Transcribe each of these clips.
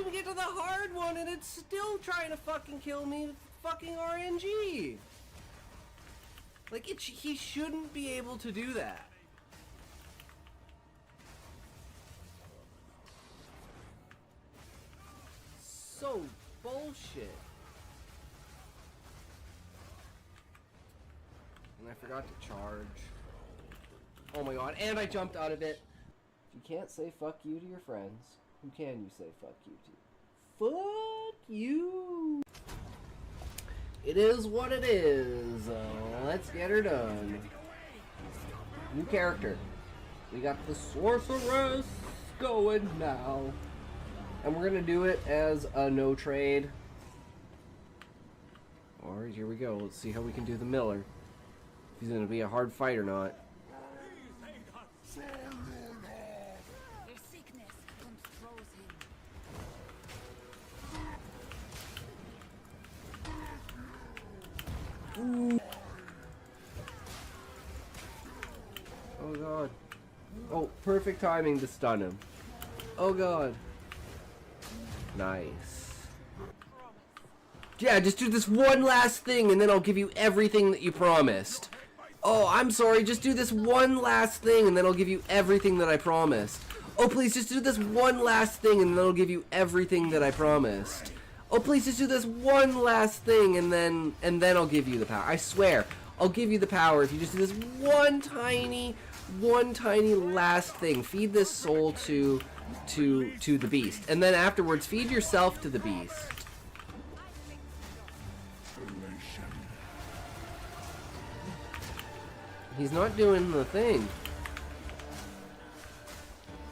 even get to the hard one and it's still trying to fucking kill me with fucking RNG. Like, he shouldn't be able to do that. So bullshit. And I forgot to charge. Oh my god, and I jumped out of it. If you can't say fuck you to your friends, who can you say fuck you to? Fuck you! It is what it is. Let's get her done. New character. We got the Sorceress going now. And we're gonna do it as a no trade. Or here we go. Let's see how we can do the Miller. If he's gonna be a hard fight or not. Their sickness controls him. Ooh. Oh god. Oh, perfect timing to stun him. Oh god. Nice. Yeah, just do this one last thing and then I'll give you everything that you promised. Oh, I'm sorry, just do this one last thing and then I'll give you everything that I promised. Oh, please, just do this one last thing and then I'll give you everything that I promised. Oh, please, just do this one last thing and then I'll give you the power. I swear, I'll give you the power if you just do this one tiny last thing. Feed this soul to the beast. And then afterwards, feed yourself to the beast. He's not doing the thing.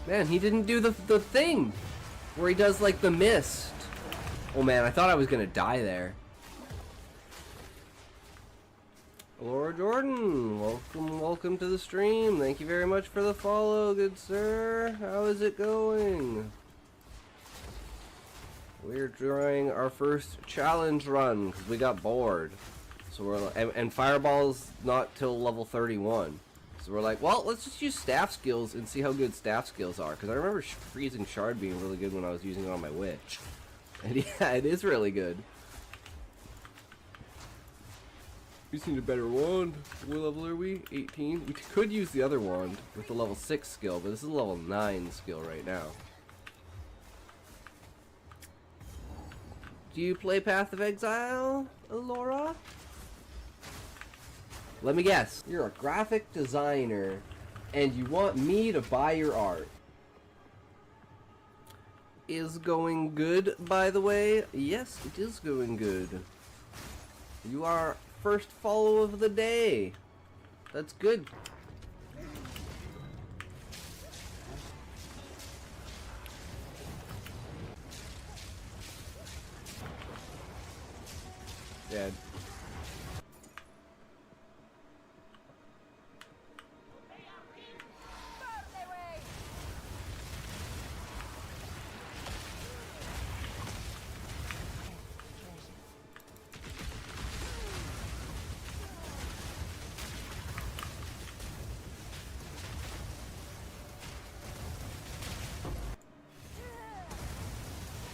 Man, he didn't do the thing where he does like the mist. Oh man, I thought I was gonna die there. Laura Jordan, welcome to the stream. Thank you very much for the follow, good sir. How is it going? We're trying our first challenge run because we got bored. So we're and Fireball's not till level 31. So we're like, well, let's just use staff skills and see how good staff skills are. Because I remember freezing shard being really good when I was using it on my witch. And yeah, it is really good. We just need a better wand. What level are we? 18? We could use the other wand with the level 6 skill, but this is a level 9 skill right now. Do you play Path of Exile, Laura? Let me guess. You're a graphic designer, and you want me to buy your art. Is going good, by the way? Yes, it is going good. You are first follow of the day. That's good. Dead.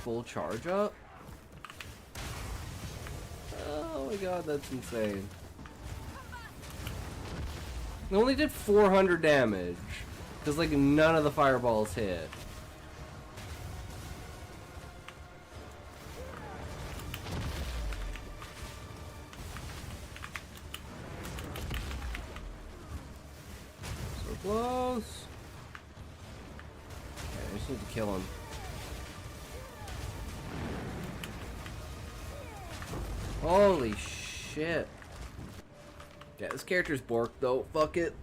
Full charge up? Oh my god, that's insane. It only did 400 damage. Because, like, none of the fireballs hit. So close. Okay, I just need to kill him. Holy shit. Yeah, this character's borked though. Fuck it.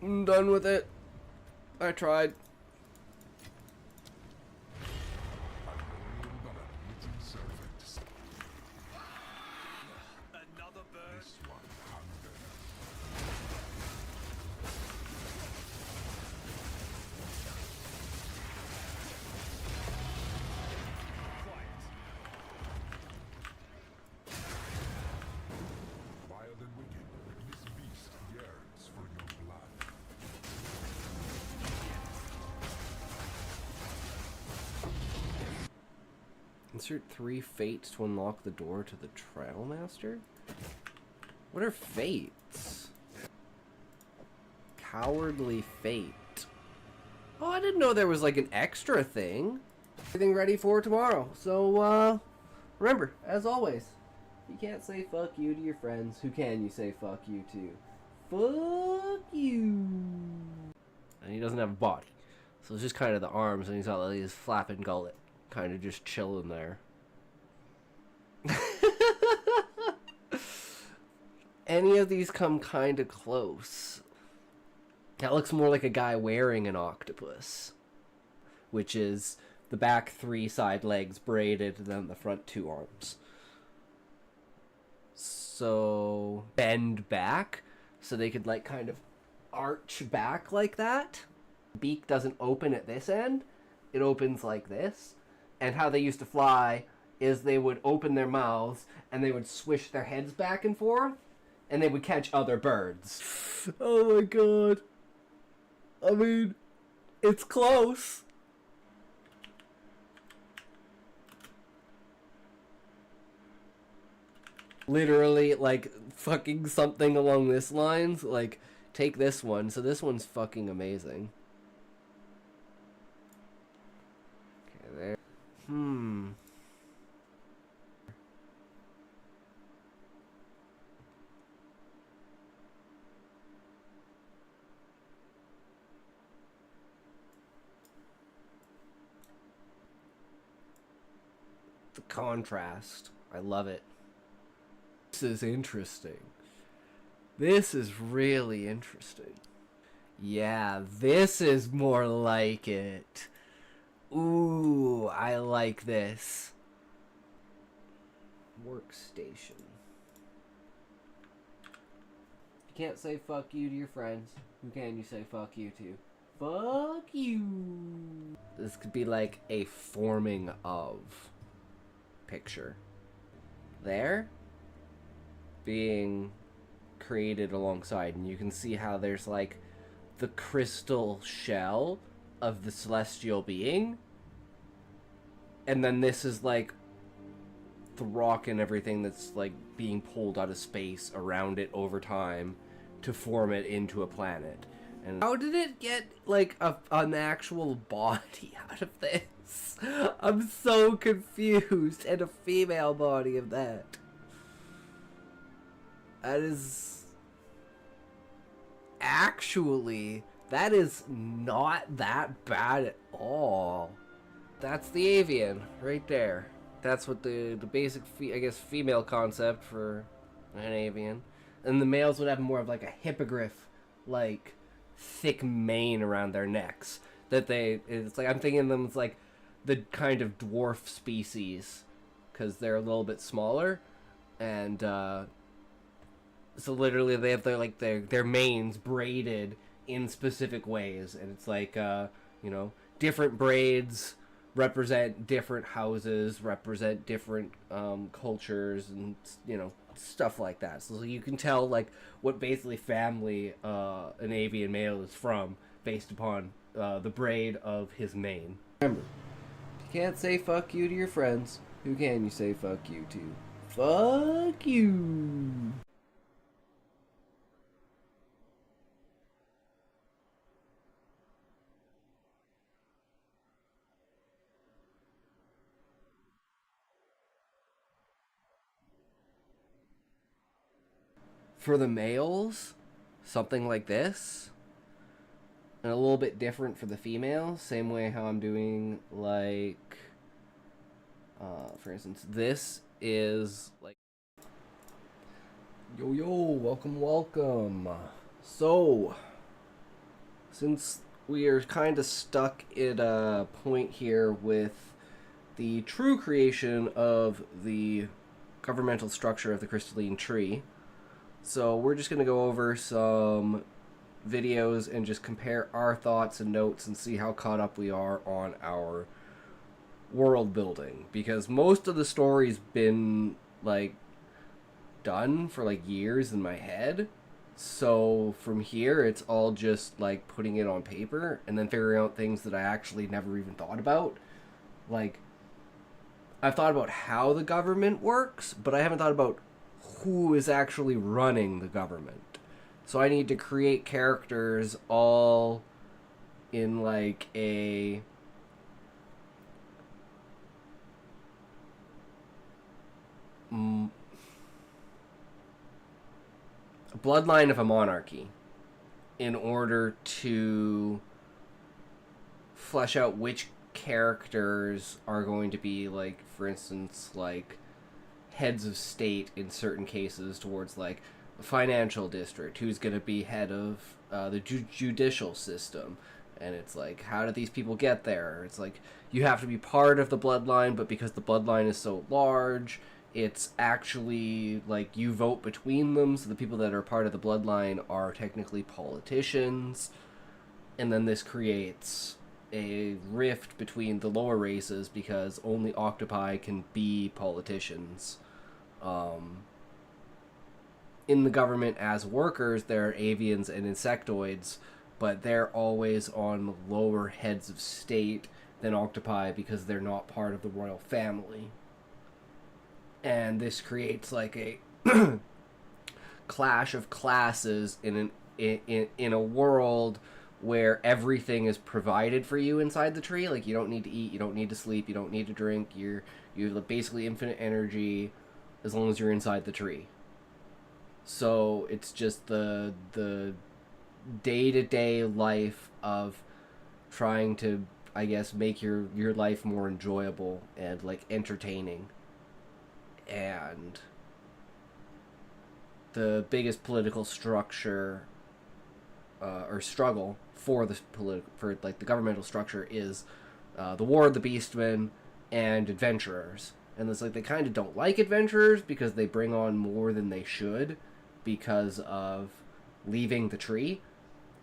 I'm done with it. I tried. Insert 3 fates to unlock the door to the Trailmaster? What are fates? Cowardly fate. Oh, I didn't know there was like an extra thing. Everything ready for tomorrow. So, remember, as always, if you can't say fuck you to your friends, who can you say fuck you to? Fuck you. And he doesn't have a body. So it's just kind of the arms, and he's got like his flapping gullet. Kind of just chilling there. Any of these come kind of close. That looks more like a guy wearing an octopus, which is the back 3 side legs braided and then the front 2 arms. So bend back so they could like kind of arch back like that. Beak doesn't open at this end, it opens like this. And how they used to fly is they would open their mouths and they would swish their heads back and forth and they would catch other birds. Oh my god. I mean, it's close. Literally, like, fucking something along this lines. Like, take this one. So this one's fucking amazing. Okay, there. The contrast. I love it. This is interesting. This is really interesting. Yeah, this is more like it. Ooh, I like this. Workstation. You can't say fuck you to your friends. Who can you say fuck you to? Fuck you. This could be like a forming of picture. There. Being created alongside, and you can see how there's like the crystal shell of the celestial being, and then this is like the rock and everything that's like being pulled out of space around it over time to form it into a planet. And how did it get like an actual body out of this? I'm so confused. And a female body of that. That is actually, that is not that bad at all. That's the avian right there. That's what the basic, I guess, female concept for an avian. And the males would have more of like a hippogriff, like thick mane around their necks. That it's like, I'm thinking of them as like the kind of dwarf species, because they're a little bit smaller, and so literally they have their manes braided in specific ways, and it's like you know, different braids represent different houses, represent different cultures, and you know, stuff like that. So you can tell like what basically family an avian male is from based upon the braid of his mane. Remember, if you can't say fuck you to your friends, who can you say fuck you to? Fuck you. For the males, something like this, and a little bit different for the females, same way how I'm doing, like, for instance, this is, like, yo, welcome. So, since we are kind of stuck at a point here with the true creation of the governmental structure of the crystalline tree, so we're just going to go over some videos and just compare our thoughts and notes and see how caught up we are on our world building. Because most of the story's been, like, done for, like, years in my head. So from here, it's all just, like, putting it on paper and then figuring out things that I actually never even thought about. Like, I've thought about how the government works, but I haven't thought about who is actually running the government. So I need to create characters all in like a bloodline of a monarchy in order to flesh out which characters are going to be, like, for instance, like heads of state in certain cases towards like the financial district, who's going to be head of the judicial system. And it's like, how do these people get there? It's like, you have to be part of the bloodline, but because the bloodline is so large, it's actually like you vote between them, so the people that are part of the bloodline are technically politicians. And then this creates a rift between the lower races because only octopi can be politicians. In the government as workers, there are avians and insectoids, but they're always on lower heads of state than octopi because they're not part of the royal family. And this creates like a clash of classes in a world where everything is provided for you inside the tree. Like, you don't need to eat, you don't need to sleep, you don't need to drink. You have basically infinite energy as long as you're inside the tree. So it's just the day-to-day life of trying to, I guess, make your life more enjoyable and like entertaining. And the biggest political structure or struggle for the governmental structure is the War of the Beastmen and adventurers. And it's like, they kind of don't like adventurers because they bring on more than they should because of leaving the tree.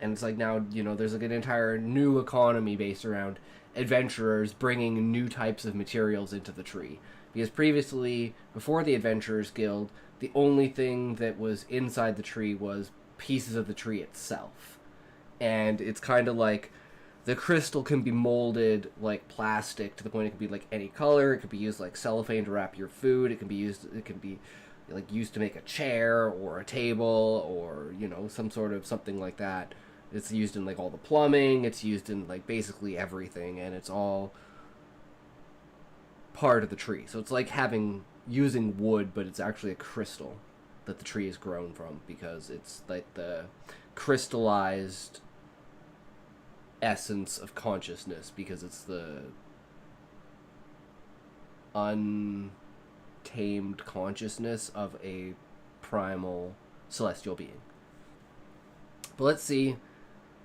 And it's like, now, there's like an entire new economy based around adventurers bringing new types of materials into the tree. Because previously, before the Adventurers Guild, the only thing that was inside the tree was pieces of the tree itself. And it's kind of like the crystal can be molded like plastic to the point it can be like any color. It could be used like cellophane to wrap your food. It can be used to make a chair or a table or, some sort of something like that. It's used in like all the plumbing. It's used in like basically everything, and it's all part of the tree. So it's like using wood, but it's actually a crystal that the tree is grown from, because it's like the crystallized essence of consciousness, because it's the untamed consciousness of a primal celestial being. But let's see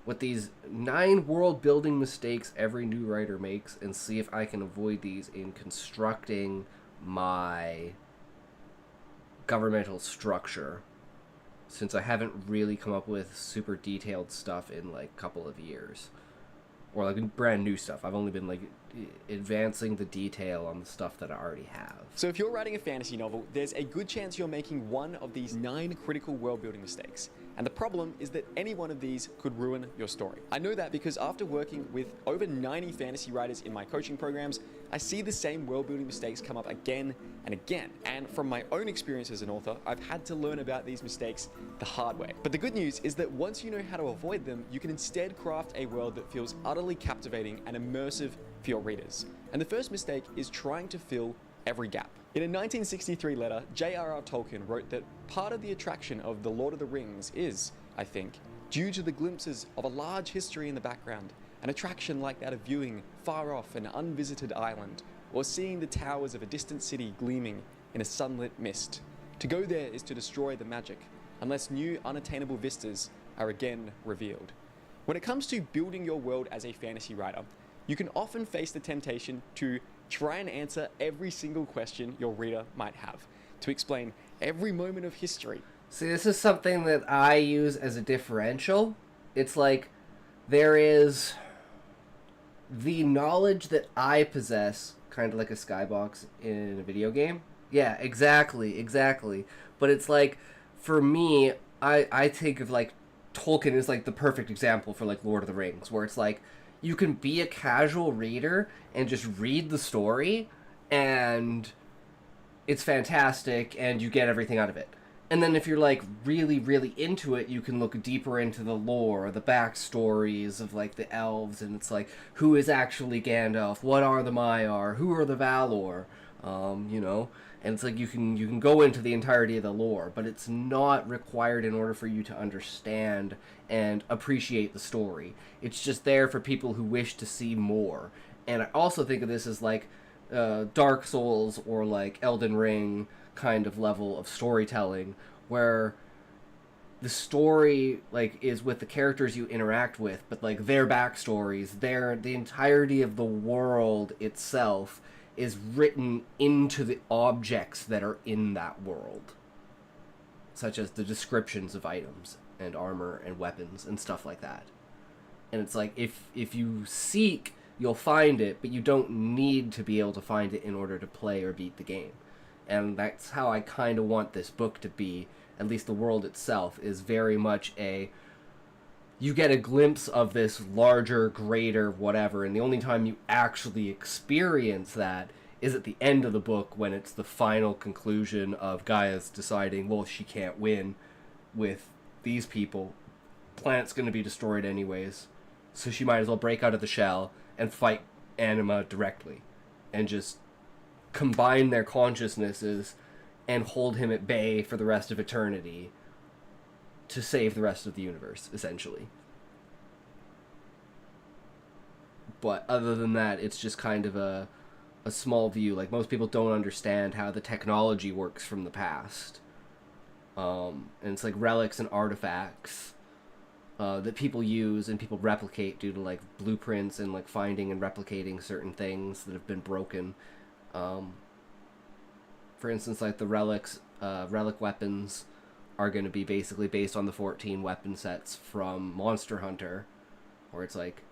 what these 9 world building mistakes every new writer makes, and see if I can avoid these in constructing my governmental structure, since I haven't really come up with super detailed stuff in like a couple of years, or like brand new stuff. I've only been like advancing the detail on the stuff that I already have. So if you're writing a fantasy novel, there's a good chance you're making one of these 9 critical world building mistakes. And the problem is that any one of these could ruin your story. I know that because after working with over 90 fantasy writers in my coaching programs, I see the same world building mistakes come up again and again. And from my own experience as an author, I've had to learn about these mistakes the hard way. But the good news is that once you know how to avoid them, you can instead craft a world that feels utterly captivating and immersive for your readers. And the first mistake is trying to fill every gap. In a 1963 letter, J.R.R. Tolkien wrote that part of the attraction of The Lord of the Rings is, I think, due to the glimpses of a large history in the background, an attraction like that of viewing far off an unvisited island, or seeing the towers of a distant city gleaming in a sunlit mist. To go there is to destroy the magic, unless new unattainable vistas are again revealed. When it comes to building your world as a fantasy writer, you can often face the temptation to try and answer every single question your reader might have, to explain every moment of history. See, this is something that I use as a differential. It's like, there is the knowledge that I possess, kind of like a skybox in a video game. Yeah, exactly. But it's like, for me, I think of like Tolkien is like the perfect example for like Lord of the Rings, where it's like, you can be a casual reader and just read the story and it's fantastic, and you get everything out of it. And then if you're like really, really into it, you can look deeper into the lore, the backstories of like the elves, and it's like, who is actually Gandalf? What are the Maiar? Who are the Valor? You know, and it's like you can go into the entirety of the lore, but it's not required in order for you to understand and appreciate the story. It's just there for people who wish to see more. And I also think of this as like Dark Souls or like Elden Ring kind of level of storytelling, where the story like is with the characters you interact with, but like their backstories, the entirety of the world itself is written into the objects that are in that world, such as the descriptions of items and armor and weapons and stuff like that. And it's like, if you seek, you'll find it, but you don't need to be able to find it in order to play or beat the game. And that's how I kind of want this book to be. At least the world itself is very much you get a glimpse of this larger, greater, whatever, and the only time you actually experience that is at the end of the book, when it's the final conclusion of Gaia's deciding, well, she can't win with these people. Planet's going to be destroyed anyways, so she might as well break out of the shell and fight Anima directly, and just combine their consciousnesses and hold him at bay for the rest of eternity to save the rest of the universe, essentially. But other than that, it's just kind of a small view. Like, most people don't understand how the technology works from the past. And it's like relics and artifacts that people use and people replicate due to like blueprints and like finding and replicating certain things that have been broken. For instance, like the relic weapons are going to be basically based on the 14 weapon sets from Monster Hunter, where it's like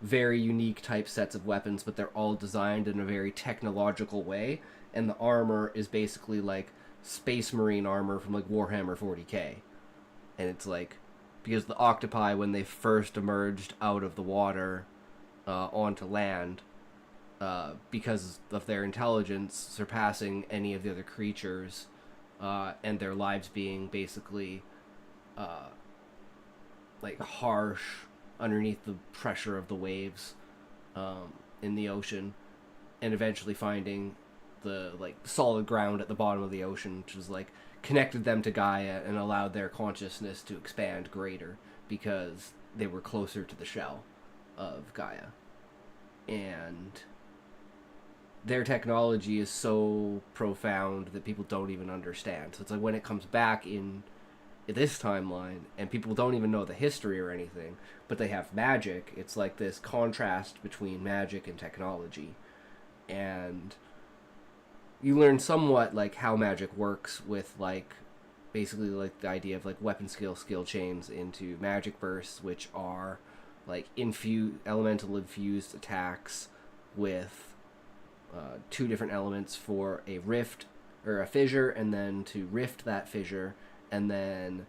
very unique type sets of weapons, but they're all designed in a very technological way, and the armor is basically like Space Marine armor from like Warhammer 40k. And it's like, because the octopi, when they first emerged out of the water onto land, because of their intelligence surpassing any of the other creatures, and their lives being basically like harsh underneath the pressure of the waves in the ocean, and eventually finding the like solid ground at the bottom of the ocean, which was like connected them to Gaia and allowed their consciousness to expand greater because they were closer to the shell of Gaia. And their technology is so profound that people don't even understand. So it's like when it comes back in this timeline and people don't even know the history or anything, but they have magic, it's like this contrast between magic and technology. And you learn somewhat like how magic works with like basically like the idea of like weapon skill chains into magic bursts, which are like elemental infused attacks with two different elements for a rift or a fissure, and then to rift that fissure, and then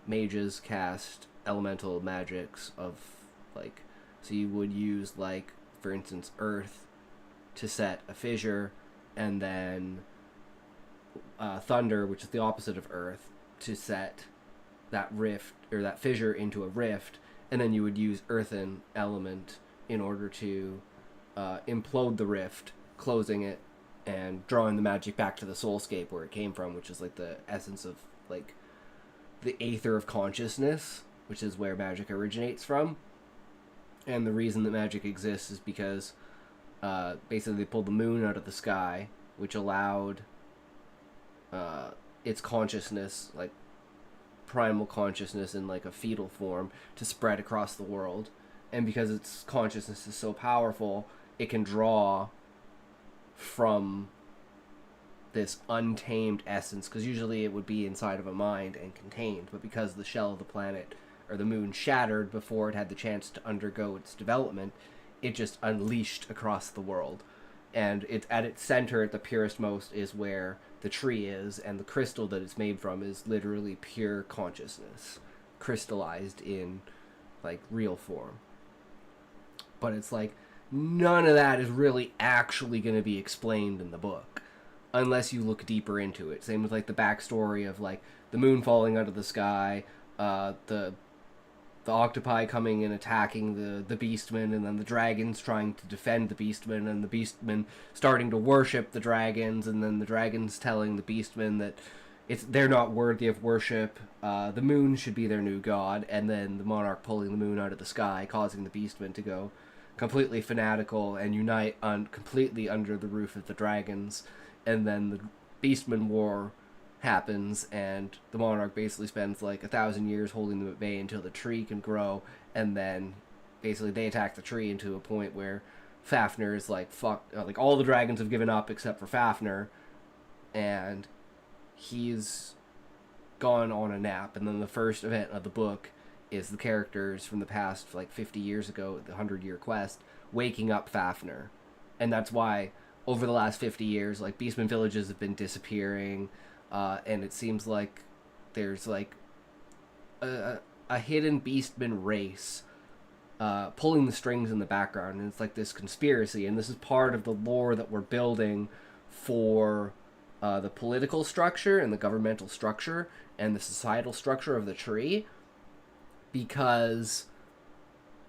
mages cast elemental magics of like, so you would use like, for instance, earth to set a fissure, and then thunder, which is the opposite of earth, to set that rift or that fissure into a rift, and then you would use earthen element in order to implode the rift, closing it and drawing the magic back to the soulscape where it came from, which is like the essence of like the aether of consciousness, which is where magic originates from. And the reason that magic exists is because basically they pulled the moon out of the sky, which allowed its consciousness, like primal consciousness in like a fetal form, to spread across the world. And because its consciousness is so powerful, it can draw from this untamed essence, because usually it would be inside of a mind and contained, but because the shell of the planet or the moon shattered before it had the chance to undergo its development, it just unleashed across the world. And it's at its center, at the purest most, is where the tree is, and the crystal that it's made from is literally pure consciousness crystallized in like real form. But it's like none of that is really actually going to be explained in the book unless you look deeper into it. Same with like the backstory of like the moon falling out of the sky, the octopi coming and attacking the beastmen, and then the dragons trying to defend the beastmen, and the beastmen starting to worship the dragons, and then the dragons telling the beastmen that they're not worthy of worship. The moon should be their new god, and then the monarch pulling the moon out of the sky, causing the beastmen to go completely fanatical and unite completely under the roof of the dragons, and then the beastman war happens, and the monarch basically spends like 1,000 years holding them at bay until the tree can grow, and then basically they attack the tree into a point where Fafnir is like, fuck, like all the dragons have given up except for Fafnir, and he's gone on a nap. And then the first event of the book is the characters from the past, like 50 years ago, the 100-year quest, waking up Fafnir. And that's why over the last 50 years, like, Beastman villages have been disappearing, and it seems like there's like a hidden Beastman race pulling the strings in the background, and it's like this conspiracy, and this is part of the lore that we're building for the political structure and the governmental structure and the societal structure of the tree, because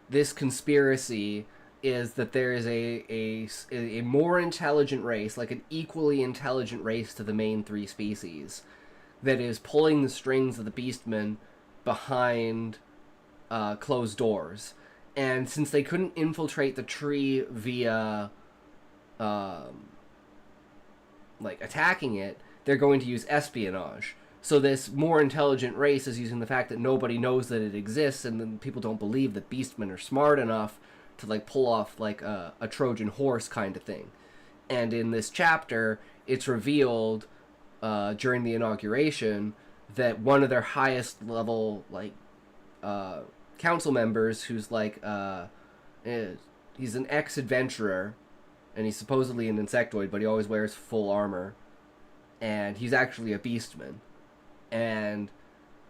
this conspiracy is that there is a more intelligent race, like an equally intelligent race to the main three species, that is pulling the strings of the Beastmen behind closed doors. And since they couldn't infiltrate the tree via like attacking it, they're going to use espionage. So this more intelligent race is using the fact that nobody knows that it exists, and then people don't believe that Beastmen are smart enough to like pull off like a Trojan horse kind of thing. And in this chapter, it's revealed during the inauguration that one of their highest level like council members, who's like he's an ex-adventurer, and he's supposedly an insectoid, but he always wears full armor, and he's actually a beastman, and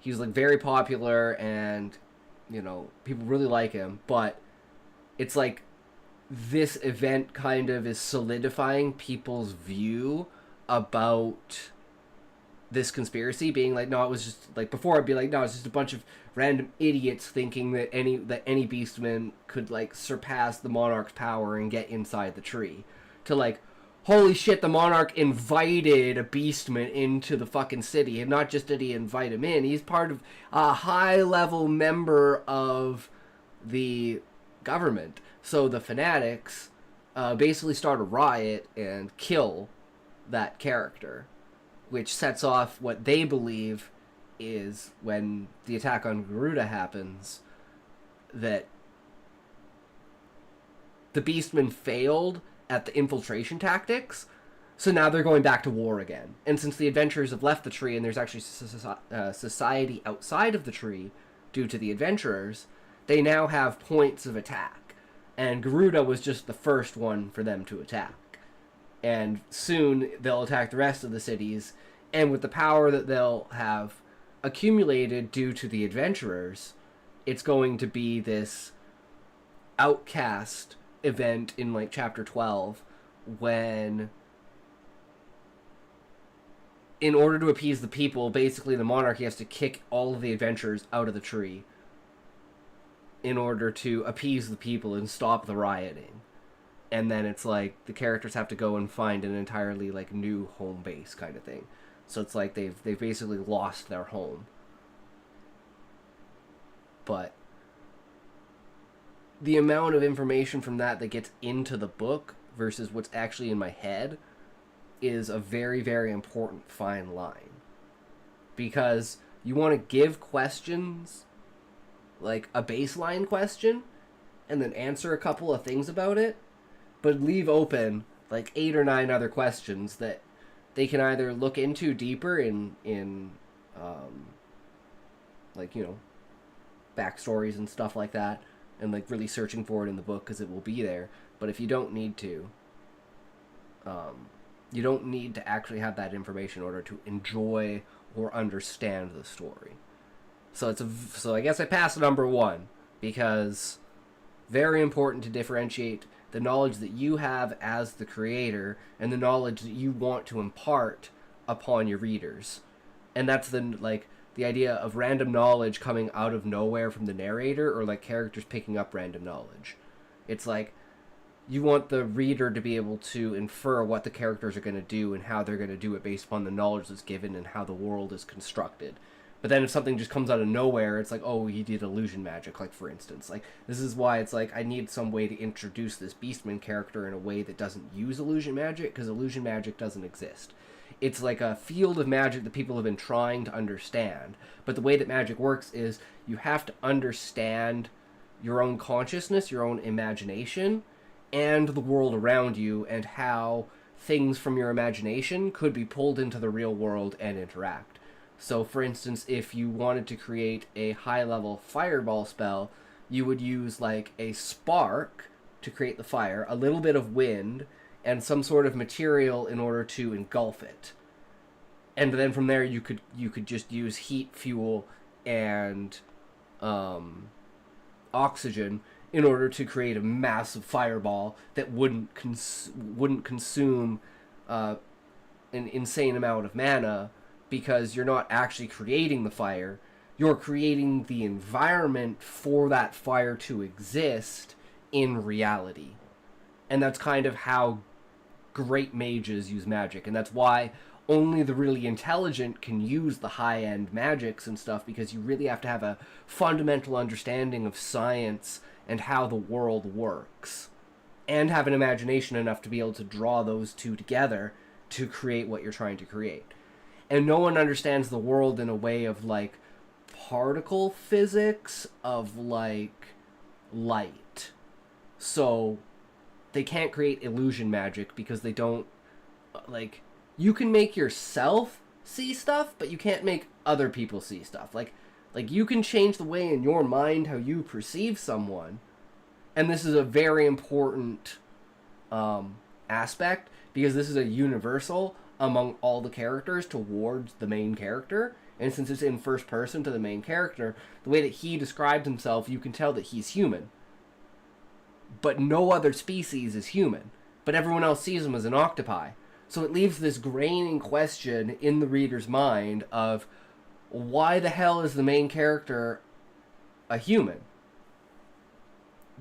he's like very popular, and you know, people really like him. But it's like this event kind of is solidifying people's view about this conspiracy, being like, no, it was just like, before I'd be like, no, it's just a bunch of random idiots thinking that any beastman could like surpass the monarch's power and get inside the tree, to like, holy shit, the monarch invited a beastman into the fucking city, and not just did he invite him in, he's part of a high level member of the government. So the fanatics basically start a riot and kill that character, which sets off what they believe is, when the attack on Garuda happens, that the Beastmen failed at the infiltration tactics, so now they're going back to war again. And since the adventurers have left the tree, and there's actually society outside of the tree due to the adventurers, they now have points of attack. And Garuda was just the first one for them to attack. And soon they'll attack the rest of the cities, and with the power that they'll have accumulated due to the adventurers, it's going to be this outcast event in like chapter 12, when, in order to appease the people, basically the monarchy has to kick all of the adventurers out of the tree in order to appease the people and stop the rioting. And then it's like the characters have to go and find an entirely like new home base kind of thing. So it's like they've basically lost their home. But the amount of information from that gets into the book versus what's actually in my head is a very, very important fine line. Because you want to give questions, like a baseline question, and then answer a couple of things about it, but leave open like 8 or 9 other questions that they can either look into deeper in like, you know, backstories and stuff like that, and like really searching for it in the book, because it will be there. But if you don't need to, you don't need to actually have that information in order to enjoy or understand the story. So so I guess I passed number 1, because very important to differentiate the knowledge that you have as the creator and the knowledge that you want to impart upon your readers. And that's the idea of random knowledge coming out of nowhere from the narrator, or like characters picking up random knowledge. It's like you want the reader to be able to infer what the characters are going to do and how they're going to do it based upon the knowledge that's given and how the world is constructed. But then if something just comes out of nowhere, it's like, oh, he did illusion magic, like, for instance. Like, this is why it's like, I need some way to introduce this Beastman character in a way that doesn't use illusion magic, because illusion magic doesn't exist. It's like a field of magic that people have been trying to understand. But the way that magic works is you have to understand your own consciousness, your own imagination, and the world around you, and how things from your imagination could be pulled into the real world and interact. So, for instance, if you wanted to create a high-level fireball spell, you would use, like, a spark to create the fire, a little bit of wind, and some sort of material in order to engulf it. And then from there, you could just use heat, fuel, and oxygen in order to create a massive fireball that wouldn't consume an insane amount of mana, because you're not actually creating the fire, you're creating the environment for that fire to exist in reality. And that's kind of how great mages use magic, and that's why only the really intelligent can use the high-end magics and stuff, because you really have to have a fundamental understanding of science and how the world works, and have an imagination enough to be able to draw those two together to create what you're trying to create. And no one understands the world in a way of, like, particle physics of, like, light. So they can't create illusion magic because they don't, like, you can make yourself see stuff, but you can't make other people see stuff. Like you can change the way in your mind how you perceive someone. And this is a very important aspect, because this is a universal among all the characters towards the main character. And since it's in first person to the main character, the way that he describes himself, you can tell that he's human. But no other species is human. But everyone else sees him as an octopi. So it leaves this graining question in the reader's mind of, why the hell is the main character a human?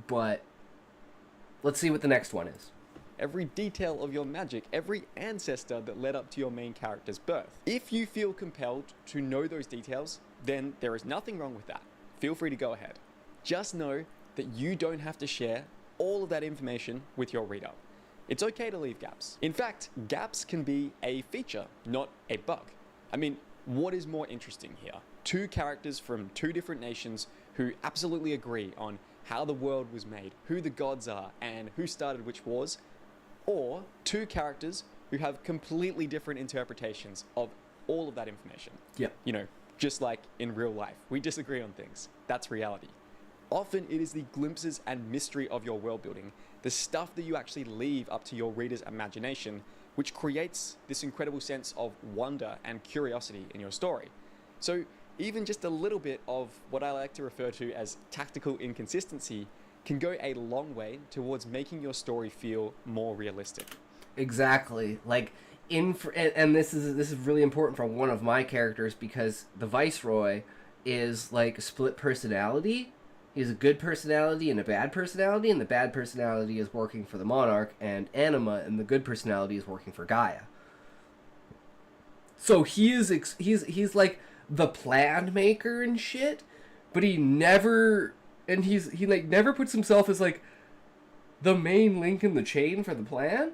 But let's see what the next one is. Every detail of your magic, every ancestor that led up to your main character's birth. If you feel compelled to know those details, then there is nothing wrong with that. Feel free to go ahead. Just know that you don't have to share all of that information with your reader. It's okay to leave gaps. In fact, gaps can be a feature, not a bug. I mean, what is more interesting here? Two characters from two different nations who absolutely agree on how the world was made, who the gods are, and who started which wars, or two characters who have completely different interpretations of all of that information. Yep. You know, just like in real life, we disagree on things. That's reality. Often it is the glimpses and mystery of your world building, the stuff that you actually leave up to your reader's imagination, which creates this incredible sense of wonder and curiosity in your story. So even just a little bit of what I like to refer to as tactical inconsistency can go a long way towards making your story feel more realistic. Exactly. Like, and this is really important for one of my characters, because the Viceroy is like a split personality. He's a good personality and a bad personality, and the bad personality is working for the Monarch and Anima, and the good personality is working for Gaia. So he's like the plan maker and shit, but he never puts himself as like the main link in the chain for the plan.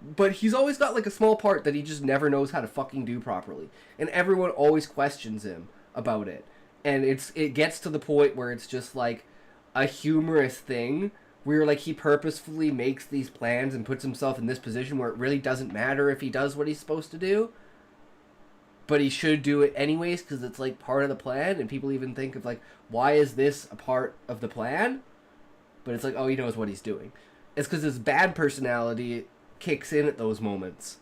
But he's always got like a small part that he just never knows how to fucking do properly, and everyone always questions him about it. And it gets to the point where it's just like a humorous thing where like he purposefully makes these plans and puts himself in this position where it really doesn't matter if he does what he's supposed to do, but he should do it anyways because it's like part of the plan. And people even think of like, why is this a part of the plan? But it's like, oh, he knows what he's doing. It's because his bad personality kicks in at those moments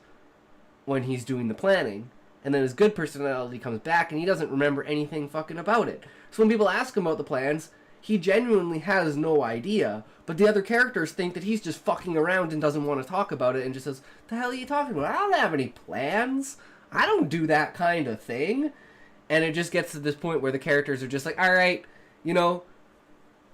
when he's doing the planning. And then his good personality comes back and he doesn't remember anything fucking about it. So when people ask him about the plans, he genuinely has no idea, but the other characters think that he's just fucking around and doesn't want to talk about it and just says, the hell are you talking about? I don't have any plans. I don't do that kind of thing. And it just gets to this point where the characters are just like, all right, you know,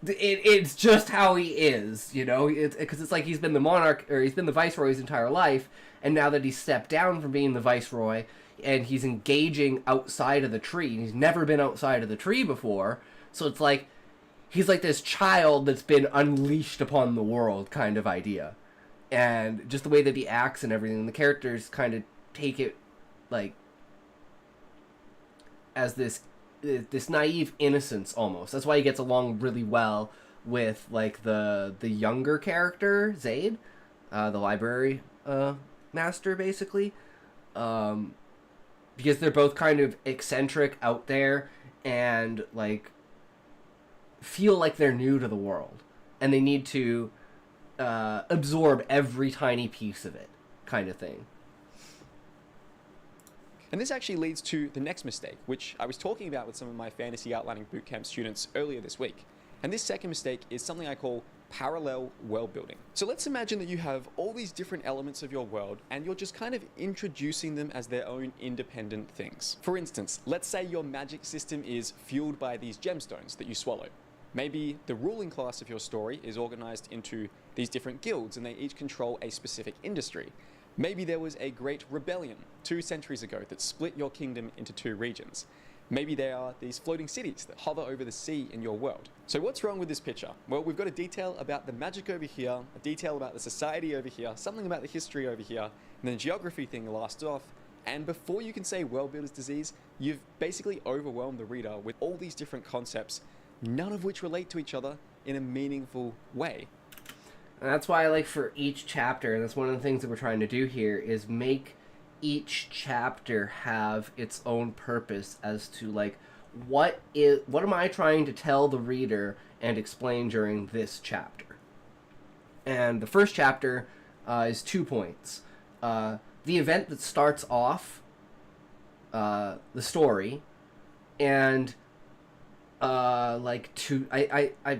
it's just how he is, you know, because it's like he's been the monarch, or he's been the viceroy his entire life, and now that he's stepped down from being the viceroy, and he's engaging outside of the tree, and he's never been outside of the tree before, so it's like, he's like this child that's been unleashed upon the world kind of idea. And just the way that he acts and everything, the characters kind of take it, like, as this naive innocence almost. That's why he gets along really well with like the younger character Zaid, the library master basically, because they're both kind of eccentric, out there, and like feel like they're new to the world and they need to absorb every tiny piece of it, kind of thing. And this actually leads to the next mistake, which I was talking about with some of my fantasy outlining bootcamp students earlier this week. And this second mistake is something I call parallel world building. So let's imagine that you have all these different elements of your world and you're just kind of introducing them as their own independent things. For instance, let's say your magic system is fueled by these gemstones that you swallow. Maybe the ruling class of your story is organized into these different guilds and they each control a specific industry. Maybe there was a great rebellion 2 centuries ago that split your kingdom into 2 regions. Maybe there are these floating cities that hover over the sea in your world. So what's wrong with this picture? Well, we've got a detail about the magic over here, a detail about the society over here, something about the history over here, and then the geography thing last off. And before you can say world builder's disease, you've basically overwhelmed the reader with all these different concepts, none of which relate to each other in a meaningful way. And that's why, like, for each chapter, and that's one of the things that we're trying to do here, is make each chapter have its own purpose as to, like, what am I trying to tell the reader and explain during this chapter. And the first chapter is 2 points. The event that starts off the story, and I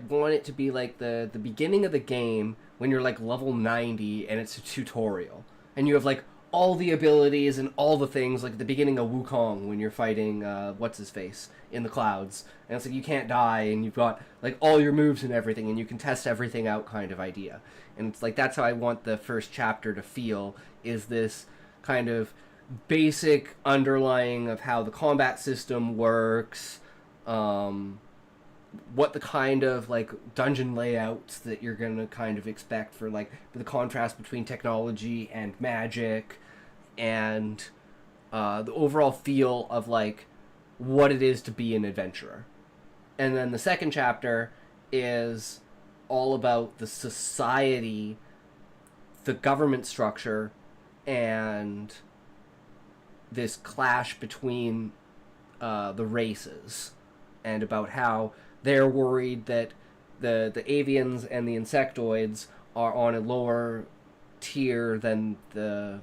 want it to be like the beginning of the game when you're like level 90 and it's a tutorial and you have like all the abilities and all the things, like at the beginning of Wukong when you're fighting what's his face in the clouds, and it's like you can't die and you've got like all your moves and everything and you can test everything out kind of idea. And it's like that's how I want the first chapter to feel, is this kind of basic underlying of how the combat system works, what the kind of like dungeon layouts that you're gonna kind of expect for like the contrast between technology and magic, and the overall feel of like what it is to be an adventurer. And then the second chapter is all about the society, the government structure, and this clash between the races, and about how they're worried that the avians and the insectoids are on a lower tier than the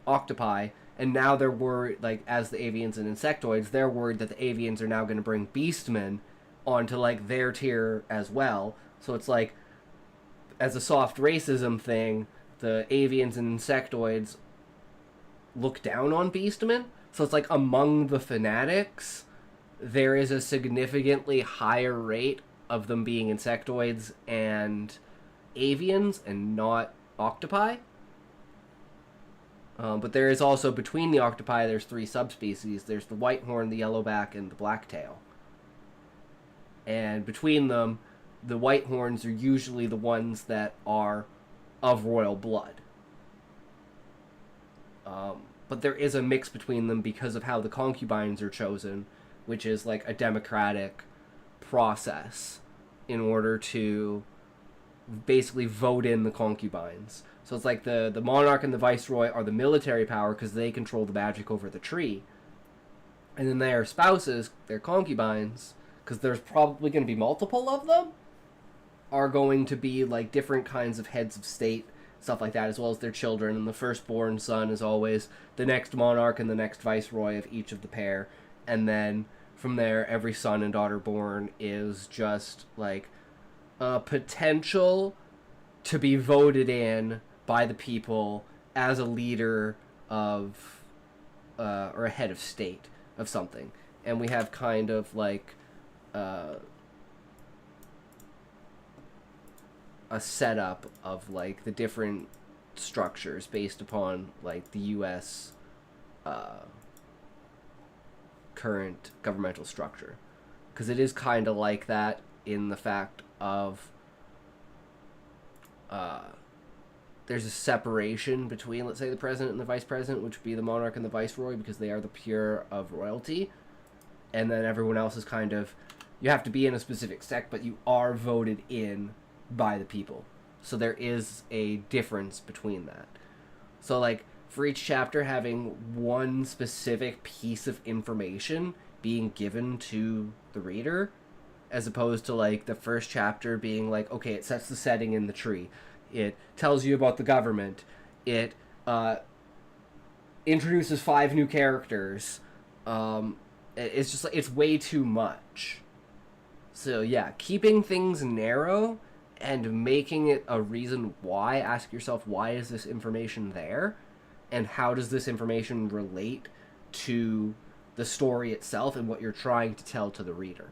octopi, and now they're worried, like, as the avians and insectoids, they're worried that the avians are now going to bring beastmen onto, like, their tier as well. So it's like, as a soft racism thing, the avians and insectoids look down on beastmen. So it's like among the fanatics, there is a significantly higher rate of them being insectoids and avians and not octopi. But there is also, between the octopi, there's 3 subspecies. There's the whitehorn, the yellowback, and the blacktail. And between them, the whitehorns are usually the ones that are of royal blood. But there is a mix between them because of how the concubines are chosen, which is like a democratic process in order to basically vote in the concubines. So it's like the monarch and the viceroy are the military power because they control the magic over the tree. And then their spouses, their concubines, because there's probably going to be multiple of them, are going to be like different kinds of heads of state, stuff like that, as well as their children. And the firstborn son is always the next monarch and the next viceroy of each of the pair. And then from there, every son and daughter born is just like a potential to be voted in by the people as a leader of or a head of state of something. And we have kind of like a setup of like the different structures based upon like the US current governmental structure, because it is kind of like that in the fact of there's a separation between, let's say, the president and the vice president, which would be the monarch and the viceroy, because they are the pure of royalty, and then everyone else is kind of, you have to be in a specific sect, but you are voted in by the people. So there is a difference between that. So like for each chapter having one specific piece of information being given to the reader, as opposed to like the first chapter being like, okay, it sets the setting in the tree, it tells you about the government, it introduces 5 new characters. It's just like, it's way too much. So yeah, keeping things narrow and making it a reason why, ask yourself, why is this information there? And how does this information relate to the story itself and what you're trying to tell to the reader?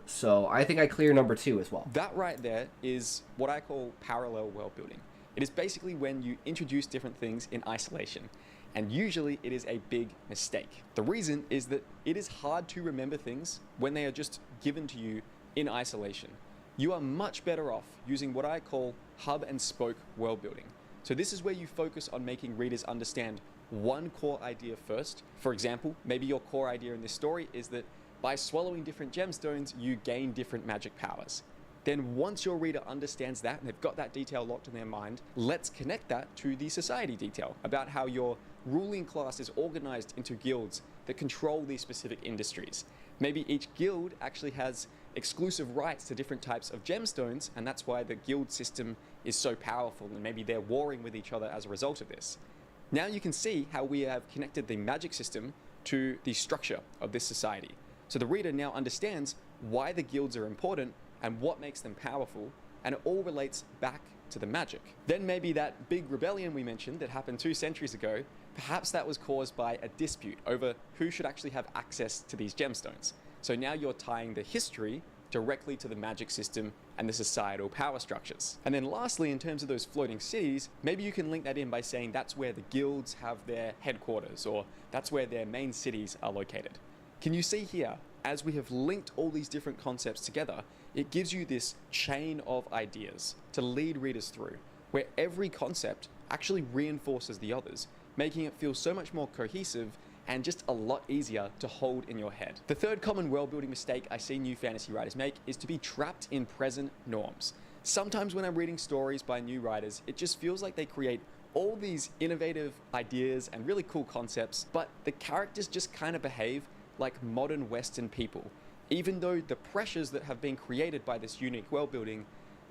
So I think I clear number 2 as well. That right there is what I call parallel world building. It is basically when you introduce different things in isolation, and usually it is a big mistake. The reason is that it is hard to remember things when they are just given to you in isolation. You are much better off using what I call hub and spoke world building. So this is where you focus on making readers understand one core idea first. For example, maybe your core idea in this story is that by swallowing different gemstones, you gain different magic powers. Then once your reader understands that and they've got that detail locked in their mind, let's connect that to the society detail about how your ruling class is organized into guilds that control these specific industries. Maybe each guild actually has exclusive rights to different types of gemstones, and that's why the guild system is so powerful, and maybe they're warring with each other as a result of this. Now you can see how we have connected the magic system to the structure of this society. So the reader now understands why the guilds are important and what makes them powerful, and it all relates back to the magic. Then maybe that big rebellion we mentioned that happened 2 centuries ago, perhaps that was caused by a dispute over who should actually have access to these gemstones. So now you're tying the history directly to the magic system and the societal power structures. And then lastly, in terms of those floating cities, maybe you can link that in by saying that's where the guilds have their headquarters, or that's where their main cities are located. Can you see here, as we have linked all these different concepts together, it gives you this chain of ideas to lead readers through, where every concept actually reinforces the others, making it feel so much more cohesive and just a lot easier to hold in your head. The third common world-building mistake I see new fantasy writers make is to be trapped in present norms. Sometimes when I'm reading stories by new writers, it just feels like they create all these innovative ideas and really cool concepts, but the characters just kind of behave like modern Western people, even though the pressures that have been created by this unique world building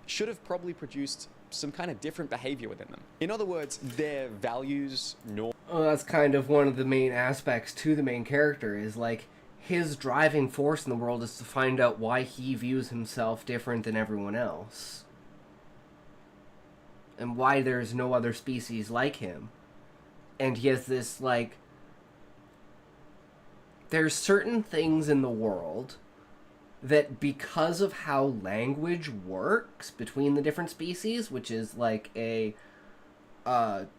should have probably produced some kind of different behavior within them. In other words, their values, norms. Well, that's kind of one of the main aspects to the main character, is like his driving force in the world is to find out why he views himself different than everyone else. And why there's no other species like him. And he has this, like, there's certain things in the world that, because of how language works between the different species, which is like a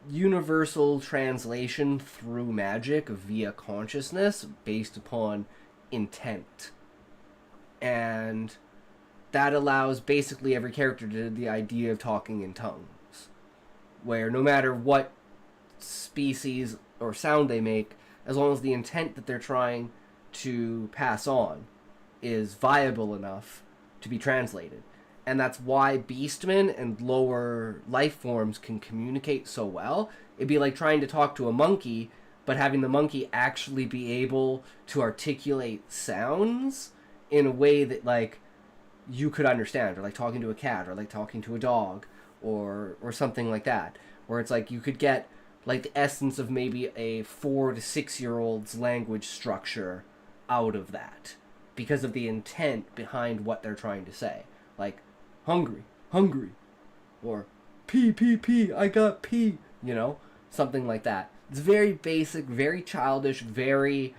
universal translation through magic via consciousness based upon intent. And that allows basically every character to the idea of talking in tongues, where no matter what species or sound they make, as long as the intent that they're trying to pass on is viable enough to be translated. And that's why beastmen and lower life forms can communicate so well. It'd be like trying to talk to a monkey, but having the monkey actually be able to articulate sounds in a way that, like, you could understand, or like talking to a cat, or like talking to a dog, or something like that, where it's like you could get like the essence of maybe a 4 to 6 year old's language structure out of that because of the intent behind what they're trying to say. Like, hungry, hungry, or pee, pee, pee, I got pee, you know? Something like that. It's very basic, very childish, very,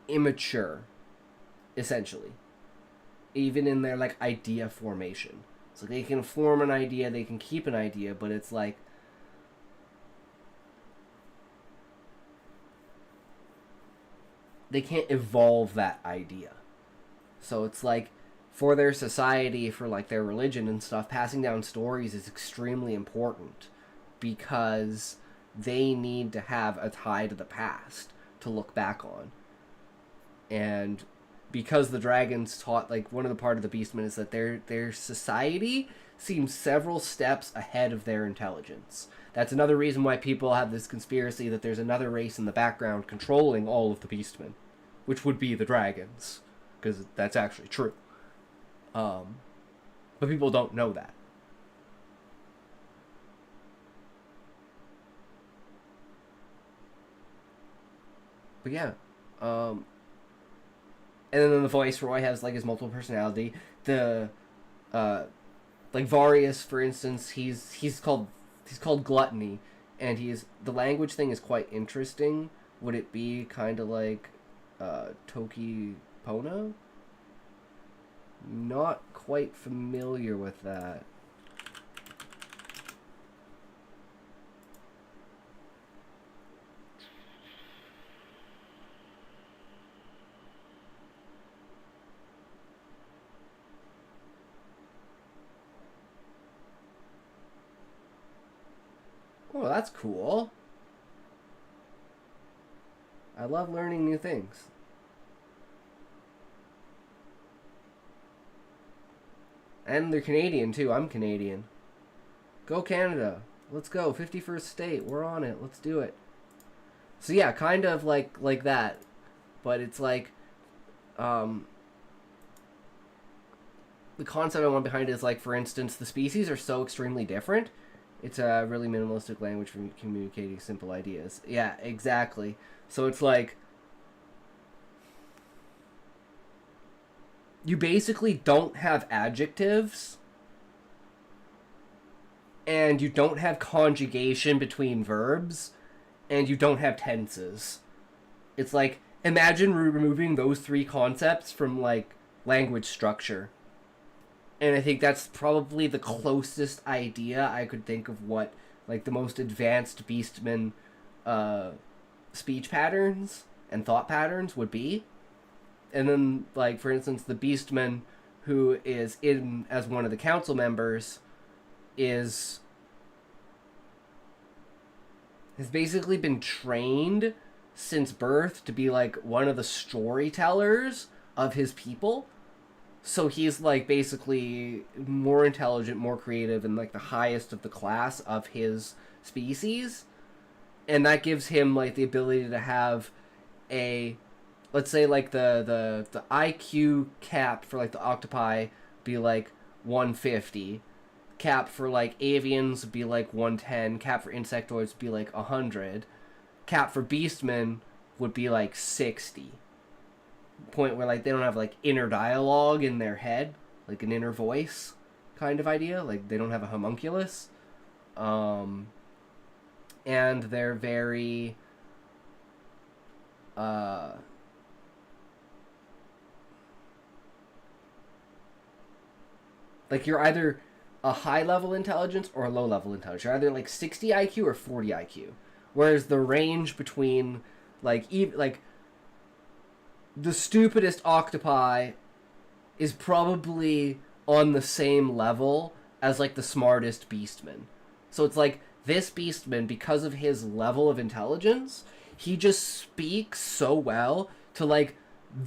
immature, essentially. Even in their, like, idea formation. So they can form an idea, they can keep an idea, but it's like, they can't evolve that idea. So it's like, for their society, for like their religion and stuff, passing down stories is extremely important because they need to have a tie to the past to look back on. And because the dragons taught, like, one of the part of the Beastmen is that their society seems several steps ahead of their intelligence. That's another reason why people have this conspiracy that there's another race in the background controlling all of the Beastmen, which would be the dragons, because that's actually true. But people don't know that. But yeah, and then the Viceroy has, like, his multiple personality. The, like, Varius, for instance, he's called Gluttony, and the language thing is quite interesting. Would it be kind of like, Toki Pona? Not quite familiar with that. Oh, that's cool. I love learning new things. And they're Canadian, too. I'm Canadian. Go Canada. Let's go. 51st state. We're on it. Let's do it. So yeah, kind of like that. But it's like, the concept I want behind it is, like, for instance, the species are so extremely different. It's a really minimalistic language for communicating simple ideas. Yeah, exactly. So it's like, you basically don't have adjectives, and you don't have conjugation between verbs, and you don't have tenses. It's like, imagine removing those three concepts from, like, language structure. And I think that's probably the closest idea I could think of what, like, the most advanced Beastman speech patterns and thought patterns would be. And then, like, for instance, the Beastman who is in as one of the council members has basically been trained since birth to be, like, one of the storytellers of his people. So he's, like, basically more intelligent, more creative, and, like, the highest of the class of his species. And that gives him, like, the ability to have a, let's say, like, the IQ cap for, like, the octopi be, like, 150. Cap for, like, avians would be, like, 110. Cap for insectoids would be, like, 100. Cap for beastmen would be, like, 60. Point where, like, they don't have, like, inner dialogue in their head, like an inner voice kind of idea, like they don't have a homunculus, and they're very like, you're either a high level intelligence or a low level intelligence. You're either, like, 60 IQ or 40 IQ, whereas the range between, like, the stupidest octopi is probably on the same level as, like, the smartest beastman. So it's like, this beastman, because of his level of intelligence, he just speaks so well to, like,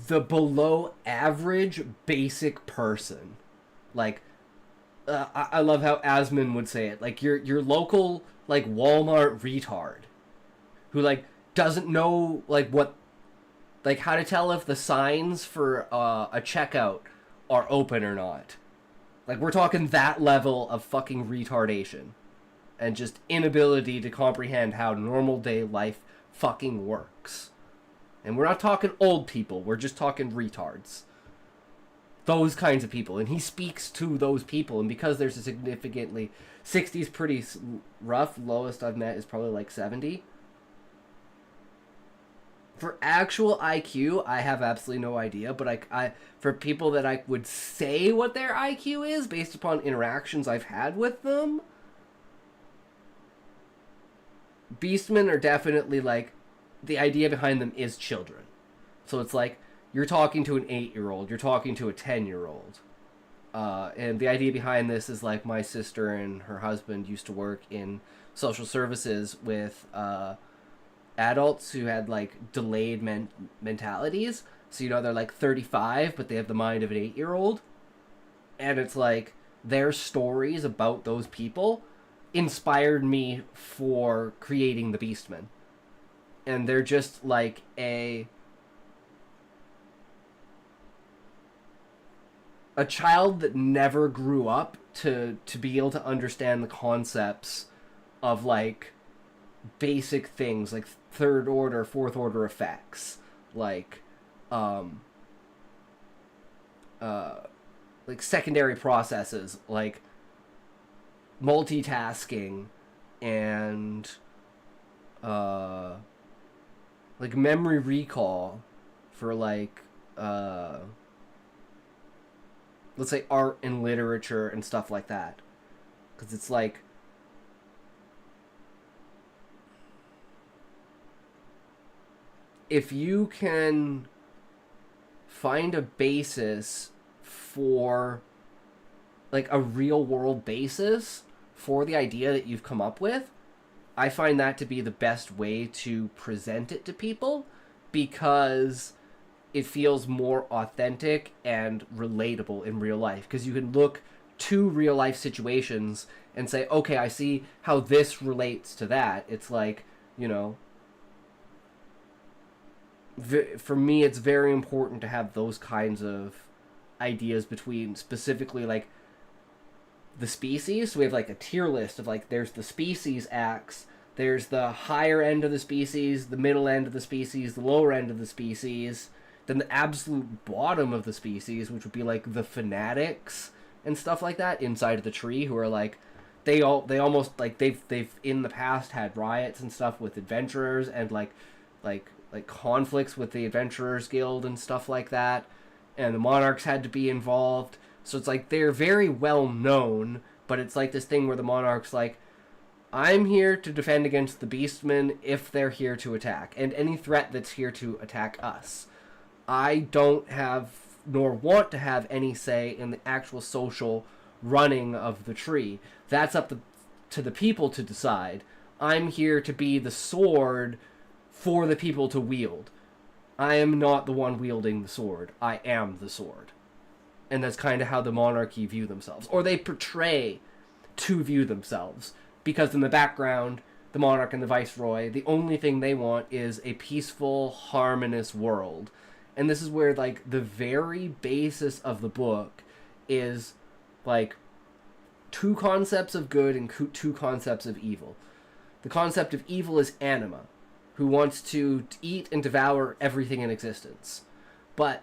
the below average basic person. Like, I love how Asmund would say it. Like, your local, like, Walmart retard who, like, doesn't know, like, what, like, how to tell if the signs for a checkout are open or not. Like, we're talking that level of fucking retardation. and just inability to comprehend how normal day life fucking works. And we're not talking old people, we're just talking retards. Those kinds of people. And he speaks to those people, and because there's a significantly... 60's pretty rough, lowest I've met is probably like 70. For actual IQ, I have absolutely no idea, but I for people that I would say what their IQ is based upon interactions I've had with them, Beastmen are definitely like, the idea behind them is children. So it's like, you're talking to an 8-year-old, you're talking to a 10-year-old. And the idea behind this is like, my sister and her husband used to work in social services with adults who had like delayed mentalities. So, you know, they're like 35, but they have the mind of an 8-year-old. And it's like, their stories about those people inspired me for creating the Beastmen. And they're just like a child that never grew up to be able to understand the concepts of like basic things like third order, fourth order effects, like secondary processes like multitasking and like memory recall for like let's say art and literature and stuff like that, because it's like if you can find a basis for like a real world basis for the idea that you've come up with, I find that to be the best way to present it to people, because it feels more authentic and relatable in real life. Because you can look to real life situations and say, okay, I see how this relates to that. It's like, you know, for me, it's very important to have those kinds of ideas between specifically like the species. So we have like a tier list of like, there's the species axe, there's the higher end of the species, the middle end of the species, the lower end of the species, then the absolute bottom of the species, which would be like the fanatics and stuff like that inside of the tree, who are like, they almost like they've in the past had riots and stuff with adventurers and like conflicts with the Adventurers Guild and stuff like that, and the monarchs had to be involved. So it's like they're very well known, but it's like this thing where the monarch's like, I'm here to defend against the Beastmen if they're here to attack, and any threat that's here to attack us. I don't have, nor want to have, any say in the actual social running of the tree. That's up to the people to decide. I'm here to be the sword for the people to wield. I am not the one wielding the sword. I am the sword. And that's kind of how the monarchy view themselves. Or they portray to view themselves. Because in the background, the monarch and the viceroy, the only thing they want is a peaceful, harmonious world. And this is where, like, the very basis of the book is, like, two concepts of good and two concepts of evil. The concept of evil is Anima, who wants to eat and devour everything in existence. But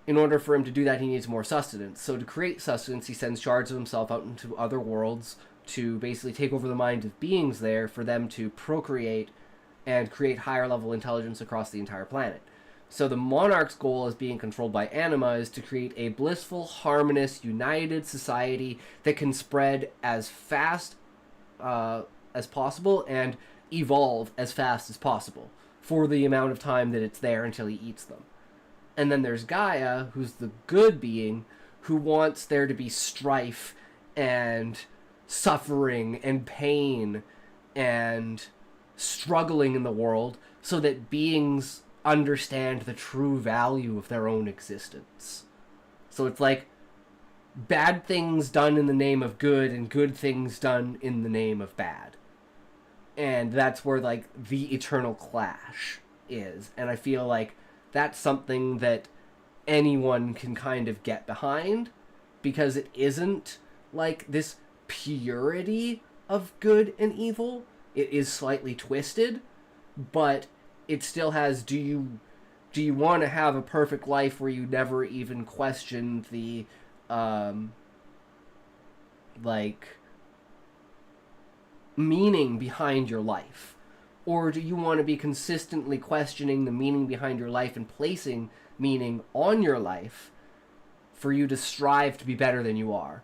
in order for him to do that, he needs more sustenance. So to create sustenance, he sends shards of himself out into other worlds to basically take over the mind of beings there for them to procreate and create higher level intelligence across the entire planet. So the monarch's goal as being controlled by Anima is to create a blissful, harmonious, united society that can spread as fast as possible and evolve as fast as possible for the amount of time that it's there until he eats them. And then there's Gaia, who's the good being, who wants there to be strife and suffering and pain and struggling in the world so that beings understand the true value of their own existence. So it's like bad things done in the name of good and good things done in the name of bad. And that's where like the eternal clash is. And I feel like that's something that anyone can kind of get behind, because it isn't like this purity of good and evil. It is slightly twisted, but it still has, do you want to have a perfect life where you never even question the like meaning behind your life? Or do you want to be consistently questioning the meaning behind your life and placing meaning on your life for you to strive to be better than you are?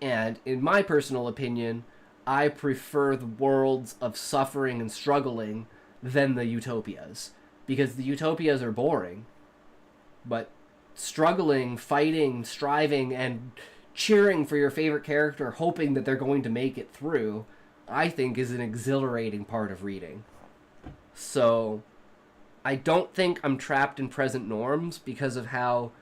And in my personal opinion, I prefer the worlds of suffering and struggling than the utopias. Because the utopias are boring. But struggling, fighting, striving, and cheering for your favorite character, hoping that they're going to make it through, I think is an exhilarating part of reading. So, I don't think I'm trapped in present norms because of how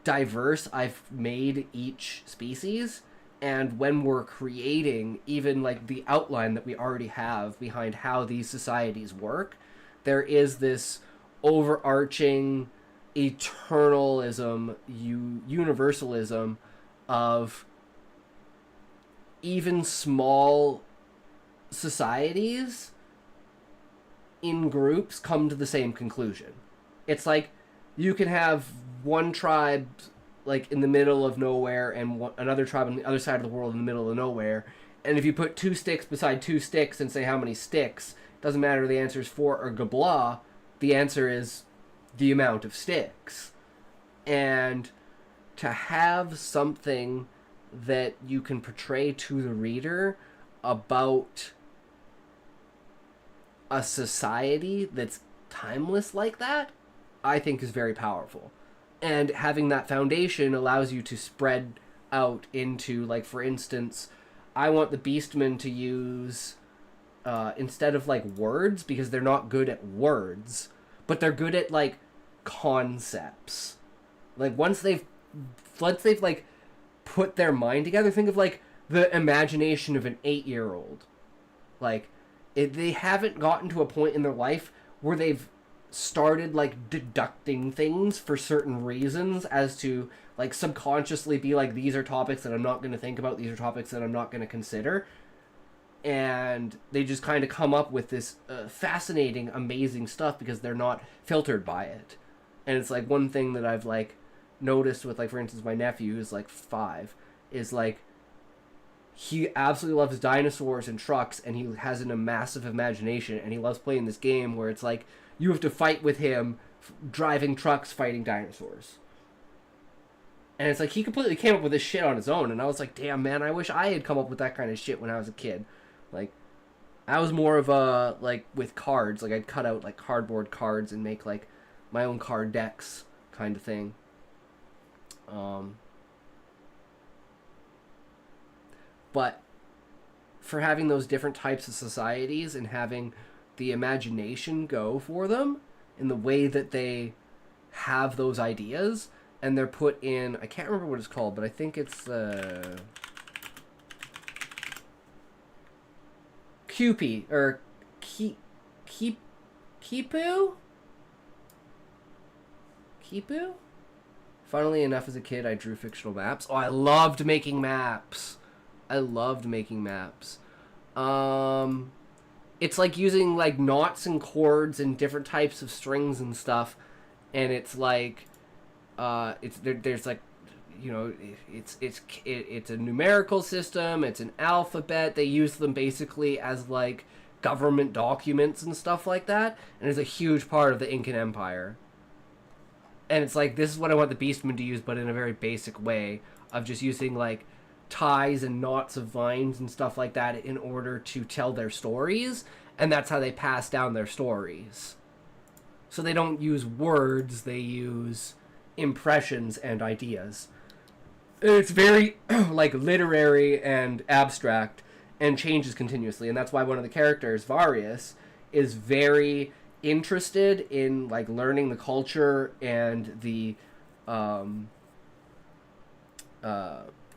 diverse I've made each species. And when we're creating even like the outline that we already have behind how these societies work, there is this overarching eternalism, universalism of even small societies in groups come to the same conclusion. It's like you can have one tribe like in the middle of nowhere and another tribe on the other side of the world in the middle of nowhere, and if you put two sticks beside two sticks and say how many sticks, doesn't matter the answer is 4 or blah, the answer is the amount of sticks. And to have something that you can portray to the reader about a society that's timeless like that, I think is very powerful. And having that foundation allows you to spread out into, like, for instance, I want the Beastmen to use, instead of, like, words, because they're not good at words, but they're good at, like, concepts. Like, once they've like, put their mind together, think of, like, the imagination of an 8-year-old. Like, they haven't gotten to a point in their life where they've started like deducting things for certain reasons as to like subconsciously be like, these are topics that I'm not going to think about, these are topics that I'm not going to consider, and they just kind of come up with this fascinating, amazing stuff because they're not filtered by it. And it's like one thing that I've like noticed with, like, for instance, my nephew who's like 5 is like he absolutely loves dinosaurs and trucks, and he has a massive imagination, and he loves playing this game where it's like you have to fight with him driving trucks fighting dinosaurs. And it's like he completely came up with this shit on his own, and I was like, damn, man, I wish I had come up with that kind of shit when I was a kid. Like, I was more of a, like, with cards, like, I'd cut out, like, cardboard cards and make, like, my own card decks kind of thing. But for having those different types of societies and having the imagination go for them in the way that they have those ideas, and they're put in, I can't remember what it's called, but I think it's Cupid or Kipu? Funnily enough, as a kid, I drew fictional maps. Oh, I loved making maps. It's like using like knots and chords and different types of strings and stuff, and it's like, there's like, you know, it's a numerical system. It's an alphabet. They use them basically as like government documents and stuff like that, and it's a huge part of the Incan Empire. And it's like, this is what I want the Beastmen to use, but in a very basic way of just using like ties and knots of vines and stuff like that in order to tell their stories, and that's how they pass down their stories. So they don't use words, they use impressions and ideas. It's very like literary and abstract and changes continuously, and that's why one of the characters, Varius, is very interested in like learning the culture and the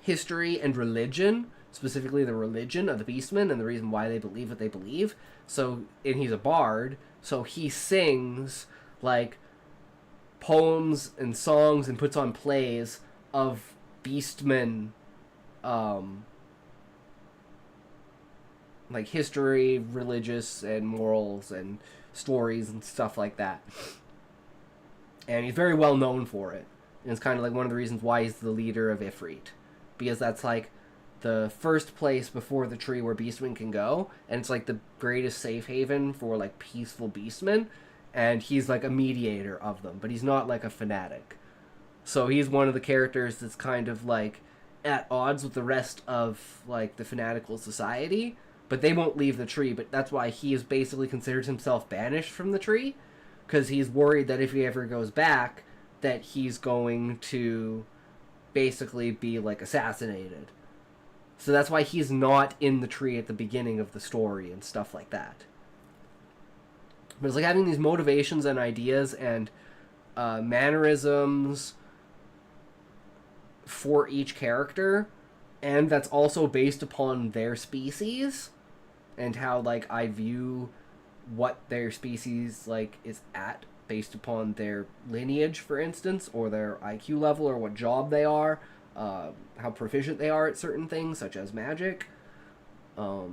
history and religion, specifically the religion of the Beastmen and the reason why they believe what they believe. So, and he's a bard, so he sings like poems and songs and puts on plays of Beastmen like history, religious, and morals, and stories, and stuff like that. And he's very well known for it. And it's kind of like one of the reasons why he's the leader of Ifrit. Because that's like the first place before the tree where beastmen can go. And it's like the greatest safe haven for like peaceful beastmen. And he's like a mediator of them. But he's not like a fanatic. So he's one of the characters that's kind of like at odds with the rest of like the fanatical society. But they won't leave the tree. But that's why he is basically considers himself banished from the tree. Because he's worried that if he ever goes back, that he's going to basically be like assassinated. So that's why he's not in the tree at the beginning of the story and stuff like that. But it's like having these motivations and ideas and mannerisms for each character, and that's also based upon their species and how like I view what their species like is at based upon their lineage, for instance, or their IQ level, or what job they are, how proficient they are at certain things such as magic. But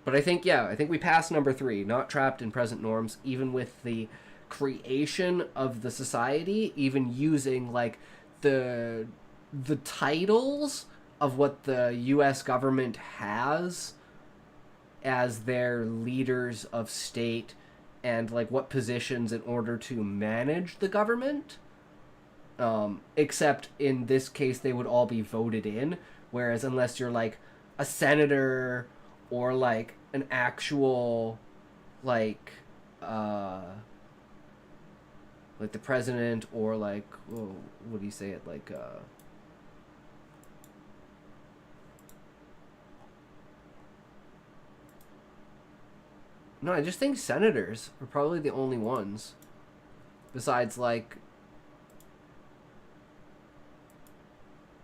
I think we passed number 3, not trapped in present norms, even with the creation of the society, even using like the titles of what the US government has as their leaders of state, and like what positions in order to manage the government. Except in this case they would all be voted in, whereas unless you're like a senator or like an actual like the president, or like, what do you say it, like no, I just think senators are probably the only ones. Besides, like,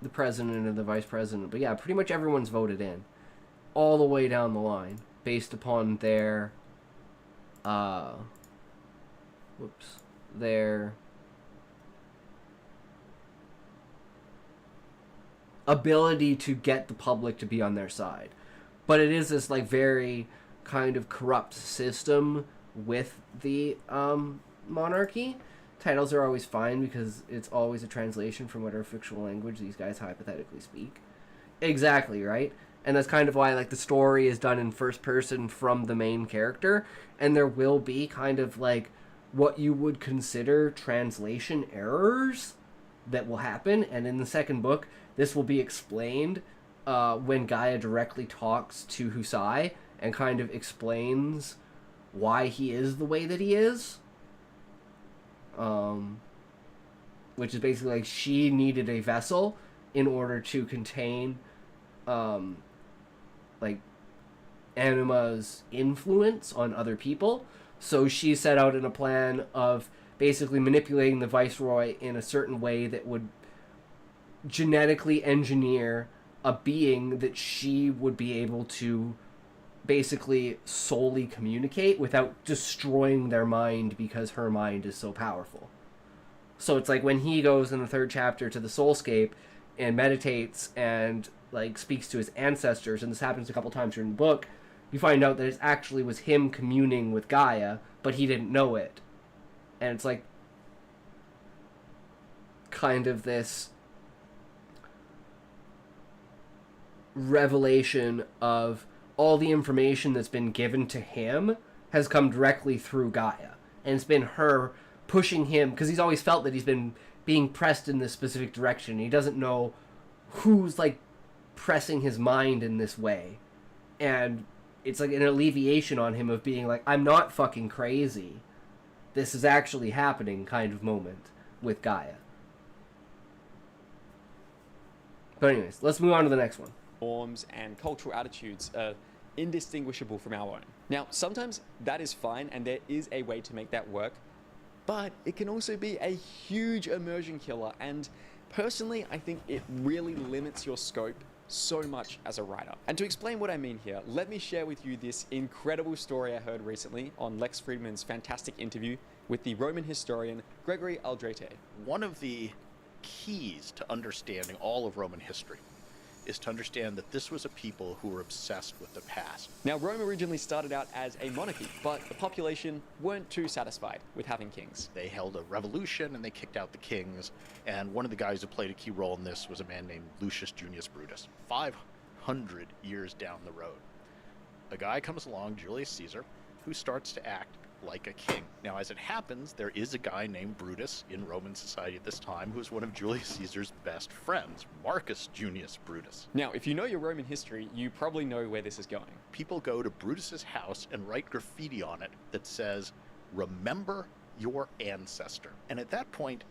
the president and the vice president. But yeah, pretty much everyone's voted in. All the way down the line. Based upon their, their ability to get the public to be on their side. But it is this, like, very kind of corrupt system with the monarchy. Titles are always fine because it's always a translation from whatever fictional language these guys hypothetically speak. Exactly, right? And that's kind of why like the story is done in first person from the main character, and there will be kind of like what you would consider translation errors that will happen. And in the second book, this will be explained when Gaia directly talks to Husai and kind of explains why he is the way that he is. Which is basically like she needed a vessel in order to contain like Anima's influence on other people. So she set out in a plan of basically manipulating the Viceroy in a certain way that would genetically engineer a being that she would be able to basically solely communicate without destroying their mind, because her mind is so powerful. So it's like when he goes in the 3rd chapter to the Soulscape and meditates and like speaks to his ancestors, and this happens a couple times during the book, you find out that it actually was him communing with Gaia, but he didn't know it. And it's like kind of this revelation of all the information that's been given to him has come directly through Gaia. And it's been her pushing him, because he's always felt that he's been being pressed in this specific direction. He doesn't know who's, like, pressing his mind in this way. And it's like an alleviation on him of being like, I'm not fucking crazy. This is actually happening kind of moment with Gaia. But anyways, let's move on to the next one. Norms and cultural attitudes are indistinguishable from our own. Now, sometimes that is fine and there is a way to make that work, but it can also be a huge immersion killer, and personally, I think it really limits your scope so much as a writer. And to explain what I mean here, let me share with you this incredible story I heard recently on Lex Friedman's fantastic interview with the Roman historian Gregory Aldrete. One of the keys to understanding all of Roman history is to understand that this was a people who were obsessed with the past. Now, Rome originally started out as a monarchy, but the population weren't too satisfied with having kings. They held a revolution and they kicked out the kings, and one of the guys who played a key role in this was a man named Lucius Junius Brutus. 500 years down the road, a guy comes along, Julius Caesar, who starts to act like a king. Now, as it happens, there is a guy named Brutus in Roman society at this time who's one of Julius Caesar's best friends, Marcus Junius Brutus. Now, if you know your Roman history, you probably know where this is going. People go to Brutus's house and write graffiti on it that says, "Remember your ancestor." And at that point,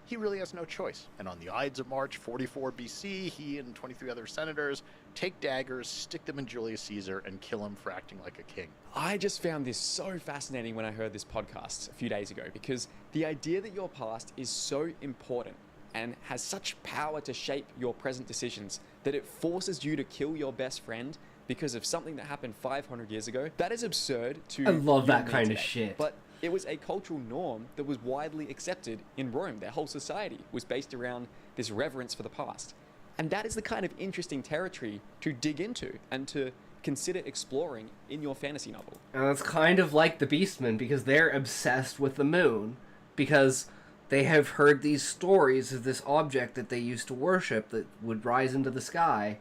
he really has no choice. And on the Ides of March 44 BC, he and 23 other senators take daggers, stick them in Julius Caesar, and kill him for acting like a king. I just found this so fascinating when I heard this podcast a few days ago, because the idea that your past is so important and has such power to shape your present decisions that it forces you to kill your best friend because of something that happened 500 years ago, that is absurd to I love you that and me kind of today. shit. But it was a cultural norm that was widely accepted in Rome. Their whole society was based around this reverence for the past. And that is the kind of interesting territory to dig into and to consider exploring in your fantasy novel. And it's kind of like the Beastmen, because they're obsessed with the moon, because they have heard these stories of this object that they used to worship that would rise into the sky,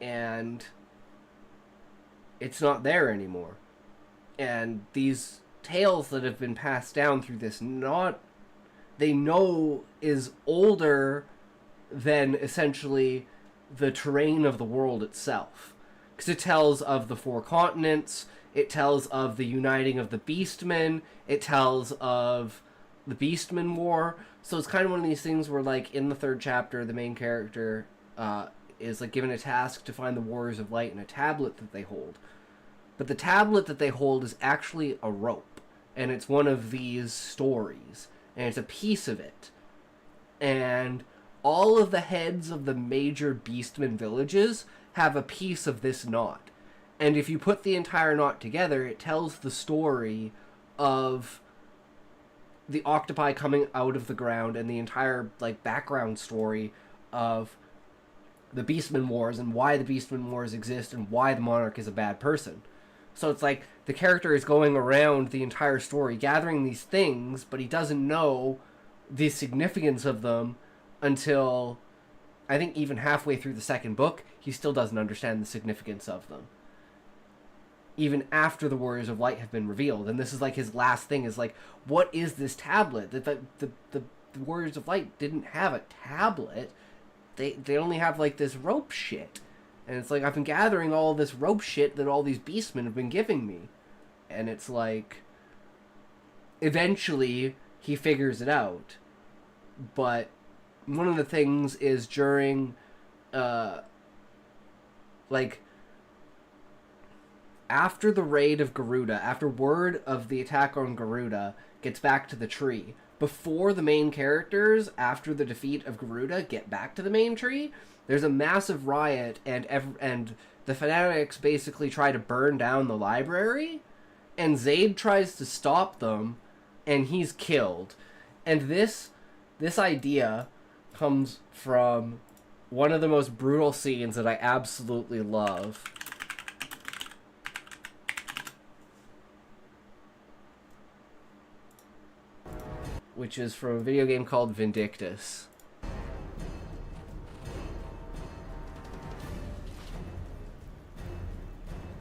and it's not there anymore. And these tales that have been passed down through this they know is older than essentially the terrain of the world itself. Because it tells of the 4 continents, it tells of the uniting of the Beastmen, it tells of the Beastmen War. So it's kind of one of these things where, like, in the 3rd chapter, the main character is, like, given a task to find the Warriors of Light and a tablet that they hold. But the tablet that they hold is actually a rope, and it's one of these stories, and it's a piece of it. And all of the heads of the major Beastmen villages have a piece of this knot. And if you put the entire knot together, it tells the story of the octopi coming out of the ground and the entire, like, background story of the Beastmen Wars and why the Beastmen Wars exist and why the monarch is a bad person. So it's like the character is going around the entire story gathering these things, but he doesn't know the significance of them until, I think, even halfway through the 2nd book. He still doesn't understand the significance of them, even after the Warriors of Light have been revealed. And this is like his last thing, is like, what is this tablet? The Warriors of Light didn't have a tablet. They only have, like, this rope shit. And it's like, I've been gathering all this rope shit that all these beastmen have been giving me. And it's like, eventually he figures it out. But one of the things is during, like, after the raid of Garuda, after word of the attack on Garuda gets back to the tree, before the main characters, after the defeat of Garuda, get back to the main tree, there's a massive riot, and the fanatics basically try to burn down the library, and Zaid tries to stop them, and he's killed. And this idea comes from one of the most brutal scenes that I absolutely love. Which is from a video game called Vindictus.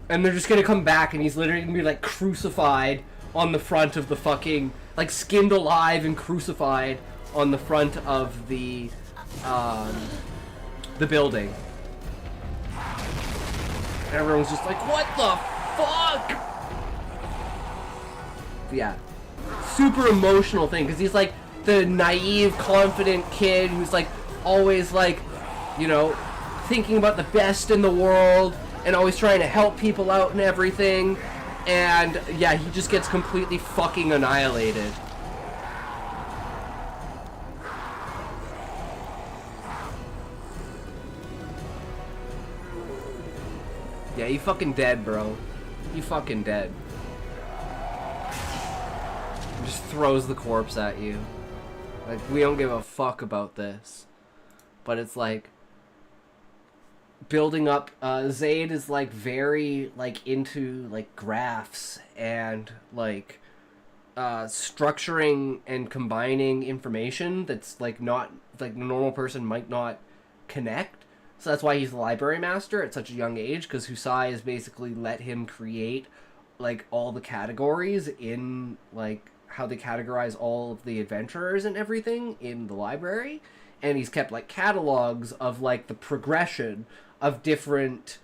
And they're just gonna come back and he's literally gonna be, like, crucified on the front of the fucking, like, skinned alive and crucified on the front of the building. And everyone's just like, what the fuck? Yeah. Super emotional thing, because he's, like, the naive, confident kid who's, like, always, like, you know, thinking about the best in the world and always trying to help people out and everything. And, yeah, he just gets completely fucking annihilated. Yeah, you fucking dead, bro. You fucking dead. Just throws the corpse at you. Like, we don't give a fuck about this. But it's like, building up. Zaid is like very like into like graphs and like structuring and combining information that's like not like the normal person might not connect. So that's why he's the library master at such a young age, because Husai has basically let him create like all the categories in like how they categorize all of the adventurers and everything in the library, and he's kept like catalogs of like the progression of different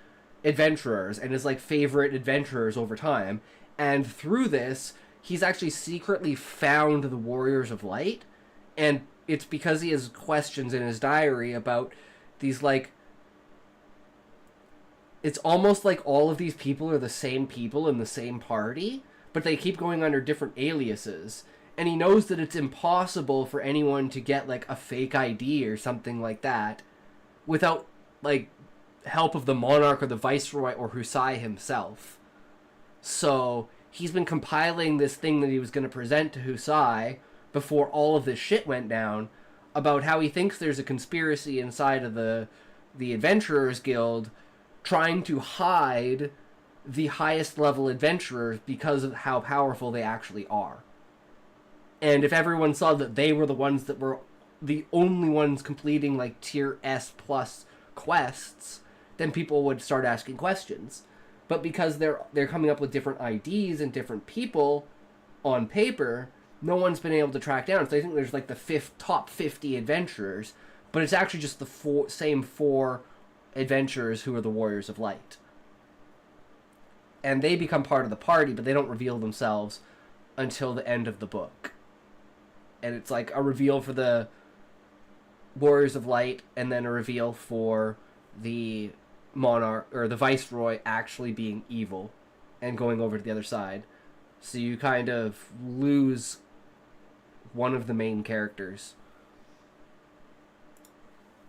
adventurers and his like favorite adventurers over time. And through this, he's actually secretly found the Warriors of Light, and it's because he has questions in his diary about these like, it's almost like all of these people are the same people in the same party, but they keep going under different aliases. And he knows that it's impossible for anyone to get like a fake ID or something like that without like help of the monarch or the viceroy or Husai himself. So he's been compiling this thing that he was going to present to Husai before all of this shit went down, about how he thinks there's a conspiracy inside of the Adventurers Guild trying to hide the highest level adventurers because of how powerful they actually are. And if everyone saw that they were the ones that were the only ones completing like tier S plus quests, then people would start asking questions. But because they're coming up with different IDs and different people on paper, no one's been able to track down. So I think there's like the top 50 adventurers, but it's actually just the same four adventurers who are the Warriors of Light. And they become part of the party, but they don't reveal themselves until the end of the book. And it's like a reveal for the Warriors of Light, and then a reveal for the monarch or the viceroy actually being evil and going over to the other side. So you kind of lose one of the main characters.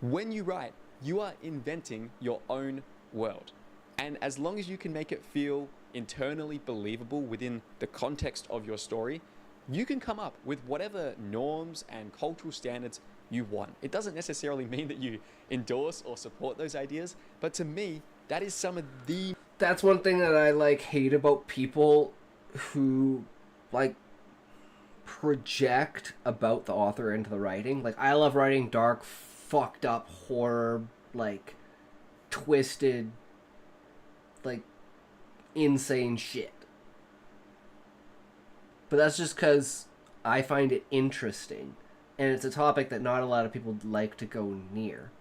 When you write, you are inventing your own world. And as long as you can make it feel internally believable within the context of your story, you can come up with whatever norms and cultural standards you want. It doesn't necessarily mean that you endorse or support those ideas, but to me, that is some of the... That's one thing that I like hate about people who like project about the author into the writing. Like, I love writing dark, fucked up horror, like twisted, like insane shit. But that's just because I find it interesting, and it's a topic that not a lot of people like to go near.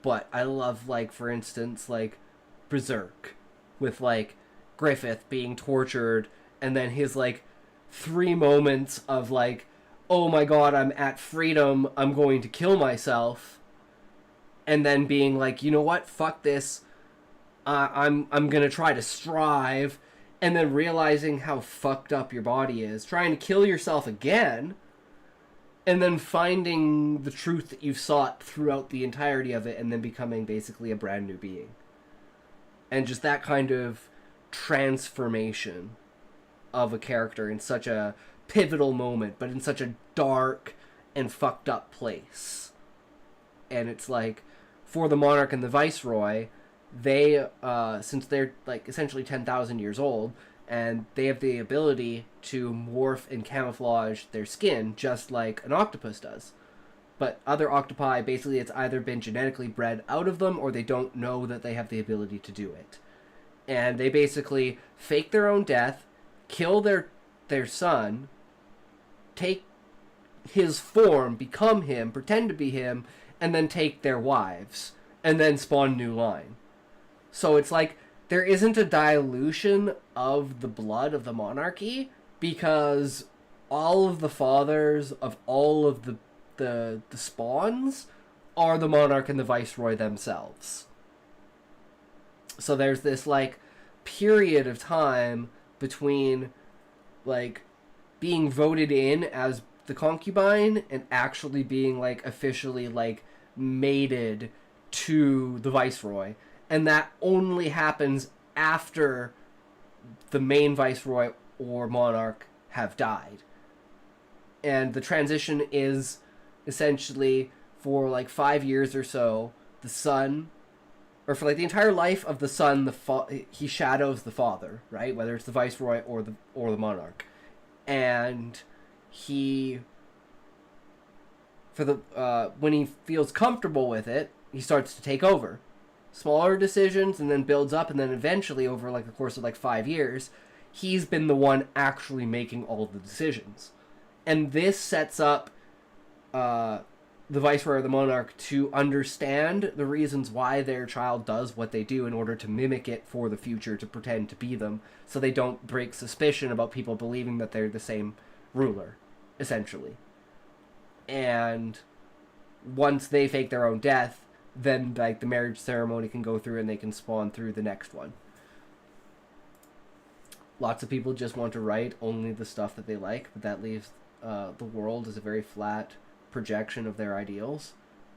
But I love, like, for instance, like Berserk, with like Griffith being tortured, and then his like 3 moments of like, oh my god, I'm at freedom, I'm going to kill myself, and then being like, you know what, fuck this, I'm gonna try to strive, and then realizing how fucked up your body is, trying to kill yourself again, and then finding the truth that you've sought throughout the entirety of it, and then becoming basically a brand new being. And just that kind of transformation of a character in such a pivotal moment, but in such a dark and fucked up place. And it's like, for the monarch and the viceroy, they, since they're like essentially 10,000 years old, and they have the ability to morph and camouflage their skin just like an octopus does. But other octopi, basically it's either been genetically bred out of them, or they don't know that they have the ability to do it. And they basically fake their own death, kill their son, take his form, become him, pretend to be him, and then take their wives, and then spawn new line. So it's like, there isn't a dilution of the blood of the monarchy, because all of the fathers of all of the spawns are the monarch and the viceroy themselves. So there's this like period of time between like being voted in as the concubine and actually being like officially like mated to the viceroy. And that only happens after the main viceroy or monarch have died. And the transition is essentially for like 5 years or so, the son or for like the entire life of the son, he shadows the father, right? Whether it's the viceroy or the monarch, and he, for the when he feels comfortable with it, he starts to take over, smaller decisions, and then builds up, and then eventually, over like the course of like 5 years, he's been the one actually making all the decisions, and this sets up the viceroy or the monarch to understand the reasons why their child does what they do in order to mimic it for the future, to pretend to be them, so they don't break suspicion about people believing that they're the same ruler, essentially. And once they fake their own death, then like the marriage ceremony can go through and they can spawn through the next one. Lots of people just want to write only the stuff that they like, but that leaves the world as a very flat projection of their ideals.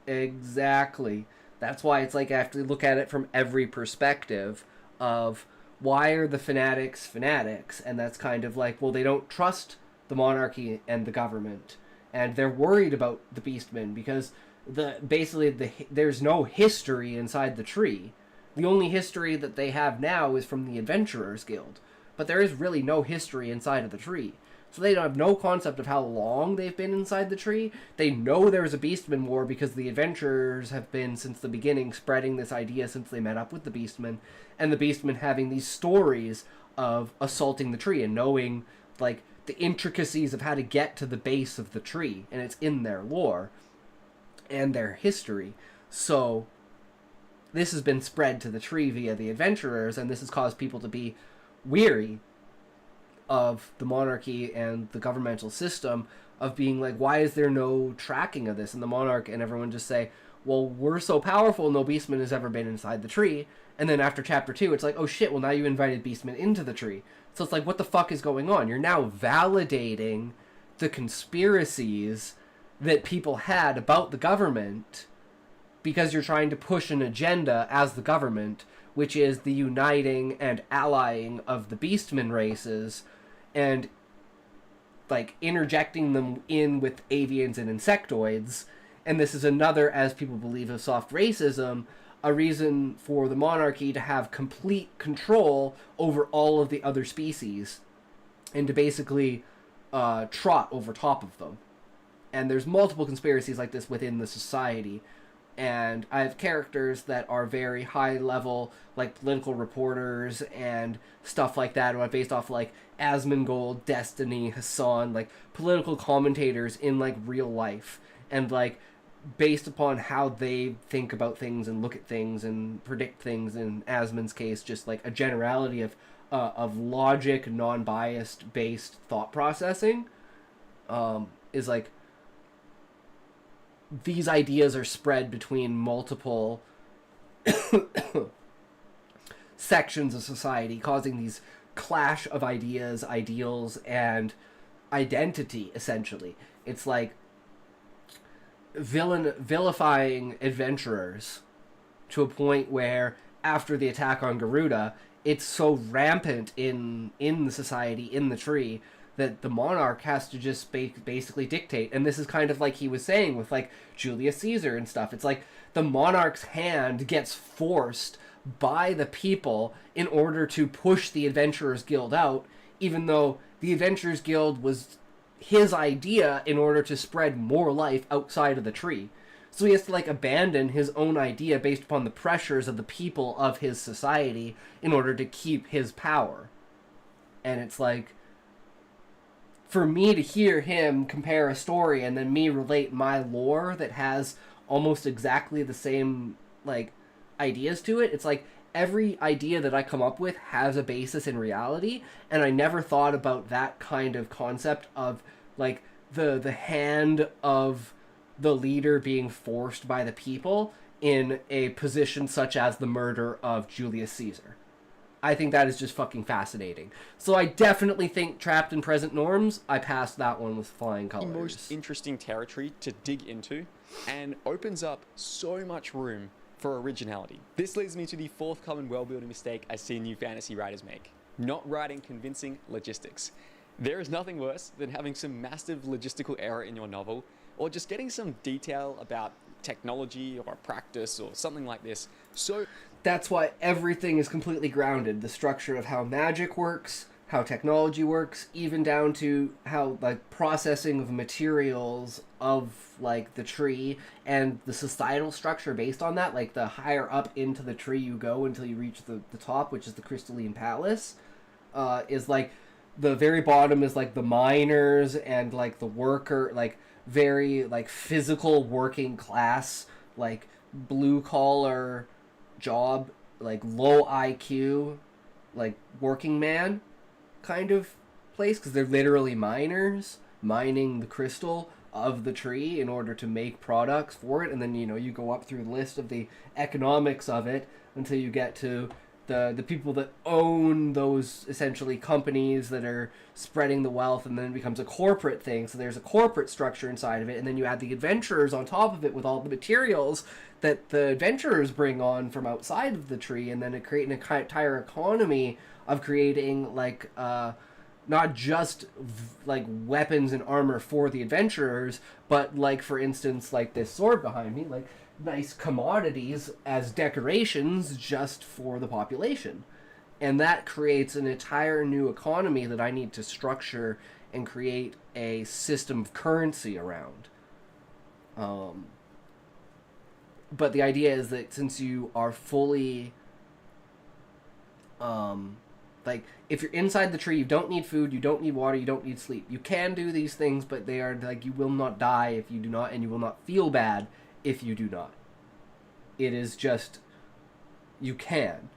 Exactly. That's why it's like I have to look at it from every perspective of why are the fanatics fanatics, and that's kind of like, well, they don't trust the monarchy and the government, and they're worried about the beastmen because there's no history inside the tree. The only history that they have now is from the Adventurers Guild, but there is really no history inside of the tree. So they don't have no concept of how long they've been inside the tree. They know there was a Beastman War because the adventurers have been, since the beginning, spreading this idea since they met up with the Beastmen, and the Beastmen having these stories of assaulting the tree and knowing, like, the intricacies of how to get to the base of the tree, and it's in their lore and their history. So this has been spread to the tree via the adventurers, and this has caused people to be weary of the monarchy and the governmental system, of being like, why is there no tracking of this? And the monarch and everyone just say, well, we're so powerful, no beastman has ever been inside the tree. And then after chapter 2, it's like, oh shit, well now you invited beastmen into the tree. So it's like, what the fuck is going on? You're now validating the conspiracies that people had about the government because you're trying to push an agenda as the government, which is the uniting and allying of the beastman races, and like interjecting them in with avians and insectoids. And this is another, as people believe, of soft racism, a reason for the monarchy to have complete control over all of the other species and to basically trot over top of them. And there's multiple conspiracies like this within the society. And I have characters that are very high level, like political reporters and stuff like that, based off like Asmongold, Destiny, Hassan, like political commentators in like real life, and like based upon how they think about things and look at things and predict things. In Asmon's case, just like a generality of logic, non-biased based thought processing, is like, these ideas are spread between multiple sections of society, causing these clash of ideas, ideals, and identity, essentially. It's like vilifying adventurers to a point where, after the attack on Garuda, it's so rampant in the society, in the tree, that the monarch has to just basically dictate. And this is kind of like he was saying with like Julius Caesar and stuff. It's like the monarch's hand gets forced by the people in order to push the Adventurers Guild out, even though the Adventurers Guild was his idea in order to spread more life outside of the tree. So he has to like abandon his own idea based upon the pressures of the people of his society in order to keep his power. And it's like, for me to hear him compare a story and then me relate my lore that has almost exactly the same like ideas to it, it's like every idea that I come up with has a basis in reality, and I never thought about that kind of concept of like the hand of the leader being forced by the people in a position such as the murder of Julius Caesar. I think that is just fucking fascinating. So I definitely think Trapped in Present Norms, I passed that one with flying colors. The most interesting territory to dig into, and opens up so much room for originality. This leads me to the fourth common world-building mistake I see new fantasy writers make: not writing convincing logistics. There is nothing worse than having some massive logistical error in your novel, or just getting some detail about technology or practice or something like this so that's why everything is completely grounded. The structure of how magic works, how technology works, even down to how like processing of materials of like the tree and the societal structure based on that. Like the higher up into the tree you go until you reach the top, which is the Crystalline Palace, is like the very bottom is like the miners and like the worker, like very like physical working class, like blue collar job, like low IQ, like working man kind of place, because they're literally miners mining the crystal of the tree in order to make products for it. And then, you know, you go up through the list of the economics of it until you get to the people that own those essentially companies that are spreading the wealth, and then it becomes a corporate thing. So there's a corporate structure inside of it, and then you add the adventurers on top of it with all the materials that the adventurers bring on from outside of the tree, and then it creates an entire economy of creating like not just like weapons and armor for the adventurers, but like for instance like this sword behind me, like nice commodities as decorations just for the population. And that creates an entire new economy that I need to structure and create a system of currency around. But the idea is that since you are fully like if you're inside the tree, you don't need food, you don't need water, you don't need sleep. You can do these things, but they are like, you will not die if you do not, and you will not feel bad if you do not. It is just, you can.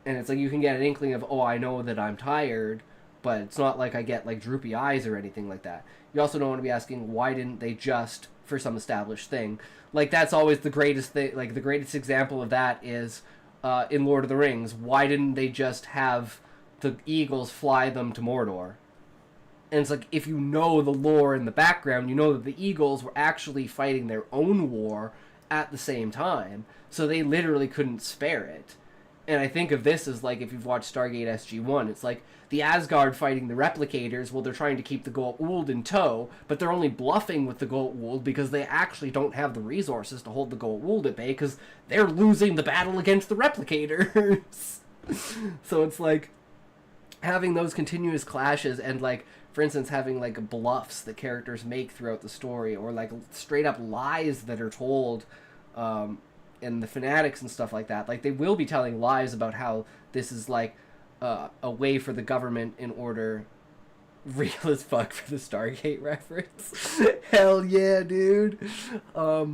And it's like you can get an inkling of, oh, I know that I'm tired, but it's not like I get like droopy eyes or anything like that. You also don't want to be asking, why didn't they just, for some established thing? Like that's always the greatest thing, like the greatest example of that is in Lord of the Rings. Why didn't they just have the eagles fly them to Mordor? And it's like, if you know the lore in the background, you know that the eagles were actually fighting their own war at the same time, so they literally couldn't spare it. And I think of this as like, if you've watched Stargate SG-1, it's like the Asgard fighting the Replicators. Well, they're trying to keep the Goa'uld in tow, but they're only bluffing with the Goa'uld because they actually don't have the resources to hold the Goa'uld at bay, because they're losing the battle against the Replicators. So it's like having those continuous clashes, and like, for instance, having like bluffs that characters make throughout the story, or like straight up lies that are told in the fanatics and stuff like that. Like they will be telling lies about how this is like a way for the government in order. Real as fuck for the Stargate reference. Hell yeah, dude. But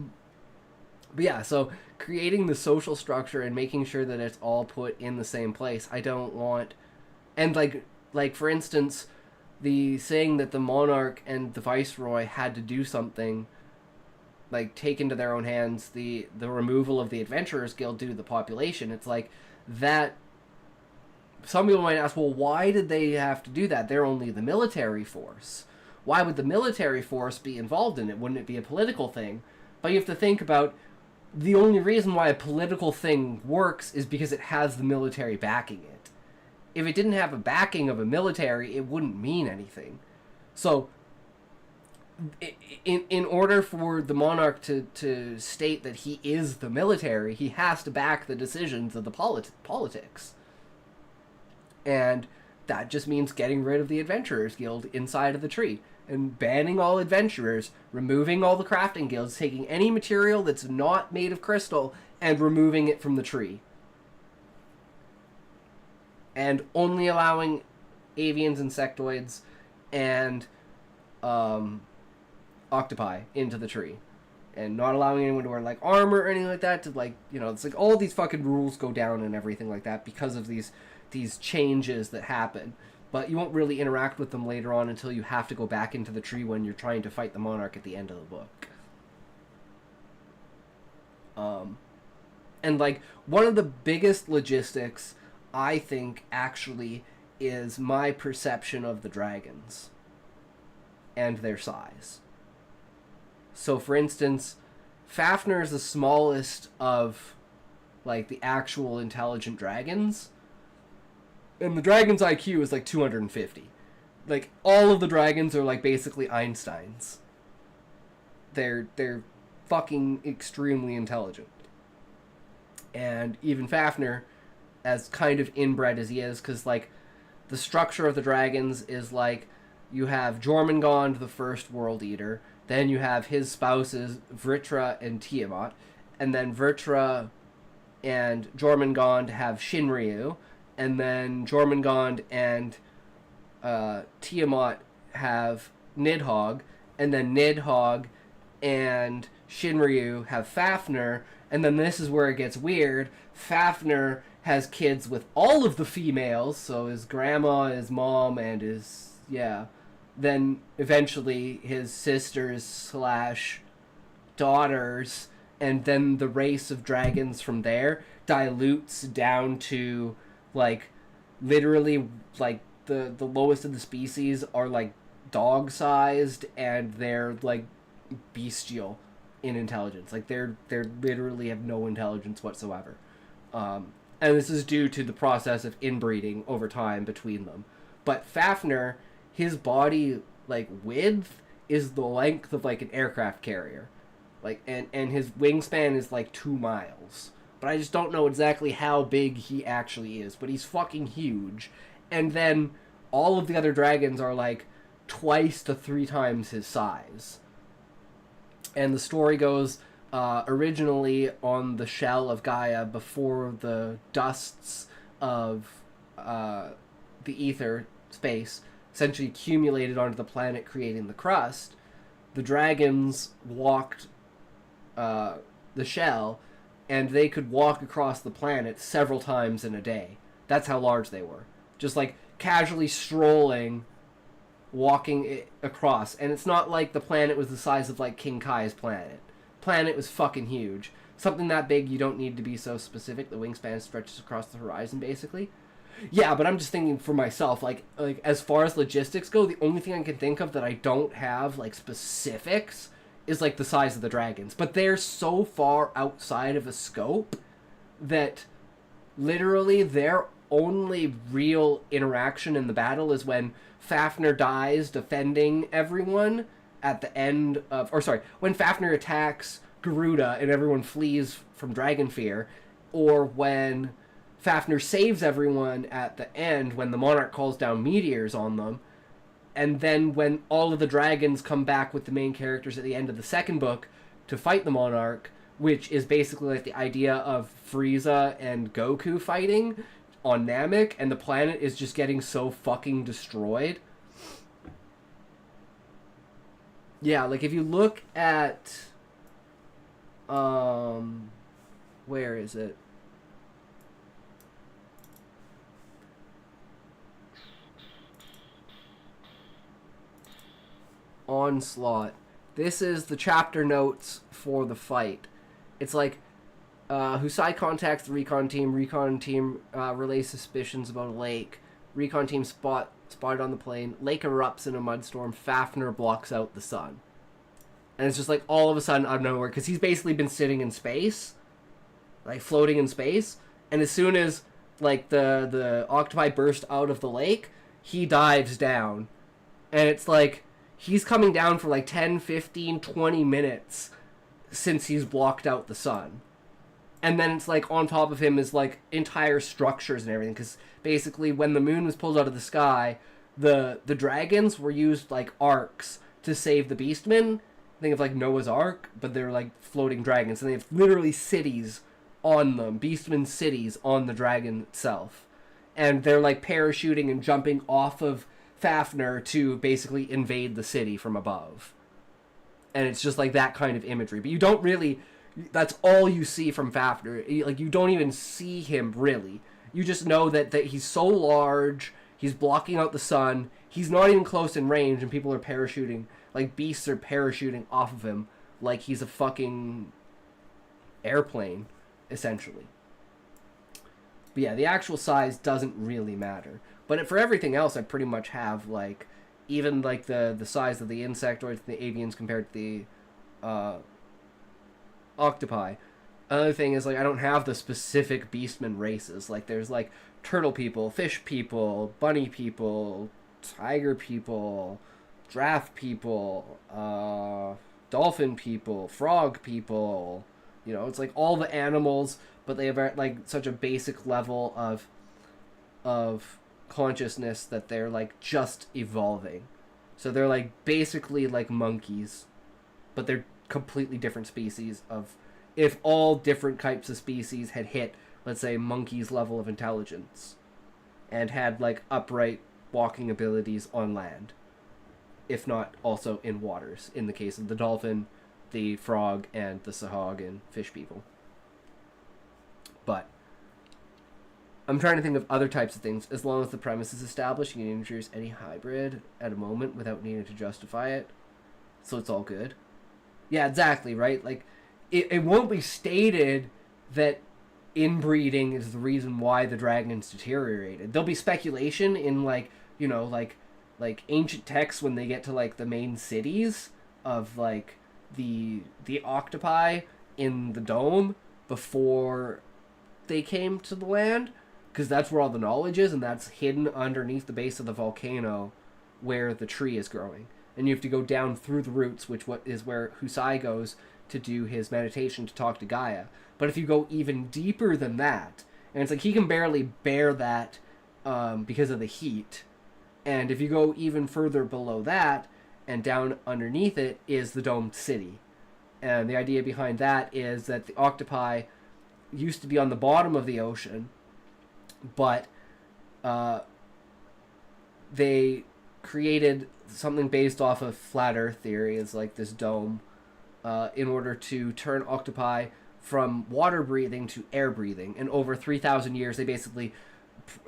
yeah, so creating the social structure and making sure that it's all put in the same place. I don't want, and like for instance, the saying that the monarch and the viceroy had to do something, like take into their own hands the removal of the Adventurers Guild due to the population. It's like that. Some people might ask, well, why did they have to do that? They're only the military force. Why would the military force be involved in it? Wouldn't it be a political thing? But you have to think about, the only reason why a political thing works is because it has the military backing it. If it didn't have a backing of a military, it wouldn't mean anything. So in order for the monarch to state that he is the military, he has to back the decisions of the politics. And that just means getting rid of the Adventurers Guild inside of the tree, and banning all adventurers, removing all the crafting guilds, taking any material that's not made of crystal and removing it from the tree. And only allowing avians, insectoids, and octopi into the tree. And not allowing anyone to wear like armor or anything like that, to like, you know, it's like all these fucking rules go down and everything like that because of these changes that happen. But you won't really interact with them later on until you have to go back into the tree when you're trying to fight the monarch at the end of the book. And like one of the biggest logistics, I think, actually is my perception of the dragons and their size. So for instance, Fafnir is the smallest of like the actual intelligent dragons. And the dragon's IQ is like 250. Like all of the dragons are like basically Einsteins. They're fucking extremely intelligent. And even Fafnir, as kind of inbred as he is, because, like, the structure of the dragons is, like, you have Jormungand, the first World Eater, then you have his spouses, Vritra and Tiamat, and then Vritra and Jormungand have Shinryu, and then Jormungand and Tiamat have Nidhogg, and then Nidhogg and Shinryu have Fafnir, and then this is where it gets weird. Fafnir has kids with all of the females, so his grandma, his mom, and his, then eventually his sisters slash daughters, and then the race of dragons from there dilutes down to, like, literally, like, the lowest of the species are, like, dog-sized, and they're, like, bestial in intelligence. Like, they're literally have no intelligence whatsoever. And this is due to the process of inbreeding over time between them. But Fafnir, his body, like, width is the length of, like, an aircraft carrier. Like, and his wingspan is, like, 2 miles. But I just don't know exactly how big he actually is. But he's fucking huge. And then all of the other dragons are, like, twice to 3 times his size. And the story goes, originally on the shell of Gaia, before the dusts of the ether space essentially accumulated onto the planet, creating the crust, the dragons walked the shell, and they could walk across the planet several times in a day. That's how large they were. Just, like, casually strolling, walking across. And it's not like the planet was the size of, like, King Kai's planet. Planet was fucking huge. Something that big, you don't need to be so specific. The wingspan stretches across the horizon, basically. Yeah, but I'm just thinking for myself, like as far as logistics go, the only thing I can think of that I don't have, like, specifics is, like, the size of the dragons. But they're so far outside of a scope that literally their only real interaction in the battle is when Fafnir dies defending everyone at the end of... Or, sorry, when Fafnir attacks Garuda and everyone flees from Dragonfear, or when Fafnir saves everyone at the end when the Monarch calls down meteors on them, and then when all of the dragons come back with the main characters at the end of the second book to fight the Monarch, which is basically like the idea of Frieza and Goku fighting on Namek, and the planet is just getting so fucking destroyed. Yeah, like, if you look at... where is it? Onslaught. This is the chapter notes for the fight. It's like, Husai contacts the recon team. Recon team relays suspicions about a lake. Recon team spotted on the plane. Lake erupts in a mudstorm. Fafnir blocks out the sun. And it's just like all of a sudden out of nowhere, because he's basically been sitting in space, like floating in space. And as soon as, like, the octopi burst out of the lake, he dives down. And it's like, he's coming down for like 10, 15, 20 minutes since he's blocked out the sun. And then it's like on top of him is like entire structures and everything, because basically when the moon was pulled out of the sky, the dragons were used like arcs to save the beastmen. Think of like Noah's Ark, but they're like floating dragons, and they have literally cities on them, beastmen cities on the dragon itself. And they're like parachuting and jumping off of Fafnir to basically invade the city from above. And it's just like that kind of imagery. But you don't really... That's all you see from Fafnir. Like, you don't even see him, really. You just know that he's so large, he's blocking out the sun, he's not even close in range, and people are parachuting. Like, beasts are parachuting off of him like he's a fucking airplane, essentially. But yeah, the actual size doesn't really matter. But for everything else, I pretty much have, like, even, like, the size of the insectoids and the avians compared to the octopi. Another thing is, like, I don't have the specific beastmen races. Like, there's, like, turtle people, fish people, bunny people, tiger people, giraffe people, dolphin people, frog people. You know, it's like all the animals, but they are at like such a basic level of consciousness that they're like just evolving. So they're like basically like monkeys, but they're completely different species of, if all different types of species had hit, let's say, monkeys' level of intelligence and had like upright walking abilities on land, if not also in waters, in the case of the dolphin, the frog, and the sahag and fish people. But I'm trying to think of other types of things. As long as the premise is established, you can introduce any hybrid at a moment without needing to justify it. So it's all good. Yeah, exactly, right? Like, it won't be stated that inbreeding is the reason why the dragons deteriorated. There'll be speculation in, like, you know, like ancient texts when they get to, like, the main cities of, like, the octopi in the dome before they came to the land, because that's where all the knowledge is, and that's hidden underneath the base of the volcano where the tree is growing. And you have to go down through the roots, which is where Husai goes to do his meditation to talk to Gaia. But if you go even deeper than that, and it's like he can barely bear that because of the heat, and if you go even further below that and down underneath it is the domed city. And the idea behind that is that the octopi used to be on the bottom of the ocean, but they created something based off of flat earth theory, is like this dome, in order to turn octopi from water breathing to air breathing. And over 3,000 years they basically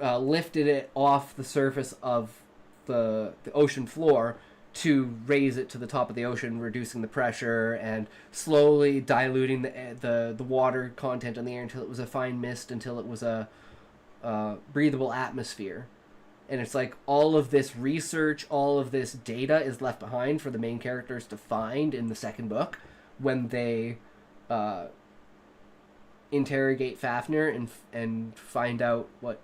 lifted it off the surface of the ocean floor to raise it to the top of the ocean, reducing the pressure and slowly diluting the water content in the air until it was a fine mist, until it was a breathable atmosphere. And it's like all of this research, all of this data is left behind for the main characters to find in the second book when they interrogate Fafnir and find out what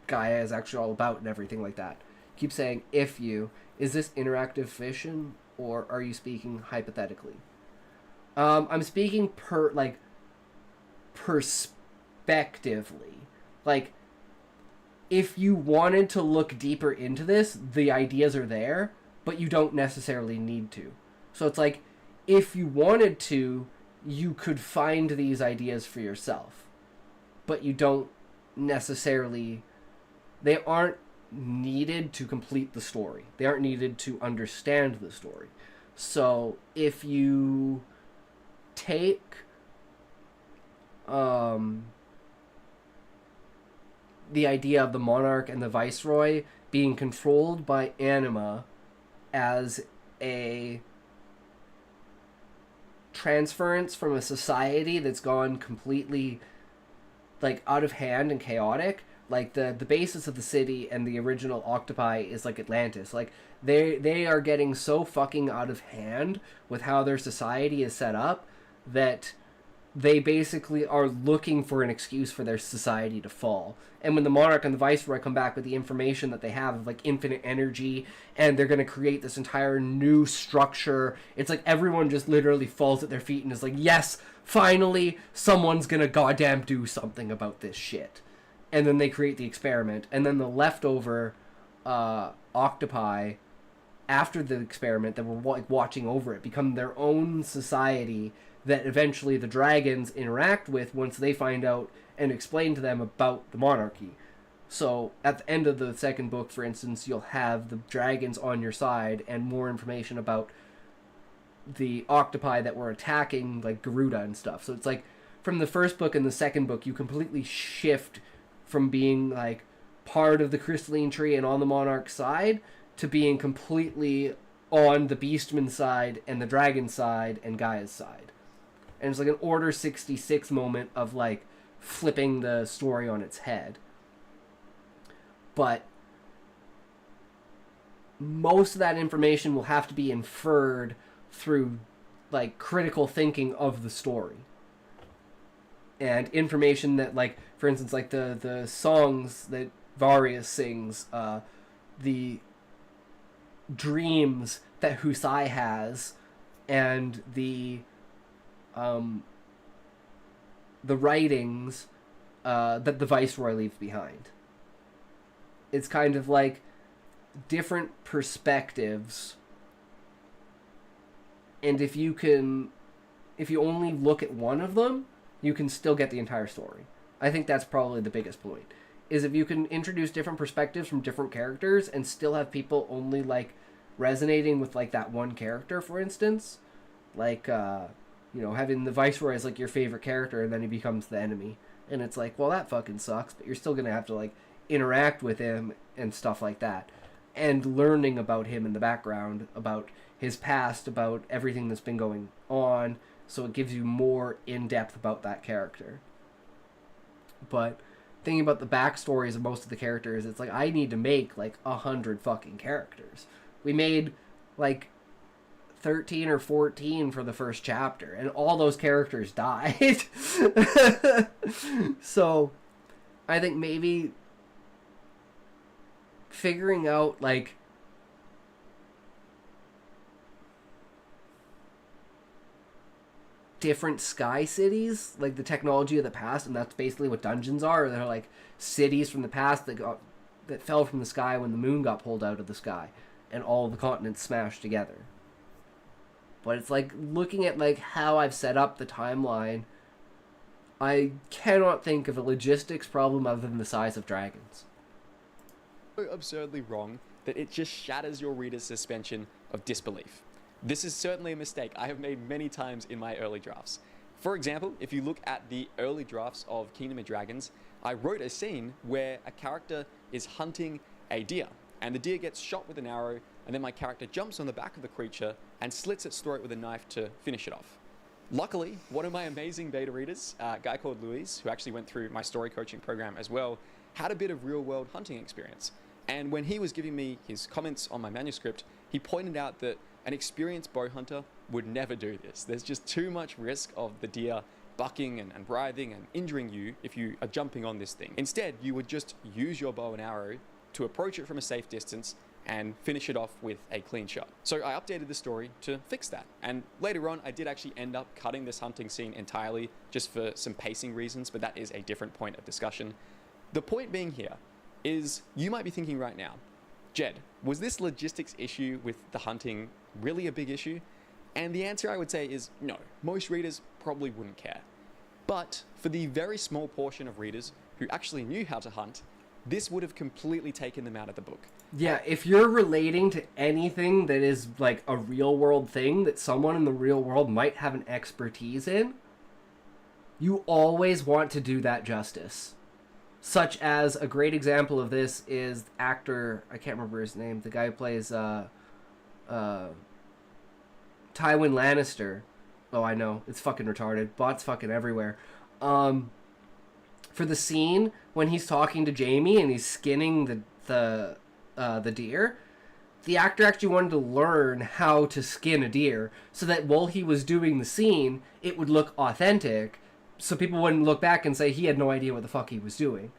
Gaia is actually all about and everything like that. Keep saying, if you... Is this interactive fiction, or are you speaking hypothetically? I'm speaking perspectively. Like, if you wanted to look deeper into this, the ideas are there, but you don't necessarily need to. So it's like, if you wanted to, you could find these ideas for yourself, but you don't necessarily... They aren't needed to complete the story. They aren't needed to understand the story. So if you take the idea of the monarch and the viceroy being controlled by anima as a transference from a society that's gone completely like out of hand and chaotic, like the basis of the city and the original octopi is like Atlantis. Like they are getting so fucking out of hand with how their society is set up that they basically are looking for an excuse for their society to fall. And when the monarch and the viceroy come back with the information that they have of like infinite energy, and they're going to create this entire new structure, it's like everyone just literally falls at their feet and is like, yes, finally someone's going to goddamn do something about this shit. And then they create the experiment, and then the leftover octopi after the experiment that were watching over it become their own society that eventually the dragons interact with once they find out and explain to them about the monarchy. So at the end of the second book, for instance, you'll have the dragons on your side and more information about the octopi that were attacking like Garuda and stuff. So it's like from the first book and the second book, you completely shift from being like part of the crystalline tree and on the monarch side to being completely on the beastman side and the dragon side and Gaia's side. And it's like an Order 66 moment of like flipping the story on its head. But most of that information will have to be inferred through like critical thinking of the story. And information that, like, for instance, like the songs that Varius sings, the dreams that Husai has, and the writings that the Viceroy leaves behind. It's kind of like different perspectives, and if you only look at one of them, you can still get the entire story. I think that's probably the biggest point, is if you can introduce different perspectives from different characters and still have people only like resonating with like that one character, for instance, like having the Viceroy as like your favorite character and then he becomes the enemy, and it's like, well, that fucking sucks, but you're still gonna have to like interact with him and stuff like that, and learning about him in the background, about his past, about everything that's been going on, so it gives you more in-depth about that character. But thinking about the backstories of most of the characters, it's like, I need to make like 100 fucking characters. We made like 13 or 14 for the first chapter, and all those characters died. So I think maybe figuring out like different sky cities, like the technology of the past, and that's basically what dungeons are. They're like cities from the past that fell from the sky when the moon got pulled out of the sky and all of the continents smashed together. But it's like, looking at like how I've set up the timeline, I cannot think of a logistics problem other than the size of dragons. So absurdly wrong that it just shatters your reader's suspension of disbelief. This is certainly a mistake I have made many times in my early drafts. For example, if you look at the early drafts of Kingdom of Dragons, I wrote a scene where a character is hunting a deer, and the deer gets shot with an arrow, and then my character jumps on the back of the creature and slits its throat with a knife to finish it off. Luckily, one of my amazing beta readers, a guy called Luis, who actually went through my story coaching program as well, had a bit of real-world hunting experience. And when he was giving me his comments on my manuscript, he pointed out that an experienced bow hunter would never do this. There's just too much risk of the deer bucking and writhing and injuring you if you are jumping on this thing. Instead, you would just use your bow and arrow to approach it from a safe distance and finish it off with a clean shot. So I updated the story to fix that. And later on, I did actually end up cutting this hunting scene entirely just for some pacing reasons, but that is a different point of discussion. The point being here is, you might be thinking right now, Jed, was this logistics issue with the hunting really a big issue? And the answer I would say is no. Most readers probably wouldn't care. But for the very small portion of readers who actually knew how to hunt, this would have completely taken them out of the book. Yeah, if you're relating to anything that is like a real world thing that someone in the real world might have an expertise in, you always want to do that justice. Such as, a great example of this is actor, I can't remember his name, the guy who plays Tywin Lannister. Oh, I know, it's fucking retarded. Bots fucking everywhere. For the scene when he's talking to Jaime and he's skinning the deer, the actor actually wanted to learn how to skin a deer so that while he was doing the scene, it would look authentic, so people wouldn't look back and say he had no idea what the fuck he was doing.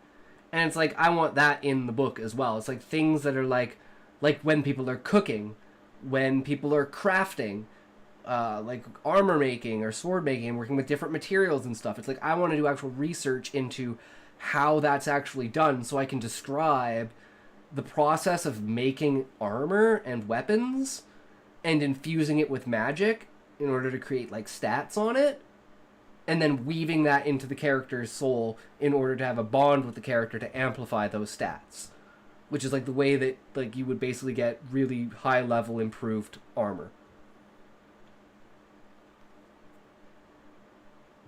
And it's like, I want that in the book as well. It's like things that are like when people are cooking, when people are crafting, like armor making or sword making, working with different materials and stuff. It's like, I want to do actual research into how that's actually done so I can describe the process of making armor and weapons and infusing it with magic in order to create like stats on it, and then weaving that into the character's soul in order to have a bond with the character to amplify those stats, which is like the way that like you would basically get really high level improved armor.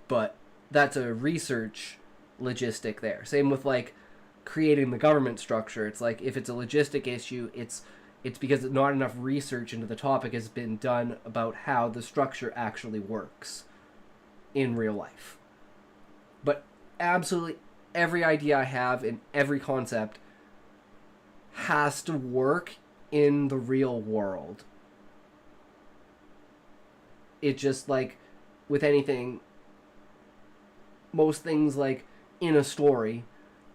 But that's a research logistic there. Same with like creating the government structure. It's like, if it's a logistic issue, it's because not enough research into the topic has been done about how the structure actually works in real life. But absolutely every idea I have in every concept has to work in the real world. It just, like with anything, most things, like in a story,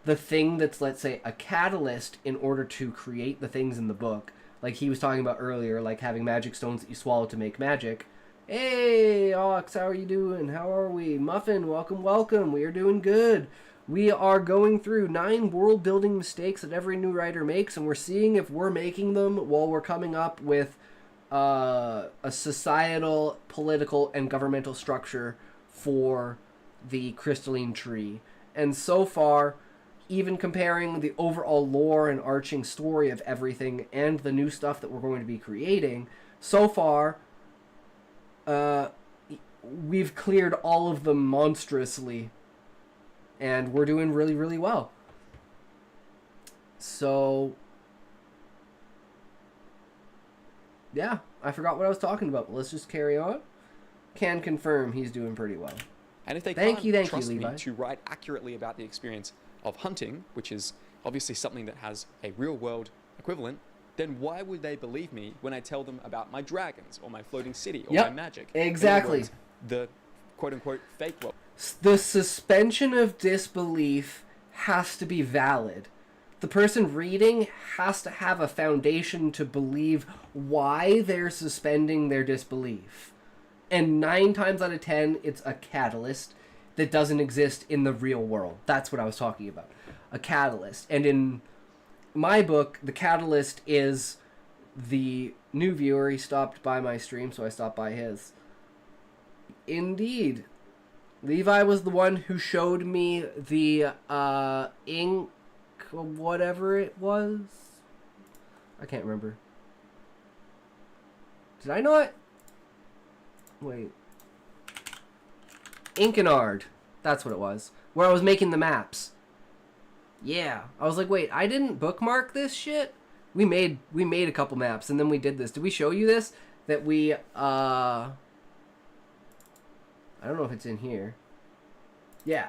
the thing that's, let's say, a catalyst in order to create the things in the book, like he was talking about earlier, like having magic stones that you swallow to make magic, Hey, Ox, how are you doing? How are we? Muffin, welcome, welcome. We are doing good. We are going through 9 world building mistakes that every new writer makes, and we're seeing if we're making them while we're coming up with a societal, political, and governmental structure for the crystalline tree. And so far, even comparing the overall lore and arching story of everything and the new stuff that we're going to be creating, so far, we've cleared all of them monstrously, and we're doing really, really well. So, yeah, I forgot what I was talking about, but let's just carry on. Can confirm he's doing pretty well. And if they Thank can't you, trust me Levi. to write accurately about the experience of hunting, which is obviously something that has a real-world equivalent, then why would they believe me when I tell them about my dragons or my floating city or Yep, my magic? exactly. In other words, the quote-unquote fake world. The suspension of disbelief has to be valid. The person reading has to have a foundation to believe why they're suspending their disbelief. And 9 times out of 10, it's a catalyst that doesn't exist in the real world. That's what I was talking about. A catalyst. And in my book, the catalyst is the new viewer. He stopped by my stream, so I stopped by his. Indeed. Levi was the one who showed me the ink, whatever it was. I can't remember. Did I not? Wait. Inkenard. That's what it was. Where I was making the maps. Yeah. I was like, wait, I didn't bookmark this shit? We made a couple maps, and then we did this. Did we show you this? That we, I don't know if it's in here. Yeah.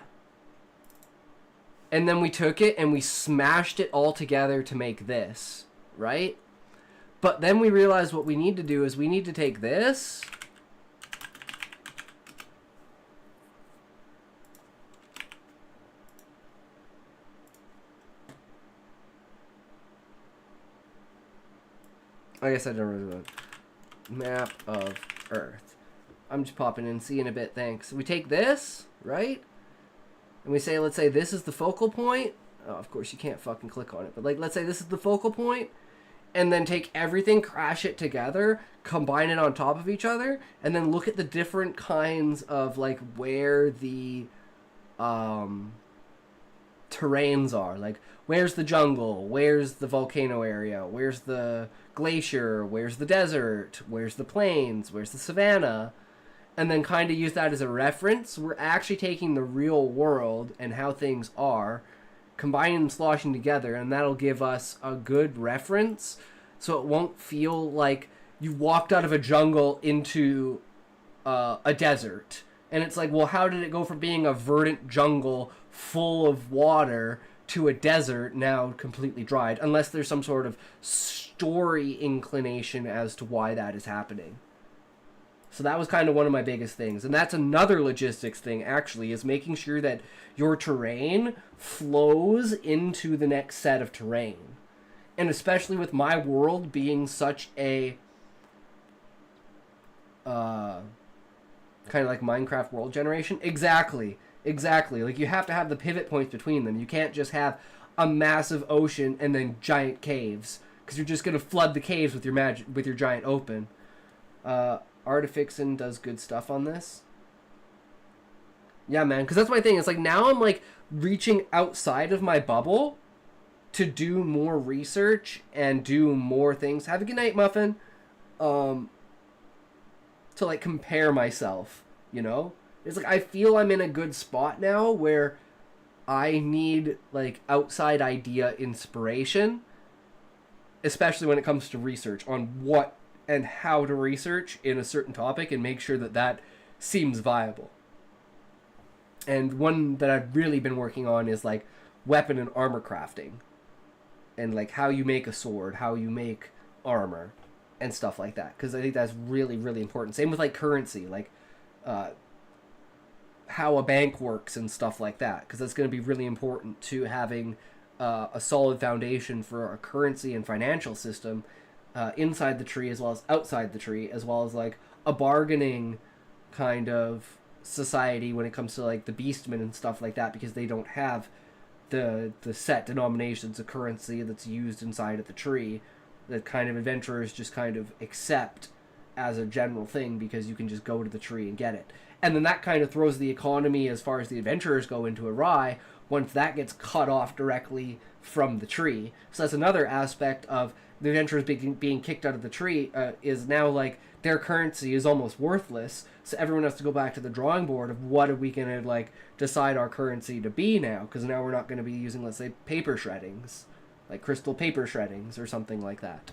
And then we took it and we smashed it all together to make this, right? But then we realized what we need to do is we need to take this. I guess I don't really know. Map of Earth. I'm just popping in, see you in a bit, thanks. We take this, right? And we say, let's say this is the focal point. Oh, of course, you can't fucking click on it. But, like, let's say this is the focal point. And then take everything, crash it together, combine it on top of each other, and then look at the different kinds of, like, where the terrains are. Like, where's the jungle? Where's the volcano area? Where's the glacier? Where's the desert? Where's the plains? Where's the savanna? And then kind of use that as a reference. We're actually taking the real world and how things are, combining them, sloshing together, and that'll give us a good reference, so it won't feel like you walked out of a jungle into a desert. And it's like, well, how did it go from being a verdant jungle full of water to a desert now completely dried? Unless there's some sort of story inclination as to why that is happening. So that was kind of one of my biggest things. And that's another logistics thing, actually, is making sure that your terrain flows into the next set of terrain. And especially with my world being such a kind of like Minecraft world generation. Exactly. Like, you have to have the pivot points between them. You can't just have a massive ocean and then giant caves, because you're just going to flood the caves with your giant open. Artifixin does good stuff on this. Yeah, man, because that's my thing. It's like, now I'm, like, reaching outside of my bubble to do more research and do more things. Have a good night, Muffin. To, like, compare myself, you know? It's like, I feel I'm in a good spot now where I need, like, outside idea inspiration, especially when it comes to research on what and how to research in a certain topic and make sure that that seems viable. And one that I've really been working on is, like, weapon and armor crafting. And, like, how you make a sword, how you make armor, and stuff like that. Because I think that's really, really important. Same with, like, currency. Like, how a bank works and stuff like that. Because that's going to be really important to having a solid foundation for a currency and financial system inside the tree as well as outside the tree, as well as like a bargaining kind of society when it comes to like the beastmen and stuff like that, because they don't have the set denominations of currency that's used inside of the tree that kind of adventurers just kind of accept as a general thing, because you can just go to the tree and get it. And then that kind of throws the economy as far as the adventurers go into awry once that gets cut off directly from the tree. So that's another aspect of the adventurers being kicked out of the tree, is now like their currency is almost worthless. So everyone has to go back to the drawing board of what are we going to like decide our currency to be now, because now we're not going to be using, let's say, paper shreddings, like crystal paper shreddings or something like that.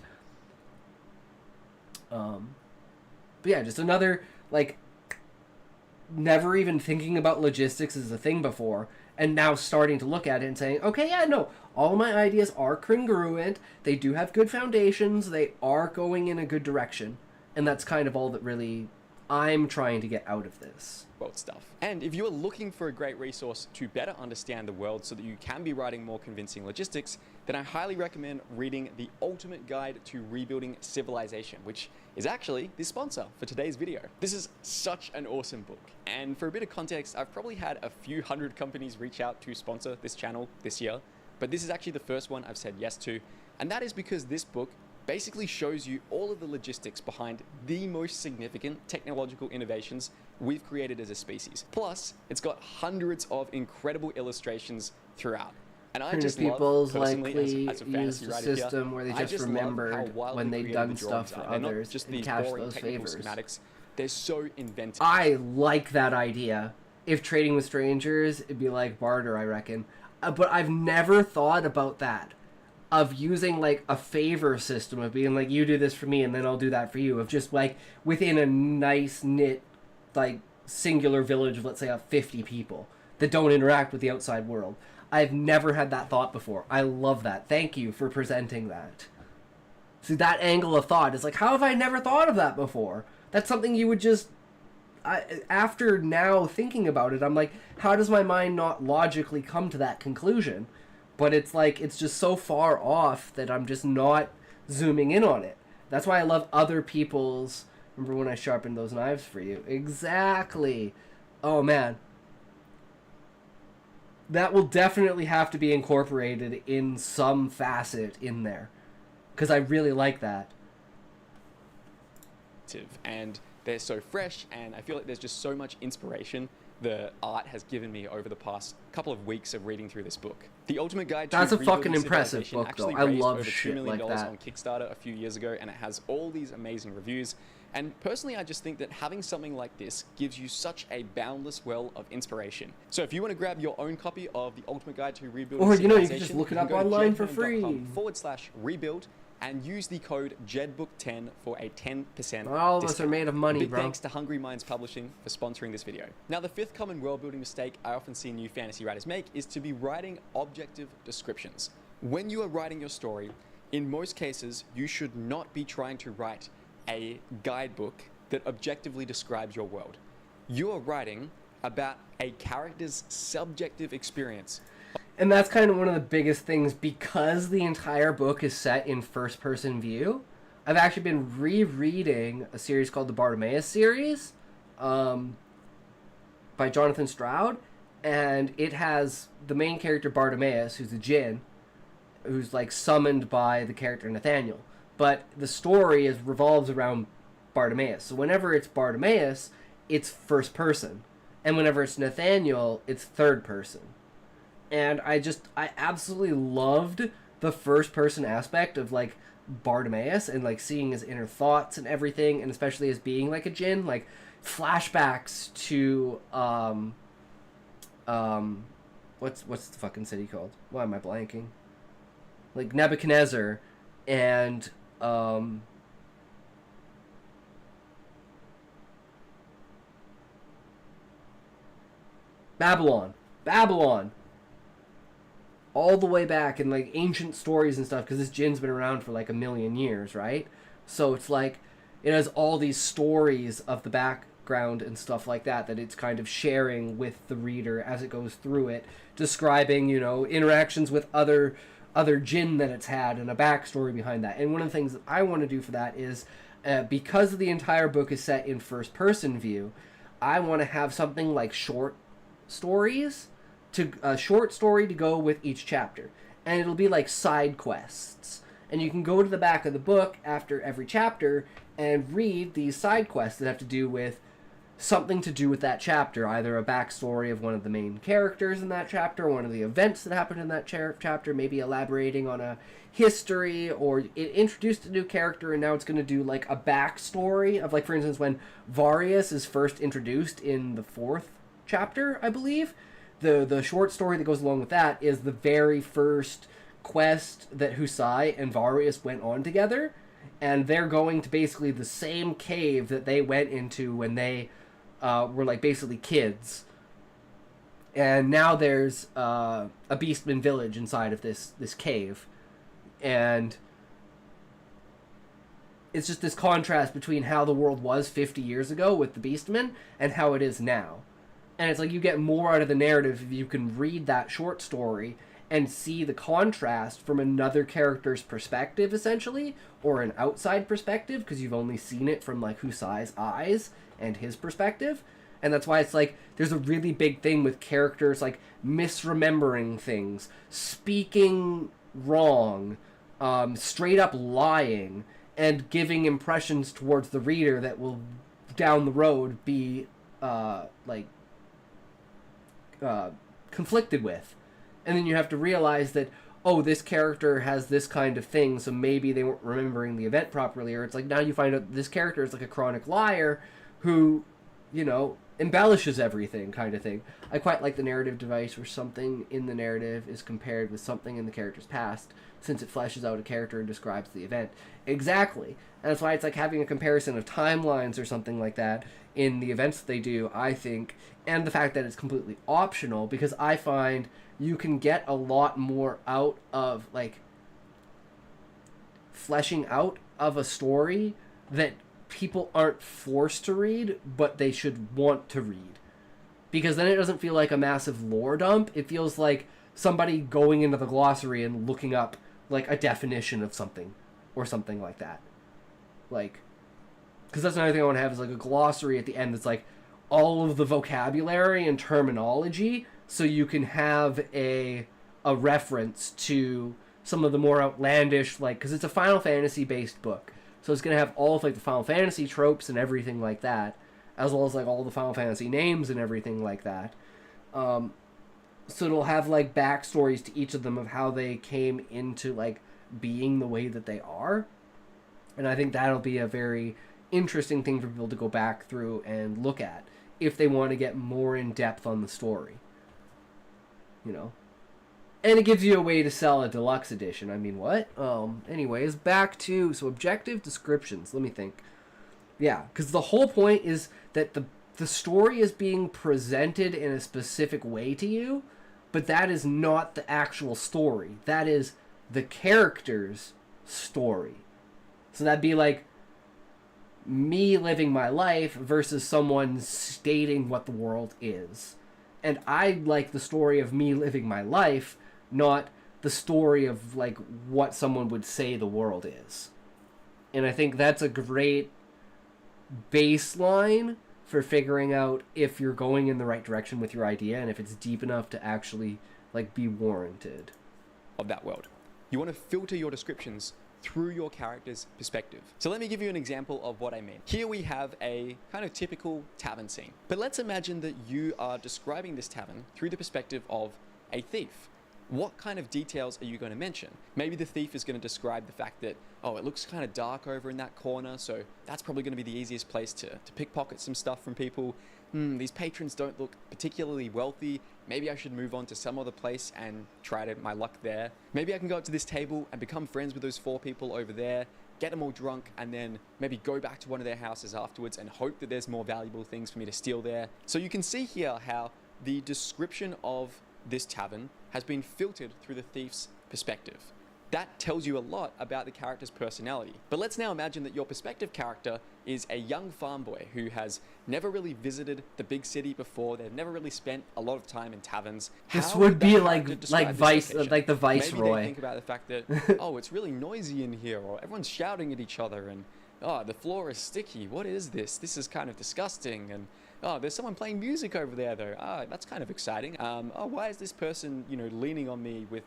But yeah, just another, like, never even thinking about logistics as a thing before, and now starting to look at it and saying, okay, yeah, no, all my ideas are congruent, they do have good foundations, they are going in a good direction, and that's kind of all that really I'm trying to get out of this. World stuff. And if you are looking for a great resource to better understand the world so that you can be writing more convincing logistics, then I highly recommend reading The Ultimate Guide to Rebuilding Civilization, which is actually the sponsor for today's video. This is such an awesome book. And for a bit of context, I've probably had a few hundred companies reach out to sponsor this channel this year, but this is actually the first one I've said yes to. And that is because this book basically shows you all of the logistics behind the most significant technological innovations we've created as a species. Plus, it's got hundreds of incredible illustrations throughout. And I just people's love, personally, likely as a use fantasy the writer system here, where they I just love how remembered wildly when they'd creative done the stuff drawings for are. They're not others just and these cash boring those technical favors. schematics. They're so inventive. I like that idea. If trading with strangers, it'd be like barter, I reckon. But I've never thought about that. Of using like a favor system, of being like, you do this for me and then I'll do that for you. Of just like within a nice knit, like singular village of, let's say, 50 people that don't interact with the outside world. I've never had that thought before. I love that. Thank you for presenting that. See, that angle of thought is like, how have I never thought of that before? That's something you would just... after now thinking about it, I'm like, how does my mind not logically come to that conclusion? But it's like, it's just so far off that I'm just not zooming in on it. That's why I love other people's... Remember when I sharpened those knives for you? Exactly. Oh, man. That will definitely have to be incorporated in some facet in there. Because I really like that. And they're so fresh, and I feel like there's just so much inspiration the art has given me over the past couple of weeks of reading through this book. The Ultimate Guide to That's a Rebuilding fucking impressive Civilization book, actually though. I raised love over $2 shit million like that. on Kickstarter a few years ago, and it has all these amazing reviews. And personally, I just think that having something like this gives you such a boundless well of inspiration. So if you want to grab your own copy of The Ultimate Guide to Rebuilding Or, you know, Civilization, you can just look it can up go to online for free. jedburn.com/rebuild and use the code JEDBOOK10 for a 10% All of us discount. are made of money, Big bro. thanks to Hungry Minds Publishing for sponsoring this video. Now, the fifth common world-building mistake I often see new fantasy writers make is to be writing objective descriptions. When you are writing your story, in most cases, you should not be trying to write a guidebook that objectively describes your world. You are writing about a character's subjective experience. And that's kind of one of the biggest things, because the entire book is set in first-person view. I've actually been rereading a series called the Bartimaeus series by Jonathan Stroud, and it has the main character Bartimaeus, who's a djinn, who's like summoned by the character Nathaniel. But the story revolves around Bartimaeus. So whenever it's Bartimaeus, it's first person. And whenever it's Nathaniel, it's third person. And I absolutely loved the first person aspect of like Bartimaeus and like seeing his inner thoughts and everything, and especially as being like a djinn, like flashbacks to what's the fucking city called? Why am I blanking? Like Nebuchadnezzar and Babylon. All the way back in like ancient stories and stuff, because this djinn's been around for like 1,000,000 years, right? So it's like it has all these stories of the background and stuff like that it's kind of sharing with the reader as it goes through it, describing, you know, interactions with other other djinn that it's had and a backstory behind that. And one of the things that I want to do for that is, because the entire book is set in first person view, I want to have something like short stories, to a short story to go with each chapter. And it'll be like side quests. And you can go to the back of the book after every chapter and read these side quests that have to do with something to do with that chapter, either a backstory of one of the main characters in that chapter, one of the events that happened in that chapter, maybe elaborating on a history, or it introduced a new character and now it's going to do like a backstory of, like, for instance, when Varius is first introduced in the 4th chapter, I believe, the short story that goes along with that is the very first quest that Husai and Varius went on together, and they're going to basically the same cave that they went into when they were, like, basically kids. And now there's a Beastman village inside of this cave. And it's just this contrast between how the world was 50 years ago with the Beastmen and how it is now. And it's like you get more out of the narrative if you can read that short story and see the contrast from another character's perspective, essentially, or an outside perspective, because you've only seen it from, like, Husai's eyes and his perspective. And that's why it's like there's a really big thing with characters, like, misremembering things, speaking wrong, straight up lying, and giving impressions towards the reader that will down the road be conflicted with. And then you have to realize that, oh, this character has this kind of thing, so maybe they weren't remembering the event properly. Or it's like now you find out this character is like a chronic liar who, you know, embellishes everything, kind of thing. I quite like the narrative device where something in the narrative is compared with something in the character's past, since it fleshes out a character and describes the event. Exactly. And that's why it's like having a comparison of timelines or something like that in the events that they do, I think, and the fact that it's completely optional, because I find you can get a lot more out of, like, fleshing out of a story that people aren't forced to read, but they should want to read. Because then it doesn't feel like a massive lore dump. It feels like somebody going into the glossary and looking up, like, a definition of something, or something like that. Like, because that's another thing I want to have, is like a glossary at the end that's like all of the vocabulary and terminology, so you can have a reference to some of the more outlandish, like, because it's a Final Fantasy based book, so it's going to have all of, like, the Final Fantasy tropes and everything like that, as well as, like, all the Final Fantasy names and everything like that. So it'll have, like, backstories to each of them of how they came into, like, being the way that they are. And I think that'll be a very interesting thing for people to go back through and look at if they want to get more in depth on the story. You know? And it gives you a way to sell a deluxe edition. I mean, what? Anyways, back to, so objective descriptions. Let me think. Yeah, because the whole point is that the story is being presented in a specific way to you, but that is not the actual story. That is the character's story. So that'd be like me living my life versus someone stating what the world is. And I like the story of me living my life, not the story of, like, what someone would say the world is. And I think that's a great baseline for figuring out if you're going in the right direction with your idea and if it's deep enough to actually, like, be warranted. Of that world. You want to filter your descriptions through your character's perspective. So let me give you an example of what I mean. Here we have a kind of typical tavern scene. But let's imagine that you are describing this tavern through the perspective of a thief. What kind of details are you going to mention? Maybe the thief is going to describe the fact that, oh, it looks kind of dark over in that corner, so that's probably going to be the easiest place to pickpocket some stuff from people. These patrons don't look particularly wealthy. Maybe I should move on to some other place and try my luck there. Maybe I can go up to this table and become friends with those 4 people over there, get them all drunk, and then maybe go back to one of their houses afterwards and hope that there's more valuable things for me to steal there. So you can see here how the description of this tavern has been filtered through the thief's perspective. That tells you a lot about the character's personality. But let's now imagine that your perspective character is a young farm boy who has never really visited the big city before. They've never really spent a lot of time in taverns. This How would be that like character describe this Vice, location? like the Maybe Viceroy. they think about the fact that, oh, it's really noisy in here, or everyone's shouting at each other, and oh, the floor is sticky. What is this? This is kind of disgusting. And oh, there's someone playing music over there, though. Ah, that's kind of exciting. Oh, why is this person, leaning on me with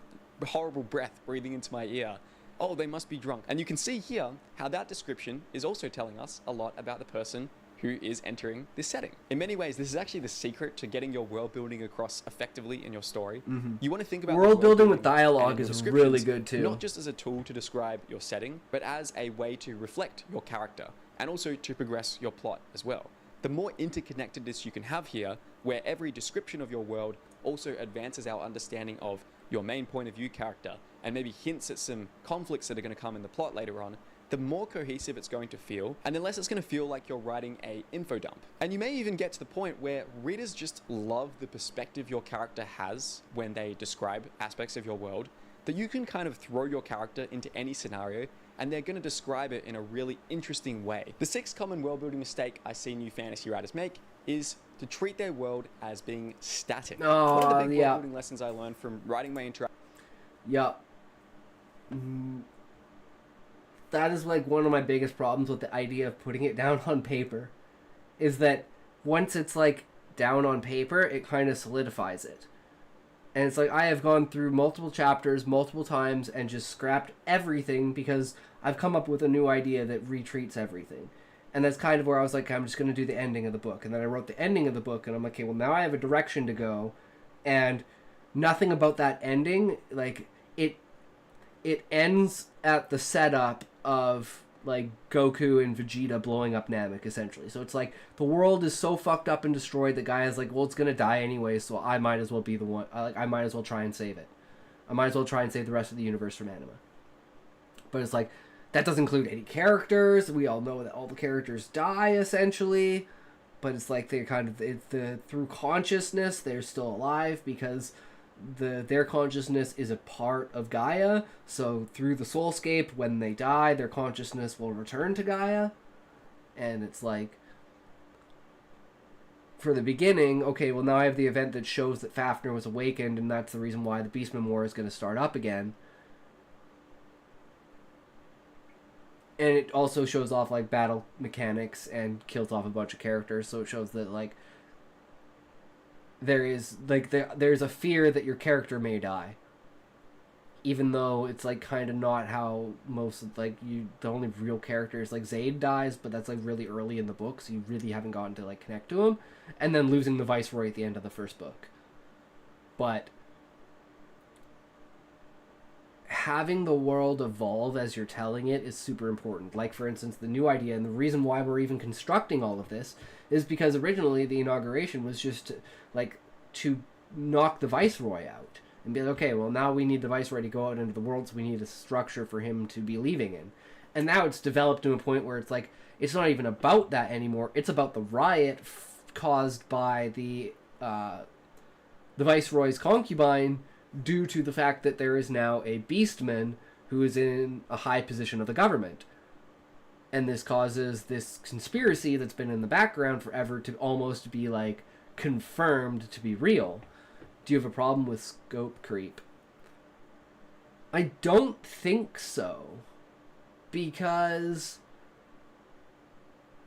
horrible breath breathing into my ear? Oh, they must be drunk. And you can see here how that description is also telling us a lot about the person who is entering this setting. In many ways, this is actually the secret to getting your world building across effectively in your story. You want to think about World building with and dialogue is really descriptions good too. Not just as a tool to describe your setting, but as a way to reflect your character and also to progress your plot as well. The more interconnectedness you can have here, where every description of your world also advances our understanding of your main point of view character and maybe hints at some conflicts that are going to come in the plot later on, the more cohesive it's going to feel, and the less it's going to feel like you're writing a info dump. And you may even get to the point where readers just love the perspective your character has when they describe aspects of your world, that you can kind of throw your character into any scenario and they're going to describe it in a really interesting way. The sixth common world building mistake I see new fantasy writers make is to treat their world as being static. One of the big world building lessons I learned from writing my intro. Yup. That is like one of my biggest problems with the idea of putting it down on paper, is that once it's like down on paper, it kind of solidifies it. And it's like I have gone through multiple chapters multiple times and just scrapped everything because I've come up with a new idea that retreats everything. And that's kind of where I was like, I'm just going to do the ending of the book. And then I wrote the ending of the book and I'm like, okay, well now I have a direction to go. And nothing about that ending, like it ends at the setup of like Goku and Vegeta blowing up Namek, essentially. So it's like the world is so fucked up and destroyed that guy is like, well, it's gonna die anyway, so I might as well be the one. I might as well try and save it. I might as well try and save the rest of the universe from Anima. But it's like that doesn't include any characters. We all know that all the characters die essentially, but it's like they're kind of through consciousness they're still alive because their consciousness is a part of Gaia, so through the soulscape, when they die, their consciousness will return to Gaia. And it's like, for the beginning, okay, well now I have the event that shows that Fafnir was awakened, and that's the reason why the Beastman War is going to start up again. And it also shows off, like, battle mechanics and kills off a bunch of characters, so it shows that, like, there's a fear that your character may die, even though it's like kind of not how most the only real characters, like Zayd dies, but that's like really early in the book, so you really haven't gotten to like connect to him, and then losing the Viceroy at the end of the first book. But having the world evolve as you're telling it is super important. Like, for instance, the new idea, and the reason why we're even constructing all of this is because originally the inauguration was just to knock the Viceroy out and be like, okay, well now we need the Viceroy to go out into the world, so we need a structure for him to be leaving in. And now it's developed to a point where it's like, it's not even about that anymore. It's about the riot caused by the Viceroy's concubine, due to the fact that there is now a Beastman who is in a high position of the government. And this causes this conspiracy that's been in the background forever to almost be like confirmed to be real. Do you have a problem with scope creep? I don't think so. Because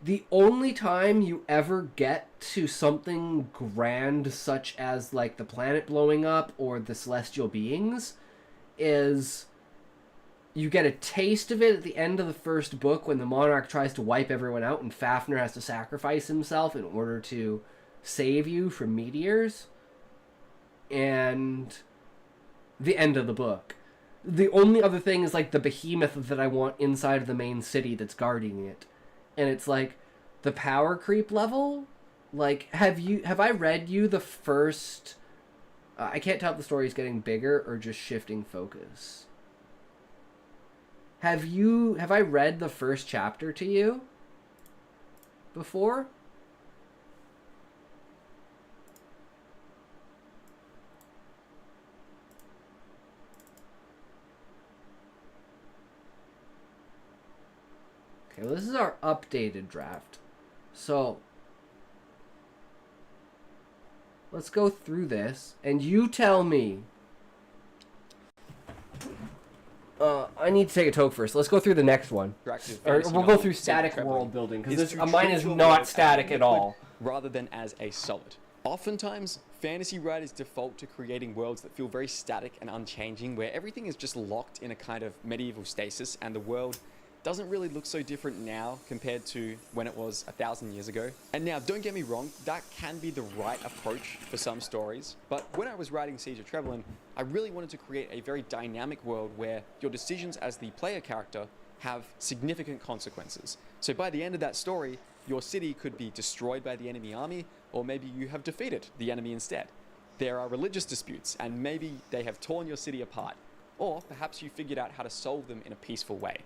the only time you ever get to something grand such as like the planet blowing up or the celestial beings is you get a taste of it at the end of the first book when the monarch tries to wipe everyone out and Fafnir has to sacrifice himself in order to save you from meteors, and the end of the book. The only other thing is like the behemoth that I want inside of the main city that's guarding it. And it's like the power creep level. Like, have I read you the first? I can't tell if the story is getting bigger or just shifting focus. Have I read the first chapter to you before? this is our updated draft. So let's go through this, and you tell me. I need to take a toke first. Let's go through the next one. Or we'll go through static world building, because mine is not static at all. Rather than as a solid. Oftentimes, fantasy writers default to creating worlds that feel very static and unchanging, where everything is just locked in a kind of medieval stasis, and the world doesn't really look so different now compared to when it was 1,000 years ago. And now, don't get me wrong, that can be the right approach for some stories, but when I was writing Siege of Trebelin, I really wanted to create a very dynamic world where your decisions as the player character have significant consequences. So by the end of that story, your city could be destroyed by the enemy army, or maybe you have defeated the enemy instead. There are religious disputes, and maybe they have torn your city apart, or perhaps you figured out how to solve them in a peaceful way.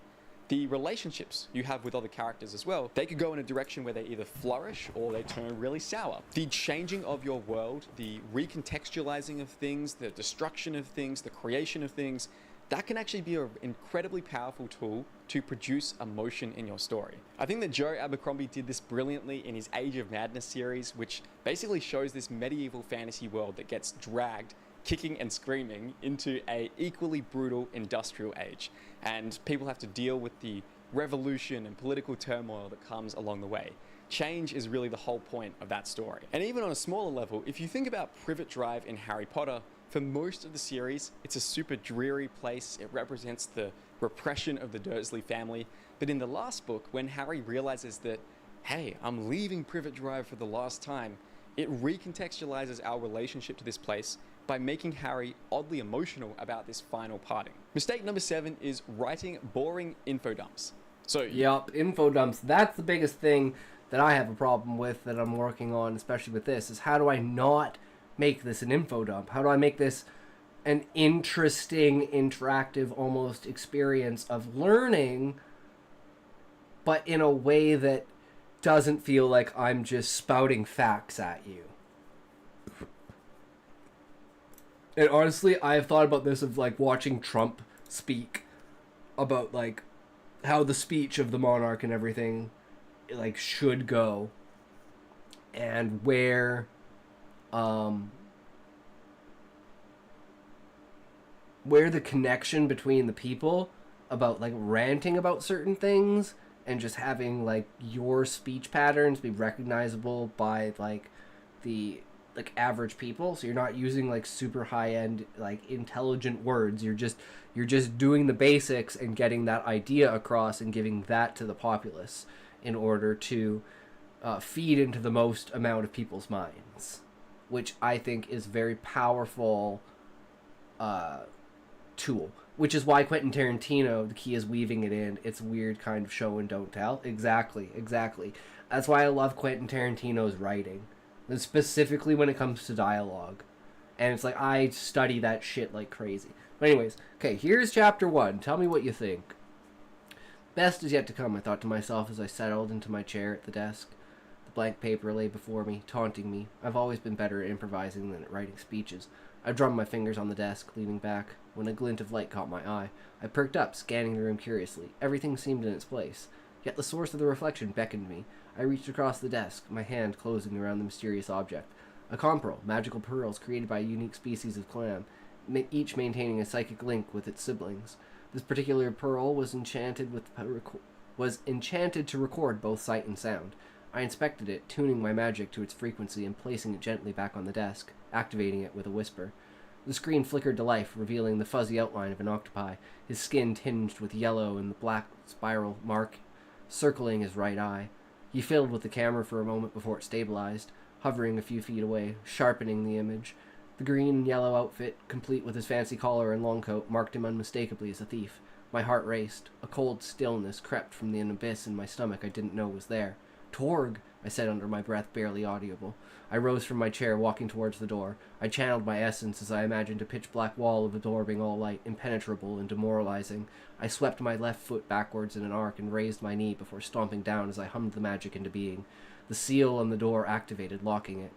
The relationships you have with other characters as well, they could go in a direction where they either flourish or they turn really sour. The changing of your world, the recontextualizing of things, the destruction of things, the creation of things, that can actually be an incredibly powerful tool to produce emotion in your story. I think that Joe Abercrombie did this brilliantly in his Age of Madness series, which basically shows this medieval fantasy world that gets dragged kicking and screaming into a equally brutal industrial age, and people have to deal with the revolution and political turmoil that comes along the way. Change is really the whole point of that story. And even on a smaller level, if you think about Privet Drive in Harry Potter, for most of the series, it's a super dreary place. It represents the repression of the Dursley family. But in the last book, when Harry realizes that, hey, I'm leaving Privet Drive for the last time, it recontextualizes our relationship to this place by making Harry oddly emotional about this final parting. Mistake number 7 is writing boring info dumps. So Yup, info dumps. That's the biggest thing that I have a problem with, that I'm working on, especially with this, is how do I not make this an info dump? How do I make this an interesting, interactive, almost experience of learning, but in a way that doesn't feel like I'm just spouting facts at you? And honestly, I've thought about this of like watching Trump speak about like how the speech of the monarch and everything like should go, and where the connection between the people about like ranting about certain things and just having like your speech patterns be recognizable by like the like average people, so you're not using like super high end like intelligent words, you're just doing the basics and getting that idea across and giving that to the populace in order to feed into the most amount of people's minds, which I think is very powerful tool, which is why Quentin Tarantino, the key is weaving it in. It's weird kind of show and don't tell. Exactly. That's why I love Quentin Tarantino's writing, and specifically when it comes to dialogue. And it's like, I study that shit like crazy. But anyways, okay, here's chapter 1. Tell me what you think. Best is yet to come, I thought to myself as I settled into my chair at the desk. The blank paper lay before me, taunting me. I've always been better at improvising than at writing speeches. I drummed my fingers on the desk, leaning back, when a glint of light caught my eye. I perked up, scanning the room curiously. Everything seemed in its place. Yet the source of the reflection beckoned me. I reached across the desk, my hand closing around the mysterious object. A compearl, magical pearls created by a unique species of clam, each maintaining a psychic link with its siblings. This particular pearl was enchanted to record both sight and sound. I inspected it, tuning my magic to its frequency and placing it gently back on the desk, activating it with a whisper. The screen flickered to life, revealing the fuzzy outline of an octopi, his skin tinged with yellow and the black spiral mark circling his right eye. He fiddled with the camera for a moment before it stabilized, hovering a few feet away, sharpening the image. The green and yellow outfit, complete with his fancy collar and long coat, marked him unmistakably as a thief. My heart raced. A cold stillness crept from the abyss in my stomach I didn't know was there. "Torg," I said under my breath, barely audible. I rose from my chair, walking towards the door. I channeled my essence as I imagined a pitch-black wall of absorbing all light, impenetrable and demoralizing. I swept my left foot backwards in an arc and raised my knee before stomping down as I hummed the magic into being. The seal on the door activated, locking it.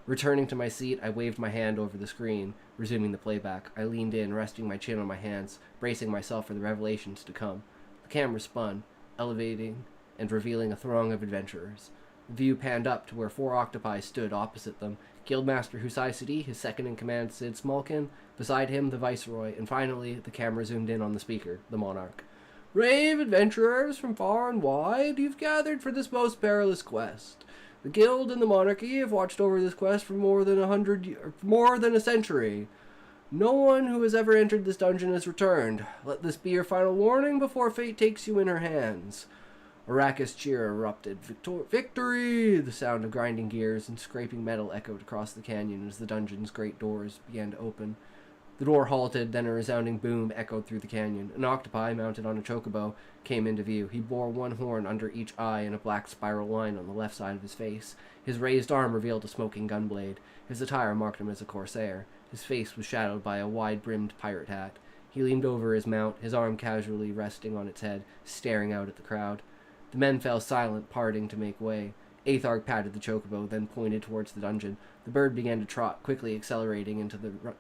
Returning to my seat, I waved my hand over the screen, resuming the playback. I leaned in, resting my chin on my hands, bracing myself for the revelations to come. The camera spun, elevating and revealing a throng of adventurers. The view panned up to where 4 octopi stood opposite them. Guildmaster Husai Sidi, his second-in-command Sid Smolkin, beside him the Viceroy, and finally the camera zoomed in on the speaker, the Monarch. Brave adventurers from far and wide, you've gathered for this most perilous quest. The Guild and the Monarchy have watched over this quest for more than a century. No one who has ever entered this dungeon has returned. Let this be your final warning before fate takes you in her hands. A raucous cheer erupted. Victory! The sound of grinding gears and scraping metal echoed across the canyon as the dungeon's great doors began to open. The door halted, then a resounding boom echoed through the canyon. An octopi, mounted on a chocobo, came into view. He bore one horn under each eye and a black spiral line on the left side of his face. His raised arm revealed a smoking gunblade. His attire marked him as a corsair. His face was shadowed by a wide-brimmed pirate hat. He leaned over his mount, his arm casually resting on its head, staring out at the crowd. The men fell silent, parting to make way. Aetharg patted the chocobo, then pointed towards the dungeon. The bird began to trot, quickly accelerating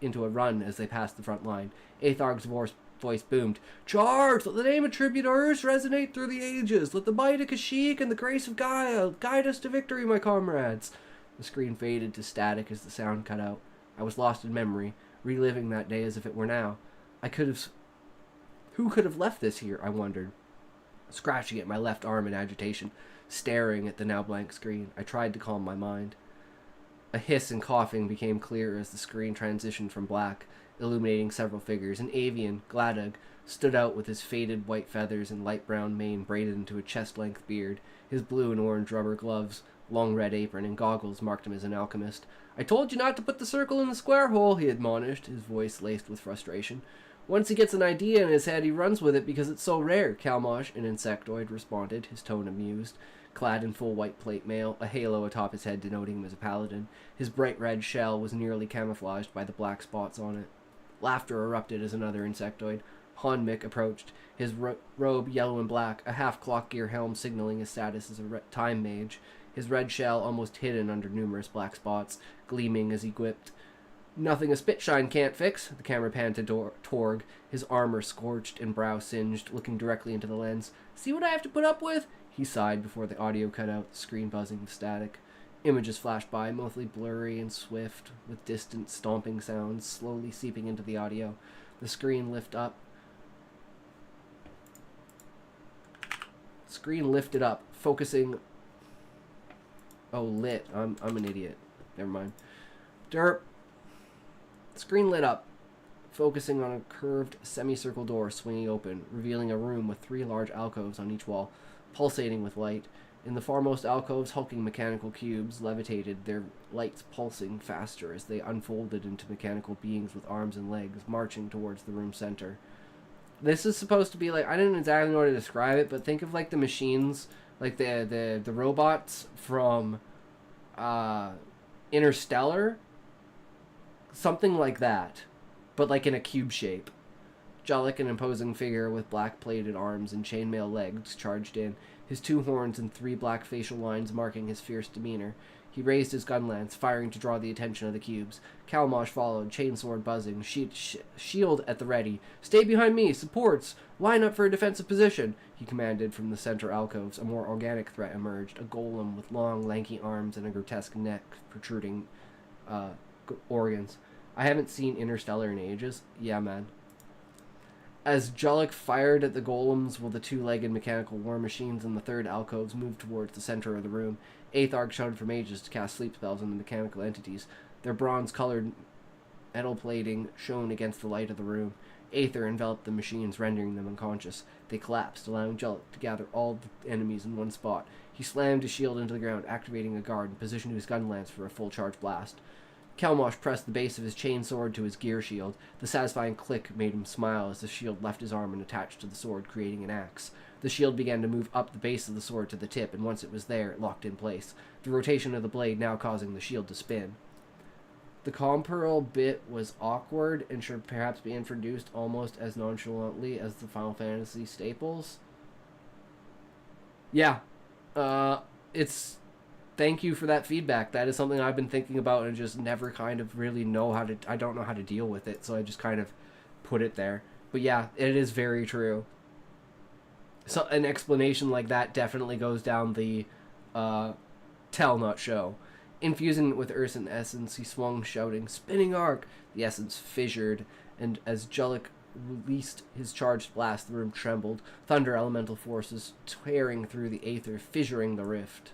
into a run as they passed the front line. Aetharg's voice boomed. Charge! Let the name of tribute Ursh resonate through the ages. Let the might of Kashyyyk and the grace of Gaia guide us to victory, my comrades. The screen faded to static as the sound cut out. I was lost in memory, reliving that day as if it were now. Who could have left this here, I wondered. Scratching at my left arm in agitation, staring at the now blank screen, I tried to calm my mind. A hiss and coughing became clear as the screen transitioned from black, illuminating several figures. An avian, Gladug, stood out with his faded white feathers and light brown mane braided into a chest-length beard. His blue and orange rubber gloves, long red apron, and goggles marked him as an alchemist. I told you not to put the circle in the square hole, he admonished, his voice laced with frustration. Once he gets an idea in his head, he runs with it because it's so rare, Kalmosh, an insectoid, responded, his tone amused. Clad in full white plate mail, a halo atop his head denoting him as a paladin. His bright red shell was nearly camouflaged by the black spots on it. Laughter erupted as another insectoid. Hanmik approached, his robe yellow and black, a half-clock gear helm signaling his status as a time mage, his red shell almost hidden under numerous black spots, gleaming as he quipped. Nothing a spitshine can't fix, the camera panned to Torg, his armor scorched and brow singed, looking directly into the lens. See what I have to put up with? He sighed before the audio cut out, the screen buzzing with static. Images flashed by, mostly blurry and swift, with distant stomping sounds slowly seeping into the audio. The screen lifted up, focusing... Oh, lit. I'm an idiot. Never mind. Derp. The screen lit up, focusing on a curved semicircle door swinging open, revealing a room with 3 large alcoves on each wall, pulsating with light. In the farmost alcoves, hulking mechanical cubes levitated, their lights pulsing faster as they unfolded into mechanical beings with arms and legs, marching towards the room's center. This is supposed to be like, I didn't exactly know how to describe it, but think of like the machines, like the robots from Interstellar. Something like that, but like in a cube shape. Jollik, an imposing figure with black-plated arms and chainmail legs, charged in, his 2 horns and 3 black facial lines marking his fierce demeanor. He raised his gun lance, firing to draw the attention of the cubes. Kalmosh followed, chainsword buzzing, shield at the ready. Stay behind me, supports! Line up for a defensive position, he commanded from the center alcoves. A more organic threat emerged, a golem with long, lanky arms and a grotesque neck protruding organs. I haven't seen Interstellar in ages. Yeah, man. As Jollik fired at the golems while the 2-legged mechanical war machines in the 3rd alcoves moved towards the center of the room, Aetharg shouted for mages to cast sleep spells on the mechanical entities. Their bronze-colored metal plating shone against the light of the room. Aether enveloped the machines, rendering them unconscious. They collapsed, allowing Jollik to gather all the enemies in one spot. He slammed his shield into the ground, activating a guard and positioned his gun lance for a full-charge blast. Kalmosh pressed the base of his chainsword to his gear shield. The satisfying click made him smile as the shield left his arm and attached to the sword, creating an axe. The shield began to move up the base of the sword to the tip, and once it was there, it locked in place, the rotation of the blade now causing the shield to spin. The Compearl bit was awkward and should perhaps be introduced almost as nonchalantly as the Final Fantasy staples. Yeah. Thank you for that feedback. That is something I've been thinking about and just never kind of really know how to... I don't know how to deal with it, so I just kind of put it there. But yeah, it is very true. So an explanation like that definitely goes down the tell not show. Infusing it with Urson essence, he swung, shouting, "Spinning arc!" The essence fissured, and as Julek released his charged blast, the room trembled, thunder elemental forces tearing through the aether, fissuring the rift.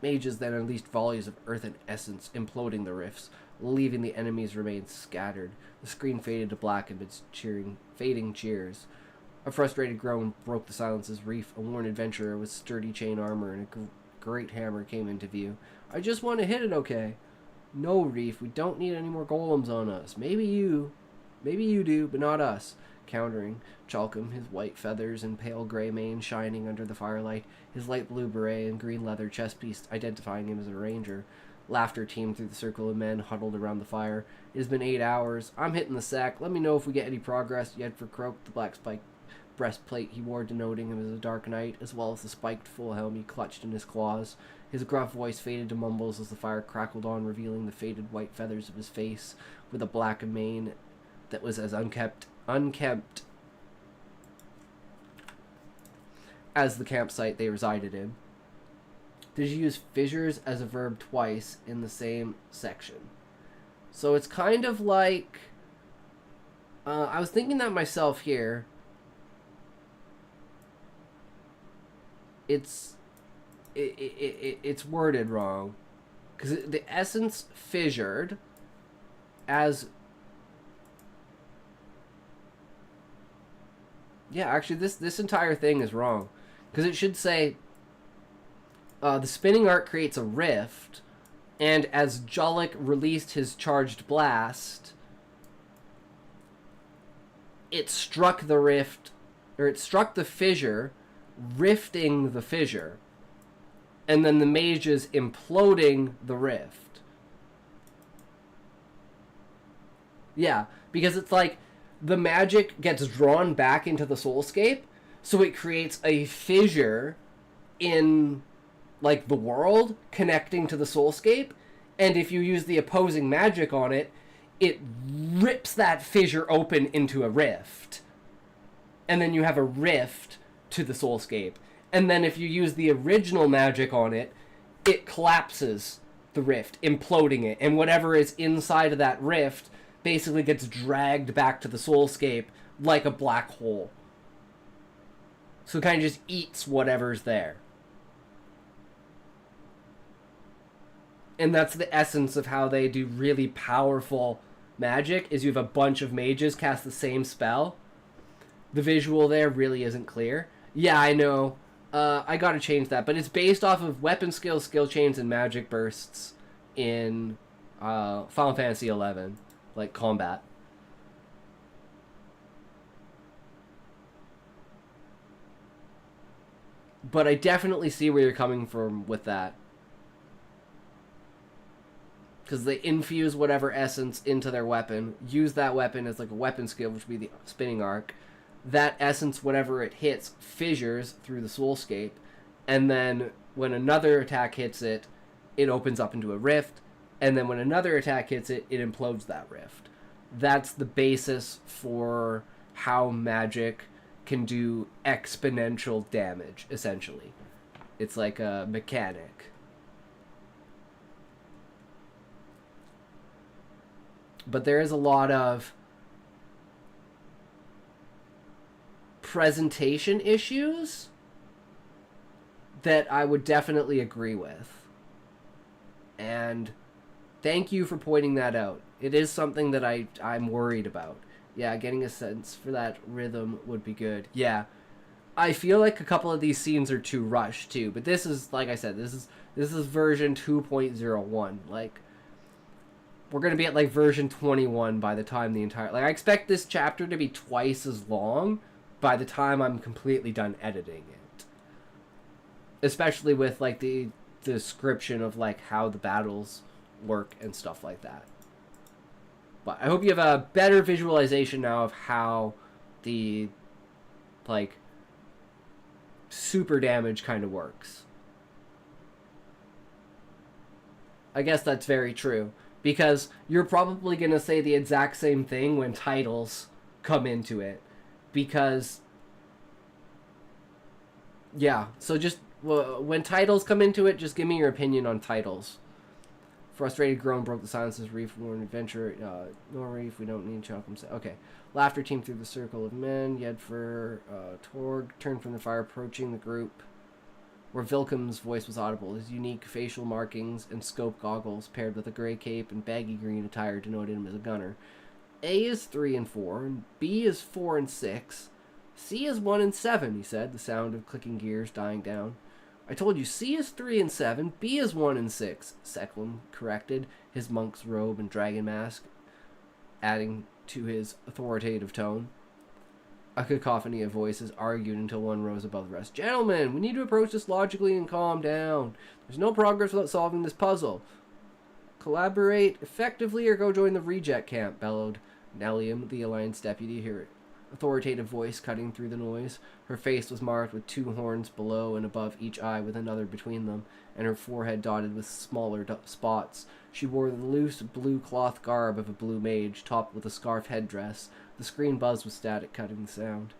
Mages then unleashed volleys of earthen essence, imploding the rifts, leaving the enemy's remains scattered. The screen faded to black amidst fading cheers. A frustrated groan broke the silence's reef. A worn adventurer with sturdy chain armor and a great hammer came into view. "I just want to hit it okay." "No, Reef, we don't need any more golems on us. Maybe you do, but not us." Countering, Chalcom, his white feathers and pale gray mane shining under the firelight, his light blue beret and green leather chest piece identifying him as a ranger. Laughter teemed through the circle of men huddled around the fire. "It has been 8 hours. I'm hitting the sack. Let me know if we get any progress." Yedford croaked, the black spike breastplate he wore denoting him as a dark knight, as well as the spiked full helm he clutched in his claws. His gruff voice faded to mumbles as the fire crackled on, revealing the faded white feathers of his face, with a black mane that was as unkempt as the campsite they resided in. Did you use fissures as a verb twice in the same section? So it's kind of like... I was thinking that myself here. It's worded wrong, because the essence fissured as... Yeah, actually this entire thing is wrong, because it should say the spinning arc creates a rift, and as Julek released his charged blast, it struck the rift, or it struck the fissure, rifting the fissure, and then the mages imploding the rift. Yeah, because it's like the magic gets drawn back into the soulscape, so it creates a fissure in like the world connecting to the soulscape, and if you use the opposing magic on it, it rips that fissure open into a rift, and then you have a rift to the soulscape. And then if you use the original magic on it, it collapses the rift, imploding it, and whatever is inside of that rift basically gets dragged back to the soulscape like a black hole. So it kind of just eats whatever's there. And that's the essence of how they do really powerful magic, is you have a bunch of mages cast the same spell. The visual there really isn't clear. Yeah, I know. I gotta change that. But it's based off of weapon skills, skill chains, and magic bursts in Final Fantasy XI. Like, combat. But I definitely see where you're coming from with that. Because they infuse whatever essence into their weapon, use that weapon as like a weapon skill, which would be the spinning arc. That essence, whatever it hits, fissures through the soulscape, and then when another attack hits it, it opens up into a rift, and then when another attack hits it, it implodes that rift. That's the basis for how magic can do exponential damage, essentially. It's like a mechanic. But there is a lot of presentation issues that I would definitely agree with. And thank you for pointing that out. It is something that I'm worried about. Yeah, getting a sense for that rhythm would be good. Yeah. I feel like a couple of these scenes are too rushed too, but this is, like I said, this is version 2.01. Like, we're going to be at like version 21 by the time the entire... Like, I expect this chapter to be twice as long by the time I'm completely done editing it. Especially with like the description of like how the battles work and stuff like that. But I hope you have a better visualization now of how the like super damage kind of works. I guess that's very true. Because you're probably going to say the exact same thing when titles come into it. Because Yeah, so just when titles come into it, just give me your opinion on titles. Frustrated groan broke the silence as Reef warned adventure. No, Reef, we don't need Chalcom. Okay. Laughter teamed through the circle of men. Yedfer, Torg turned from the fire, approaching the group, where Vilkum's voice was audible. His unique facial markings and scope goggles, paired with a gray cape and baggy green attire, denoted him as a gunner. A is 3 and 4, and B is 4 and 6. C is 1 and 7, he said, the sound of clicking gears dying down. I told you C is 3 and 7, B is 1 and 6, Seklum corrected, his monk's robe and dragon mask adding to his authoritative tone. A cacophony of voices argued until one rose above the rest. Gentlemen, we need to approach this logically and calm down. There's no progress without solving this puzzle. Collaborate effectively or go join the reject camp, bellowed Nellium, the Alliance deputy, her authoritative voice cutting through the noise. Her face was marked with 2 horns below and above each eye with another between them, and her forehead dotted with smaller spots. She wore the loose blue cloth garb of a blue mage, topped with a scarf headdress. The screen buzzed with static cutting the sound.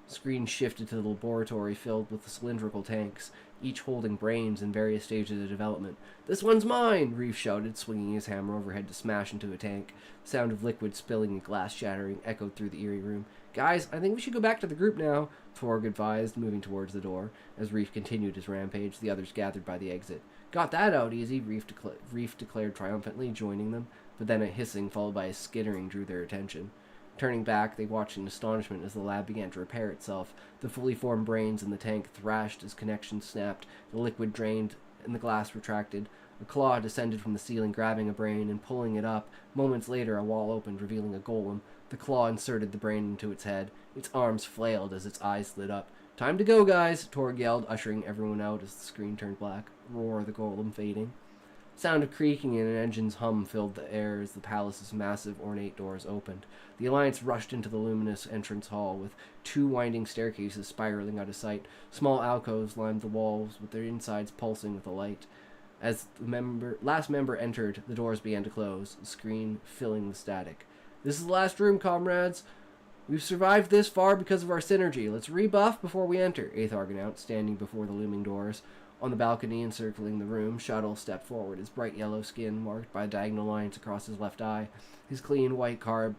The screen shifted to the laboratory filled with the cylindrical tanks, each holding brains in various stages of development. This one's mine! Reef shouted, swinging his hammer overhead to smash into a tank. The sound of liquid spilling and glass shattering echoed through the eerie room. Guys, I think we should go back to the group now, Torg advised, moving towards the door. As Reef continued his rampage, the others gathered by the exit. Got that out easy, Reef declared triumphantly, joining them, but then a hissing followed by a skittering drew their attention. Turning back, they watched in astonishment as the lab began to repair itself. The fully formed brains in the tank thrashed as connections snapped, the liquid drained, and the glass retracted. A claw descended from the ceiling, grabbing a brain and pulling it up. Moments later, a wall opened, revealing a golem. The claw inserted the brain into its head. Its arms flailed as its eyes lit up. Time to go, guys, Torg yelled, ushering everyone out as the screen turned black. Roar of the golem fading. Sound of creaking and an engine's hum filled the air as the palace's massive, ornate doors opened. The Alliance rushed into the luminous entrance hall, with 2 winding staircases spiraling out of sight. Small alcoves lined the walls, with their insides pulsing with a light. As the last member entered, the doors began to close, the screen filling with static. This is the last room, comrades. We've survived this far because of our synergy. Let's rebuff before we enter, Aetharg announced, standing before the looming doors. On the balcony encircling the room, Shuttle stepped forward, his bright yellow skin marked by diagonal lines across his left eye. His clean white garb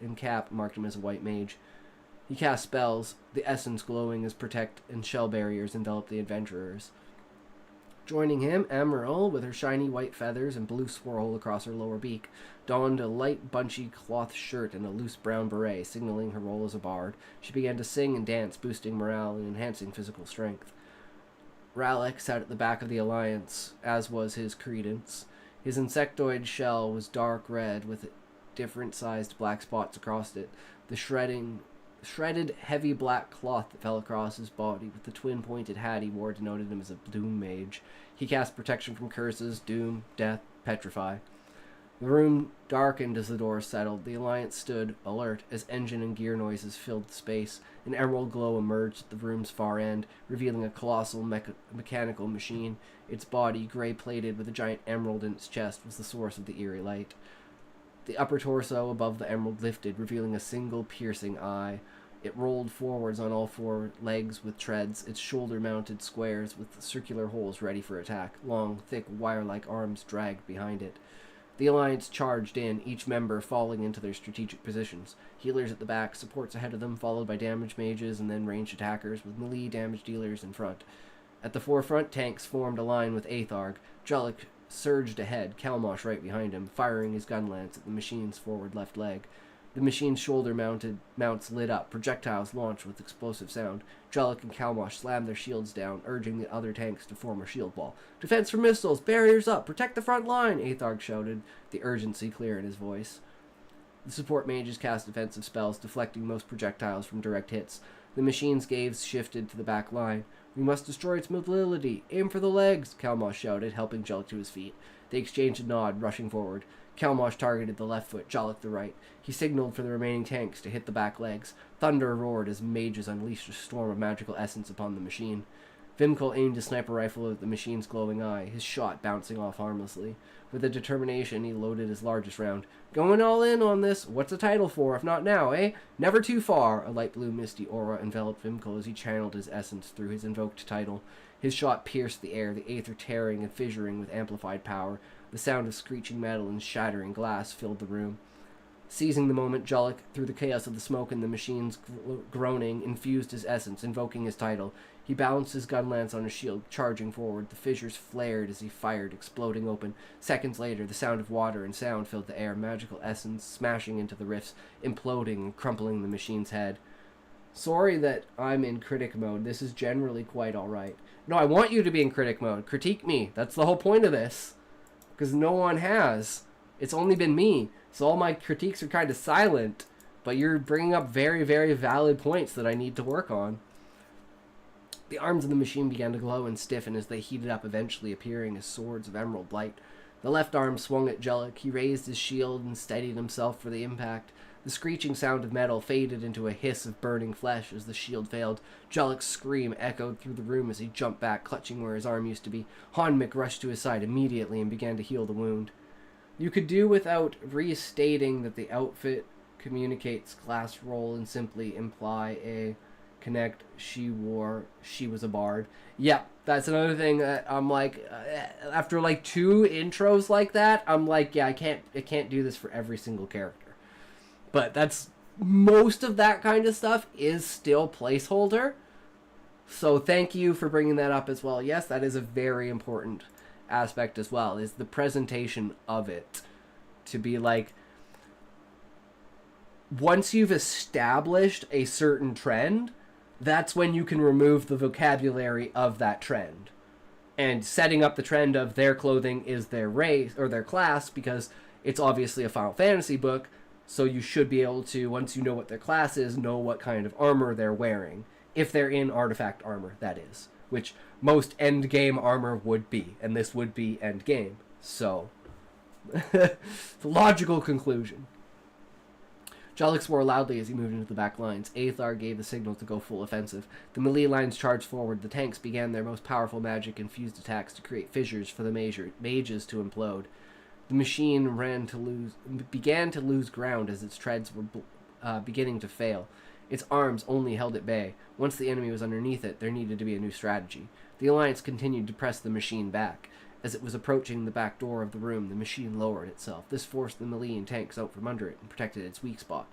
and cap marked him as a white mage. He cast spells, the essence glowing as protect and shell barriers enveloped the adventurers. Joining him, Amaryl, with her shiny white feathers and blue swirl across her lower beak, donned a light bunchy cloth shirt and a loose brown beret, signaling her role as a bard. She began to sing and dance, boosting morale and enhancing physical strength. Ralek sat at the back of the Alliance, as was his credence. His insectoid shell was dark red, with different-sized black spots across it. The shredded, heavy black cloth that fell across his body, with the twin-pointed hat he wore, denoted him as a Doom Mage. He cast protection from curses, doom, death, petrify. The room darkened as the doors settled. The Alliance stood, alert, as engine and gear noises filled the space. An emerald glow emerged at the room's far end, revealing a colossal mechanical machine. Its body, gray-plated with a giant emerald in its chest, was the source of the eerie light. The upper torso above the emerald lifted, revealing a single piercing eye. It rolled forwards on all 4 legs with treads, its shoulder-mounted squares with circular holes ready for attack. Long, thick, wire-like arms dragged behind it. The Alliance charged in, each member falling into their strategic positions. Healers at the back, supports ahead of them, followed by damage mages and then ranged attackers, with melee damage dealers in front. At the forefront, tanks formed a line with Aetharg. Julek surged ahead, Kalmosh right behind him, firing his gun lance at the machine's forward left leg. The machine's shoulder-mounts lit up. Projectiles launched with explosive sound. Julek and Kalmosh slammed their shields down, urging the other tanks to form a shield wall. Defense for missiles! Barriers up! Protect the front line! Aetharg shouted, the urgency clear in his voice. The support mages cast defensive spells, deflecting most projectiles from direct hits. The machine's gaze shifted to the back line. We must destroy its mobility. Aim for the legs! Kalmosh shouted, helping Julek to his feet. They exchanged a nod, rushing forward. Kalmosh targeted the left foot, Julek the right. He signaled for the remaining tanks to hit the back legs. Thunder roared as mages unleashed a storm of magical essence upon the machine. Vimkul aimed his sniper rifle at the machine's glowing eye, his shot bouncing off harmlessly. With a determination, he loaded his largest round. Going all in on this. What's the title for, if not now, eh? Never too far. A light blue misty aura enveloped Vimkul as he channeled his essence through his invoked title. His shot pierced the air, the aether tearing and fissuring with amplified power. The sound of screeching metal and shattering glass filled the room. Seizing the moment, Jollik, through the chaos of the smoke and the machine's groaning, infused his essence, invoking his title. He balanced his gun lance on his shield, charging forward. The fissures flared as he fired, exploding open. Seconds later, the sound of water and sound filled the air, magical essence smashing into the rifts, imploding and crumpling the machine's head. Sorry that I'm in critic mode. This is generally quite alright. No, I want you to be in critic mode. Critique me. That's the whole point of this. Because no one has. It's only been me. So all my critiques are kind of silent. But you're bringing up very, very valid points that I need to work on. The arms of the machine began to glow and stiffen as they heated up, eventually appearing as swords of emerald light. The left arm swung at Jollik. He raised his shield and steadied himself for the impact. The screeching sound of metal faded into a hiss of burning flesh as the shield failed. Jollik's scream echoed through the room as he jumped back, clutching where his arm used to be. Hanmik rushed to his side immediately and began to heal the wound. You could do without restating that the outfit communicates class role and simply imply a connect she was a bard. Yep, that's another thing that I'm like, after like 2 intros like that, I'm like, yeah, I can't do this for every single character. But that's, most of that kind of stuff is still placeholder. So thank you for bringing that up as well. Yes, that is a very important aspect as well, is the presentation of it. To be like, once you've established a certain trend, that's when you can remove the vocabulary of that trend. And setting up the trend of their clothing is their race or their class, because it's obviously a Final Fantasy book. So you should be able to, once you know what their class is, know what kind of armor they're wearing. If they're in artifact armor, that is. Which most endgame armor would be. And this would be endgame. So, it's a logical conclusion. Jollik swore loudly as he moved into the back lines. Aethar gave the signal to go full offensive. The melee lines charged forward. The tanks began their most powerful magic-infused attacks to create fissures for the mages to implode. The machine began to lose ground as its treads were beginning to fail. Its arms only held at bay. Once the enemy was underneath it, there needed to be a new strategy. The Alliance continued to press the machine back. As it was approaching the back door of the room, the machine lowered itself. This forced the melee and tanks out from under it and protected its weak spot.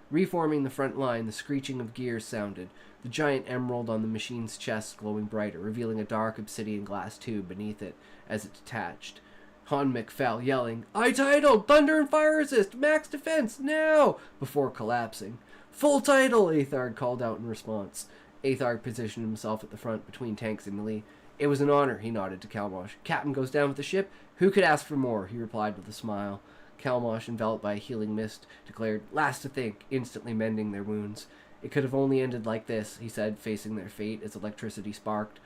Reforming the front line, the screeching of gears sounded, the giant emerald on the machine's chest glowing brighter, revealing a dark obsidian glass tube beneath it as it detached. Hanmik fell, yelling, "I titled! Thunder and fire resist! Max defense! Now!" before collapsing. "Full title!" Aethar called out in response. Aethar positioned himself at the front between tanks and melee. "It was an honor," he nodded to Kalmosh. "Captain goes down with the ship? Who could ask for more?" he replied with a smile. Kalmosh, enveloped by a healing mist, declared, "Last to think," instantly mending their wounds. "It could have only ended like this," he said, facing their fate as electricity sparked.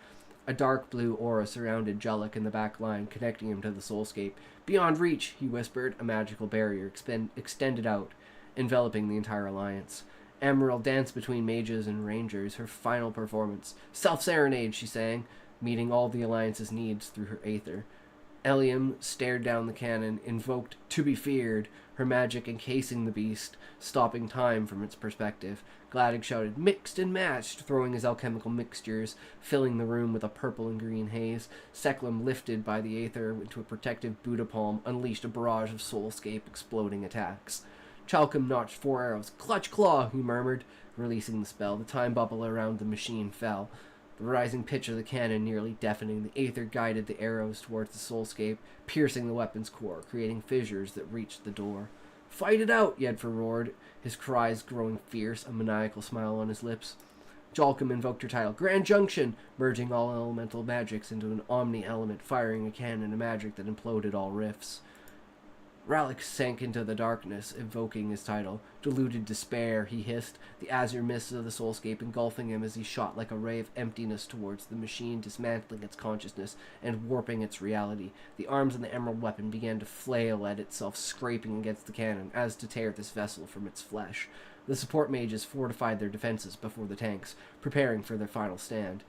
A dark blue aura surrounded Jollik in the back line, connecting him to the soulscape. "Beyond reach," he whispered, a magical barrier extended out, enveloping the entire alliance. Emerald danced between mages and rangers, her final performance. "Self-serenade," she sang, meeting all the alliance's needs through her aether. Eliam stared down the cannon, invoked To Be Feared, her magic encasing the beast, stopping time from its perspective. Gladig shouted, "Mixed and matched," throwing his alchemical mixtures, filling the room with a purple and green haze. Seklim, lifted by the aether into a protective Buddha palm, unleashed a barrage of soulscape exploding attacks. Chalcom notched 4 arrows. "Clutch Claw," he murmured, releasing the spell. The time bubble around the machine fell, the rising pitch of the cannon nearly deafening. The aether guided the arrows towards the soulscape, piercing the weapon's core, creating fissures that reached the door. "Fight it out," Yennefer roared, his cries growing fierce, a maniacal smile on his lips. Jalcum invoked her title, Grand Junction, merging all elemental magics into an omni-element, firing a cannon, a magic that imploded all rifts. Rallic sank into the darkness, evoking his title. Deluded despair, he hissed, the azure mists of the soulscape engulfing him as he shot like a ray of emptiness towards the machine, dismantling its consciousness and warping its reality. The arms of the emerald weapon began to flail at itself, scraping against the cannon, as to tear this vessel from its flesh. The support mages fortified their defenses before the tanks, preparing for their final stand.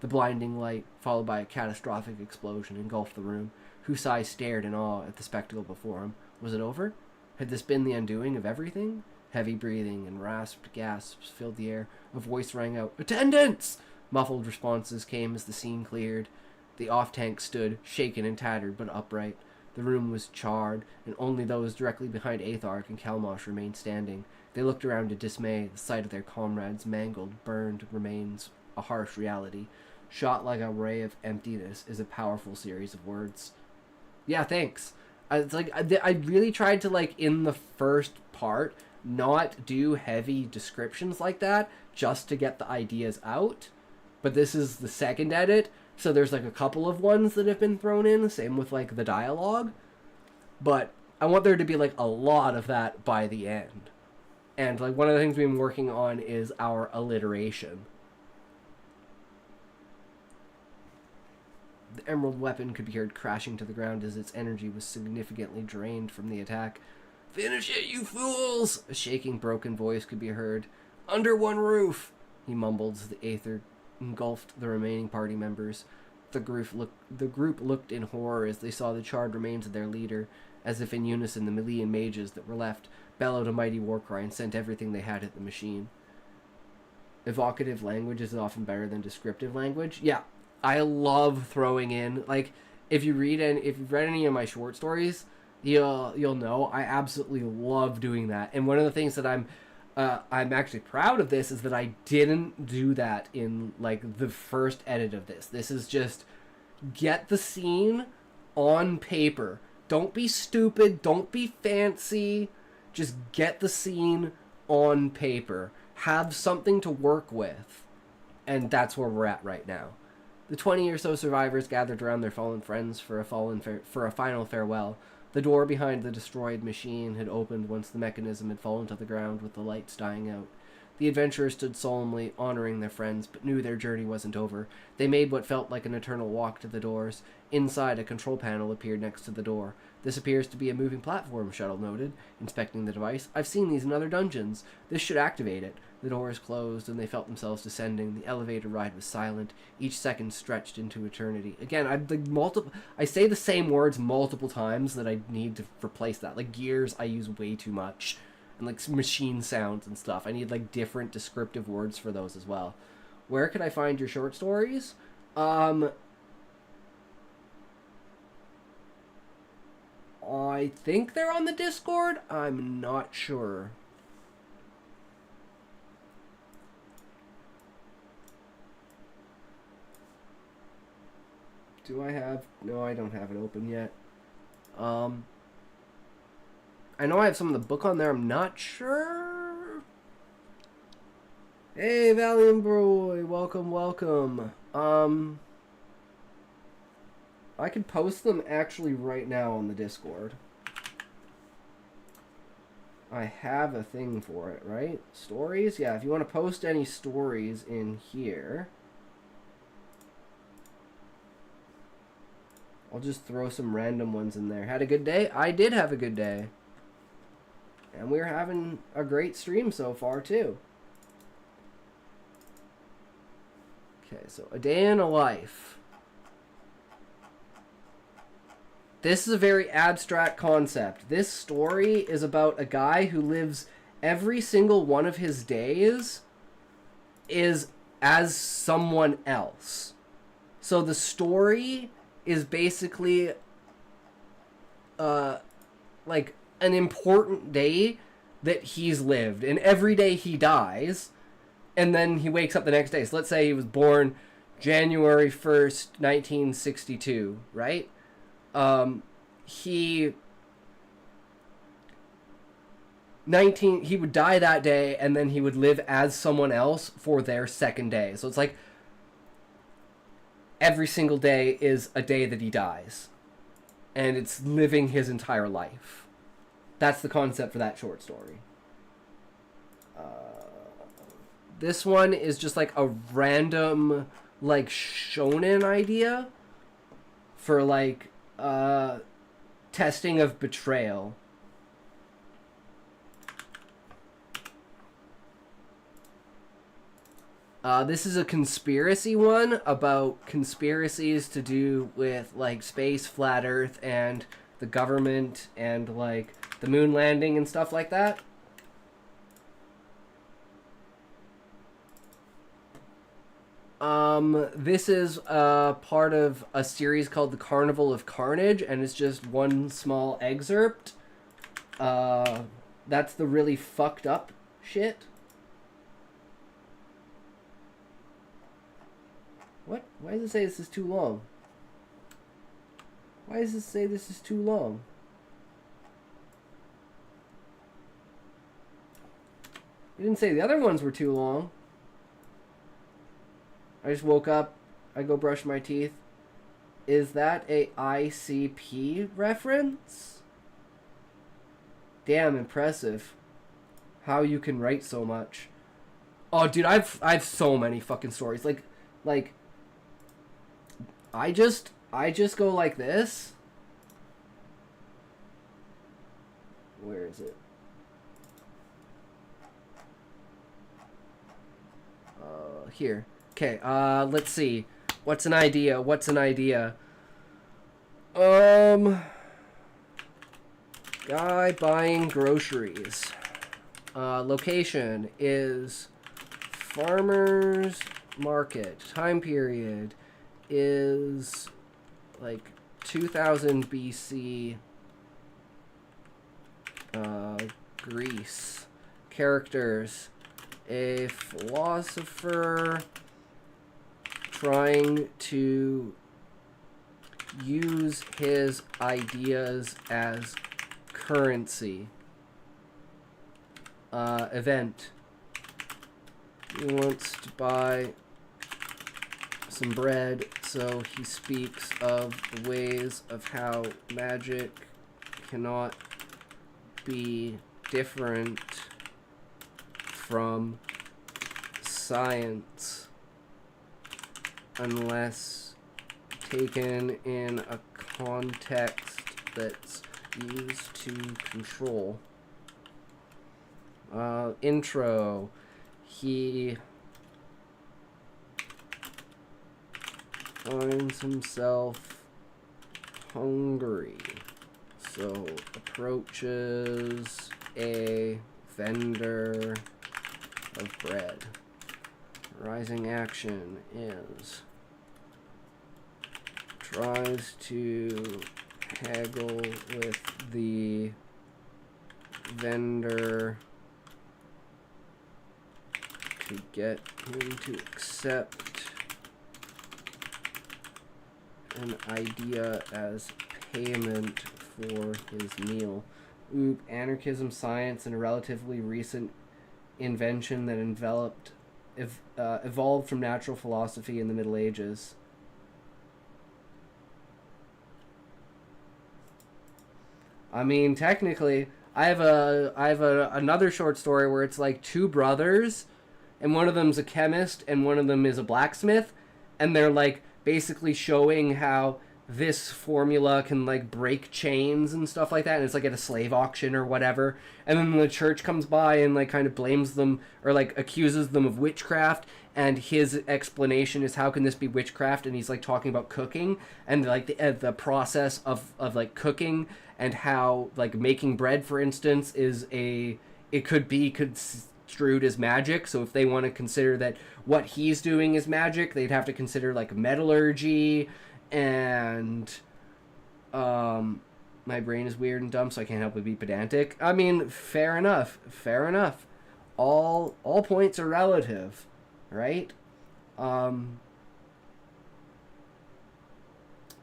The blinding light, followed by a catastrophic explosion, engulfed the room. Husai stared in awe at the spectacle before him. Was it over? Had this been the undoing of everything? Heavy breathing and rasped gasps filled the air. A voice rang out, "Attendants!" Muffled responses came as the scene cleared. The off-tank stood, shaken and tattered, but upright. The room was charred, and only those directly behind Athark and Kalmosh remained standing. They looked around in dismay, the sight of their comrades' mangled, burned remains a harsh reality. Shot like a ray of emptiness is a powerful series of words. Yeah, thanks. It's like, I really tried to, like, in the first part, not do heavy descriptions like that, just to get the ideas out. But this is the second edit, so there's, like, a couple of ones that have been thrown in, same with, like, the dialogue. But I want there to be, like, a lot of that by the end. And, like, one of the things we've been working on is our alliteration. The emerald weapon could be heard crashing to the ground as its energy was significantly drained from the attack. "Finish it, you fools!" A shaking, broken voice could be heard. "Under one roof!" he mumbled as the aether engulfed the remaining party members. The group looked in horror as they saw the charred remains of their leader. As if in unison, the Melian mages that were left bellowed a mighty war cry and sent everything they had at the machine. Evocative language is often better than descriptive language. Yeah, I love throwing in, like, if you've read any of my short stories, you'll know I absolutely love doing that. And one of the things that I'm actually proud of this is that I didn't do that in, like, the first edit of this. This is just get the scene on paper. Don't be stupid. Don't be fancy. Just get the scene on paper. Have something to work with. And that's where we're at right now. The 20 or so survivors gathered around their fallen friends for a final farewell. The door behind the destroyed machine had opened once the mechanism had fallen to the ground with the lights dying out. The adventurers stood solemnly, honoring their friends, but knew their journey wasn't over. They made what felt like an eternal walk to the doors. Inside, a control panel appeared next to the door. "This appears to be a moving platform," Shuttle noted, inspecting the device. "I've seen these in other dungeons. This should activate it." The doors closed, and they felt themselves descending. The elevator ride was silent. Each second stretched into eternity. Again, I say the same words multiple times that I need to replace that. Like, gears, I use way too much. And, like, machine sounds and stuff. I need, like, different descriptive words for those as well. Where could I find your short stories? I think they're on the Discord. I'm not sure. Do I have... No, I don't have it open yet. I know I have some of the book on there. I'm not sure. Hey, Valiant Boy. Welcome, welcome. I could post them actually right now on the Discord. I have a thing for it, right? Stories? Yeah, if you want to post any stories in here, I'll just throw some random ones in there. Had a good day? I did have a good day. And we're having a great stream so far, too. Okay, so a day in a life. This is a very abstract concept. This story is about a guy who lives every single one of his days is as someone else. So the story is basically like an important day that he's lived, and every day he dies, and then he wakes up the next day. So let's say he was born January 1st, 1962, right? He would die that day, and then he would live as someone else for their second day. So it's like every single day is a day that he dies, and it's living his entire life. That's the concept for that short story. This one is just like a random, like, shonen idea for, like, testing of betrayal. This is a conspiracy one about conspiracies to do with, like, space, flat Earth, and the government, and, like, the moon landing and stuff like that. This is part of a series called The Carnival of Carnage, and it's just one small excerpt. That's the really fucked up shit. What? Why does it say this is too long? Why does it say this is too long? It didn't say the other ones were too long. I just woke up. I go brush my teeth. Is that a ICP reference? Damn impressive. How you can write so much. Oh, dude, I've so many fucking stories. Like I just go like this. Where is it? Here. Okay, let's see. What's an idea? Guy buying groceries. Location is farmer's market. Time period is like 2000 BC. Greece. Characters. A philosopher trying to use his ideas as currency. Event. He wants to buy some bread, so he speaks of the ways of how magic cannot be different from science unless taken in a context that's used to control. Intro. He finds himself hungry, so approaches a vendor of bread. Rising action is tries to haggle with the vendor to get him to accept an idea as payment for his meal. Oop, anarchism, science, and a relatively recent invention that evolved from natural philosophy in the Middle Ages. I mean, technically, I have another short story where it's like two brothers, and one of them's a chemist and one of them is a blacksmith, and they're like basically showing how this formula can like break chains and stuff like that, and it's like at a slave auction or whatever, and then the church comes by and like kind of blames them or like accuses them of witchcraft, and his explanation is how can this be witchcraft, and he's like talking about cooking and like the process of like cooking, and how like making bread, for instance, could be construed as magic. So if they want to consider that what he's doing is magic, they'd have to consider like metallurgy. And my brain is weird and dumb, so I can't help but be pedantic. I mean, fair enough. All points are relative, right? But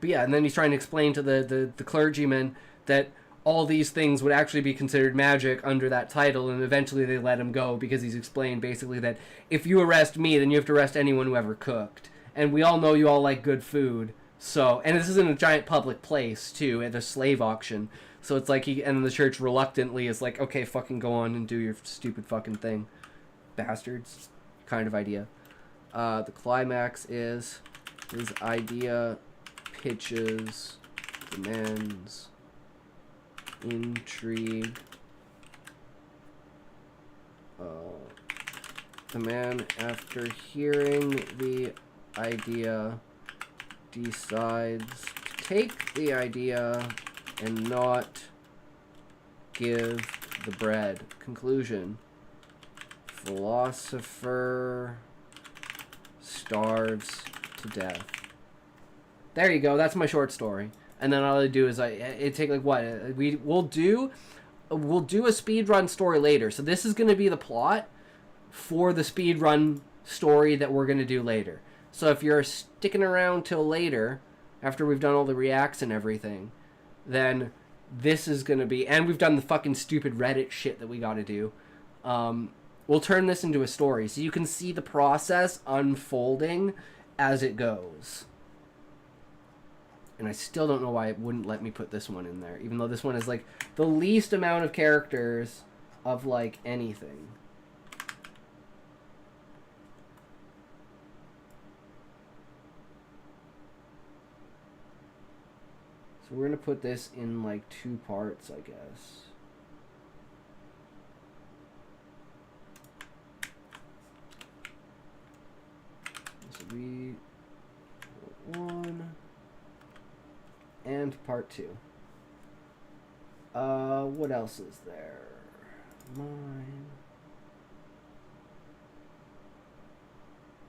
yeah, and then he's trying to explain to the clergyman that all these things would actually be considered magic under that title, and eventually they let him go because he's explained basically that if you arrest me, then you have to arrest anyone who ever cooked. And we all know you all like good food. So, and this is in a giant public place, too, at a slave auction. So it's like and the church reluctantly is like, okay, fucking go on and do your stupid fucking thing. Bastards. Kind of idea. The climax is his idea pitches, demands, intrigue, The man, after hearing the idea, decides to take the idea and not give the bread. Conclusion. Philosopher starves to death. There you go. That's my short story. And then all I do is it take like what we'll do a speed run story later. So this is going to be the plot for the speed run story that we're going to do later. So if you're sticking around till later, after we've done all the reacts and everything, then this is going to be, and we've done the fucking stupid Reddit shit that we got to do. We'll turn this into a story so you can see the process unfolding as it goes. And I still don't know why it wouldn't let me put this one in there, even though this one is like the least amount of characters of like anything. So we're going to put this in like 2 parts, I guess. So we 1 and part 2. What else is there? Mine.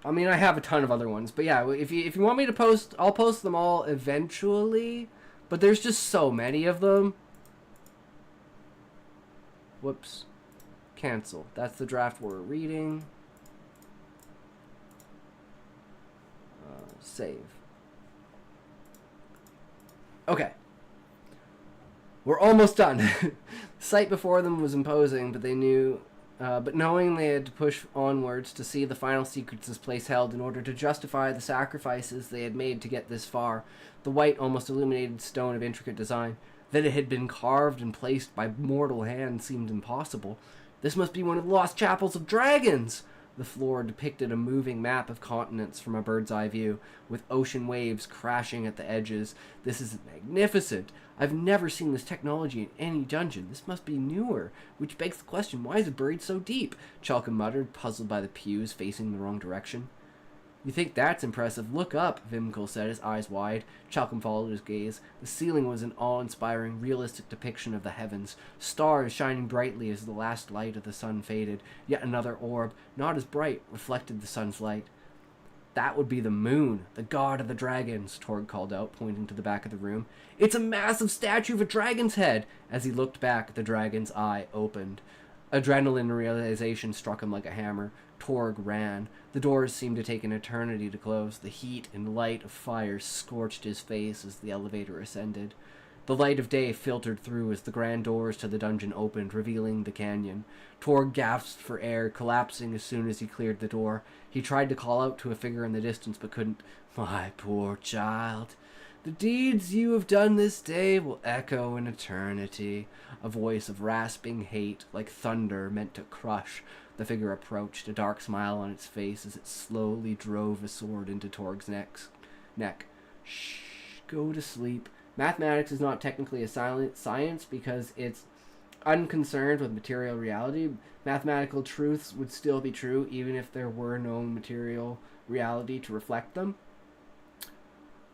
I mean, I have a ton of other ones, but yeah, if you want me to post, I'll post them all eventually. But there's just so many of them. Whoops. Cancel. That's the draft we're reading. Save. Okay. We're almost done. The sight before them was imposing, but they knew... but knowing they had to push onwards to see the final secrets this place held in order to justify the sacrifices they had made to get this far, the white, almost illuminated stone of intricate design, that it had been carved and placed by mortal hand seemed impossible. This must be one of the lost chapels of dragons! The floor depicted a moving map of continents from a bird's eye view, with ocean waves crashing at the edges. This is magnificent. I've never seen this technology in any dungeon. This must be newer. Which begs the question, why is it buried so deep? Chalcum muttered, puzzled by the pews facing the wrong direction. You think that's impressive? Look up, Vimkul said, his eyes wide. Chalcum followed his gaze. The ceiling was an awe-inspiring, realistic depiction of the heavens. Stars shining brightly as the last light of the sun faded. Yet another orb, not as bright, reflected the sun's light. That would be the moon, the god of the dragons, Torg called out, pointing to the back of the room. It's a massive statue of a dragon's head! As he looked back, the dragon's eye opened. Adrenaline realization struck him like a hammer. Torg ran. The doors seemed to take an eternity to close. The heat and light of fire scorched his face as the elevator ascended. The light of day filtered through as the grand doors to the dungeon opened, revealing the canyon. Torg gasped for air, collapsing as soon as he cleared the door. He tried to call out to a figure in the distance, but couldn't. My poor child. The deeds you have done this day will echo in eternity. A voice of rasping hate, like thunder, meant to crush. The figure approached, a dark smile on its face as it slowly drove a sword into Torg's neck. Shh, go to sleep. Mathematics is not technically a silent science because it's unconcerned with material reality. Mathematical truths would still be true even if there were no material reality to reflect them.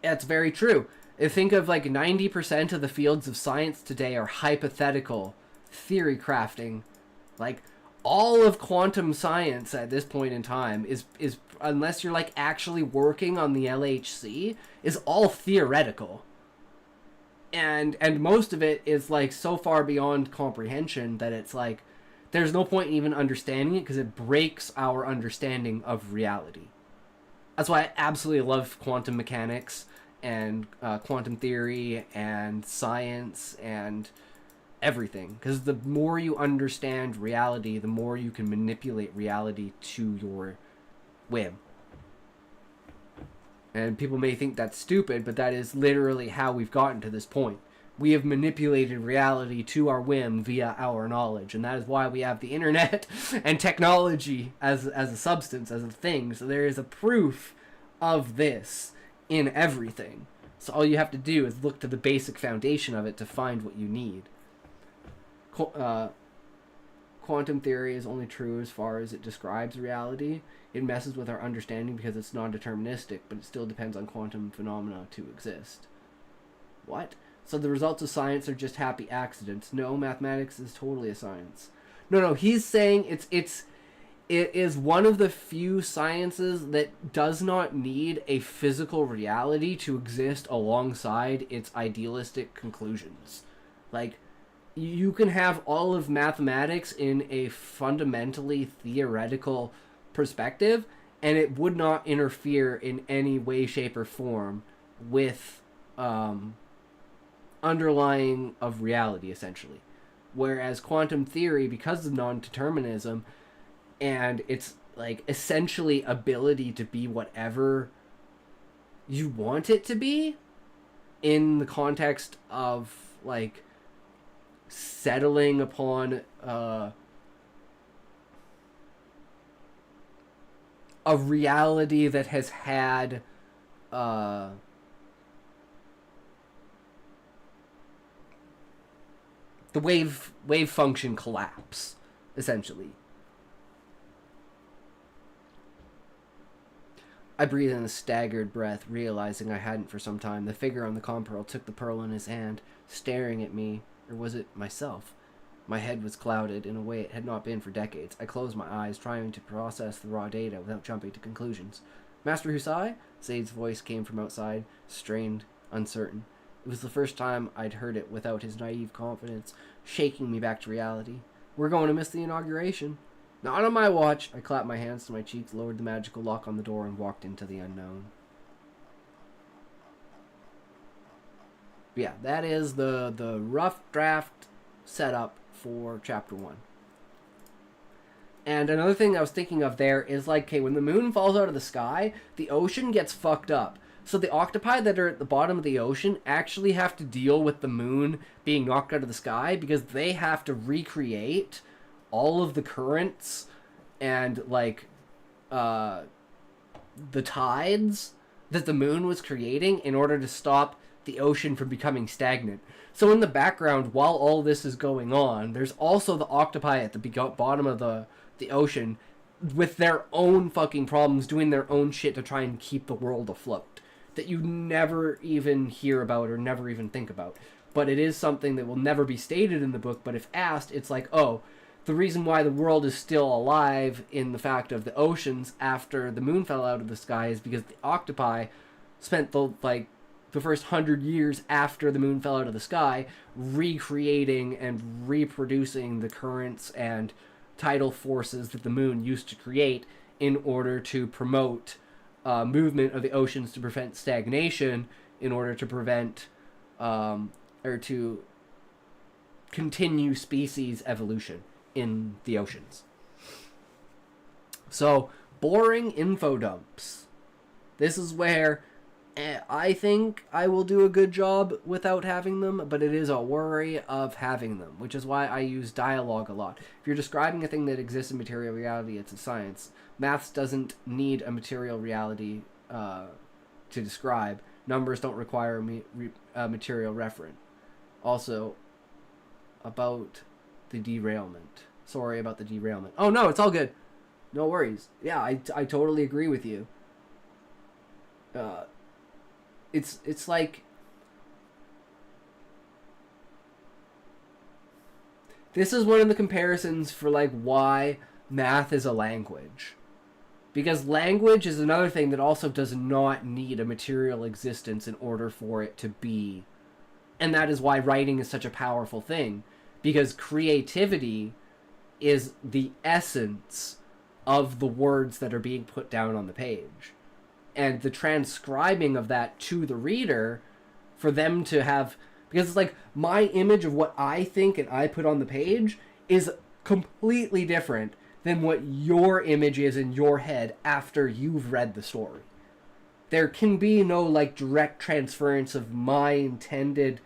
That's very true. Think of like 90% of the fields of science today are hypothetical theory crafting. Like all of quantum science at this point in time is unless you're like actually working on the LHC, is all theoretical. And most of it is like so far beyond comprehension that it's like there's no point in even understanding it because it breaks our understanding of reality. That's why I absolutely love quantum mechanics and quantum theory and science and everything. Because the more you understand reality, the more you can manipulate reality to your whim. And people may think that's stupid, but that is literally how we've gotten to this point. We have manipulated reality to our whim via our knowledge, and that is why we have the internet and technology as a substance, as a thing. So there is a proof of this in everything. So all you have to do is look to the basic foundation of it to find what you need. quantum theory is only true as far as it describes reality. It messes with our understanding because it's non-deterministic, but it still depends on quantum phenomena to exist. What? So the results of science are just happy accidents. No, mathematics is totally a science. No, he's saying it is one of the few sciences that does not need a physical reality to exist alongside its idealistic conclusions. Like, you can have all of mathematics in a fundamentally theoretical perspective, and it would not interfere in any way, shape, or form with underlying of reality, essentially. Whereas quantum theory, because of non-determinism and its like essentially ability to be whatever you want it to be in the context of like settling upon a reality that has had the wave function collapse, essentially. I breathed in a staggered breath, realizing I hadn't for some time. The figure on the compearl took the pearl in his hand, staring at me. Or was it myself? My head was clouded in a way it had not been for decades. I closed my eyes, trying to process the raw data without jumping to conclusions. Master Husai? Zaid's voice came from outside, strained, uncertain. It was the first time I'd heard it without his naive confidence, shaking me back to reality. We're going to miss the inauguration. Not on my watch. I clapped my hands to my cheeks, lowered the magical lock on the door, and walked into the unknown. But yeah, that is the rough draft setup for Chapter 1. And another thing I was thinking of there is like, okay, when the moon falls out of the sky, the ocean gets fucked up. So the octopi that are at the bottom of the ocean actually have to deal with the moon being knocked out of the sky because they have to recreate all of the currents and like the tides that the moon was creating in order to stop the ocean from becoming stagnant. So in the background, while all this is going on, there's also the octopi at the bottom of the ocean with their own fucking problems, doing their own shit to try and keep the world afloat that you never even hear about or never even think about. But it is something that will never be stated in the book, but if asked, it's like, oh, the reason why the world is still alive in the fact of the oceans after the moon fell out of the sky is because the octopi spent the first 100 years after the moon fell out of the sky recreating and reproducing the currents and tidal forces that the moon used to create in order to promote movement of the oceans, to prevent stagnation, in order to prevent or to continue species evolution in the oceans. So, boring info dumps. This is where I think I will do a good job without having them, but it is a worry of having them, which is why I use dialogue a lot. If you're describing a thing that exists in material reality, it's a science. Maths doesn't need a material reality to describe. Numbers don't require a material referent. Also, about the derailment. Sorry about the derailment. Oh no, it's all good. No worries. Yeah, I totally agree with you. It's like this is one of the comparisons for like why math is a language. Because language is another thing that also does not need a material existence in order for it to be. And that is why writing is such a powerful thing. Because creativity is the essence of the words that are being put down on the page. And the transcribing of that to the reader for them to have... Because it's like, my image of what I think and I put on the page is completely different than what your image is in your head after you've read the story. There can be no, like, direct transference of my intended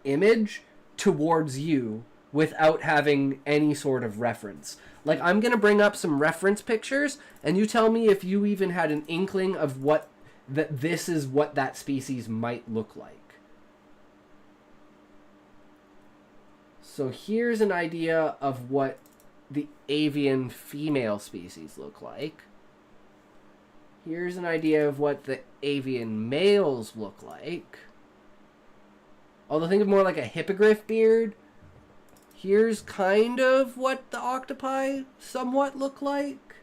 image towards you without having any sort of reference. Like, I'm going to bring up some reference pictures, and you tell me if you even had an inkling of what that this is what that species might look like. So here's an idea of what the avian female species look like. Here's an idea of what the avian males look like. Although think of more like a hippogriff beard. Here's kind of what the octopi somewhat look like.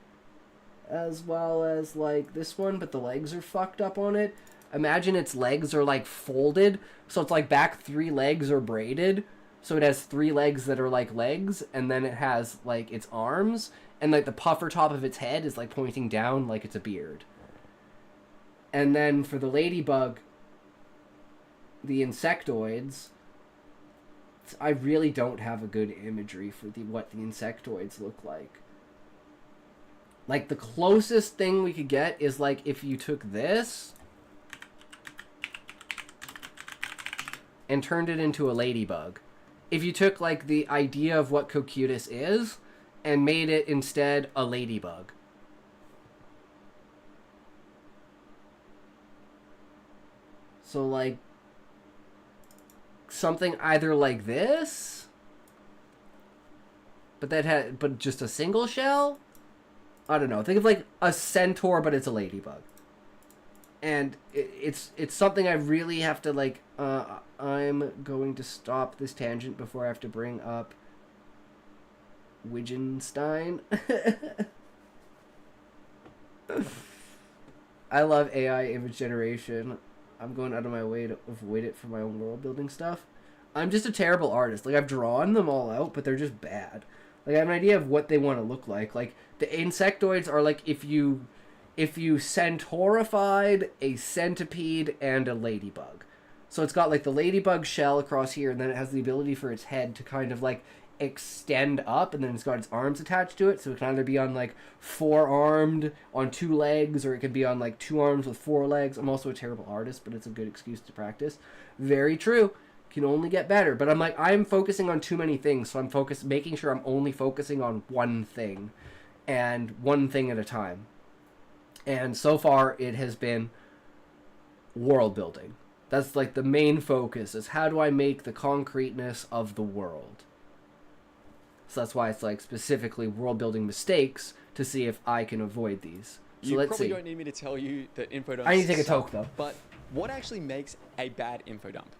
As well as like this one, but the legs are fucked up on it. Imagine its legs are like folded. So it's like back 3 legs are braided. So it has 3 legs that are like legs. And then it has like its arms. And like the puffer top of its head is like pointing down like it's a beard. And then for the ladybug, the insectoids, I really don't have a good imagery for what the insectoids look like. Like the closest thing we could get is like if you took this and turned it into a ladybug. If you took like the idea of what Cocytus is and made it instead a ladybug. So like something either like this, but just a single shell. I don't know. Think of like a centaur, but it's a ladybug. And it's something I really have to like. I'm going to stop this tangent before I have to bring up Wittgenstein. I love AI image generation. I'm going out of my way to avoid it for my own world building stuff. I'm just a terrible artist. Like, I've drawn them all out, but they're just bad. Like, I have an idea of what they want to look like. Like, the insectoids are like if you centaurified a centipede and a ladybug. So it's got like the ladybug shell across here, and then it has the ability for its head to kind of like extend up, and then it's got its arms attached to it, so it can either be on like 4-armed on 2 legs, or it could be on like 2 arms with 4 legs. I'm also a terrible artist, but it's a good excuse to practice. Very true. Can only get better. But I'm like, I'm focusing on too many things, so I'm making sure I'm only focusing on one thing, and one thing at a time. And so far it has been world building. That's like the main focus, is how do I make the concreteness of the world. So that's why it's like specifically world building mistakes to see if I can avoid these. So You let's probably see. don't need me to tell you that info dumps I need to take a suck, toke, though. But what actually makes a bad info dump?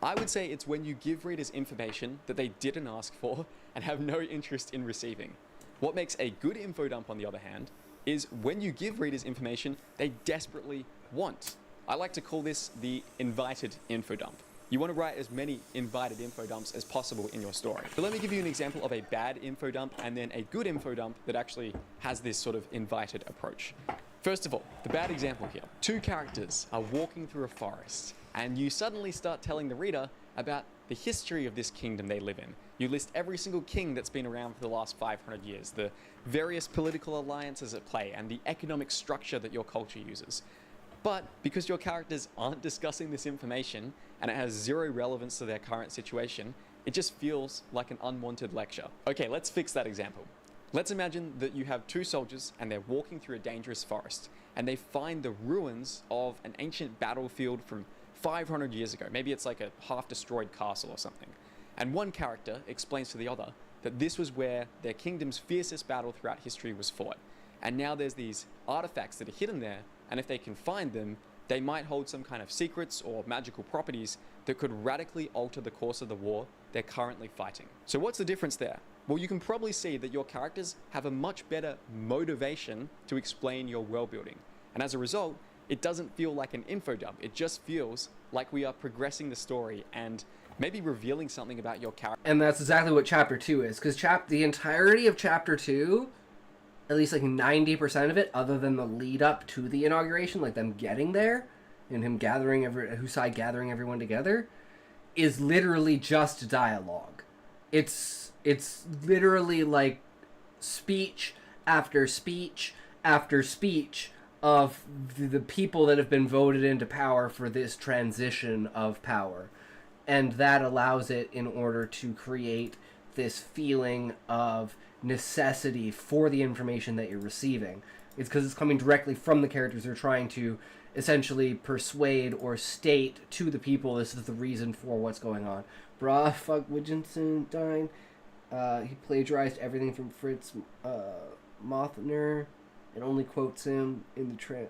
I would say it's when you give readers information that they didn't ask for and have no interest in receiving. What makes a good info dump, on the other hand, is when you give readers information they desperately want. I like to call this the invited info dump. You want to write as many invited info dumps as possible in your story. But let me give you an example of a bad info dump and then a good info dump that actually has this sort of invited approach. First of all, the bad example here. 2 characters are walking through a forest, and you suddenly start telling the reader about the history of this kingdom they live in. You list every single king that's been around for the last 500 years, the various political alliances at play, and the economic structure that your culture uses. But because your characters aren't discussing this information and it has 0 relevance to their current situation, it just feels like an unwanted lecture. Okay, let's fix that example. Let's imagine that you have 2 soldiers and they're walking through a dangerous forest, and they find the ruins of an ancient battlefield from 500 years ago. Maybe it's like a half-destroyed castle or something. And one character explains to the other that this was where their kingdom's fiercest battle throughout history was fought. And now there's these artifacts that are hidden there, and if they can find them, they might hold some kind of secrets or magical properties that could radically alter the course of the war they're currently fighting. So what's the difference there? Well, you can probably see that your characters have a much better motivation to explain your world building. And as a result, it doesn't feel like an info dump. It just feels like we are progressing the story and maybe revealing something about your character. And that's exactly what Chapter 2 is. Because the entirety of Chapter 2, at least like 90% of it, other than the lead up to the inauguration, like them getting there, and him gathering Husai gathering everyone together, is literally just dialogue. It's literally like speech after speech after speech of the people that have been voted into power for this transition of power. And that allows it in order to create this feeling of necessity for the information that you're receiving. It's because it's coming directly from the characters. They're trying to essentially persuade or state to the people this is the reason for what's going on. Bra fuck Wittgenstein. He plagiarized everything from Fritz Mothner and only quotes him in the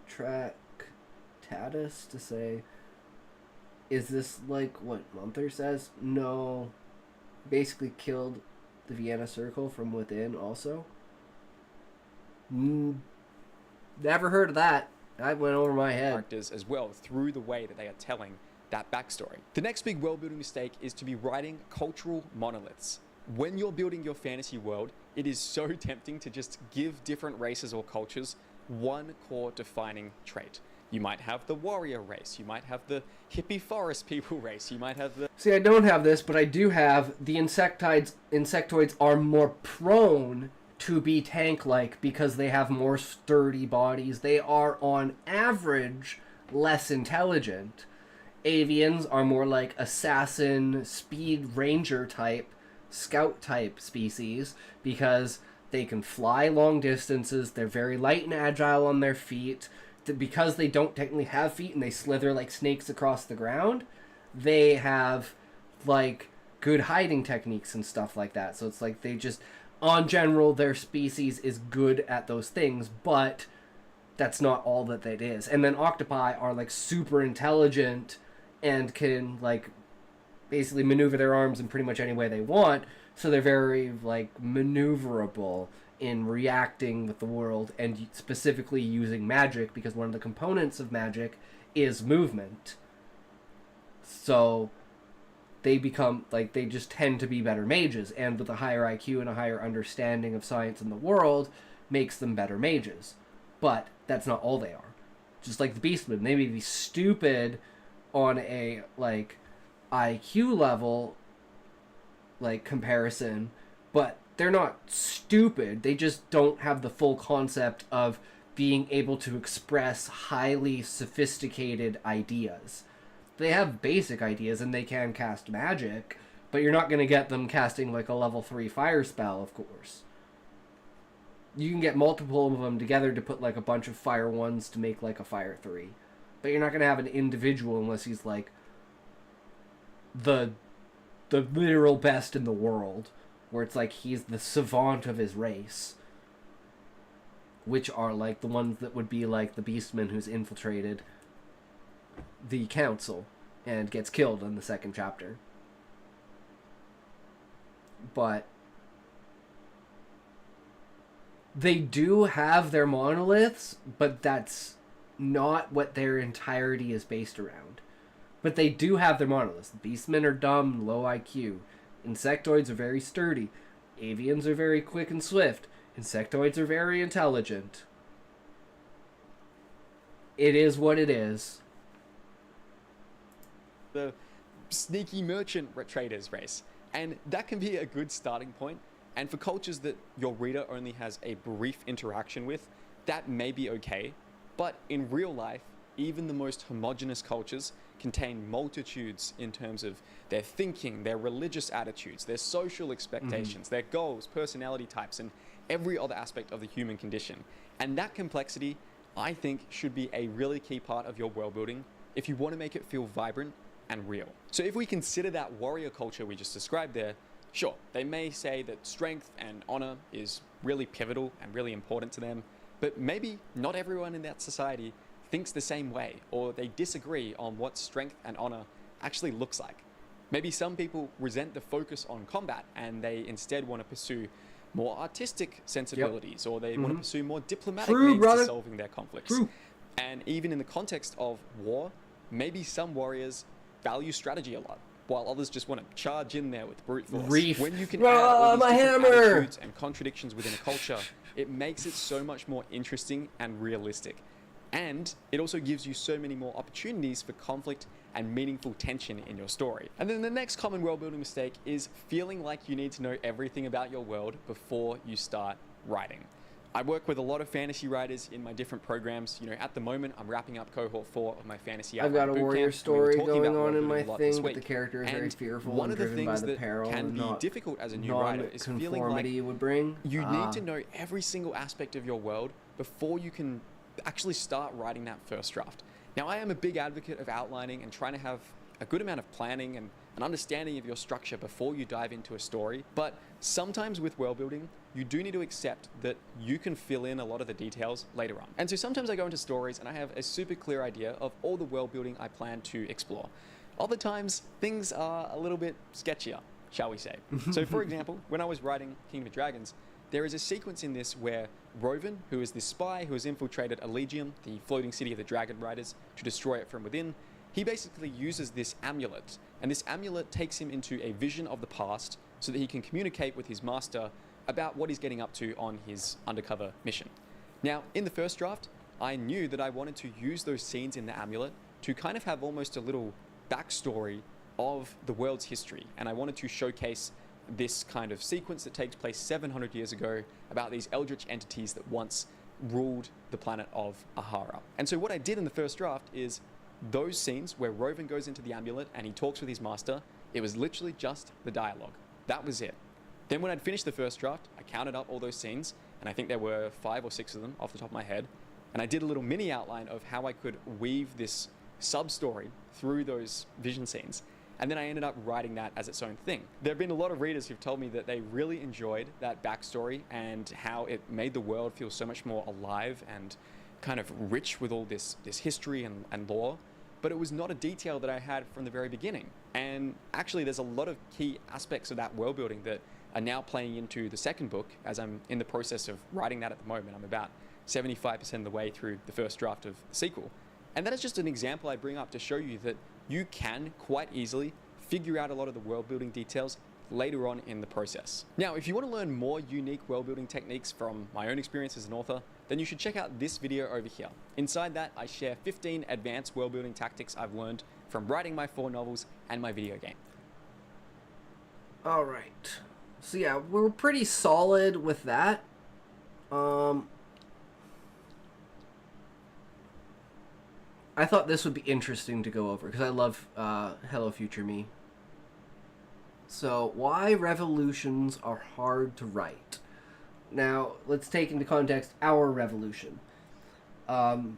Tractatus to say, is this like what Munther says? No. Basically killed the Vienna Circle from within also. Never heard of that. That went over my head. Characters as well through the way that they are telling that backstory. The next big world building mistake is to be writing cultural monoliths. When you're building your fantasy world, it is so tempting to just give different races or cultures one core defining trait. You might have the warrior race, you might have the hippie forest people race, you might have the... See, I don't have this, but I do have the insectoids are more prone to be tank-like because they have more sturdy bodies. They are, on average, less intelligent. Avians are more like assassin, speed ranger type, scout type species because they can fly long distances, they're very light and agile on their feet. Because they don't technically have feet and they slither like snakes across the ground, they have like good hiding techniques and stuff like that. So it's like they just, on general, their species is good at those things, but that's not all that it is. And then octopi are like super intelligent and can like basically maneuver their arms in pretty much any way they want. So they're very like maneuverable in reacting with the world and specifically using magic, because one of the components of magic is movement. So they become like, they just tend to be better mages, and with a higher IQ and a higher understanding of science in the world makes them better mages. But that's not all they are. Just like the Beastmen, they may be stupid on a like IQ level like comparison, but they're not stupid. They just don't have the full concept of being able to express highly sophisticated ideas. They have basic ideas and they can cast magic, but you're not going to get them casting like a level 3 fire spell, of course. You can get multiple of them together to put like a bunch of fire 1s to make like a fire 3. But you're not going to have an individual unless he's like the literal best in the world, where it's like he's the savant of his race, which are like the ones that would be like the Beastman who's infiltrated the council and gets killed in the second chapter. But they do have their monoliths, but that's not what their entirety is based around. But they do have their monoliths. The Beastmen are dumb, low IQ. Insectoids are very sturdy. Avians are very quick and swift. Insectoids are very intelligent. It is what it is. The sneaky merchant traders race. And that can be a good starting point. And for cultures that your reader only has a brief interaction with, that may be okay. But in real life, even the most homogenous cultures contain multitudes in terms of their thinking, their religious attitudes, their social expectations, their goals, personality types, and every other aspect of the human condition. And that complexity, I think, should be a really key part of your world building if you want to make it feel vibrant and real. So if we consider that warrior culture we just described there, sure, they may say that strength and honor is really pivotal and really important to them, but maybe not everyone in that society thinks the same way, or they disagree on what strength and honor actually looks like. Maybe some people resent the focus on combat and they instead want to pursue more artistic sensibilities, or they want to pursue more diplomatic means to solving their conflicts. And even in the context of war, maybe some warriors value strategy a lot, while others just want to charge in there with brute force. When you can add all these different attitudes and contradictions within a culture, it makes it so much more interesting and realistic. And it also gives you so many more opportunities for conflict and meaningful tension in your story. And then the next common world building mistake is feeling like you need to know everything about your world before you start writing. I work with a lot of fantasy writers in my different programs. You know, at the moment, I'm wrapping up cohort 4 of my fantasy I've got a warrior story going on in my thing, but the week. character is very fearful One and of the driven by things the that peril can and be not difficult as a new writer is feeling like would bring. you need to know every single aspect of your world before you can actually start writing that first draft. Now, I am a big advocate of outlining and trying to have a good amount of planning and an understanding of your structure before you dive into a story, but sometimes with world building, you do need to accept that you can fill in a lot of the details later on. And so sometimes I go into stories and I have a super clear idea of all the world building I plan to explore. Other times, things are a little bit sketchier, shall we say. So for example, when I was writing Kingdom of Dragons, there is a sequence in this where Rovan, who is this spy who has infiltrated Elysium, the floating city of the Dragon Riders, to destroy it from within, he basically uses this amulet, and this amulet takes him into a vision of the past so that he can communicate with his master about what he's getting up to on his undercover mission. Now, in the first draft, I knew that I wanted to use those scenes in the amulet to kind of have almost a little backstory of the world's history, and I wanted to showcase this kind of sequence that takes place 700 years ago about these eldritch entities that once ruled the planet of Ahara. And so what I did in the first draft is those scenes where Rovan goes into the amulet and he talks with his master, it was literally just the dialogue. That was it. Then when I'd finished the first draft, I counted up all those scenes, and I think there were 5 or 6 of them off the top of my head, and I did a little mini outline of how I could weave this sub-story through those vision scenes. And then I ended up writing that as its own thing. There have been a lot of readers who've told me that they really enjoyed that backstory and how it made the world feel so much more alive and kind of rich with all this history and lore. But it was not a detail that I had from the very beginning. And actually, there's a lot of key aspects of that world building that are now playing into the second book, as I'm in the process of writing that at the moment. I'm about 75% of the way through the first draft of the sequel. And that is just an example I bring up to show you that you can quite easily figure out a lot of the world building details later on in the process. Now, if you want to learn more unique world building techniques from my own experience as an author, then you should check out this video over here. Inside that, I share 15 advanced world building tactics I've learned from writing my 4 novels and my video game. All right. So yeah, we're pretty solid with that. I thought this would be interesting to go over because I love Hello Future Me. So, why revolutions are hard to write. Now, let's take into context our revolution. The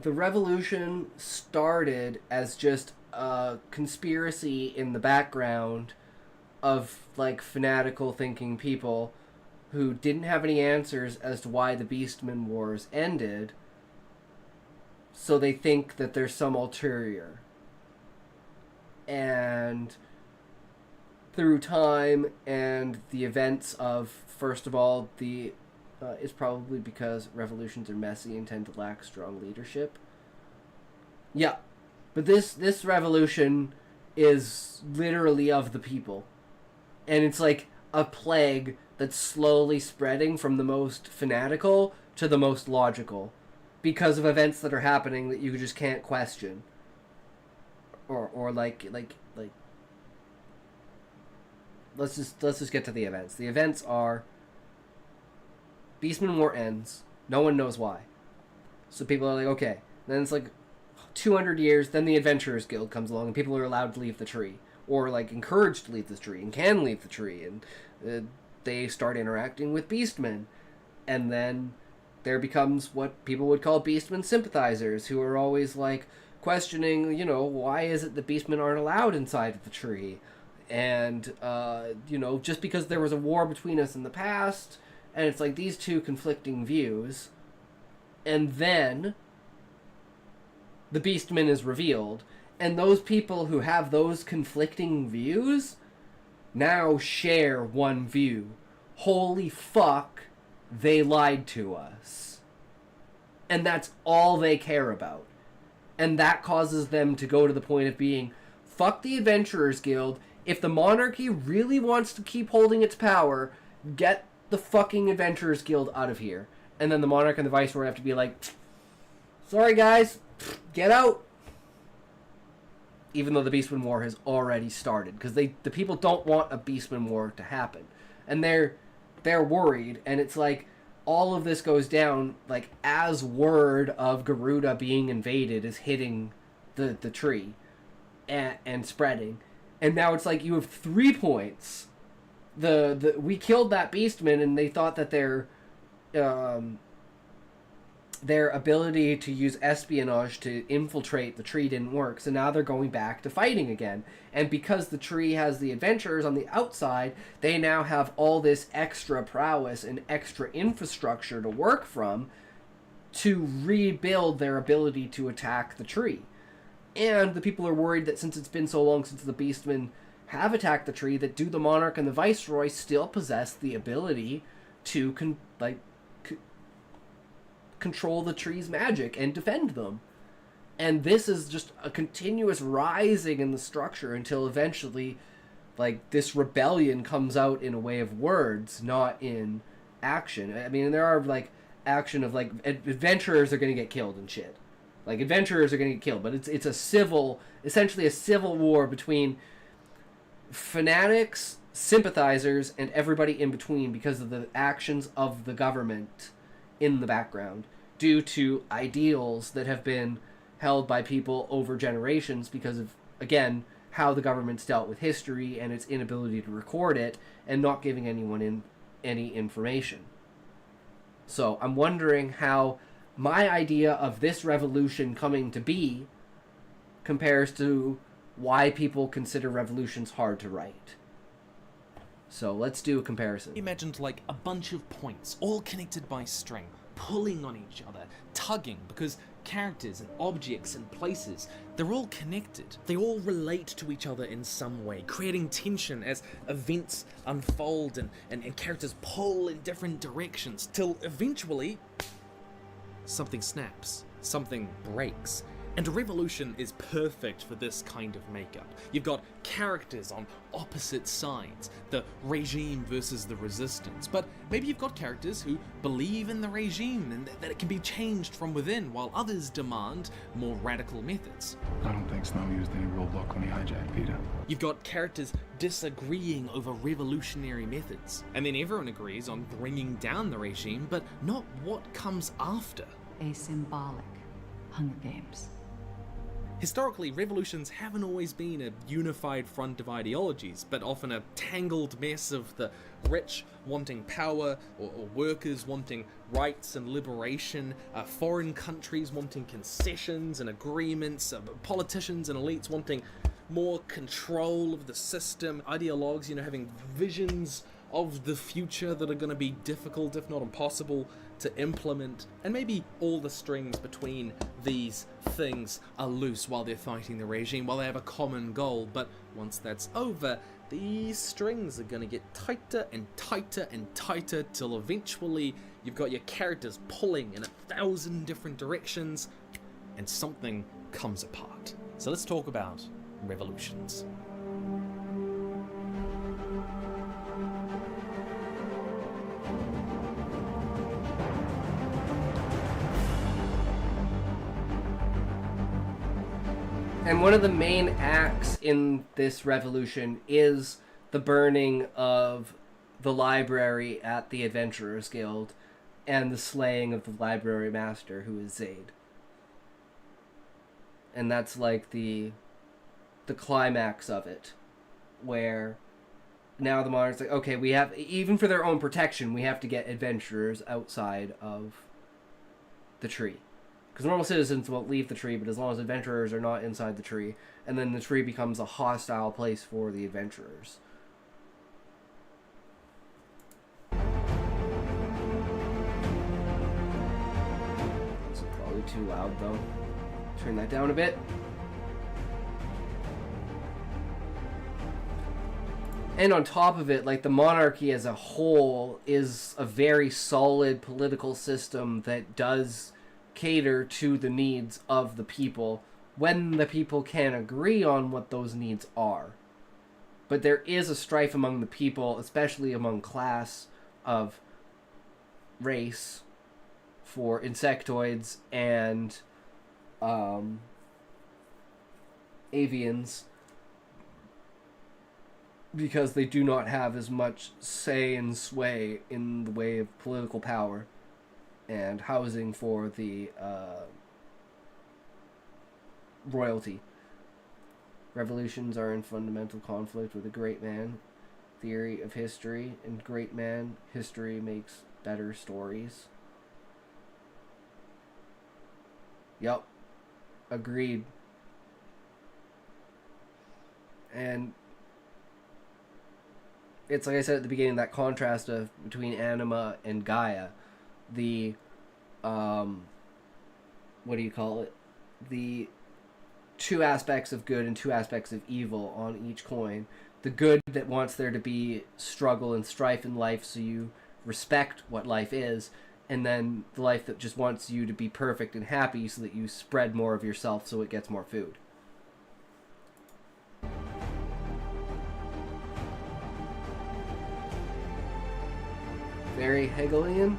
revolution started as just a conspiracy in the background of, like, fanatical thinking people who didn't have any answers as to why the Beastmen Wars ended, so they think that there's some ulterior. And through time and the events of, first of all, it's probably because revolutions are messy and tend to lack strong leadership. Yeah, but this revolution is literally of the people. And it's like a plague that's slowly spreading from the most fanatical to the most logical, because of events that are happening that you just can't question. Or like let's just get to the events. The events are Beastmen War ends. No one knows why. So people are like, okay. Then it's like 200 years, then the Adventurers Guild comes along and people are allowed to leave the tree. Or like encouraged to leave the tree and can leave the tree, and they start interacting with Beastmen. And then there becomes what people would call Beastmen sympathizers, who are always like questioning, why is it that Beastmen aren't allowed inside of the tree? And, just because there was a war between us in the past, and it's like these two conflicting views, and then the Beastman is revealed, and those people who have those conflicting views now share one view. Holy fuck, they lied to us. And that's all they care about. And that causes them to go to the point of being, fuck the Adventurers Guild. If the monarchy really wants to keep holding its power, get the fucking Adventurers Guild out of here. And then the monarch and the viceroy have to be like, sorry guys, get out. Even though the Beastman War has already started, because the people don't want a Beastman War to happen. And they're worried, and it's like all of this goes down like as word of Garuda being invaded is hitting the tree and spreading. And now it's like you have 3 points. We killed that Beastman, and they thought that their ability to use espionage to infiltrate the tree didn't work, so now they're going back to fighting again. And because the tree has the adventurers on the outside, they now have all this extra prowess and extra infrastructure to work from to rebuild their ability to attack the tree. And the people are worried that since it's been so long since the Beastmen have attacked the tree, that do the Monarch and the Viceroy still possess the ability to control the tree's magic and defend them. And this is just a continuous rising in the structure until eventually, like, this rebellion comes out in a way of words, not in action. I mean, there are, like, action of, like, adventurers are going to get killed and shit. Like, adventurers are going to get killed, but it's essentially a civil war between fanatics, sympathizers, and everybody in between because of the actions of the government in the background, due to ideals that have been held by people over generations because of, again, how the government's dealt with history and its inability to record it and not giving anyone any information. So I'm wondering how my idea of this revolution coming to be compares to why people consider revolutions hard to write. So let's do a comparison. Imagined like a bunch of points, all connected by string, pulling on each other, tugging, because characters and objects and places, they're all connected. They all relate to each other in some way, creating tension as events unfold and characters pull in different directions, till eventually something snaps, something breaks. And a revolution is perfect for this kind of makeup. You've got characters on opposite sides, the regime versus the resistance, but maybe you've got characters who believe in the regime and that it can be changed from within, while others demand more radical methods. I don't think Snow used any rule book when he hijacked Peter. You've got characters disagreeing over revolutionary methods, and then everyone agrees on bringing down the regime, but not what comes after. A symbolic Hunger Games. Historically, revolutions haven't always been a unified front of ideologies, but often a tangled mess of the rich wanting power, or workers wanting rights and liberation, foreign countries wanting concessions and agreements, politicians and elites wanting more control of the system, ideologues, having visions of the future that are going to be difficult, if not impossible, to implement, and maybe all the strings between these things are loose while they're fighting the regime, while they have a common goal, but once that's over, these strings are going to get tighter and tighter and tighter till eventually you've got your characters pulling in 1,000 different directions and something comes apart. So let's talk about revolutions. And one of the main acts in this revolution is the burning of the library at the Adventurers Guild and the slaying of the library master, who is Zaid. And that's like the climax of it, where now the Monarch's like, okay, we have, even for their own protection, we have to get adventurers outside of the tree. Because normal citizens won't leave the tree, but as long as adventurers are not inside the tree, and then the tree becomes a hostile place for the adventurers. This is probably too loud, though. Turn that down a bit. And on top of it, like, the monarchy as a whole is a very solid political system that does cater to the needs of the people when the people can agree on what those needs are. But there is a strife among the people, especially among class of race, for insectoids and avians, because they do not have as much say and sway in the way of political power and housing for the royalty. Revolutions are in fundamental conflict with the great man theory of history, and great man history makes better stories. Yep. Agreed. And it's like I said at the beginning, that contrast of between Anima and Gaia. The what do you call it? The two aspects of good and two aspects of evil on each coin. The good that wants there to be struggle and strife in life so you respect what life is, and then the life that just wants you to be perfect and happy so that you spread more of yourself so it gets more food. Very Hegelian.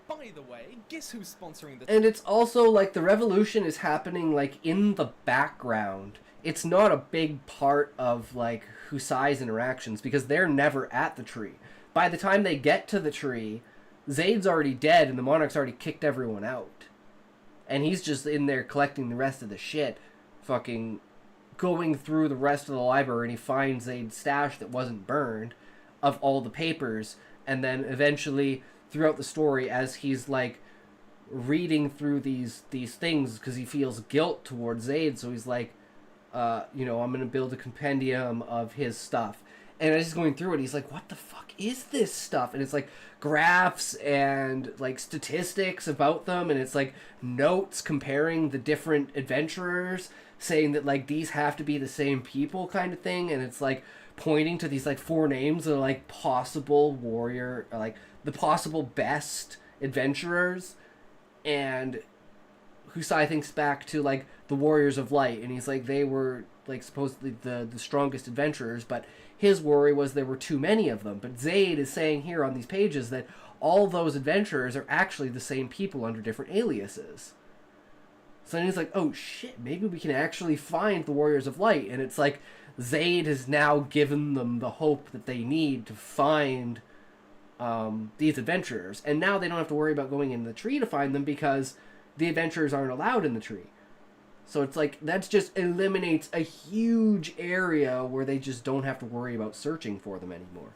By the way, guess who's sponsoring the... And it's also like the revolution is happening like in the background. It's not a big part of like Husai's interactions because they're never at the tree. By the time they get to the tree, Zaid's already dead and the Monarch's already kicked everyone out. And he's just in there collecting the rest of the shit, fucking going through the rest of the library, and he finds Zaid's stash that wasn't burned of all the papers, and then eventually throughout the story as he's like reading through these things because he feels guilt towards Zaid, so he's like I'm gonna build a compendium of his stuff, and as he's going through it he's like, what the fuck is this stuff? And it's like graphs and like statistics about them, and it's like notes comparing the different adventurers, saying that like these have to be the same people kind of thing, and it's like pointing to these like 4 names that are like possible warrior, or like the possible best adventurers. And Husai thinks back to like the Warriors of Light, and he's like, they were like supposedly the strongest adventurers, but his worry was there were too many of them. But Zaid is saying here on these pages that all those adventurers are actually the same people under different aliases. So then he's like, oh shit, maybe we can actually find the Warriors of Light. And it's like Zaid has now given them the hope that they need to find these adventurers. And now they don't have to worry about going in the tree to find them because the adventurers aren't allowed in the tree. So it's like, that just eliminates a huge area where they just don't have to worry about searching for them anymore.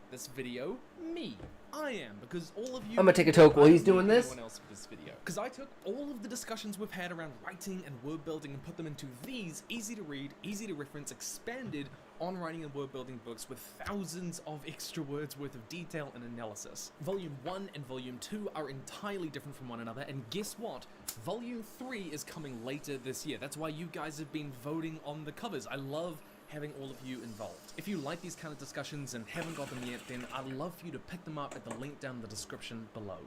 This video, me. I am, because all of you... I'm gonna take a toke while he's doing this. Anyone else for this video. Because I took all of the discussions we've had around writing and word building and put them into these easy to read, easy to reference, expanded on writing and word building books with thousands of extra words worth of detail and analysis. Volume 1 and Volume 2 are entirely different from one another, and guess what? Volume 3 is coming later this year. That's why you guys have been voting on the covers. I love having all of you involved. If you like these kind of discussions and haven't got them yet, then I'd love for you to pick them up at the link down in the description below.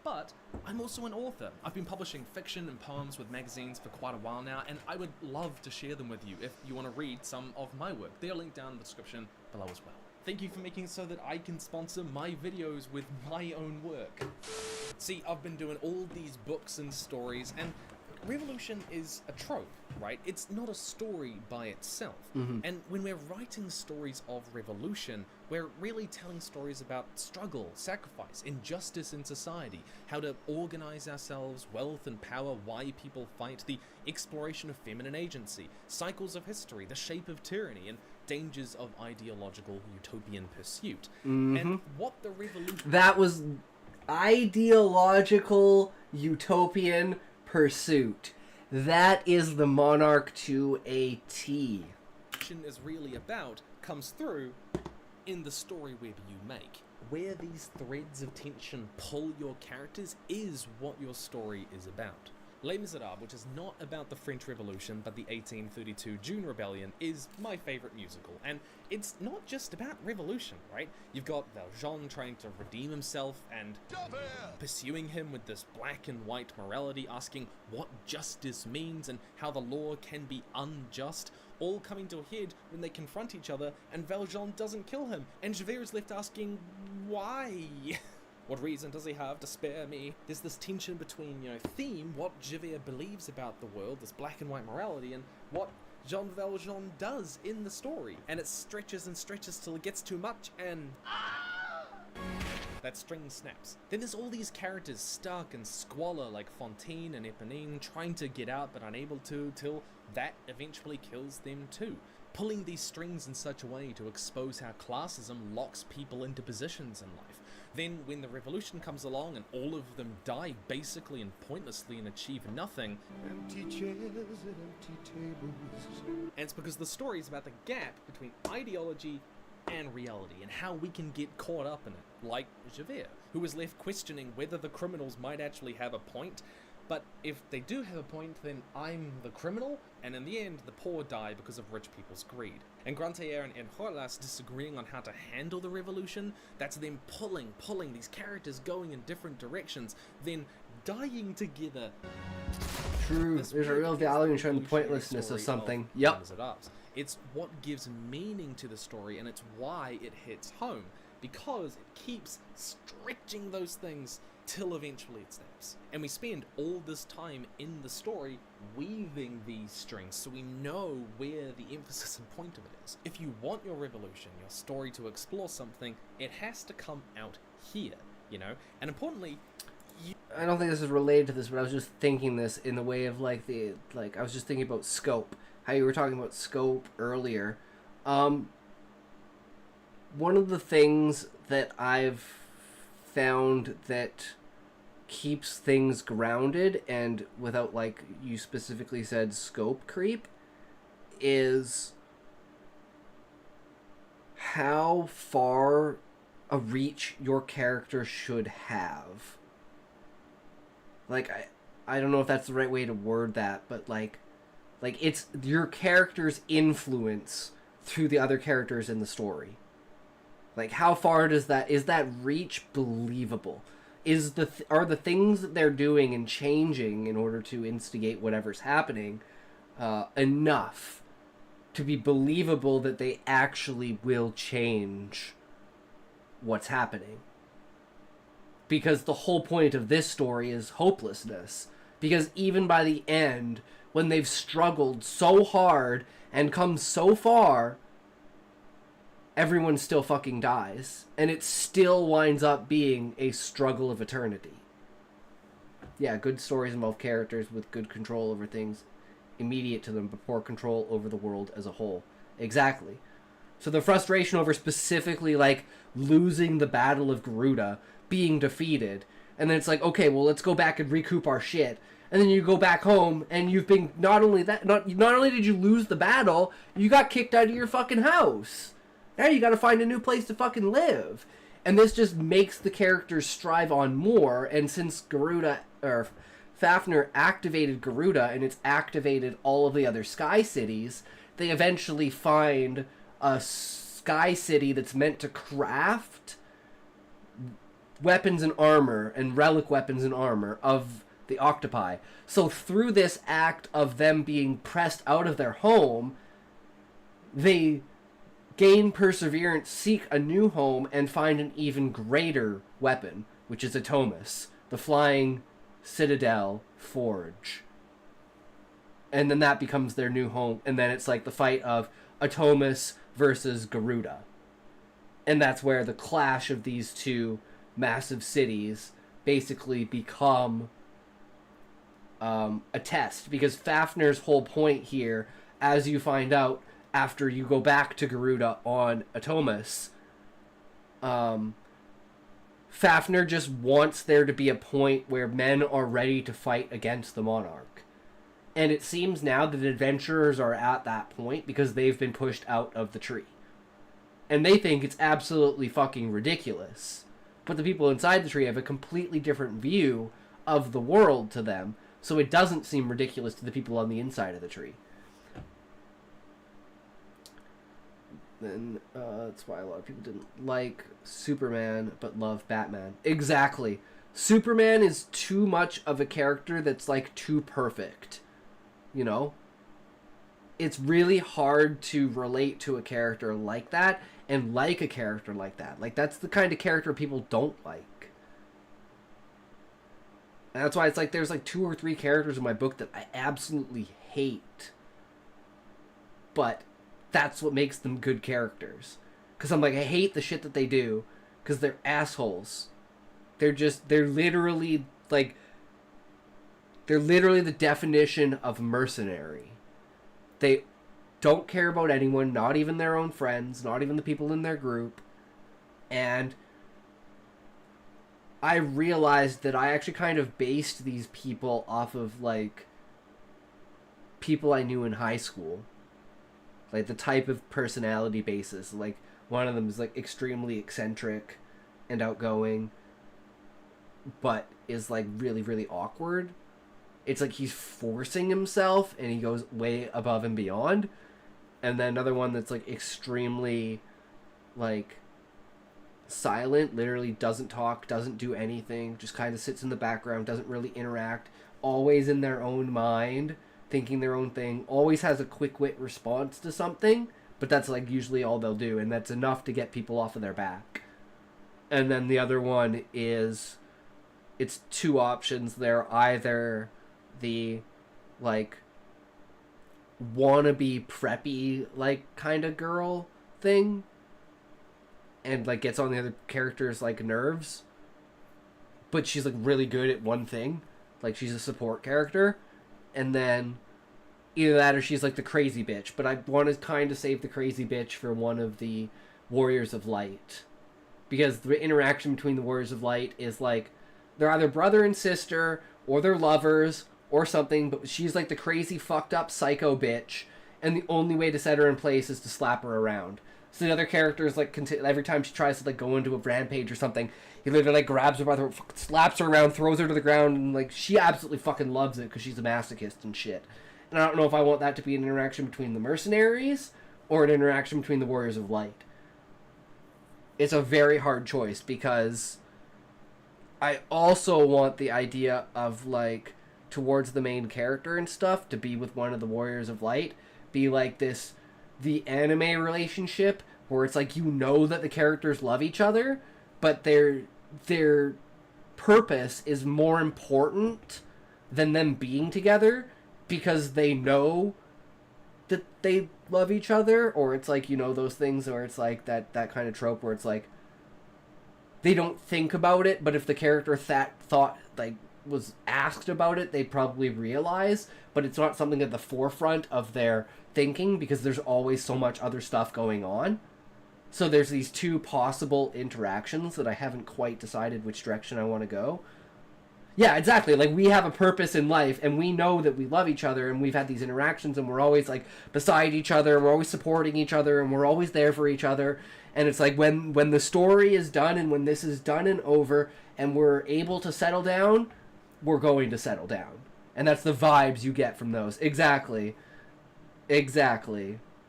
But I'm also an author. I've been publishing fiction and poems with magazines for quite a while now, and I would love to share them with you if you want to read some of my work. They're linked down in the description below as well. Thank you for making it so that I can sponsor my videos with my own work. See, I've been doing all these books and stories, and Revolution is a trope, right? It's not a story by itself. And when we're writing stories of revolution, we're really telling stories about struggle, sacrifice, injustice in society, how to organize ourselves, wealth and power, why people fight, the exploration of feminine agency, cycles of history, the shape of tyranny, and dangers of ideological utopian pursuit. And what the revolution... That was ideological utopian pursuit. That is the Monarch to a T. Is really about comes through in the story web you make. Where these threads of tension pull your characters is what your story is about. Les Miserables, which is not about the French Revolution but the 1832 June Rebellion, is my favorite musical, and it's not just about revolution, right? You've got Valjean trying to redeem himself and pursuing him with this black and white morality, asking what justice means and how the law can be unjust, all coming to a head when they confront each other and Valjean doesn't kill him, and Javert is left asking, why? What reason does he have to spare me? There's this tension between, theme, what Javert believes about the world, this black and white morality, and what Jean Valjean does in the story. And it stretches and stretches till it gets too much, and... that string snaps. Then there's all these characters stuck in squalor like Fantine and Eponine, trying to get out but unable to, till that eventually kills them too. pulling these strings in such a way to expose how classism locks people into positions in life. Then, when the revolution comes along and all of them die basically and pointlessly and achieve nothing, Empty chairs and empty tables. and it's because the story is about the gap between ideology and reality, and how we can get caught up in it, like Javert, who is left questioning whether the criminals might actually have a point. But if they do have a point, then I'm the criminal, and in the end, the poor die because of rich people's greed. And Grantaire and Enjolras disagreeing on how to handle the revolution, that's them pulling these characters going in different directions, then dying together. True. This There's a really real is value in the showing the evolutionary pointlessness story of something. of Yep. Guns N' Ups. It's what gives meaning to the story, and it's why it hits home, because it keeps stretching those things till eventually it snaps. And we spend all this time in the story weaving these strings so we know where the emphasis and point of it is. If you want your revolution, your story to explore something, it has to come out here, you know? And importantly, I don't think this is related to this, but I was just thinking this in the way of I was just thinking about scope. How you were talking about scope earlier. One of the things that I've found that keeps things grounded, and without, like you specifically said, scope creep, is how far a reach your character should have. Like, I don't know if that's the right way to word that, but like it's your character's influence through the other characters in the story. Like, how far is that reach believable? Are the things that they're doing and changing in order to instigate whatever's happening enough to be believable that they actually will change what's happening? Because the whole point of this story is hopelessness. Because even by the end, when they've struggled so hard and come so far, everyone still fucking dies. And it still winds up being a struggle of eternity. Yeah, good stories involve characters with good control over things immediate to them, but poor control over the world as a whole. Exactly. So the frustration over specifically, like, losing the Battle of Garuda, being defeated, and then it's like, okay, well, let's go back and recoup our shit. And then you go back home, and you've been, not only did you lose the battle, you got kicked out of your fucking house. Now you gotta find a new place to fucking live. And this just makes the characters strive on more, and since Fafnir activated Garuda, and it's activated all of the other Sky Cities, they eventually find a Sky City that's meant to craft weapons and armor, and relic weapons and armor of the octopi. So through this act of them being pressed out of their home, they gain perseverance, seek a new home, and find an even greater weapon, which is Atomus, the flying citadel forge. And then that becomes their new home, and then it's like the fight of Atomus versus Garuda. And that's where the clash of these two massive cities basically become a test, because Fafnir's whole point here, as you find out after you go back to Garuda on Atomus, Fafnir just wants there to be a point where men are ready to fight against the monarch. And it seems now that adventurers are at that point because they've been pushed out of the tree. And they think it's absolutely fucking ridiculous. But the people inside the tree have a completely different view of the world to them, so it doesn't seem ridiculous to the people on the inside of the tree. Then that's why a lot of people didn't like Superman but love Batman. Exactly. Superman is too much of a character that's like too perfect. You know? It's really hard to relate to a character like that and like a character like that. Like, that's the kind of character people don't like. And that's why it's like there's like 2 or 3 characters in my book that I absolutely hate. But that's what makes them good characters. Because I'm like, I hate the shit that they do because they're assholes. They're literally the definition of mercenary. They don't care about anyone, not even their own friends, not even the people in their group. And I realized that I actually kind of based these people off of, like, people I knew in high school. Like, the type of personality basis. Like, one of them is, like, extremely eccentric and outgoing, but is, like, really, really awkward. It's like he's forcing himself, and he goes way above and beyond. And then another one that's, like, extremely, like, silent, literally doesn't talk, doesn't do anything, just kind of sits in the background, doesn't really interact, always in their own mind, thinking their own thing, always has a quick wit response to something, but that's, like, usually all they'll do, and that's enough to get people off of their back. And then the other one is, it's two options. They're either the, like, wannabe preppy, like, kind of girl thing, and, like, gets on the other character's, like, nerves, but she's, like, really good at one thing, like, she's a support character. And then either that or she's, like, the crazy bitch, but I want to kind of save the crazy bitch for one of the Warriors of Light, because the interaction between the Warriors of Light is, like, they're either brother and sister, or they're lovers, or something, but she's, like, the crazy fucked up psycho bitch, and the only way to set her in place is to slap her around. So the other character is, like, every time she tries to, like, go into a rampage or something, he literally, like, grabs her by the, slaps her around, throws her to the ground, and, like, she absolutely fucking loves it because she's a masochist and shit. And I don't know if I want that to be an interaction between the mercenaries or an interaction between the Warriors of Light. It's a very hard choice because I also want the idea of, like, towards the main character and stuff to be with one of the Warriors of Light, be like this, the anime relationship where it's like, you know that the characters love each other, but their purpose is more important than them being together because they know that they love each other. Or it's like, you know, those things where it's like that kind of trope where it's like they don't think about it, but if the character thought, like, was asked about it, they'd probably realize, but it's not something at the forefront of their thinking because there's always so much other stuff going on. So there's these two possible interactions that I haven't quite decided which direction I want to go. Yeah, exactly. Like, we have a purpose in life, and we know that we love each other, and we've had these interactions, and we're always, like, beside each other, and we're always supporting each other, and we're always there for each other. And it's like, when the story is done, and when this is done and over, and we're able to settle down, we're going to settle down. And that's the vibes you get from those. Exactly.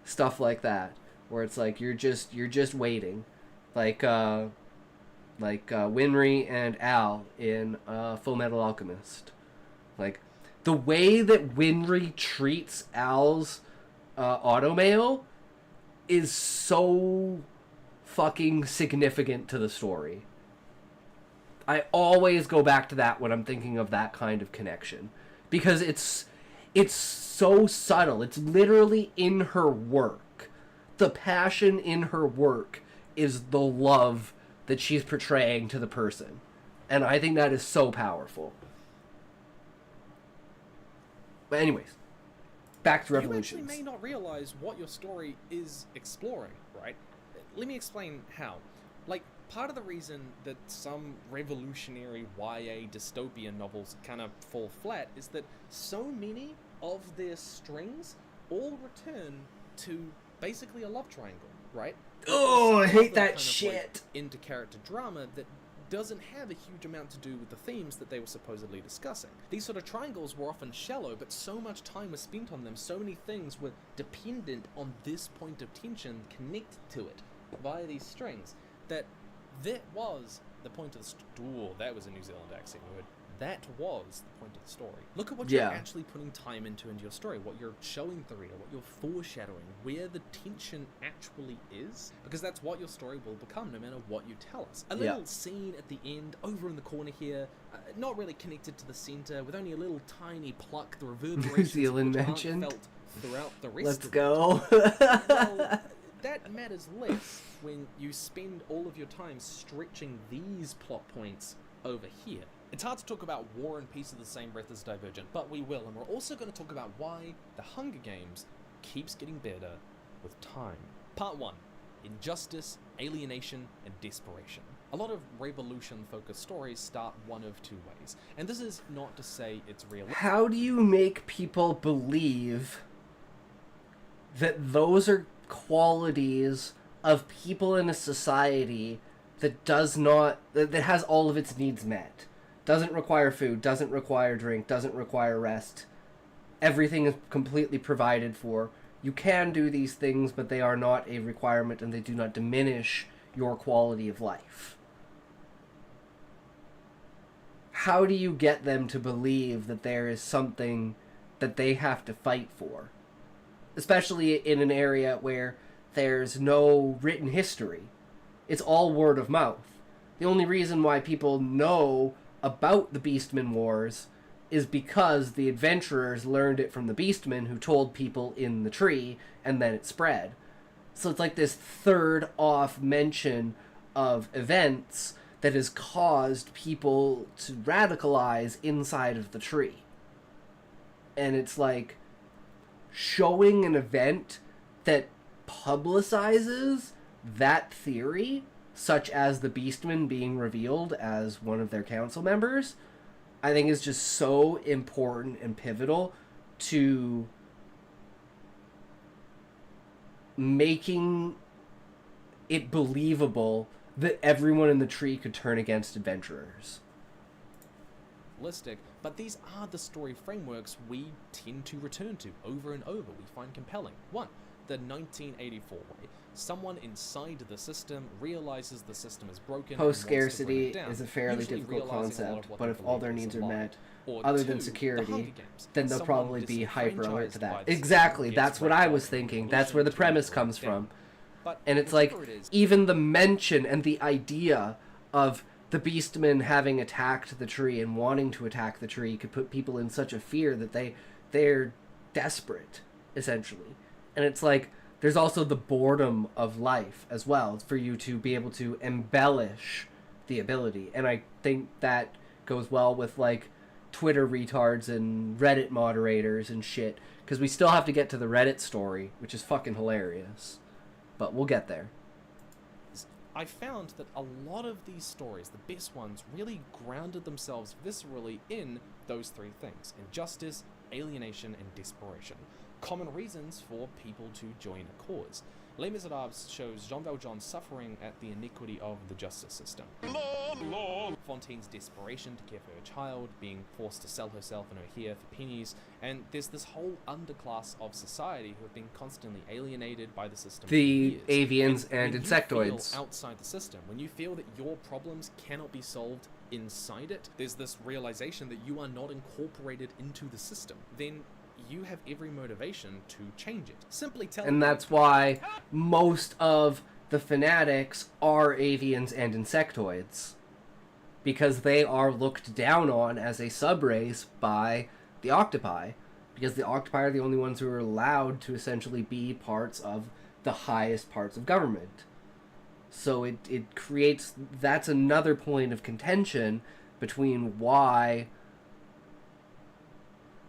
Stuff like that. Where it's like, you're just waiting. Like Winry and Al in Full Metal Alchemist. Like, the way that Winry treats Al's automail is so fucking significant to the story. I always go back to that when I'm thinking of that kind of connection. Because it's so subtle. It's literally in her work. The passion in her work is the love that she's portraying to the person. And I think that is so powerful. But anyways, back to Revolutions. You actually may not realize what your story is exploring, right? Let me explain how. Like, part of the reason that some revolutionary YA dystopian novels kind of fall flat is that so many of their strings all return to basically a love triangle, right? Oh, I hate that kind of, shit. like, inter-character drama that doesn't have a huge amount to do with the themes that they were supposedly discussing. These sort of triangles were often shallow, but so much time was spent on them, so many things were dependent on this point of tension connected to it via these strings, that was the point of the story. That was a New Zealand accent word. That was the point of the story. Look at what you're actually putting time into your story, what you're showing the reader, what you're foreshadowing, where the tension actually is, because that's what your story will become no matter what you tell us. A little scene at the end, over in the corner here, not really connected to the center, with only a little tiny pluck, the reverberations New Zealand which mentioned. aren't felt throughout the rest Let's of go. well, that matters less when you spend all of your time stretching these plot points over here. It's hard to talk about War and Peace in the same breath as Divergent, but we will, and we're also going to talk about why the Hunger Games keeps getting better with time. Part 1. Injustice, alienation, and desperation. A lot of revolution-focused stories start one of two ways, and this is not to say it's realistic. How do you make people believe that those are qualities of people in a society that that has all of its needs met? Doesn't require food, doesn't require drink, doesn't require rest. Everything is completely provided for. You can do these things, but they are not a requirement and they do not diminish your quality of life. How do you get them to believe that there is something that they have to fight for? Especially in an area where there's no written history. It's all word of mouth. The only reason why people know about the Beastmen Wars is because the adventurers learned it from the Beastmen who told people in the tree, and then it spread. So it's like this third off mention of events that has caused people to radicalize inside of the tree. And it's like showing an event that publicizes that theory, such as the Beastmen being revealed as one of their council members, I think is just so important and pivotal to making it believable that everyone in the tree could turn against adventurers. But these are the story frameworks we tend to return to over and over. We find compelling. 1. The 1984 way. Someone inside the system realizes the system is broken. Post-scarcity is a fairly difficult concept, but if all their needs are met, other than security, then they'll probably be hyper alert to that. Exactly, that's what I was thinking. That's where the premise comes from. And it's like, even the mention and the idea of the Beastmen having attacked the tree and wanting to attack the tree could put people in such a fear that they're desperate, essentially. And it's like, there's also the boredom of life as well, for you to be able to embellish the ability. And I think that goes well with, like, Twitter retards and Reddit moderators and shit, because we still have to get to the Reddit story, which is fucking hilarious. But we'll get there. I found that a lot of these stories, the best ones, really grounded themselves viscerally in those three things: injustice, alienation, and desperation. Common reasons for people to join a cause. Les Miserables shows Jean Valjean suffering at the iniquity of the justice system. Fontaine's desperation to care for her child, being forced to sell herself and her hair for pennies, and there's this whole underclass of society who have been constantly alienated by the system. The for years. avians and when insectoids. you feel outside the system, when you feel that your problems cannot be solved inside it, there's this realization that you are not incorporated into the system. Then you have every motivation to change it. Simply tell And that's why most of the fanatics are avians and insectoids. Because they are looked down on as a subrace by the octopi. Because the octopi are the only ones who are allowed to essentially be parts of the highest parts of government. So it creates... That's another point of contention between why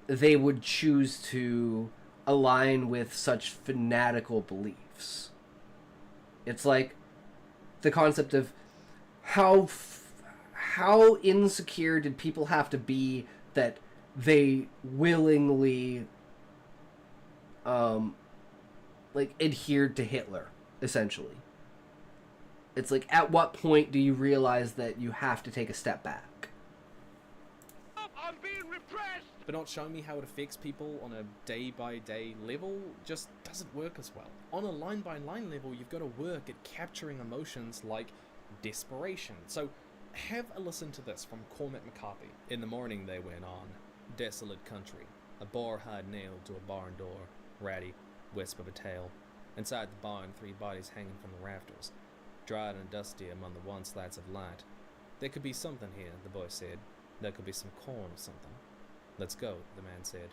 they would choose to align with such fanatical beliefs. It's like the concept of how insecure did people have to be that they willingly adhered to Hitler, essentially. It's like, at what point do you realize that you have to take a step back? I'm being repressed! But not showing me how it affects people on a day-by-day level just doesn't work as well. On a line-by-line level, you've got to work at capturing emotions like desperation. So have a listen to this from Cormac McCarthy. In the morning they went on. Desolate country. A bar hide nailed to a barn door. Ratty. Wisp of a tail. Inside the barn, 3 bodies hanging from the rafters. Dried and dusty among the wan slats of light. There could be something here, the boy said. There could be some corn or something. Let's go, the man said.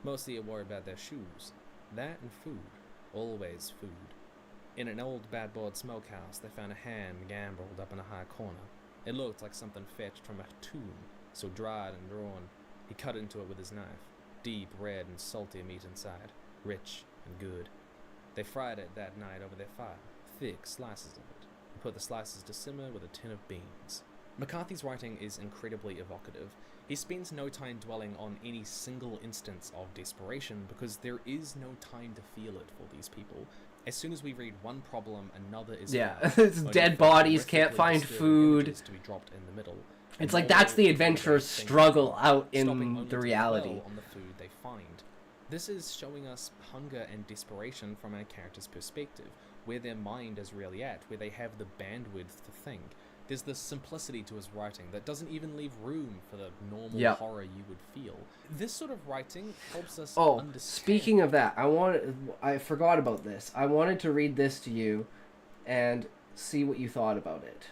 Mostly you worry about their shoes. That and food. Always food. In an old bad-board smokehouse, they found a ham gambrelled up in a high corner. It looked like something fetched from a tomb, so dried and drawn. He cut into it with his knife. Deep red and salty meat inside. Rich and good. They fried it that night over their fire, thick slices of it, and put the slices to simmer with a tin of beans. McCarthy's writing is incredibly evocative. He spends no time dwelling on any single instance of desperation because there is no time to feel it for these people. As soon as we read one problem, another is found, It's only dead for bodies, can't horrifically find disturbing food. images to be dropped in the middle. It's And like all that's the will adventurer's think struggle out stopping in only the to reality. dwell on the food they find. This is showing us hunger and desperation from our character's perspective, where their mind is really at, where they have the bandwidth to think. There's this simplicity to his writing that doesn't even leave room for the normal Yep. horror you would feel. This sort of writing helps us Oh, understand. speaking of that, I forgot about this. I wanted to read this to you and see what you thought about it.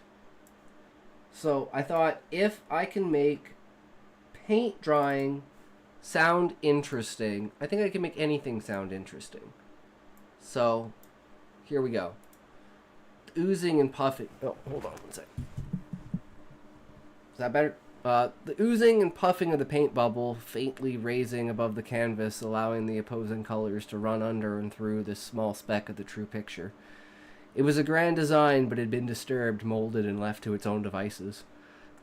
So I thought, if I can make paint drying sound interesting, I think I can make anything sound interesting. So here we go. Oozing and puffing. Oh, hold on one second. Is that better? The oozing and puffing of the paint bubble faintly raising above the canvas, allowing the opposing colors to run under and through this small speck of the true picture. It was a grand design, but had been disturbed, molded, and left to its own devices.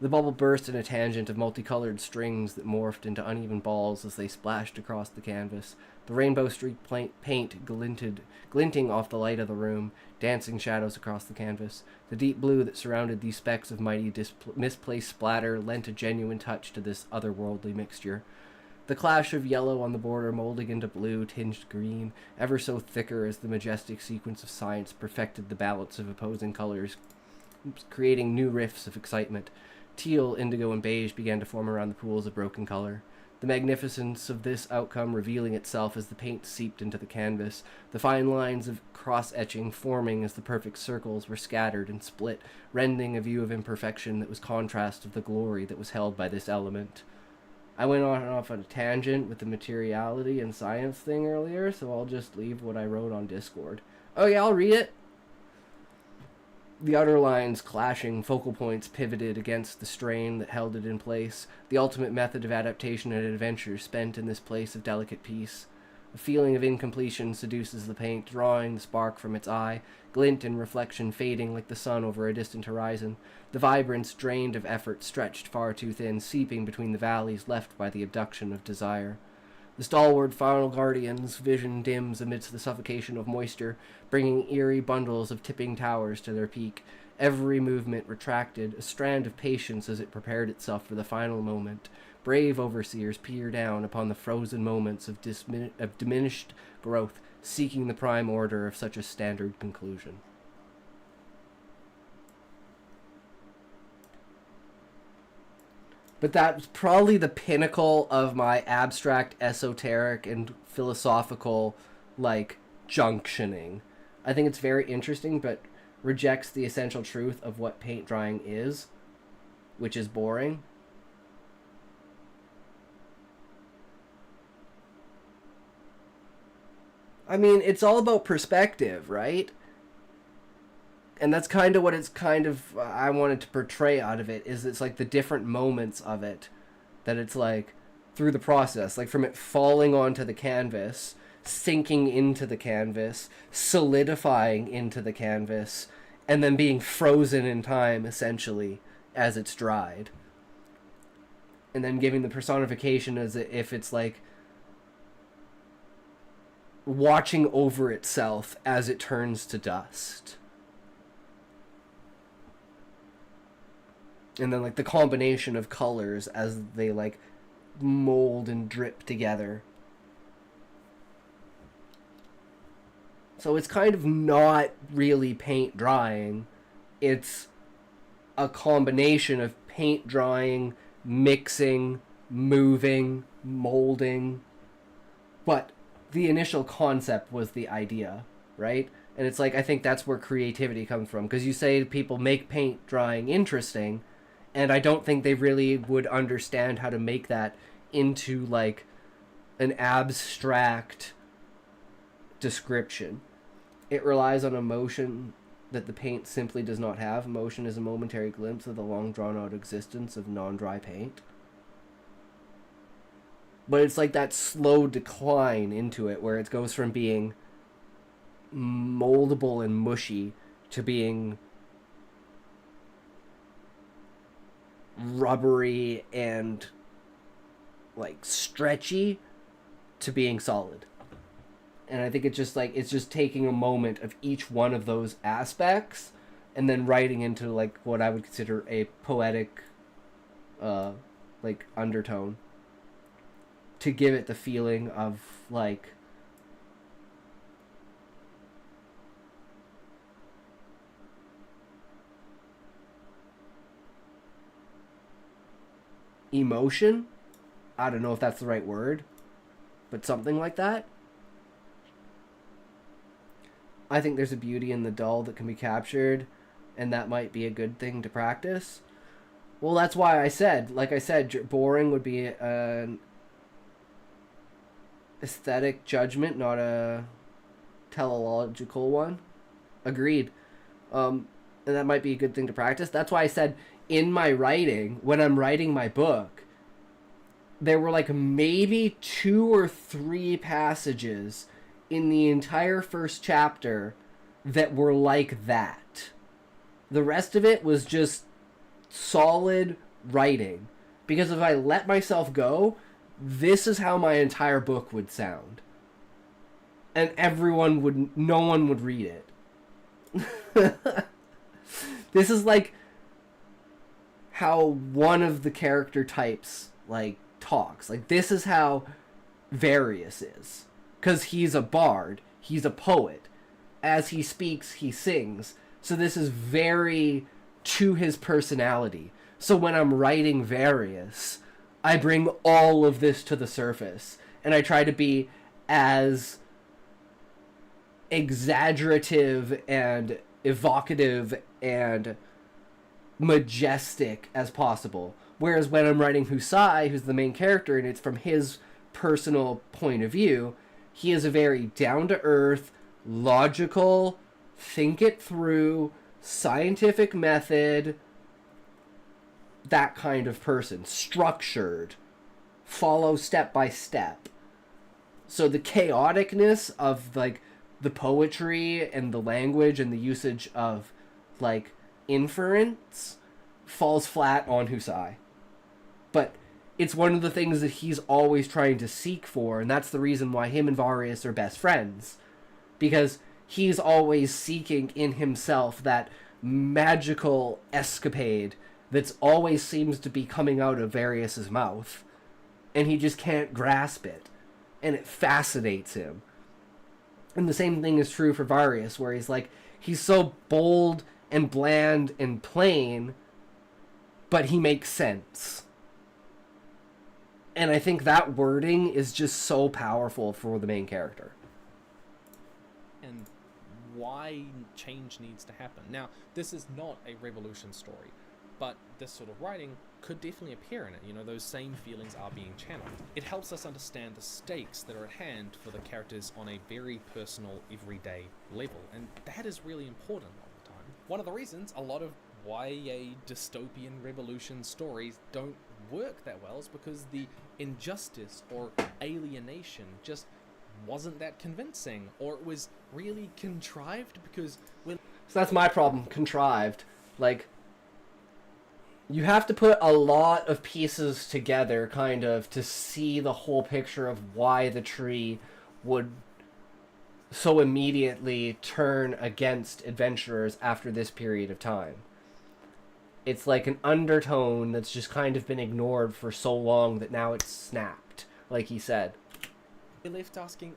The bubble burst in a tangent of multicolored strings that morphed into uneven balls as they splashed across the canvas. The rainbow-streaked paint glinting off the light of the room, dancing shadows across the canvas. The deep blue that surrounded these specks of mighty misplaced splatter lent a genuine touch to this otherworldly mixture. The clash of yellow on the border molding into blue, tinged green, ever so thicker as the majestic sequence of science perfected the balance of opposing colors, creating new rifts of excitement. Teal, indigo, and beige began to form around the pools of broken color. The magnificence of this outcome revealing itself as the paint seeped into the canvas, the fine lines of cross-etching forming as the perfect circles were scattered and split, rending a view of imperfection that was contrast of the glory that was held by this element. I went off on a tangent with the materiality and science thing earlier, so I'll just leave what I wrote on Discord. Oh yeah, I'll read it. The outer lines clashing, focal points pivoted against the strain that held it in place, the ultimate method of adaptation and adventure spent in this place of delicate peace. A feeling of incompletion seduces the paint, drawing the spark from its eye, glint and reflection fading like the sun over a distant horizon. The vibrance, drained of effort, stretched far too thin, seeping between the valleys left by the abduction of desire. The stalwart final guardian's vision dims amidst the suffocation of moisture, bringing eerie bundles of tipping towers to their peak. Every movement retracted, a strand of patience as it prepared itself for the final moment. Brave overseers peer down upon the frozen moments of diminished growth, seeking the prime order of such a standard conclusion. But that's probably the pinnacle of my abstract, esoteric, and philosophical, junctioning. I think it's very interesting, but rejects the essential truth of what paint drying is, which is boring. I mean, it's all about perspective, right? And that's kind of what I wanted to portray out of it, is it's like the different moments of it, that it's like through the process, like from it falling onto the canvas, sinking into the canvas, solidifying into the canvas, and then being frozen in time essentially as it's dried. And then giving the personification as if it's like watching over itself as it turns to dust. And then the combination of colors as they mold and drip together. So it's kind of not really paint drying. It's a combination of paint drying, mixing, moving, molding. But the initial concept was the idea, right? And it's I think that's where creativity comes from. Because you say people make paint drying interesting, and I don't think they really would understand how to make that into an abstract description. It relies on emotion that the paint simply does not have. Emotion is a momentary glimpse of the long drawn out existence of non-dry paint. But it's that slow decline into it where it goes from being moldable and mushy to being rubbery and like stretchy to being solid. And I think it's just taking a moment of each one of those aspects and then writing into like what I would consider a poetic like undertone to give it the feeling of like emotion. I don't know if that's the right word, but something like that. I think there's a beauty in the dull that can be captured, and that might be a good thing to practice. Well, that's why I said, boring would be an aesthetic judgment, not a teleological one. Agreed. And that might be a good thing to practice. That's why I said in my writing, when I'm writing my book, there were like maybe 2 or 3 passages in the entire first chapter that were like that. The rest of it was just solid writing. Because if I let myself go, this is how my entire book would sound. And no one would read it. This is like how one of the character types like talks. Like this is how Various is. Because he's a bard. He's a poet. As he speaks, he sings. So this is very to his personality. So when I'm writing Various, I bring all of this to the surface. And I try to be as exaggerative and evocative and majestic as possible. Whereas when I'm writing Husai, who's the main character, and it's from his personal point of view, he is a very down-to-earth, logical, think it through, scientific method, that kind of person. Structured. Follow step by step. So the chaoticness of, like, the poetry and the language and the usage of, like, inference falls flat on Husai. But it's one of the things that he's always trying to seek for, and that's the reason why him and Various are best friends. Because he's always seeking in himself that magical escapade that's always seems to be coming out of Various's mouth. And he just can't grasp it. And it fascinates him. And the same thing is true for Various, where he's so bold and bland and plain, but he makes sense. And I think that wording is just so powerful for the main character. And why change needs to happen. Now, this is not a revolution story, but this sort of writing could definitely appear in it. You know, those same feelings are being channeled. It helps us understand the stakes that are at hand for the characters on a very personal, everyday level, and that is really important all the time. One of the reasons a lot of YA dystopian revolution stories don't work that well is because the injustice or alienation just wasn't that convincing, or it was really contrived because when... So that's my problem, contrived. Like, you have to put a lot of pieces together, kind of, to see the whole picture of why the tree would so immediately turn against adventurers after this period of time. It's like an undertone that's just kind of been ignored for so long that now it's snapped, like he said. We're left asking,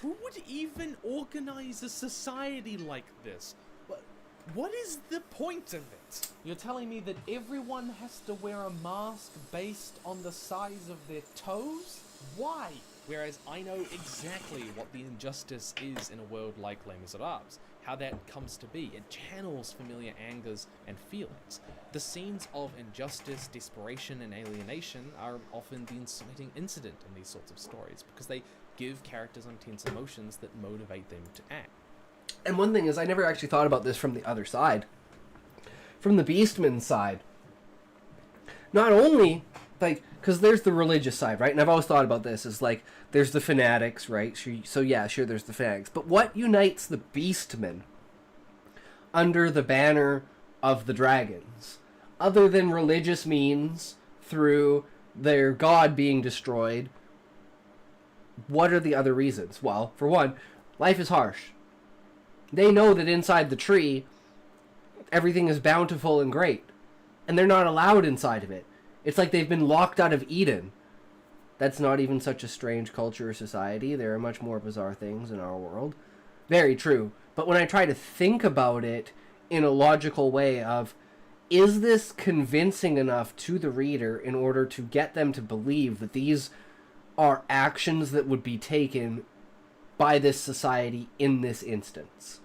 who would even organize a society like this? What is the point of it? You're telling me that everyone has to wear a mask based on the size of their toes? Why? Whereas I know exactly what the injustice is in a world like Les Miserables, how that comes to be. It channels familiar angers and feelings. The scenes of injustice, desperation, and alienation are often the inciting incident in these sorts of stories, because they give characters intense emotions that motivate them to act. And one thing is, I never actually thought about this from the other side. From the Beastman side. Not only like, because there's the religious side, right? And I've always thought about this as, like, there's the fanatics, right? So yeah, sure, there's the fanatics. But what unites the Beastmen under the banner of the dragons? Other than religious means through their god being destroyed, what are the other reasons? Well, for one, life is harsh. They know that inside the tree, everything is bountiful and great. And they're not allowed inside of it. It's like they've been locked out of Eden. That's not even such a strange culture or society. There are much more bizarre things in our world. Very true. But when I try to think about it in a logical way of, is this convincing enough to the reader in order to get them to believe that these are actions that would be taken by this society in this instance?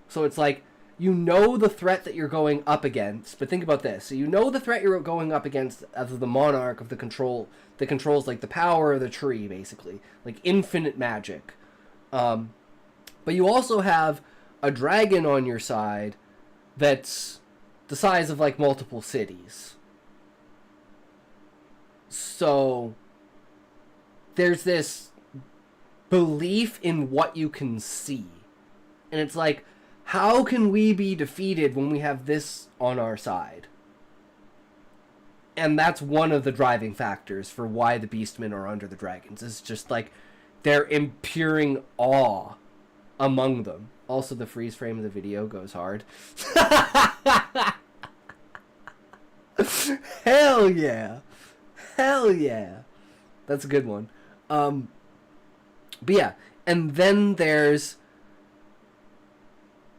So it's like, you know the threat that you're going up against, but think about this. So you know the threat you're going up against as the monarch of the control that controls like the power of the tree, basically. Like infinite magic. But you also have a dragon on your side that's the size of like multiple cities. So there's this belief in what you can see. And it's like, how can we be defeated when we have this on our side? And that's one of the driving factors for why the Beastmen are under the dragons. It's just like they're impuring awe among them. Also, the freeze frame of the video goes hard. Hell yeah. Hell yeah. That's a good one. But yeah, and then there's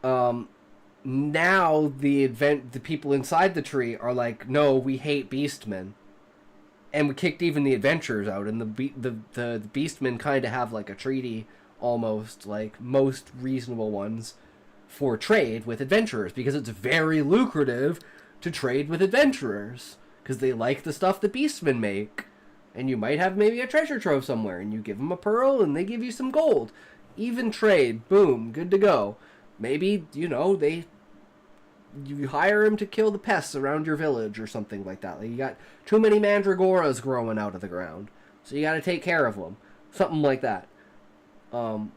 now the people inside the tree are like, no, we hate Beastmen, and we kicked even the adventurers out, and the Beastmen kind of have like a treaty, almost like most reasonable ones, for trade with adventurers, because it's very lucrative to trade with adventurers, because they like the stuff the Beastmen make, and you might have maybe a treasure trove somewhere, and you give them a pearl, and they give you some gold. Even trade, boom, good to go. Maybe, you know, you hire him to kill the pests around your village or something like that. Like, you got too many mandragoras growing out of the ground, so you got to take care of them. Something like that. And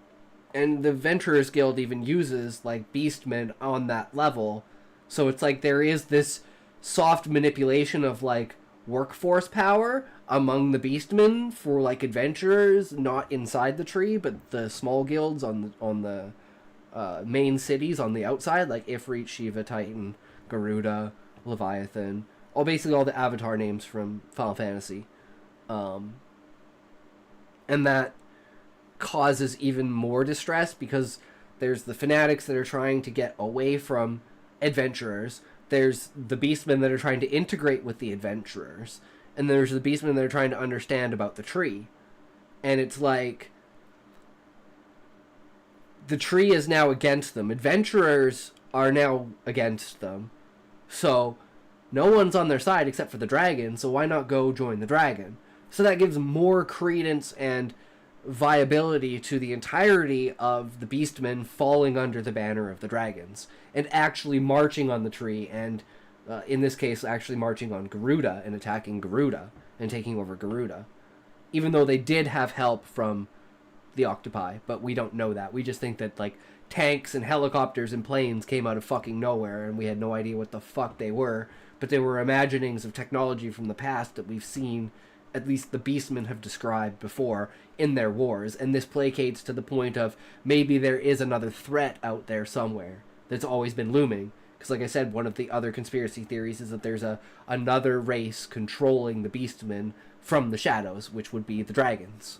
the Adventurers Guild even uses, like, Beastmen on that level. So it's like there is this soft manipulation of, like, workforce power among the Beastmen for, like, adventurers, not inside the tree, but the small guilds on the main cities on the outside, like Ifrit, Shiva, Titan, Garuda, Leviathan, basically all the avatar names from Final Fantasy. And that causes even more distress because there's the fanatics that are trying to get away from adventurers, there's the Beastmen that are trying to integrate with the adventurers, and there's the Beastmen that are trying to understand about the tree. And it's like, the tree is now against them. Adventurers are now against them. So no one's on their side except for the dragon, so why not go join the dragon? So that gives more credence and viability to the entirety of the Beastmen falling under the banner of the dragons and actually marching on the tree, and in this case actually marching on Garuda and attacking Garuda and taking over Garuda, even though they did have help from the octopi, but we don't know that. We just think that, like, tanks and helicopters and planes came out of fucking nowhere and we had no idea what the fuck they were, but they were imaginings of technology from the past that we've seen, at least the Beastmen have described before in their wars, and this placates to the point of maybe there is another threat out there somewhere that's always been looming. Because like I said, one of the other conspiracy theories is that there's another race controlling the Beastmen from the shadows, which would be the dragons.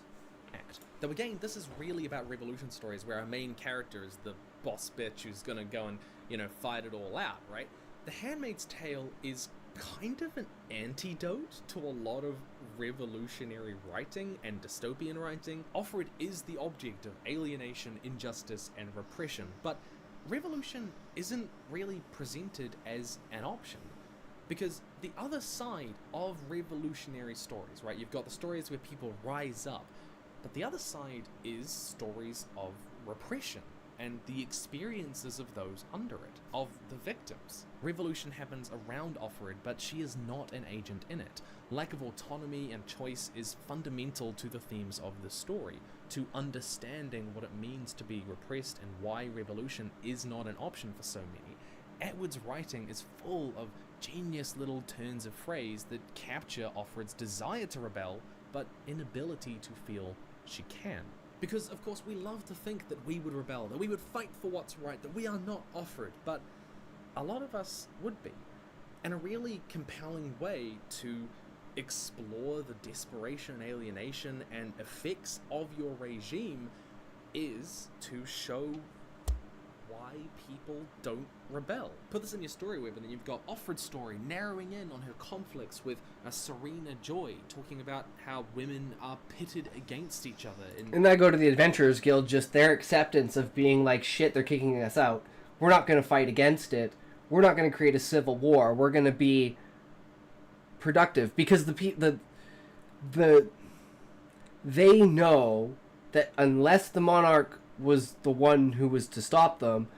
Though again, this is really about revolution stories where our main character is the boss bitch who's gonna go and, fight it all out, right? The Handmaid's Tale is kind of an antidote to a lot of revolutionary writing and dystopian writing. Offred is the object of alienation, injustice, and repression, but revolution isn't really presented as an option. Because the other side of revolutionary stories, right? You've got the stories where people rise up, but the other side is stories of repression, and the experiences of those under it, of the victims. Revolution happens around Offred, but she is not an agent in it. Lack of autonomy and choice is fundamental to the themes of the story, to understanding what it means to be repressed and why revolution is not an option for so many. Atwood's writing is full of genius little turns of phrase that capture Offred's desire to rebel, but inability to feel she can. Because, of course, we love to think that we would rebel, that we would fight for what's right, that we are not Offred, but a lot of us would be. And a really compelling way to explore the desperation, alienation, and effects of your regime is to show why people don't rebel. Put this in your story web, and then you've got Offred's story narrowing in on her conflicts with a Serena Joy, talking about how women are pitted against each other. And then I go to the Adventurers Guild, just their acceptance of being like, shit, they're kicking us out. We're not going to fight against it. We're not going to create a civil war. We're going to be productive, because they know that unless the monarch was the one who was to stop them,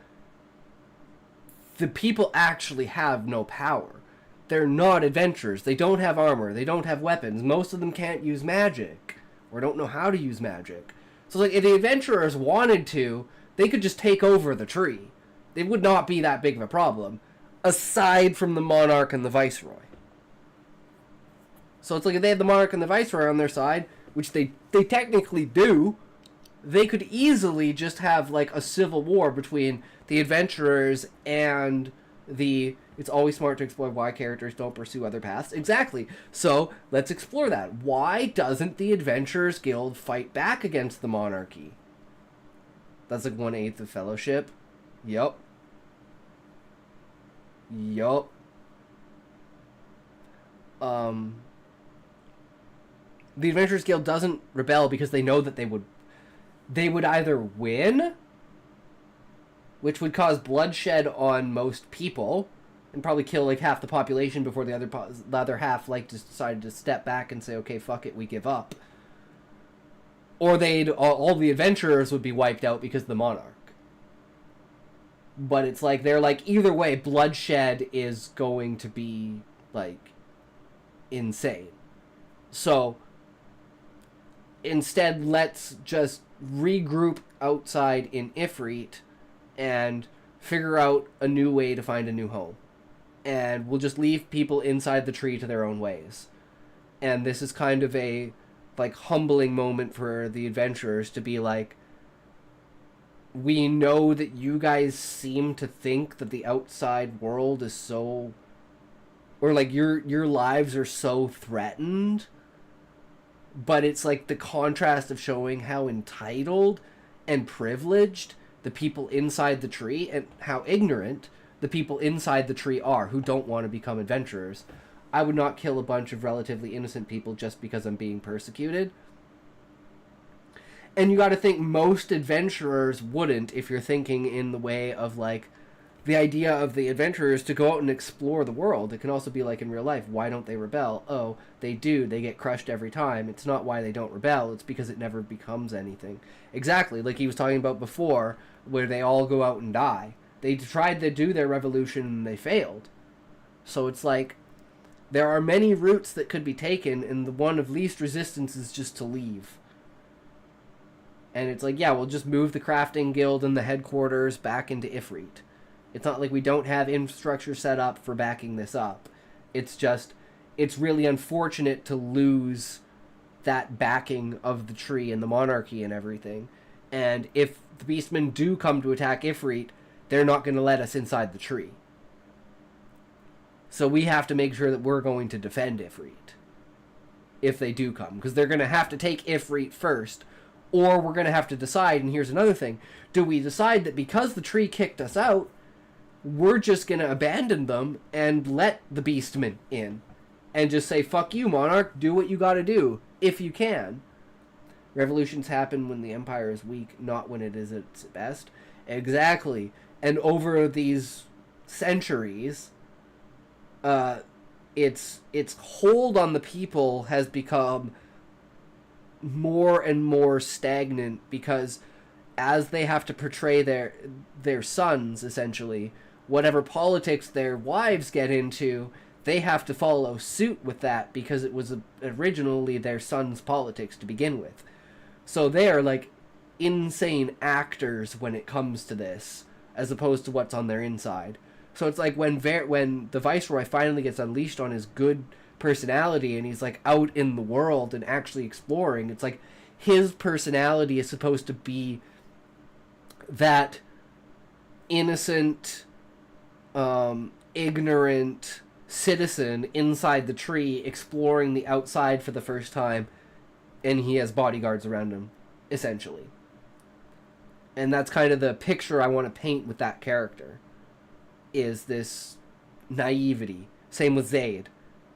the people actually have no power. They're not adventurers. They don't have armor. They don't have weapons. Most of them can't use magic, or don't know how to use magic. So like, if the adventurers wanted to, they could just take over the tree. It would not be that big of a problem, aside from the monarch and the viceroy. So it's like, if they had the monarch and the viceroy on their side, which they technically do, they could easily just have like a civil war between the adventurers and the... It's always smart to explore why characters don't pursue other paths. Exactly. So let's explore that. Why doesn't the Adventurers Guild fight back against the monarchy? That's like 1/8 of Fellowship. Yup. The Adventurers Guild doesn't rebel because they know that they would either win, which would cause bloodshed on most people, and probably kill like half the population before the other half like just decided to step back and say, okay, fuck it, we give up. Or all the adventurers would be wiped out because of the monarch. But it's like, they're like, either way, bloodshed is going to be like insane. So instead, let's just regroup outside in Ifrit and figure out a new way to find a new home. And we'll just leave people inside the tree to their own ways. And this is kind of a like humbling moment for the adventurers to be like, we know that you guys seem to think that the outside world is so, or like your lives are so threatened, but it's like the contrast of showing how entitled and privileged the people inside the tree, and how ignorant the people inside the tree are who don't want to become adventurers. I would not kill a bunch of relatively innocent people just because I'm being persecuted. And you got to think most adventurers wouldn't, if you're thinking in the way of like the idea of the adventurers to go out and explore the world. It can also be like in real life, why don't they rebel? Oh, they do. They get crushed every time. It's not why they don't rebel. It's because it never becomes anything. Exactly, like he was talking about before, where they all go out and die. They tried to do their revolution and they failed. So it's like, there are many routes that could be taken, and the one of least resistance is just to leave. And it's like, yeah, we'll just move the crafting guild and the headquarters back into Ifrit. It's not like we don't have infrastructure set up for backing this up. It's just, it's really unfortunate to lose that backing of the tree and the monarchy and everything. And if the beastmen do come to attack Ifrit, they're not going to let us inside the tree. So we have to make sure that we're going to defend Ifrit if they do come, because they're going to have to take Ifrit first, or we're going to have to decide, and here's another thing, do we decide that because the tree kicked us out, we're just going to abandon them and let the beastmen in, and just say, fuck you, monarch, do what you got to do, if you can. Revolutions happen when the empire is weak, not when it is at its best. Exactly. And over these centuries, its hold on the people has become more and more stagnant, because as they have to portray their sons, essentially, whatever politics their wives get into, they have to follow suit with that because it was originally their son's politics to begin with. So they are like insane actors when it comes to this, as opposed to what's on their inside. So it's like when the Viceroy finally gets unleashed on his good personality and he's like out in the world and actually exploring, it's like his personality is supposed to be that innocent, ignorant citizen inside the tree exploring the outside for the first time, and he has bodyguards around him, essentially. And that's kind of the picture I want to paint with that character, is this naivety. Same with Zayd.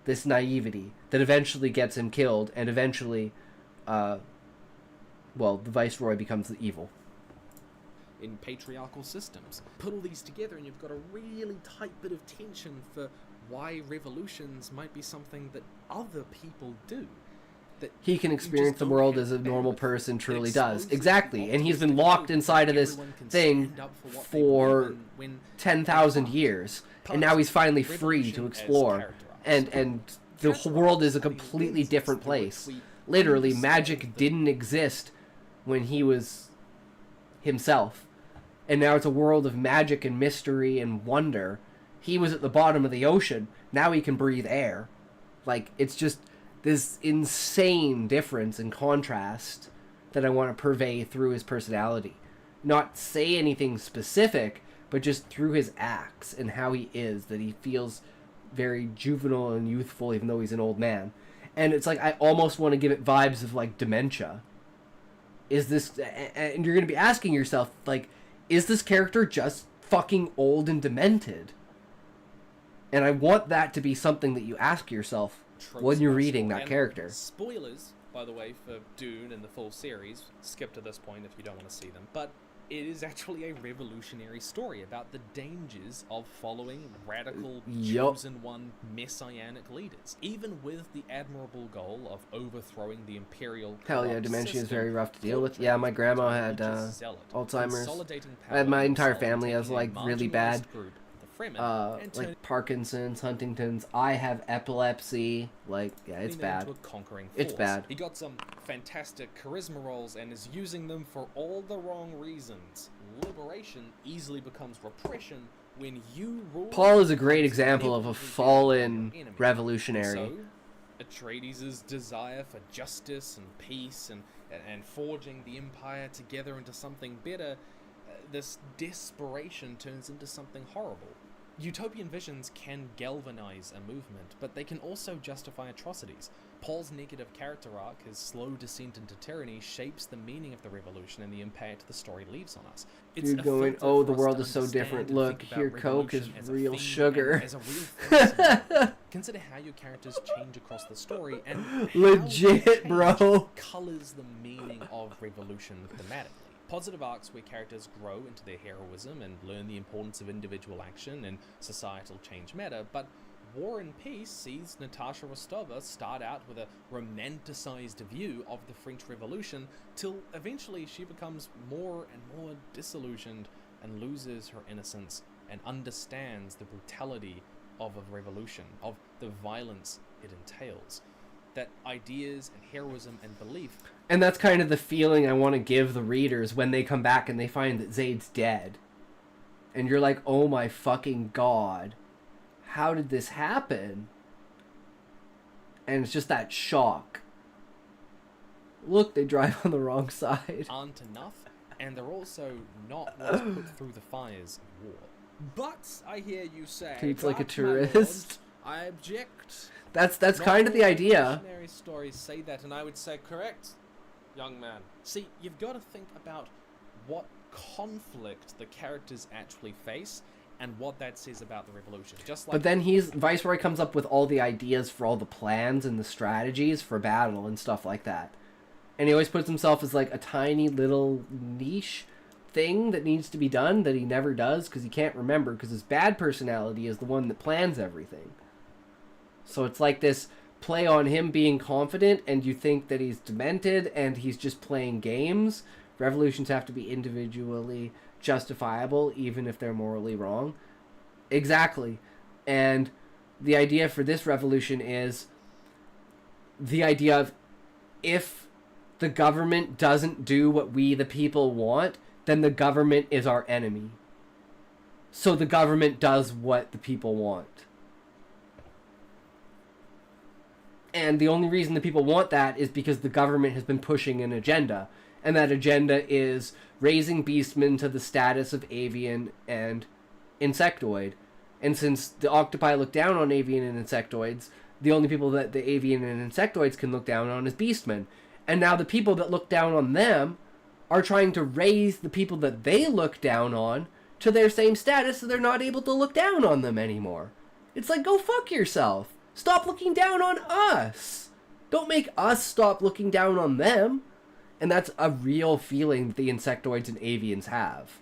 This naivety that eventually gets him killed, and eventually, the Viceroy becomes the evil. In patriarchal systems. Put all these together and you've got a really tight bit of tension for why revolutions might be something that other people do. That he can experience the world as a normal person truly does. Exposes Exactly. And he's been locked inside of this everyone can thing stand up for what they for believe in when 10,000 they years. can't. And now he's finally free Revolution to as explore. characterized. And the whole world is a completely different place. Literally, magic didn't exist when he was himself. And now it's a world of magic and mystery and wonder. He was at the bottom of the ocean. Now he can breathe air. Like, it's just this insane difference and contrast that I want to purvey through his personality. Not say anything specific, but just through his acts and how he is, that he feels very juvenile and youthful even though he's an old man. And it's like, I almost want to give it vibes of like dementia. Is this, and you're going to be asking yourself, like, is this character just fucking old and demented? And I want that to be something that you ask yourself when you're reading that character. Spoilers, by the way, for Dune and the full series. Skip to this point if you don't want to see them. But it is actually a revolutionary story about the dangers of following radical, chosen one, messianic leaders. Even with the admirable goal of overthrowing the imperial Hell yeah, corrupt dementia is system, very rough to deal with. Fortran Yeah, my grandma becomes a had religious zealot, Alzheimer's. consolidating I had my power entire himself, family has taking a like really bad marginalized group, the Fremen, and turning like Parkinson's, Huntington's. I have epilepsy. Like, yeah, it's them bad. into a conquering It's force. bad. He got some fantastic charisma rolls and is using them for all the wrong reasons. Liberation easily becomes repression when you rule. Paul is a great becomes example of a inevitably fallen your enemy. revolutionary. So, Atreides' desire for justice and peace and forging the Empire together into something better, this desperation turns into something horrible. Utopian visions can galvanize a movement, but they can also justify atrocities. Paul's negative character arc, his slow descent into tyranny, shapes the meaning of the revolution and the impact the story leaves on us. It's You're a going, filter oh, for the us world to is so understand different. and Look, think about here Coke is revolution as a real theme sugar. and as a real person. Consider how your characters change across the story and how Legit, that change bro. colors the meaning of revolution thematically. Positive arcs where characters grow into their heroism and learn the importance of individual action and societal change matter, but War and Peace sees Natasha Rostova start out with a romanticized view of the French Revolution till eventually she becomes more and more disillusioned and loses her innocence and understands the brutality of a revolution, of the violence it entails. That ideas and heroism and belief. And that's kind of the feeling I want to give the readers when they come back and they find that Zayd's dead. And you're like, oh my fucking god. How did this happen? And it's just that shock. Look, they drive on the wrong side. Aren't enough, and they're also not what's put through the fires of war. But I hear you say, Treats like a "But, my lord, tourist." I object. That's Not kind of the all idea. revolutionary stories say that, and I would say correct, young man. See, you've got to think about what conflict the characters actually face and what that says about the revolution. Just like But then Viceroy comes up with all the ideas for all the plans and the strategies for battle and stuff like that. And he always puts himself as like a tiny little niche thing that needs to be done that he never does because he can't remember because his bad personality is the one that plans everything. So it's like this play on him being confident and you think that he's demented and he's just playing games Revolutions have to be individually justifiable, even if they're morally wrong. Exactly. And the idea for this revolution is the idea of, if the government doesn't do what we, the people, want, then the government is our enemy. So the government does what the people want. And the only reason the people want that is because the government has been pushing an agenda. And that agenda is raising beastmen to the status of avian and insectoid. And since the octopi look down on avian and insectoids, the only people that the avian and insectoids can look down on is beastmen. And now the people that look down on them are trying to raise the people that they look down on to their same status, so they're not able to look down on them anymore. It's like, go fuck yourself. Stop looking down on us. Don't make us stop looking down on them. And that's a real feeling that the insectoids and avians have.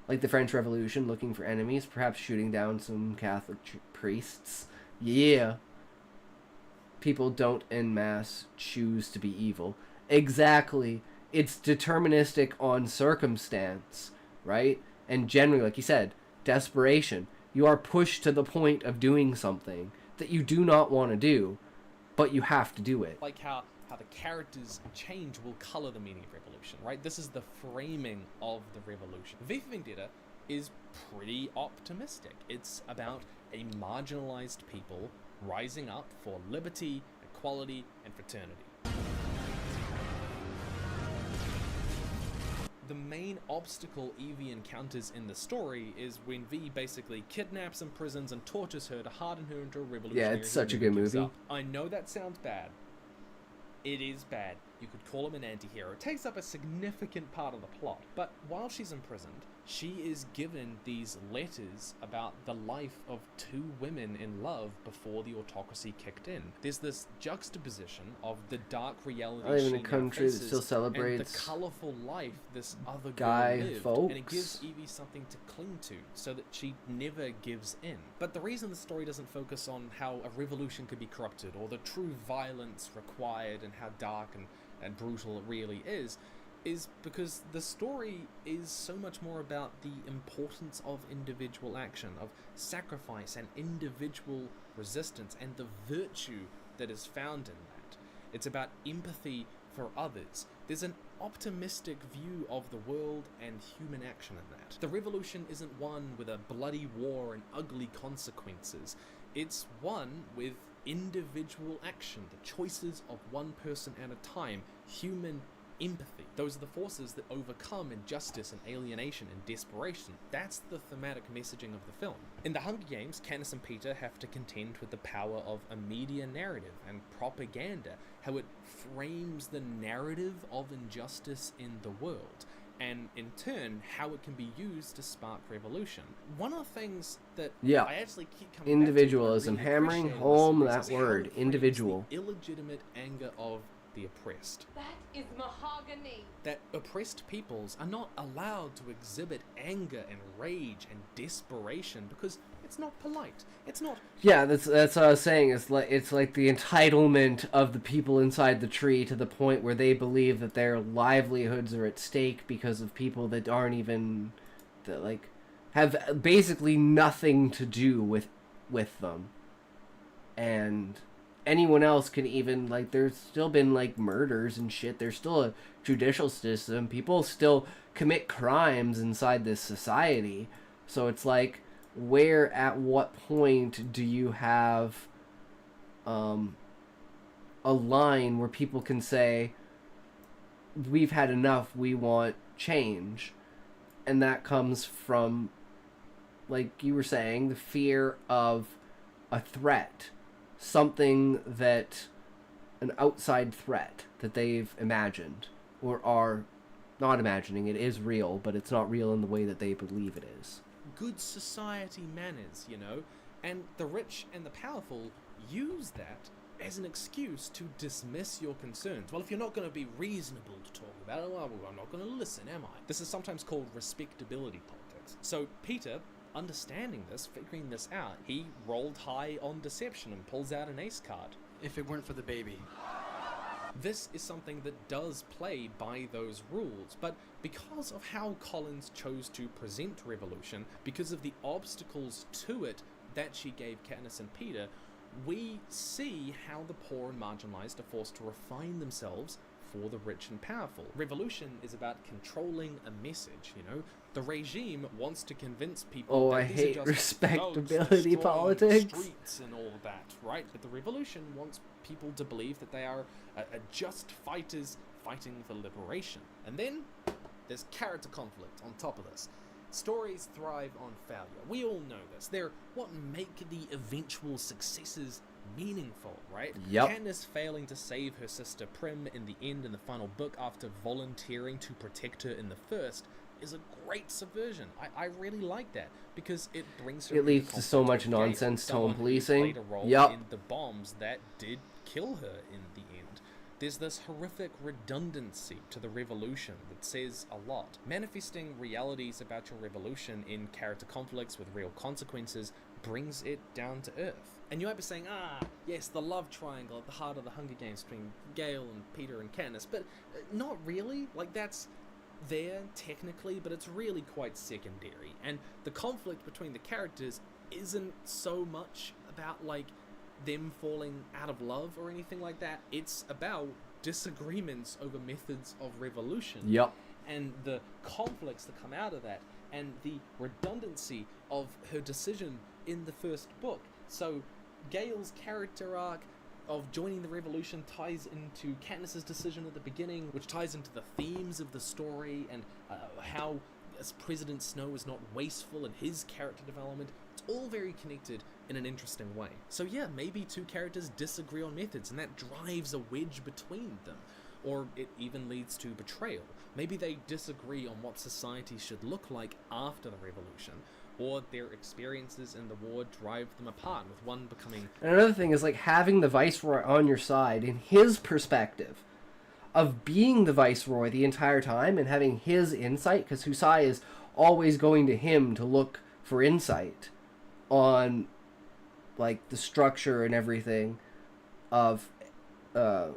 Like the French Revolution, looking for enemies, perhaps shooting down some Catholic priests. Yeah. People don't en masse choose to be evil. Exactly. It's deterministic on circumstance, right? And generally, like you said, desperation. You are pushed to the point of doing something that you do not want to do, but you have to do it. Like how the characters change will color the meaning of revolution, right? This is the framing of the revolution. V for Vendetta is pretty optimistic. It's about a marginalized people rising up for liberty, equality, and fraternity. The main obstacle Evie encounters in the story is when V basically kidnaps, imprisons, and tortures her to harden her into a revolutionary. Yeah, it's such a good movie. I know that sounds bad. It is bad. You could call him an anti-hero. It takes up a significant part of the plot. But while she's imprisoned, she is given these letters about the life of two women in love before the autocracy kicked in. There's this juxtaposition of the dark reality I live in she a now country that faces still celebrates and the colourful life this other guy girl lived. folks. And it gives Evie something to cling to so that she never gives in. But the reason the story doesn't focus on how a revolution could be corrupted or the true violence required and how dark and brutal it really is because the story is so much more about the importance of individual action, of sacrifice and individual resistance, and the virtue that is found in that. It's about empathy for others. There's an optimistic view of the world and human action in that. The revolution isn't one with a bloody war and ugly consequences. It's one with individual action, the choices of one person at a time, human empathy. Those are the forces that overcome injustice and alienation and desperation. That's the thematic messaging of the film. In The Hunger Games, Katniss and Peeta have to contend with the power of a media narrative and propaganda, how it frames the narrative of injustice in the world, and in turn, how it can be used to spark revolution. One of the things that I actually keep coming individualism, back to, I really hammering appreciate home in this that series, is how word, it frames individual. the illegitimate anger of the oppressed. That is mahogany. That oppressed peoples are not allowed to exhibit anger and rage and desperation because it's not polite. It's not. Yeah, that's what I was saying. It's like the entitlement of the people inside the tree to the point where they believe that their livelihoods are at stake because of people that aren't even that like have basically nothing to do with them, and anyone else can even like. There's still been like murders and shit. There's still a judicial system. People still commit crimes inside this society. So it's like, where at what point do you have a line where people can say, we've had enough, we want change? And that comes from, like you were saying, the fear of a threat, something that, an outside threat that they've imagined or are not imagining. It is real, but it's not real in the way that they believe it is. Good society manners, you know, and the rich and the powerful use that as an excuse to dismiss your concerns. Well, if you're not going to be reasonable to talk about it, well, I'm not going to listen, am I? This is sometimes called respectability politics. So Peeta, understanding this, figuring this out, he rolled high on deception and pulls out an ace card. If it weren't for the baby. This is something that does play by those rules, but because of how Collins chose to present Revolution, because of the obstacles to it that she gave Katniss and Peter, we see how the poor and marginalized are forced to refine themselves for the rich and powerful. Revolution is about controlling a message, you know? The regime wants to convince people Oh, that I these are hate just respectability destroying politics. streets and all of that, right? But the revolution wants people to believe that they are a just fighters fighting for liberation. And then there's character conflict on top of this. Stories thrive on failure. We all know this. They're what make the eventual successes meaningful, right? Yep. Katniss failing to save her sister Prim in the end in the final book after volunteering to protect her in the first is a great subversion. I really like that because it brings her. It leads to so much conflict with Gale, nonsense someone tone who policing. played a role Yep. in the bombs that did kill her in the end. There's this horrific redundancy to the revolution that says a lot. Manifesting realities about your revolution in character conflicts with real consequences brings it down to earth. And you might be saying, yes, the love triangle at the heart of the Hunger Games between Gale and Peter and Katniss, but not really. Like, that's there technically, but it's really quite secondary. And the conflict between the characters isn't so much about, like, them falling out of love or anything like that. It's about disagreements over methods of revolution. Yep. And the conflicts that come out of that, and the redundancy of her decision in the first book. So Gale's character arc of joining the revolution ties into Katniss's decision at the beginning, which ties into the themes of the story and how as President Snow is not wasteful in his character development. It's all very connected in an interesting way. So yeah, maybe two characters disagree on methods and that drives a wedge between them. Or it even leads to betrayal. Maybe they disagree on what society should look like after the revolution, or their experiences in the war drive them apart, with one becoming... And another thing is, like, having the Viceroy on your side in his perspective of being the Viceroy the entire time and having his insight, because Husai is always going to him to look for insight on, like, the structure and everything of the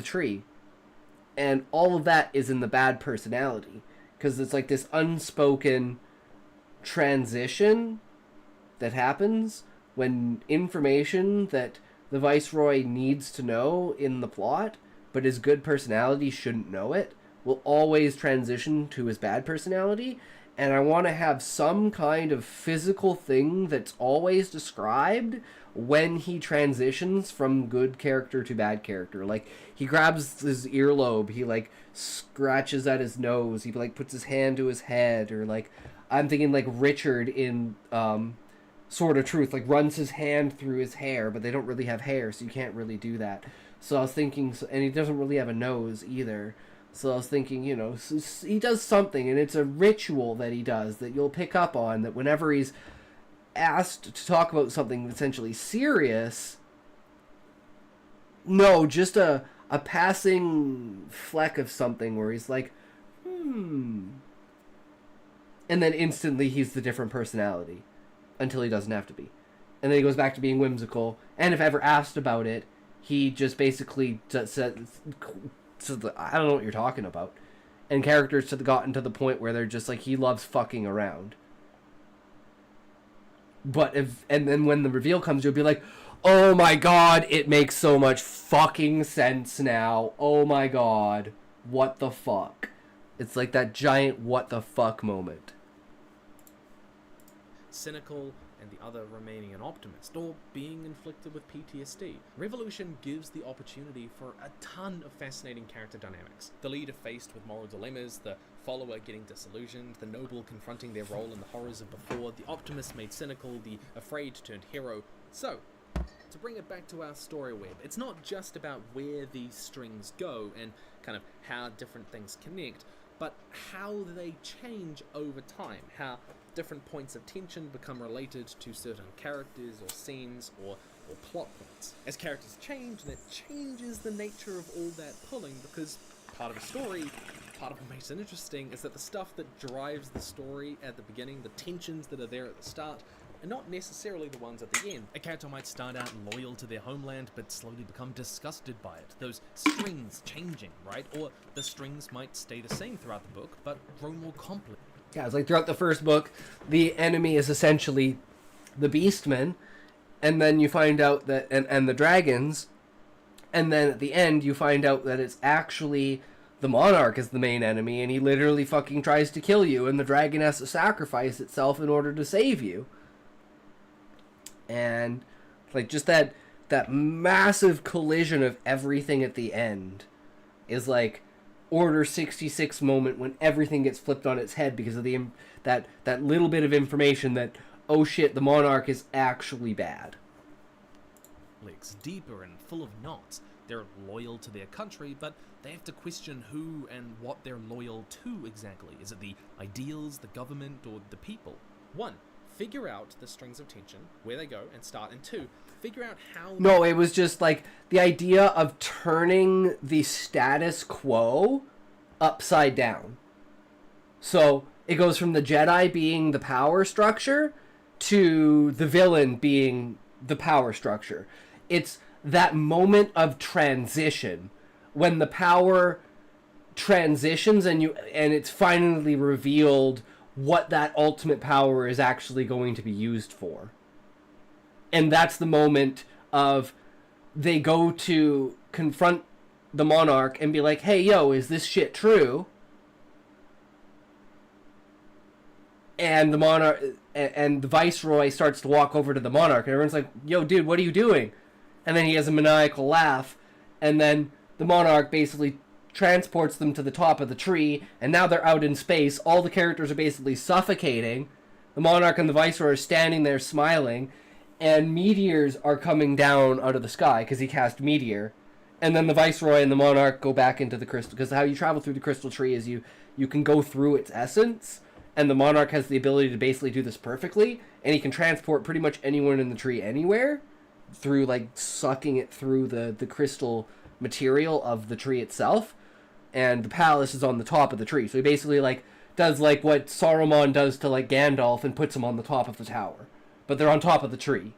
tree. And all of that is in the bad personality, because it's like this unspoken transition that happens when information that the Viceroy needs to know in the plot, but his good personality shouldn't know it, will always transition to his bad personality. And I want to have some kind of physical thing that's always described when he transitions from good character to bad character. Like, he grabs his earlobe, he, like, scratches at his nose, he, like, puts his hand to his head, or, like, I'm thinking, like, Richard in Sword of Truth, like, runs his hand through his hair, but they don't really have hair, so you can't really do that. So I was thinking, and he doesn't really have a nose either. So I was thinking, you know, he does something, and it's a ritual that he does that you'll pick up on, that whenever he's asked to talk about something essentially serious, no, just a passing fleck of something where he's like, and then instantly he's the different personality until he doesn't have to be. And then he goes back to being whimsical, and if ever asked about it, he just basically said, I don't know what you're talking about. And characters have gotten to the point where they're just like, he loves fucking around. And then when the reveal comes, you'll be like, oh my god, it makes so much fucking sense now. Oh my god, what the fuck? It's like that giant what the fuck moment. Cynical, and the other remaining an optimist, or being inflicted with PTSD. Revolution gives the opportunity for a ton of fascinating character dynamics. The leader faced with moral dilemmas, the follower getting disillusioned, the noble confronting their role in the horrors of before, the optimist made cynical, the afraid turned hero. So, to bring it back to our story web, it's not just about where these strings go and kind of how different things connect, but how they change over time, how different points of tension become related to certain characters or scenes or plot points. As characters change, that changes the nature of all that pulling, because part of a story, part of what makes it interesting, is that the stuff that drives the story at the beginning, the tensions that are there at the start, and not necessarily the ones at the end. A character might start out loyal to their homeland, but slowly become disgusted by it. Those strings changing, right? Or the strings might stay the same throughout the book, but grow more complex. Yeah, it's like throughout the first book, the enemy is essentially the Beastmen, and then you find out that, and the dragons, and then at the end you find out that it's actually the Monarch is the main enemy, and he literally fucking tries to kill you, and the dragon has to sacrifice itself in order to save you. And like just that massive collision of everything at the end is like Order 66 moment when everything gets flipped on its head because of that little bit of information that, oh shit, the Monarch is actually bad. Deeper and full of knots. They're loyal to their country, but they have to question who and what they're loyal to exactly. Is it the ideals, the government, or the people? 1. Figure out the strings of tension, where they go, and start. And 2, figure out how... No, it was just like the idea of turning the status quo upside down. So it goes from the Jedi being the power structure to the villain being the power structure. It's that moment of transition when the power transitions and it's finally revealed what that ultimate power is actually going to be used for. And that's the moment of they go to confront the Monarch and be like, hey, yo, is this shit true? And the Monarch and the Viceroy starts to walk over to the Monarch, and everyone's like, yo, dude, what are you doing? And then he has a maniacal laugh, and then the Monarch basically transports them to the top of the tree, and now they're out in space. All the characters are basically suffocating. The Monarch and the Viceroy are standing there smiling, and meteors are coming down out of the sky because he cast meteor. And then the Viceroy and the Monarch go back into the crystal, because how you travel through the crystal tree is you can go through its essence, and the Monarch has the ability to basically do this perfectly, and he can transport pretty much anyone in the tree anywhere through like sucking it through the crystal material of the tree itself. And the palace is on the top of the tree, so he basically like does like what Saruman does to like Gandalf and puts him on the top of the tower, but they're on top of the tree,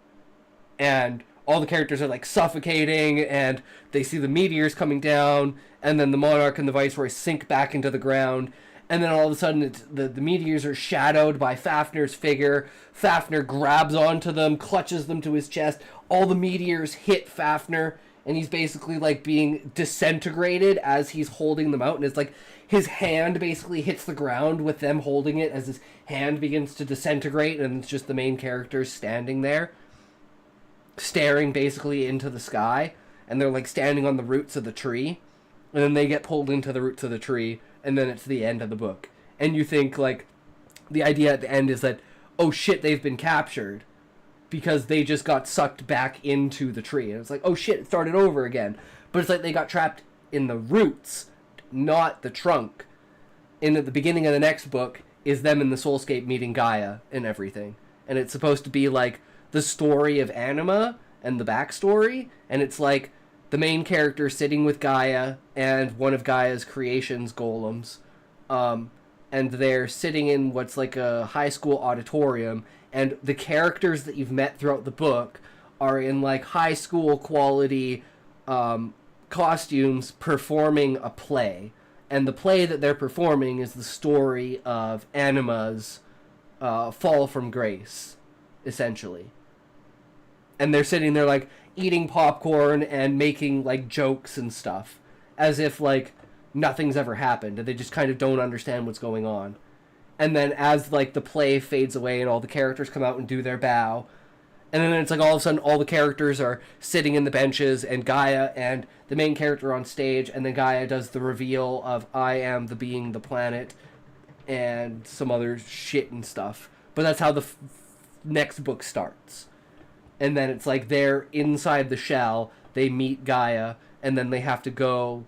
and all the characters are like suffocating, and they see the meteors coming down, and then the Monarch and the Viceroy sink back into the ground, and then all of a sudden the meteors are shadowed by Fafnir's figure. Fafnir grabs onto them, clutches them to his chest. All the meteors hit Fafnir, and he's basically like being disintegrated as he's holding them out, and it's like his hand basically hits the ground with them holding it as his hand begins to disintegrate, and it's just the main characters standing there staring basically into the sky, and they're like standing on the roots of the tree, and then they get pulled into the roots of the tree, and then it's the end of the book. And you think like the idea at the end is that, oh shit, they've been captured because they just got sucked back into the tree, and it's like, oh shit, it started over again. But it's like they got trapped in the roots, not the trunk. And at the beginning of the next book is them in the Soulscape meeting Gaia and everything, and it's supposed to be like the story of Anima and the backstory, and it's like the main character sitting with Gaia and one of Gaia's creations, golems, and they're sitting in what's like a high school auditorium, and the characters that you've met throughout the book are in like high school quality costumes performing a play, and the play that they're performing is the story of Anima's fall from grace, essentially. And they're sitting there like eating popcorn and making like jokes and stuff as if like nothing's ever happened, and they just kind of don't understand what's going on. And then as like the play fades away and all the characters come out and do their bow, and then it's like all of a sudden all the characters are sitting in the benches, and Gaia and the main character on stage, and then Gaia does the reveal of I am the being, the planet, and some other shit and stuff. But that's how the next book starts. And then it's like they're inside the shell, they meet Gaia, and then they have to go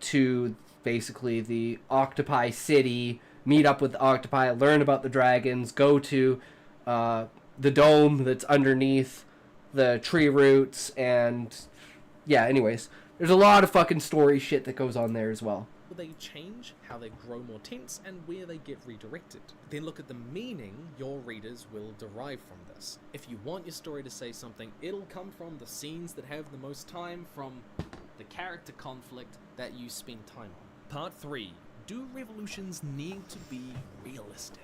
to basically the Octopi City, meet up with the Octopi, learn about the dragons, go to the dome that's underneath the tree roots, and yeah, anyways. There's a lot of fucking story shit that goes on there as well. will they change, how they grow more tense, and where they get redirected. Then look at the meaning your readers will derive from this. If you want your story to say something, it'll come from the scenes that have the most time, from the character conflict that you spend time on. Part 3. Do revolutions need to be realistic?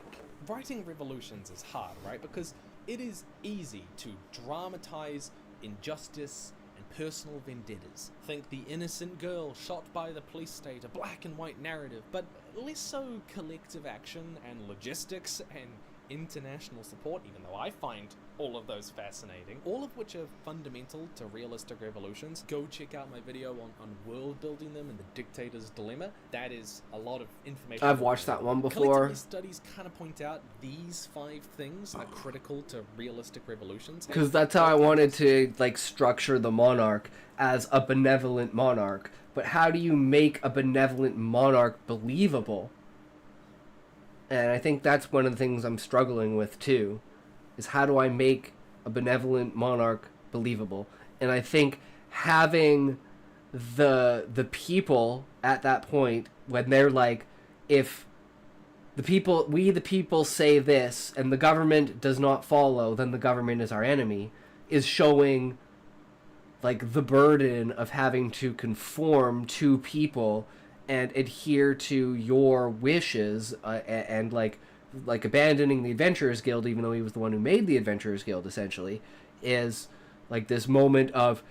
Writing revolutions is hard, right? Because it is easy to dramatize injustice and personal vendettas. Think the innocent girl shot by the police state, a black and white narrative, but less so collective action and logistics and international support, even though I find all of those fascinating, all of which are fundamental to realistic revolutions. Go check out my video on world building them and the dictator's dilemma. That is a lot of information. I've watched that one before. Collectively, studies kind of point out these 5 things are critical to realistic revolutions. Because that's how I wanted to like structure the monarch, as a benevolent monarch. But how do you make a benevolent monarch believable? And I think that's one of the things I'm struggling with too, is how do I make a benevolent monarch believable? And I think having the people at that point, when they're like, if we the people say this and the government does not follow, then the government is our enemy, is showing like the burden of having to conform to people and adhere to your wishes, and like abandoning the Adventurers Guild, even though he was the one who made the Adventurers Guild, essentially, is like this moment of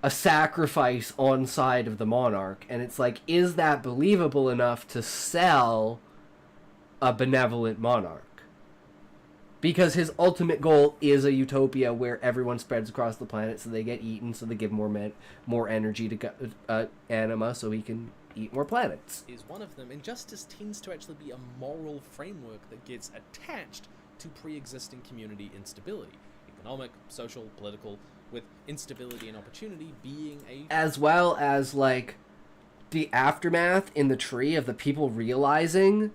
a sacrifice on side of the monarch. And it's like, is that believable enough to sell a benevolent monarch? Because his ultimate goal is a utopia where everyone spreads across the planet, so they get eaten, so they give more energy to Anima, so he can eat more planets. Is one of them. Injustice tends to actually be a moral framework that gets attached to pre-existing community instability. Economic, social, political, with instability and opportunity being a... As well as, like, the aftermath in the tree of the people realizing,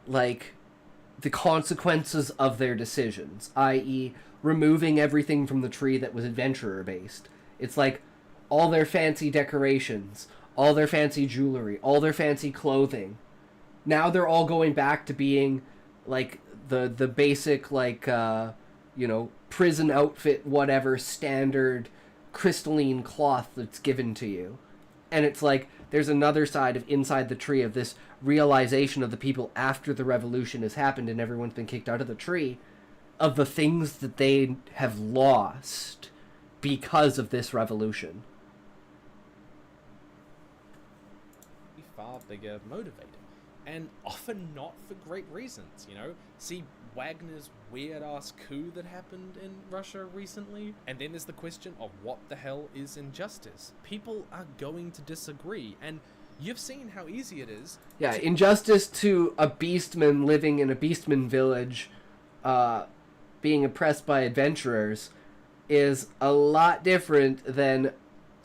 like, the consequences of their decisions, i.e. removing everything from the tree that was adventurer-based. It's like, all their fancy decorations, all their fancy jewelry, all their fancy clothing. Now they're all going back to being like the basic, like, prison outfit, whatever, standard crystalline cloth that's given to you. And it's like, there's another side of inside the tree of this realization of the people after the revolution has happened and everyone's been kicked out of the tree, of the things that they have lost because of this revolution. Far bigger motivator, and often not for great reasons. See Wagner's weird-ass coup that happened in Russia recently, and then there's the question of what the hell is injustice. People are going to disagree, and you've seen how easy it is. Yeah, injustice to a beastman living in a beastman village, being oppressed by adventurers, is a lot different than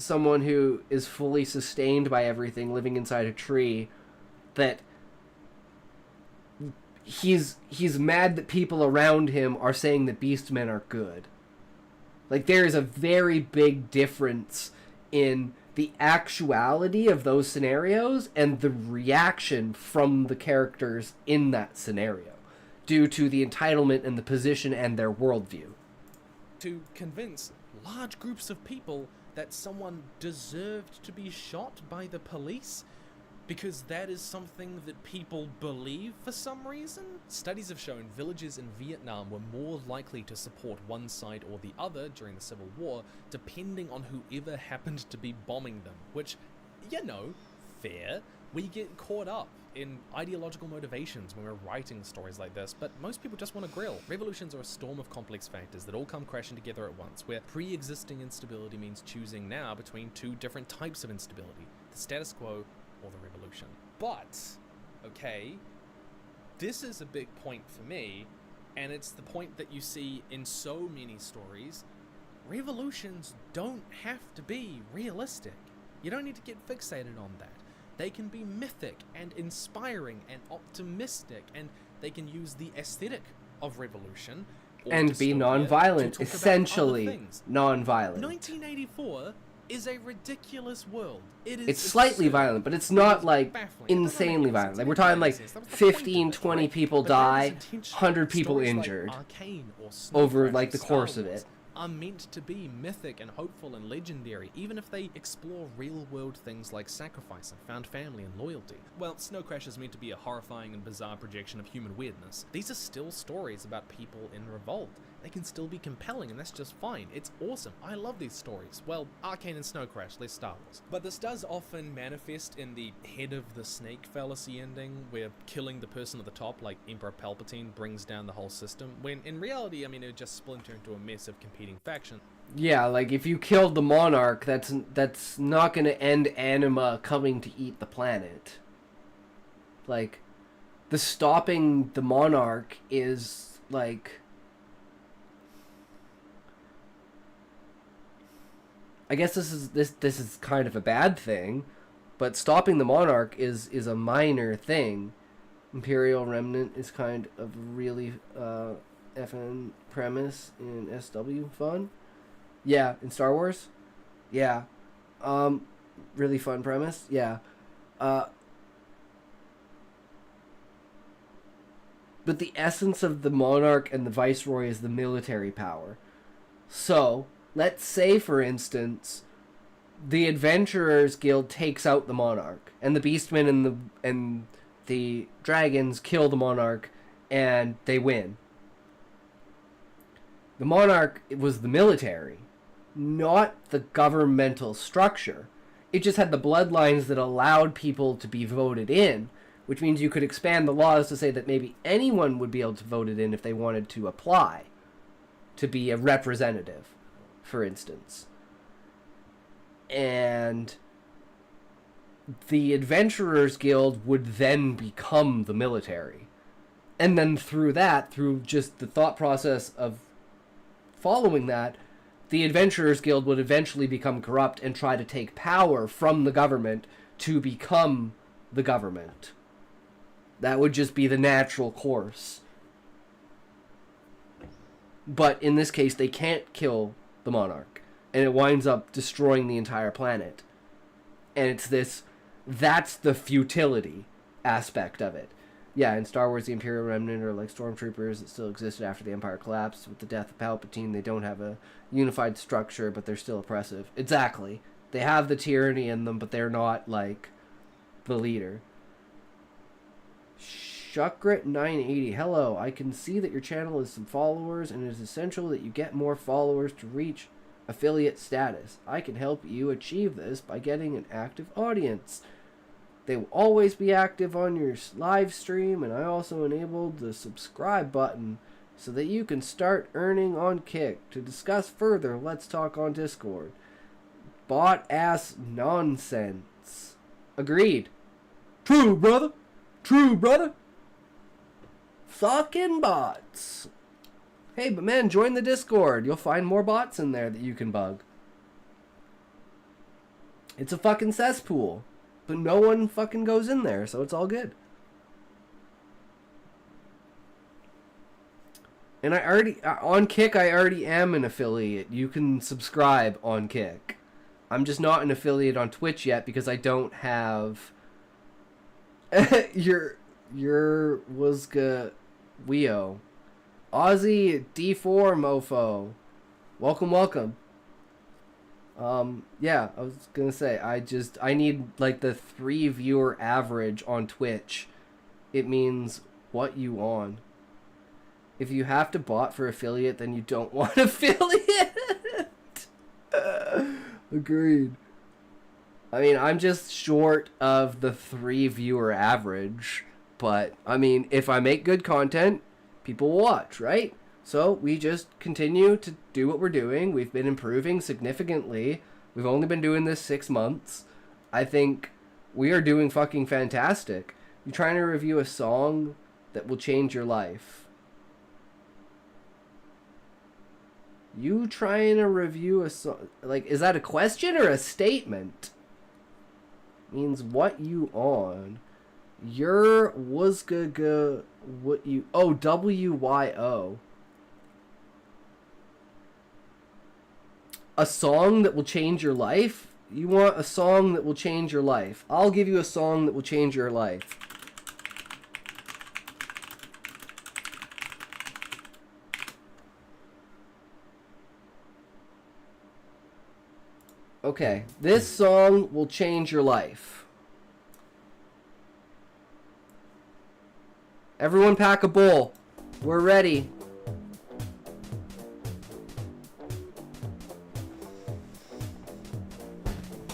someone who is fully sustained by everything, living inside a tree, that he's mad that people around him are saying that beastmen are good. Like, there is a very big difference in the actuality of those scenarios and the reaction from the characters in that scenario, due to the entitlement and the position and their worldview. To convince large groups of people that someone deserved to be shot by the police because that is something that people believe for some reason. Studies have shown villages in Vietnam were more likely to support one side or the other during the Civil War, depending on whoever happened to be bombing them, which, fair. We get caught up in ideological motivations when we're writing stories like this, but most people just want to grill. Revolutions are a storm of complex factors that all come crashing together at once, where pre-existing instability means choosing now between 2 different types of instability, the status quo or the revolution. But, okay, this is a big point for me, and it's the point that you see in so many stories. Revolutions don't have to be realistic. You don't need to get fixated on that. They can be mythic and inspiring and optimistic, and they can use the aesthetic of revolution. And be non-violent, essentially non-violent. 1984 is a ridiculous world. It's slightly absurd. violent, but it's not, like, Baffling. It doesn't insanely make violent. sense. Like, It we're doesn't talking, make like, sense. That was the point of 15, it, 20 right? people But that is die, intentional. 100 people Stories injured like Arcane or Snow over, Crash like, or the Star course of Wars it. are meant to be mythic and hopeful and legendary, even if they explore real-world things like sacrifice and found family and loyalty. Well, Snow Crash is meant to be a horrifying and bizarre projection of human weirdness. These are still stories about people in revolt. They can still be compelling, and that's just fine. It's awesome. I love these stories. Well, Arcane and Snow Crash, less Star Wars. But this does often manifest in the head of the snake fallacy ending, where killing the person at the top, like Emperor Palpatine, brings down the whole system, when in reality, I mean, it would just splinter into a mess of competing factions. Yeah, like, if you killed the Monarch, that's not gonna end Anima coming to eat the planet. Like, the stopping the Monarch is, like... I guess this is kind of a bad thing, but stopping the Monarch is a minor thing. Imperial Remnant is kind of a really FN premise in SW fun. Yeah, in Star Wars. Yeah. Really fun premise. Yeah. But the essence of the Monarch and the Viceroy is the military power. So, let's say, for instance, the Adventurers Guild takes out the Monarch, and the Beastmen and the Dragons kill the Monarch, and they win. The Monarch was the military, not the governmental structure. It just had the bloodlines that allowed people to be voted in, which means you could expand the laws to say that maybe anyone would be able to vote it in if they wanted to apply to be a representative, for instance. And the Adventurers Guild would then become the military. And then through just the thought process of following that, the Adventurers Guild would eventually become corrupt and try to take power from the government to become the government. That would just be the natural course. But in this case, they can't kill the Monarch, and it winds up destroying the entire planet. And that's the futility aspect of it. Yeah, in Star Wars, the Imperial Remnant are like stormtroopers that still existed after the Empire collapsed. With the death of Palpatine, they don't have a unified structure, but they're still oppressive. Exactly. They have the tyranny in them, but they're not, like, the leader. Shukrit980, hello. I can see that your channel has some followers, and it is essential that you get more followers to reach affiliate status. I can help you achieve this by getting an active audience. They will always be active on your live stream, and I also enabled the subscribe button so that you can start earning on Kick. To discuss further, let's talk on Discord. Bot ass nonsense. Agreed. True, brother. True, brother. Fucking bots. Hey, but man, join the Discord. You'll find more bots in there that you can bug. It's a fucking cesspool. But no one fucking goes in there, so it's all good. And I already, on Kick, I already am an affiliate. You can subscribe on Kick. I'm just not an affiliate on Twitch yet because I don't have your Wuzga Weo. Aussie D4 mofo. Welcome. Yeah, I was gonna say, I need, like, the 3 viewer average on Twitch. It means what you on. If you have to bot for affiliate, then you don't want affiliate. Agreed. I mean, I'm just short of the 3 viewer average, but, I mean, if I make good content, people will watch, right? So we just continue to do what we're doing. We've been improving significantly. We've only been doing this 6 months. I think we are doing fucking fantastic. You trying to review a song that will change your life? You trying to review a song? Like, is that a question or a statement? Means what you on? Your Wuzgaga, what you... Oh, WYO. a song that will change your life? You want a song that will change your life. I'll give you a song that will change your life. Okay, this song will change your life. Everyone pack a bowl. We're ready.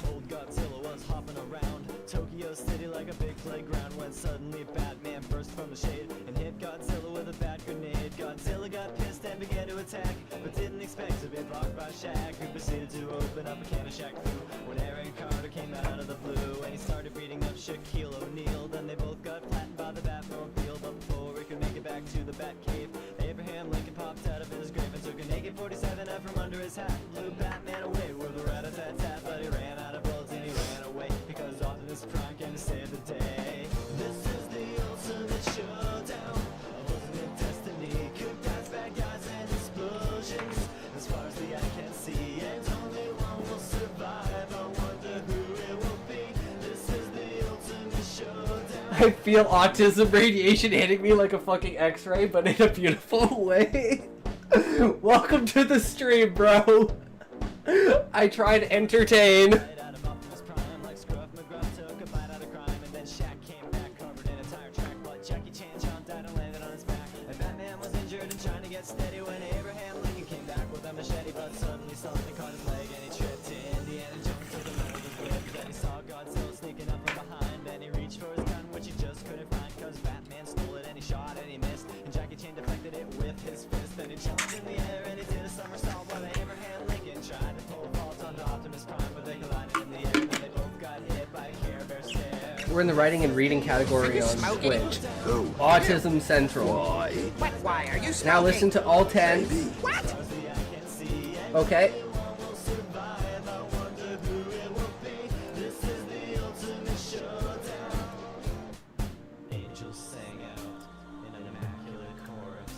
Old Godzilla was hopping around Tokyo City like a big playground when suddenly Batman burst from the shade and hit Godzilla with a bat grenade. Godzilla got pissed and began to attack, but didn't expect to be blocked by Shaq, who proceeded to open up a can of Shaq Fu when Aaron Carter came out of the blue and he started beating up Shaquille O'Neal. Then they both got flattened by the Batmobile, but before he could make it back to the Batcave, Abraham Lincoln popped out of his grave and took an AK-47 out from under his hat and blew Batman away with a rat-a-tat-tat. But he ran out of bullets and he ran away because Optimus Prime came to save the day. This is the ultimate showdown of ultimate destiny. Good guys, bad guys, and explosions as far as the eye can see, and only one will survive. I wonder who it will be. This is the ultimate showdown. I feel autism radiation hitting me like a fucking X-ray, but in a beautiful way. Welcome to the stream, bro. I try to entertain. Right out of Optimus Prime, like Scruff McGruff took a bite out of crime, and then Shaq came back covered in a tire track. But Jackie Chan jumped out and landed on his back, and Batman was injured and trying to get steady when Abraham Lincoln came back with a machete. But suddenly something caught his leg and he tripped. Indiana Jones took him out of his whip. Then he saw Godzilla sneaking up from behind, and he reached for his gun, which he just couldn't find, cause Batman stole it and he shot and he missed, and Jackie Chan deflected it with his fist. Then he jumped in the air and he did a somersault while Abraham Lincoln tried to pull vault onto Optimus Prime, but they collided in the air and they both got hit by a Care Bear stare. We're in the writing and reading category on Twitch. Autism Central. Why are you smoking? Now listen to all 10. What? Okay. Angels sang out in an immaculate chorus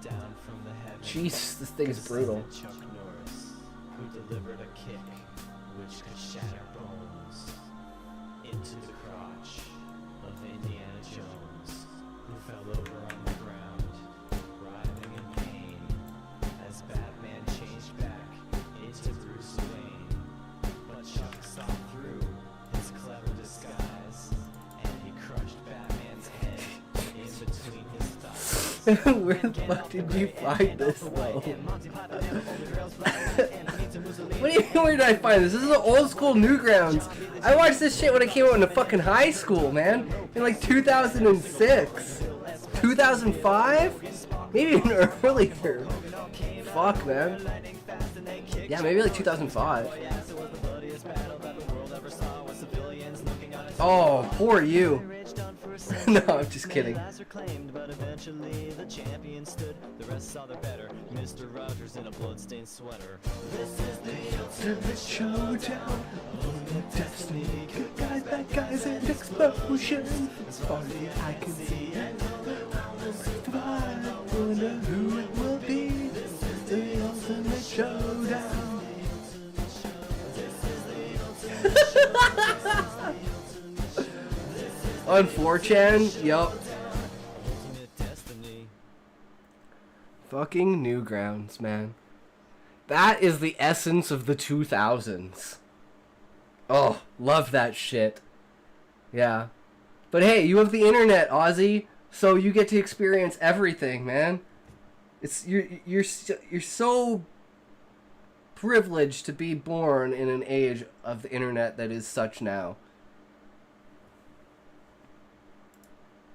down from the heavens. Jeez, this thing is brutal. Chuck Norris, who delivered a kick which could shatter bones into the crotch of Indiana Jones, who fell over on the ground, writhing in pain as Batman changed back into Bruce Wayne. But Chuck saw through his clever disguise, and he crushed Batman's head in between his thighs. Where the fuck did you find this, though? What do you mean, where did I find this? This is an old school Newgrounds. I watched this shit when I came out in fucking high school, man. In like 2006. 2005? Maybe even earlier. Fuck, man. Yeah, maybe like 2005. Oh, poor you. No, I'm just kidding. But eventually the champion stood. The rest saw the better. Mr. Rogers in a bloodstained sweater. This is the ultimate showdown. Ultimate destiny. Good guys, bad guys, and explosions. As far as the eye can see, and I wonder who it will be. This is the ultimate showdown. On 4chan? Yup. Fucking Newgrounds, man. That is the essence of the 2000s. Oh, love that shit. Yeah. But hey, you have the internet, Ozzy, so you get to experience everything, man. It's you're so privileged to be born in an age of the internet that is such now.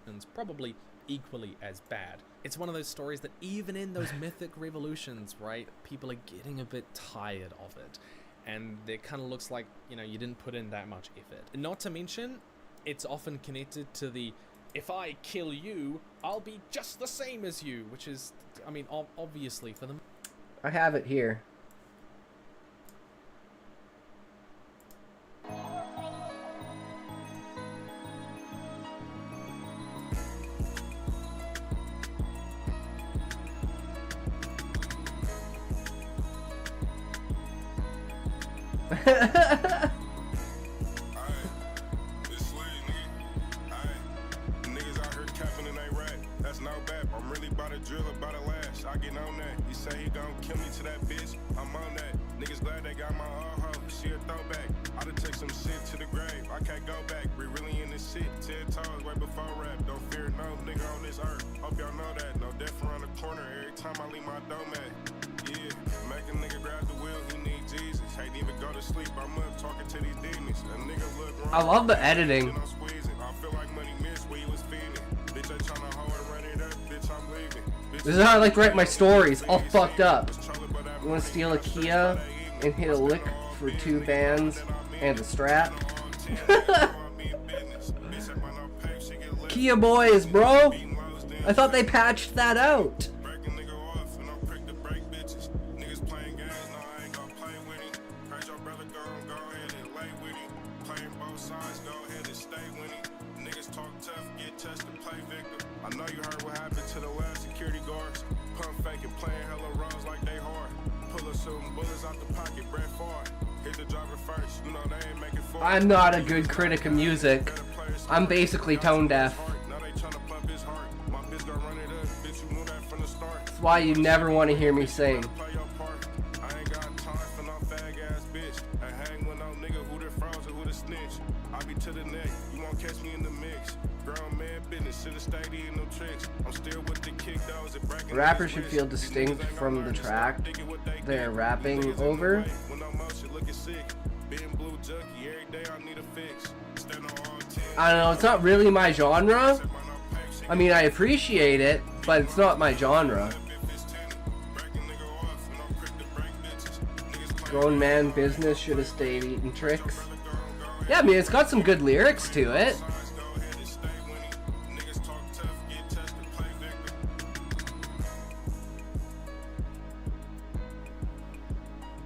And probably equally as bad. It's one of those stories that even in those mythic revolutions, right, people are getting a bit tired of it. And it kind of looks like, you know, you didn't put in that much effort. And not to mention, it's often connected to the, if I kill you, I'll be just the same as you, which is, I mean, obviously for them. I have it here. Niggas out here capping and they rap. That's no bad. I'm really about to drill, about to lash. I get on that. He say he gon' kill me to that bitch. I'm on that. Niggas glad they got my old hoe. She a throwback. I done take some shit to the grave. I can't go back. We really in this shit. 10 toes way before rap. Don't fear no nigga on this earth. Hope y'all know that. No death around the corner. Every time I leave my dome at. Yeah, make a nigga grab the wheel. He need Jesus. Ain't even go to sleep. I'm up talking to these demons. A nigga look wrong. I love the editing. I'm squeezing. I feel like money missed where he was feeding. Bitch, I tryna hold and run it up. Bitch, I'm leaving. This is how I like to write my stories, all fucked up. You wanna steal a Kia and hit a lick for 2 bands and a strap? Kia boys, bro! I thought they patched that out. I know you heard what happened to the last security guards. Pump faking, playing hella rounds like they hard. Pull a shooting bullets out the pocket, Brett Favre. Hit the driver first, you know they ain't making fun. I'm not a good critic of music. I'm basically tone deaf. Now they tryna pump his heart. My bitch gon' run it up, bitch, you knew that from the start. That's why you never want to hear me sing. Play your part. I ain't got time for no fag ass bitch. I hang with no nigga who the froze or who the snitch. I be to the neck, you won't catch me in the mix. Grown man business, should've stayed in no tricks. I'm still with the kick dogs and bragging. Rappers should feel distinct from the track they're rapping over. I don't know, it's not really my genre. I mean, I appreciate it, but it's not my genre. Grown man business, should have stayed eating tricks. Yeah, I mean, it's got some good lyrics to it.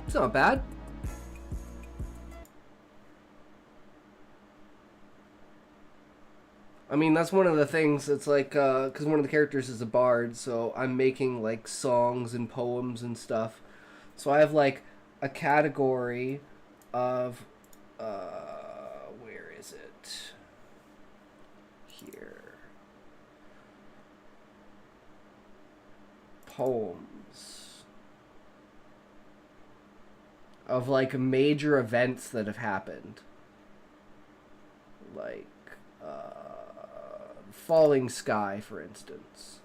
It's not bad. I mean, that's one of the things. It's like, because one of the characters is a bard, so I'm making, like, songs and poems and stuff. So I have, like, a category of, where is it? Here. Poems. Of, like, major events that have happened. Like, Falling Sky, for instance.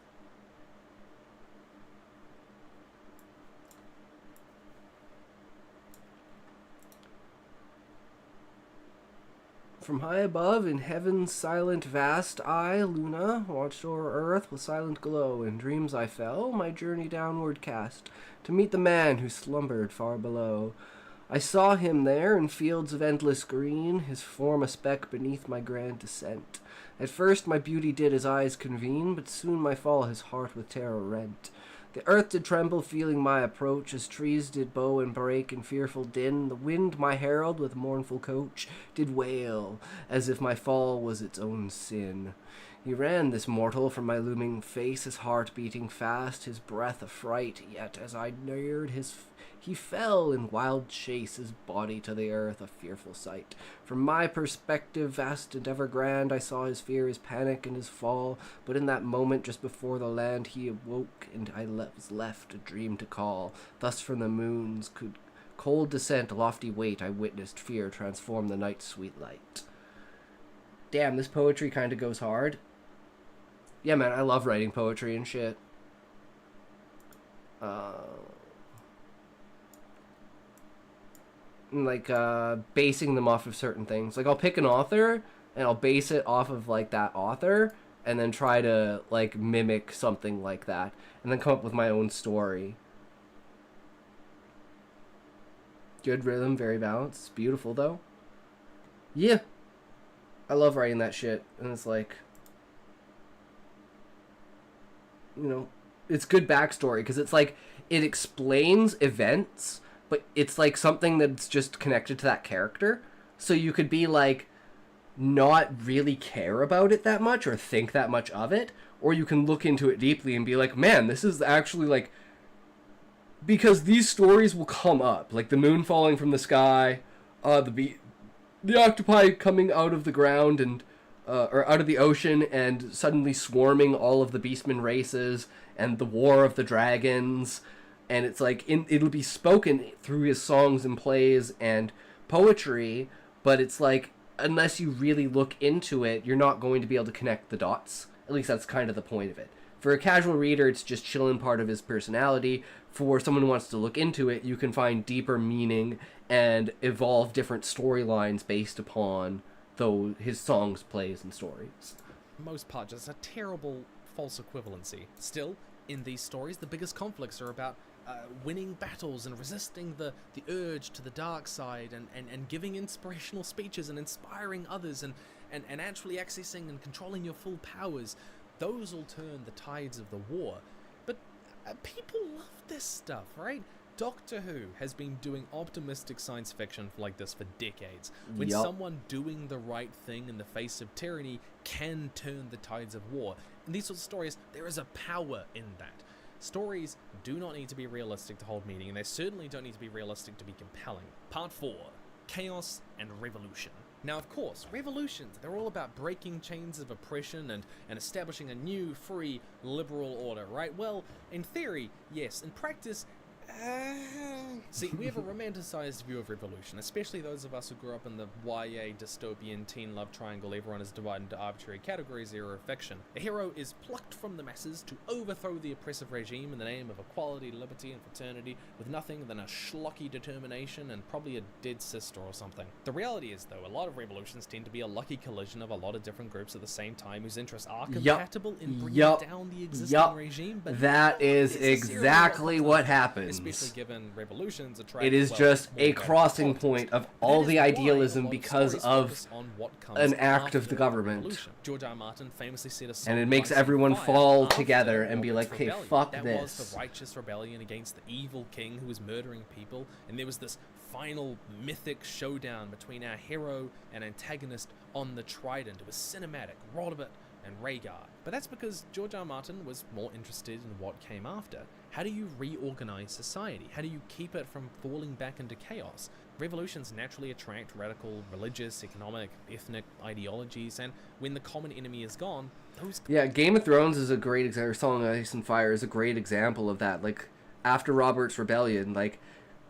From high above, in heaven's silent vast, I, Luna, watched o'er earth with silent glow. In dreams I fell, my journey downward cast, to meet the man who slumbered far below. I saw him there in fields of endless green, his form a speck beneath my grand descent. At first my beauty did his eyes convene, but soon my fall his heart with terror rent. The earth did tremble, feeling my approach, as trees did bow and break in fearful din. The wind, my herald, with mournful coach, did wail, as if my fall was its own sin. He ran, this mortal, from my looming face, his heart beating fast, his breath a fright. Yet as I neared he fell in wild chase, his body to the earth, a fearful sight. From my perspective, vast and ever grand, I saw his fear, his panic, and his fall. But in that moment, just before the land, he awoke, and I was left a dream to call. Thus from the moon's cold descent, lofty weight, I witnessed fear transform the night's sweet light. Damn, this poetry kind of goes hard. Yeah, man, I love writing poetry and shit. Like, basing them off of certain things. Like, I'll pick an author, and I'll base it off of, like, that author, and then try to, like, mimic something like that, and then come up with my own story. Good rhythm, very balanced. It's beautiful, though. Yeah. I love writing that shit, and it's like, you know, it's good backstory, because it's like, it explains events, but it's like something that's just connected to that character. So you could be like, not really care about it that much or think that much of it, or you can look into it deeply and be like, man, this is actually like, because these stories will come up, like the moon falling from the sky, the octopi coming out of the ground and or out of the ocean and suddenly swarming all of the beastmen races and the war of the dragons, and it's like it'll be spoken through his songs and plays and poetry, but it's like unless you really look into it, you're not going to be able to connect the dots. At least that's kind of the point of it. For a casual reader, it's just chilling part of his personality. For someone who wants to look into it, you can find deeper meaning and evolve different storylines based upon his songs, plays, and stories. Most part, just a terrible false equivalency. Still, in these stories, the biggest conflicts are about winning battles and resisting the urge to the dark side and giving inspirational speeches and inspiring others and actually accessing and controlling your full powers. Those will turn the tides of the war. But people love this stuff, right? Doctor Who has been doing optimistic science fiction like this for decades. When someone doing the right thing in the face of tyranny can turn the tides of war. In these sorts of stories, there is a power in that. Stories do not need to be realistic to hold meaning, and they certainly don't need to be realistic to be compelling. Part 4. Chaos and Revolution. Now, of course, revolutions, they're all about breaking chains of oppression and establishing a new, free, liberal order, right? Well, in theory, yes. In practice, see, we have a romanticized view of revolution, especially those of us who grew up in the YA dystopian teen love triangle everyone is divided into arbitrary categories era of fiction. A hero is plucked from the masses to overthrow the oppressive regime in the name of equality, liberty, and fraternity, with nothing than a schlocky determination and probably a dead sister or something. The reality is, though, a lot of revolutions tend to be a lucky collision of a lot of different groups at the same time whose interests are compatible in bringing down the existing regime, but that is exactly what happens. Especially given revolutions it is just a crossing point of all the idealism because of an act of the government. George R. Martin famously said and it makes everyone fall together and be like, okay, fuck that this. was the righteous rebellion against the evil king who was murdering people, and there was this final mythic showdown between our hero and antagonist on the Trident. It was cinematic, Rodbert and Rhaegar. But that's because George R. Martin was more interested in what came after. How do you reorganize society? How do you keep it from falling back into chaos? Revolutions naturally attract radical religious, economic, ethnic ideologies, and when the common enemy is gone, those... Yeah, Game of Thrones is a great example, Song of Ice and Fire is a great example of that. Like, after Robert's rebellion, like,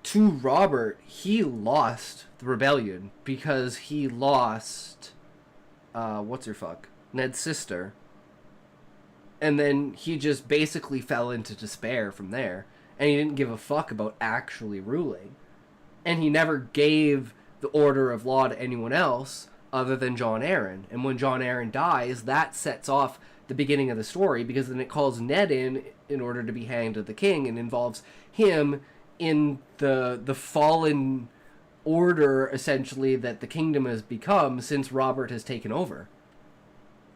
to Robert, he lost the rebellion because he lost, Ned's sister. And then he just basically fell into despair from there. And he didn't give a fuck about actually ruling. And he never gave the order of law to anyone else other than Jon Arryn. And when Jon Arryn dies, that sets off the beginning of the story, because then it calls Ned in order to be hanged as the king, and involves him in the fallen order, essentially, that the kingdom has become since Robert has taken over.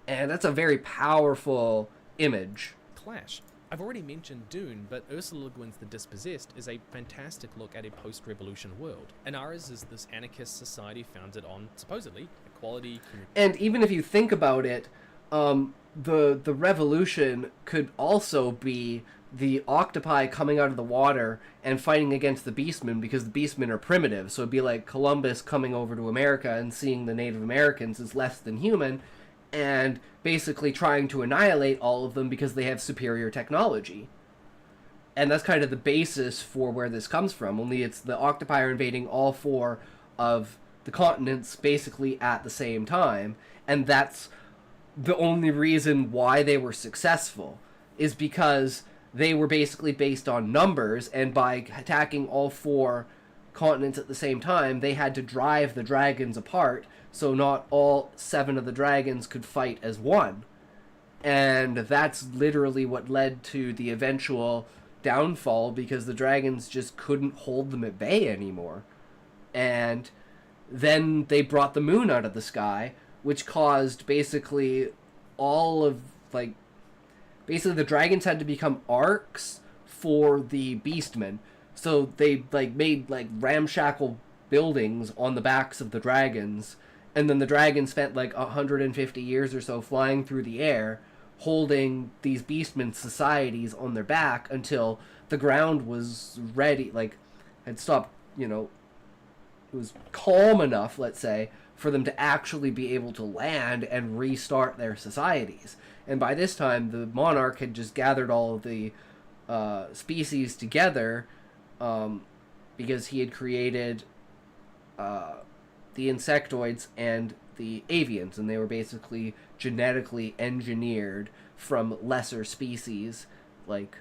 And that's a very powerful image. Clash. I've already mentioned Dune, but Ursula Le Guin's The Dispossessed is a fantastic look at a post-revolution world. Inara's is this anarchist society founded on, supposedly, equality... And even if you think about it, the revolution could also be the octopi coming out of the water and fighting against the beastmen, because the beastmen are primitive. So it'd be like Columbus coming over to America and seeing the Native Americans as less than human, and basically trying to annihilate all of them because they have superior technology. And that's kind of the basis for where this comes from, only it's the octopi are invading all 4 of the continents basically at the same time, and that's the only reason why they were successful, is because they were basically based on numbers, and by attacking all 4 continents at the same time, they had to drive the dragons apart, so not all 7 of the dragons could fight as one. And that's literally what led to the eventual downfall, because the dragons just couldn't hold them at bay anymore. And then they brought the moon out of the sky, which caused basically all of, like, basically the dragons had to become arcs for the beastmen. So they, like, made, like, ramshackle buildings on the backs of the dragons, and then the dragons spent like 150 years or so flying through the air, holding these beastmen societies on their back until the ground was ready, like, had stopped, calm enough, let's say, for them to actually be able to land and restart their societies. And by this time, the monarch had just gathered all of the species together, because he had created the insectoids and the avians, and they were basically genetically engineered from lesser species. Like,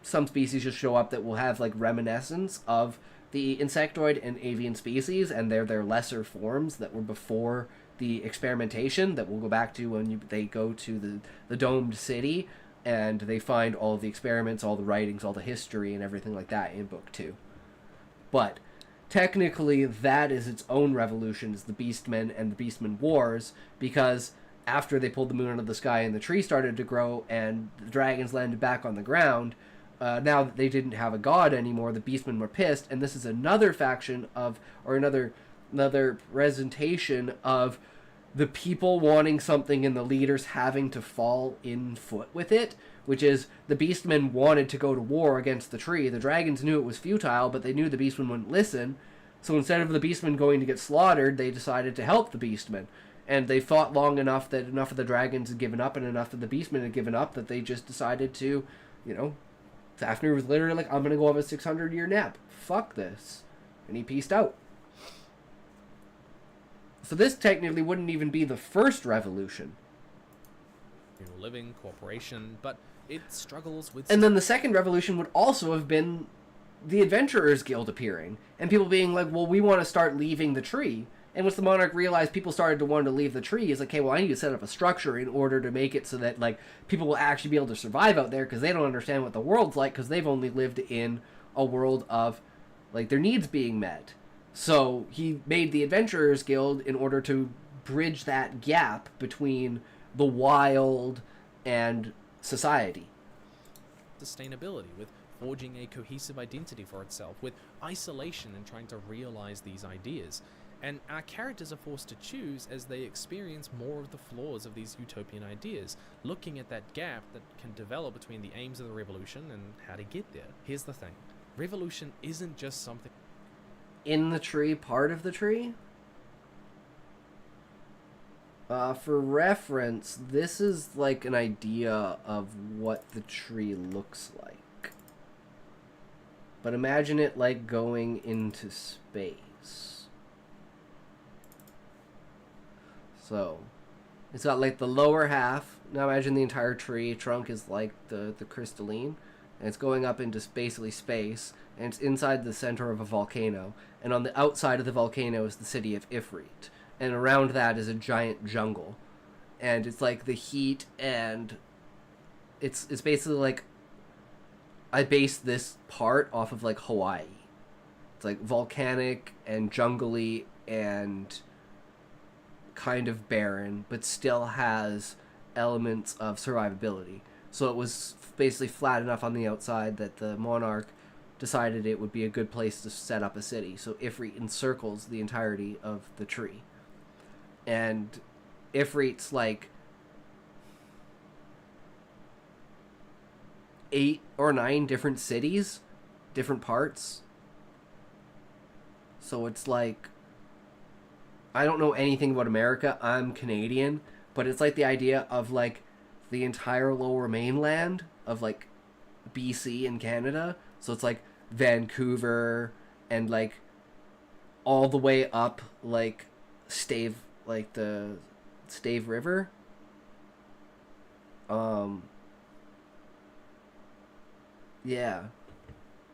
some species just show up that will have like reminiscence of the insectoid and avian species, and they're their lesser forms that were before the experimentation that we'll go back to when they go to the domed city and they find all the experiments, all the writings, all the history and everything like that in book 2. But technically that is its own revolution, is the Beastmen and the Beastmen Wars, because after they pulled the moon out of the sky and the tree started to grow and the dragons landed back on the ground, now that they didn't have a god anymore, the Beastmen were pissed, and this is another faction of, or another presentation of the people wanting something and the leaders having to fall in foot with it, which is the Beastmen wanted to go to war against the tree. The dragons knew it was futile, but they knew the Beastmen wouldn't listen, so instead of the Beastmen going to get slaughtered, they decided to help the Beastmen. And they fought long enough that enough of the dragons had given up and enough of the Beastmen had given up that they just decided to, you know, Fafnir was literally like, I'm going to go have a 600-year nap. Fuck this. And he peaced out. So this technically wouldn't even be the first revolution. Living, cooperation, but it struggles with... And then the second revolution would also have been the Adventurers Guild appearing. And people being like, well, we want to start leaving the tree. And once the monarch realized people started to want to leave the tree, he's like, okay, well, I need to set up a structure in order to make it so that, like, people will actually be able to survive out there, because they don't understand what the world's like, because they've only lived in a world of, like, their needs being met. So he made the Adventurers Guild in order to bridge that gap between the wild and society. Sustainability, with forging a cohesive identity for itself, with isolation and trying to realize these ideas. And our characters are forced to choose as they experience more of the flaws of these utopian ideas, looking at that gap that can develop between the aims of the revolution and how to get there. Here's the thing. Revolution isn't just something... In the tree, part of the tree? For reference, this is like an idea of what the tree looks like. But imagine it like going into space. So, it's got like the lower half. Now imagine the entire tree trunk is like the crystalline. And it's going up into basically space. And it's inside the center of a volcano. And on the outside of the volcano is the city of Ifrit. And around that is a giant jungle. And it's like the heat and... It's basically like... I based this part off of like Hawaii. It's like volcanic and jungly and... kind of barren, but still has elements of survivability. So it was basically flat enough on the outside that the monarch decided it would be a good place to set up a city. So Ifrit encircles the entirety of the tree. And Ifrit's like 8 or 9 different cities, different parts. So it's like, I don't know anything about America. I'm Canadian, but it's like the idea of like the entire lower mainland of like BC and Canada. So it's like Vancouver and like all the way up like Stave, like the Stave River. Yeah,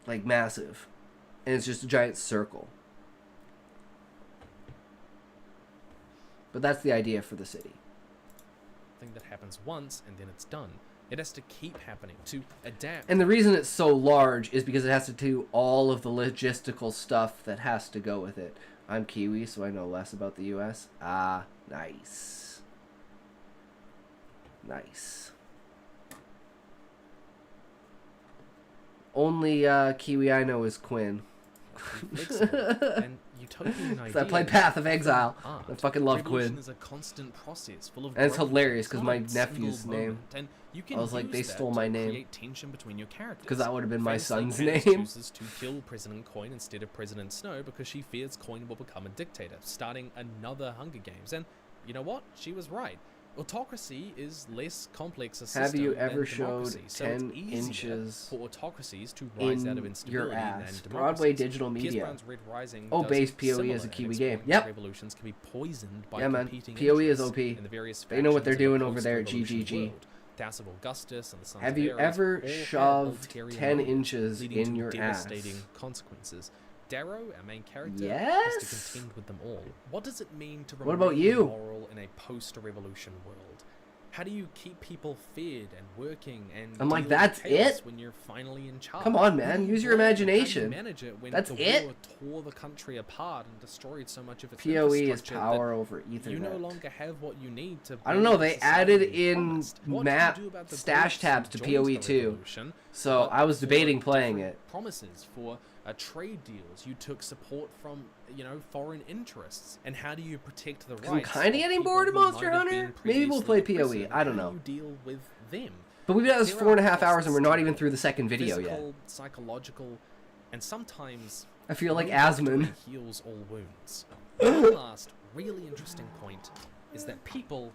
like massive, and it's just a giant circle. But that's the idea for the city. Thing that happens once and then it's done. It has to keep happening to adapt. And the reason it's so large is because it has to do all of the logistical stuff that has to go with it. I'm Kiwi, so I know less about the US. Ah, nice. Nice. Only Kiwi I know is Quinn. Flexible, and you utopian idea. 'Cause I played Path of Exile. art. I fucking love Revolution Quinn. is a constant process full of And it's growth. hilarious It's 'cause not my a nephew's single name. moment, and you can I was like, use they that stole to my name. create tension between your characters. 'Cause that would have been my Famously, son's Katniss name. chooses to kill President Coin instead of President Snow because she fears Coin will become a dictator, starting another Hunger Games. And you know what? She was right. Autocracy is less complex a system Have you than ever showed democracy, so it's 10 easier inches for autocracies to rise out of in instability your ass? than Broadway democracies. Digital Pierce Media. Brown's Red Rising Oh, does base PoE is a similar Kiwi and game. exploring Yep. how revolutions can be poisoned by Yeah, man. competing PoE is interests OP. in the various They know what they're factions of a doing over there at post-revolution GGG. world. House of Augustus and the Sons Have of you Ares ever all had shoved ulterior 10 motives, inches leading in to your devastating ass? consequences. Darrow, our main character, has Yes? to contend with them all. What does it mean to What about remain you? moral in a post-revolution world? How do you keep people fed and working and I'm like, deal with that's chaos it? when you're finally in charge? Come on, Who man. do you Use your blame? How do you imagination. manage it when That's the it? war tore the country apart and destroyed so much of its PoE is infrastructure that power over you no Ethernet. longer have what you need to I don't know, build they the society added you in promised. What do you map do about the stash groups tabs who to joined PoE the 2. revolution, So but I was for debating playing different it. promises for trade deals? You took support from, foreign interests. And how do you protect the rights? I'm kinda of getting people bored of who Monster might have Hunter. been Maybe we'll previously play PoE. imprisoned? I don't How know. do you deal with them? But we've got this There 4.5 are hours and we're not costs even to through the second video physical, yet. psychological, and sometimes I feel like no victory Asmund. heals all wounds. One last really interesting point is that people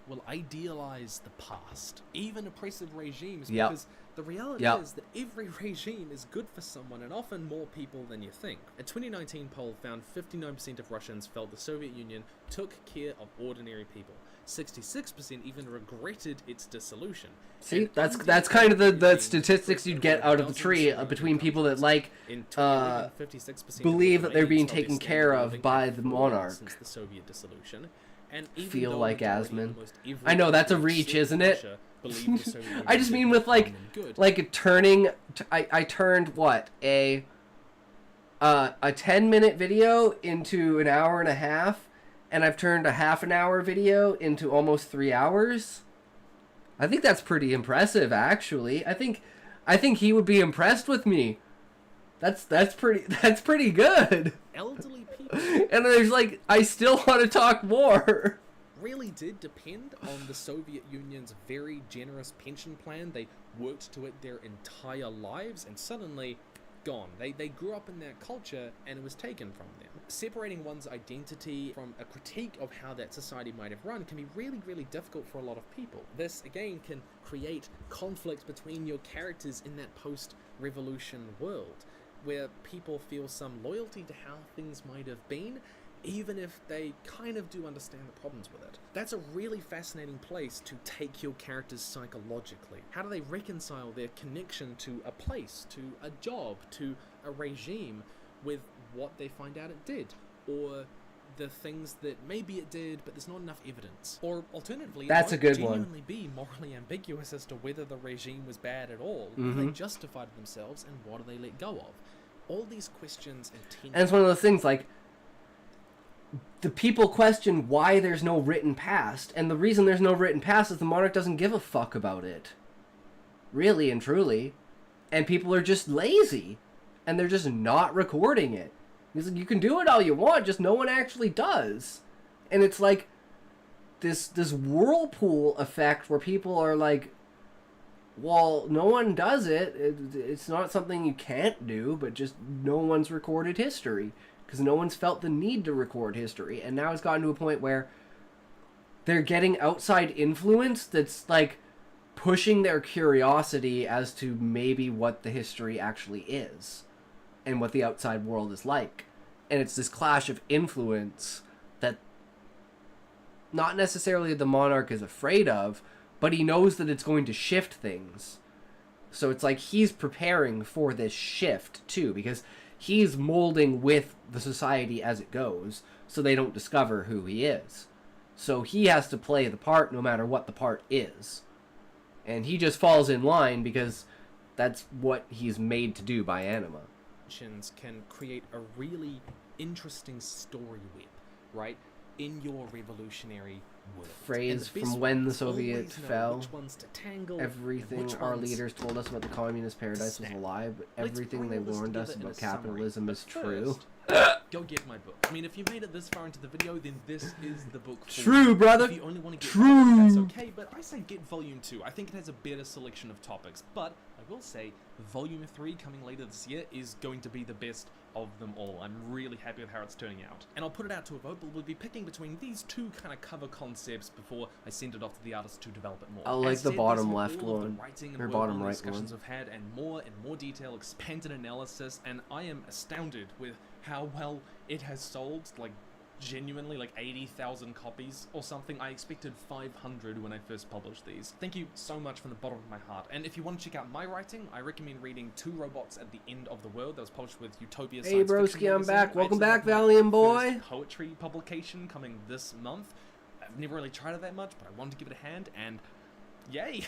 will idealize the past, even oppressive regimes, Yep. because the reality Yep. is that every regime is good for someone and often more people than you think. A 2019 poll found 59% of Russians felt the Soviet Union took care of ordinary people. 66% even regretted its dissolution. See, And that's kind of the undemocratic statistics you'd get out of the tree between people that like in 2011, 56% of believe that they're being Lithuanians taken felt their care standard of living by had the fallen monarch. since the Soviet dissolution. And even Feel though like majority of Asmund. almost every I know, that's a group reach, set in isn't it? Russia believed the Soviet Union I just did mean no with harm and good. like turning. I turned what a 10-minute video into an hour and a half, and I've turned a half an hour video into almost 3 hours. I think that's pretty impressive, actually. I think he would be impressed with me. That's pretty good. Elderly people And there's like, I still want to talk more. really did depend on the Soviet Union's very generous pension plan. They worked to it their entire lives, and suddenly gone. They grew up in that culture, and it was taken from them. Separating one's identity from a critique of how that society might have run can be really, really difficult for a lot of people. This, again, can create conflict between your characters in that post-revolution world, where people feel some loyalty to how things might have been, even if they kind of do understand the problems with it. That's a really fascinating place to take your characters psychologically. How do they reconcile their connection to a place, to a job, to a regime, with what they find out it did? Or the things that maybe it did, but there's not enough evidence. Or alternatively, That's it a good might one. genuinely be morally ambiguous as to whether the regime was bad at all, whether Mm-hmm. they justified themselves, and what do they let go of. All these questions and tensions. And it's one of those things like, the people question why there's no written past, and the reason there's no written past is the monarch doesn't give a fuck about it. Really and truly. And people are just lazy. And they're just not recording it. He's like, you can do it all you want, just no one actually does. And it's like this whirlpool effect where people are like, well, no one does it. It's not something you can't do, but just no one's recorded history. Because no one's felt the need to record history. And now it's gotten to a point where they're getting outside influence that's like pushing their curiosity as to maybe what the history actually is and what the outside world is like. And it's this clash of influence that not necessarily the monarch is afraid of, but he knows that it's going to shift things. So it's like he's preparing for this shift too, because he's molding with the society as it goes, so they don't discover who he is. So he has to play the part no matter what the part is. And he just falls in line because that's what he's made to do by anima. Can create a really interesting story web, right, in your revolutionary world. Phrase And from best when the ones always Soviets know fell. which ones to tangle, Everything which our ones leaders told us about the communist paradise was a lie, but Let's everything bring they all this warned us together in about a summary. capitalism But is true. first, go get my book. I mean, if you made it this far into the video, then this is the book for True, you. brother. If you only want to get True. that's okay, but I say get Volume 2. I think it has a better selection of topics, but I will say Volume 3 coming later this year is going to be the best of them all. I'm really happy with how it's turning out. And I'll put it out to a vote, but we'll be picking between these two kind of cover concepts before I send it off to the artist to develop it more. I like As the said, bottom these are left all of the one. writing Or and bottom work on right discussions one. I've had, and more detail, expanded analysis, and I am astounded with how well it has sold, like genuinely like 80,000 copies or something. I expected 500 when I first published these. Thank you so much from the bottom of my heart. And if you want to check out my writing, I recommend reading Two Robots at the End of the World. That was published with Utopia Hey, Science Fiction broski, I'm magazine. back. Welcome It's back, my Valiant boy. first poetry publication coming this month. I've never really tried it that much, but I wanted to give it a hand, and yay!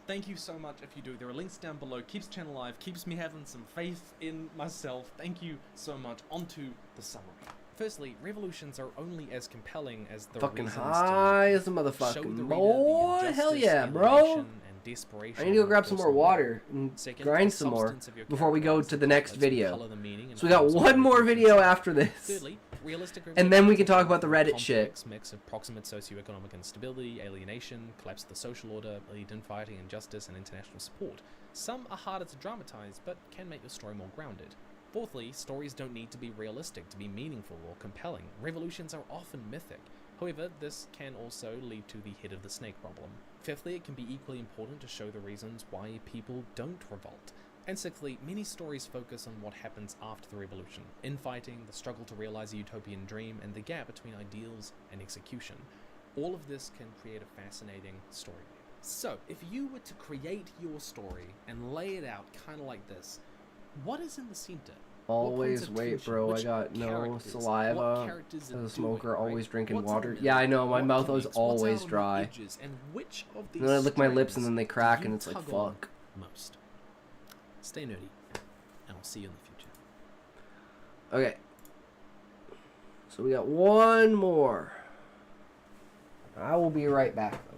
Thank you so much if you do. There are links down below. Keeps the channel alive, keeps me having some faith in myself. Thank you so much. On to the summary. Firstly, revolutions are only as compelling as the Fucking reasons high to as a show the motherfucking reader the boy. injustice, Hell yeah, bro. alienation, and desperation I need to go of grab some more personal water and Second, grind the some more substance of your before we go characters to the next lets video. colour the meaning and So we got forms of one more revolutions. video after this. Thirdly, realistic And then we can revolutions talk about the are a Reddit shit. complex mix of proximate socioeconomic instability, alienation, collapse of the social order, elite infighting, injustice, and international support. Some are harder to dramatize, but can make your story more grounded. Fourthly, stories don't need to be realistic to be meaningful or compelling. Revolutions are often mythic. However, this can also lead to the head of the snake problem. Fifthly, it can be equally important to show the reasons why people don't revolt. And sixthly, many stories focus on what happens after the revolution. Infighting, the struggle to realize a utopian dream, and the gap between ideals and execution. All of this can create a fascinating story. So, if you were to create your story and lay it out kind of like this, what is in the center? Always wait, bro. I got no saliva. As a smoker, always drinking water. Yeah, I know. My mouth is always dry. And which of these And then I lick my lips and then they strands crack do and you it's like, tug on fuck. most? Stay nerdy, and I'll see you in the future. Okay. So we got one more. I will be right back, though.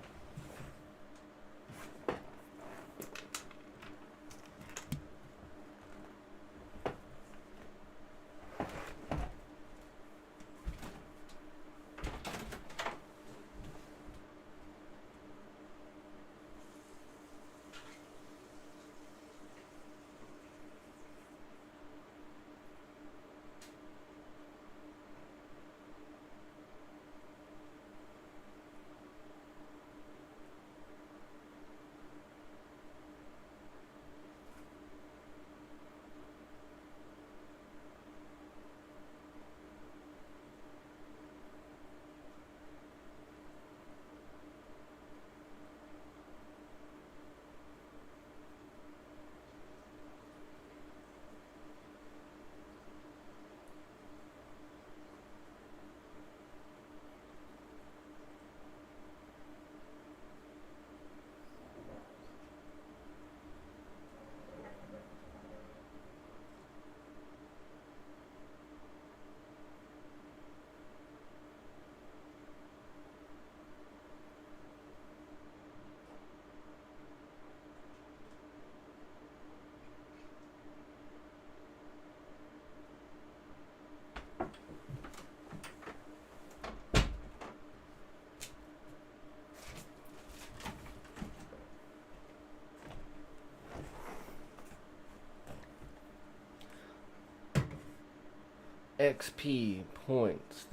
XP points.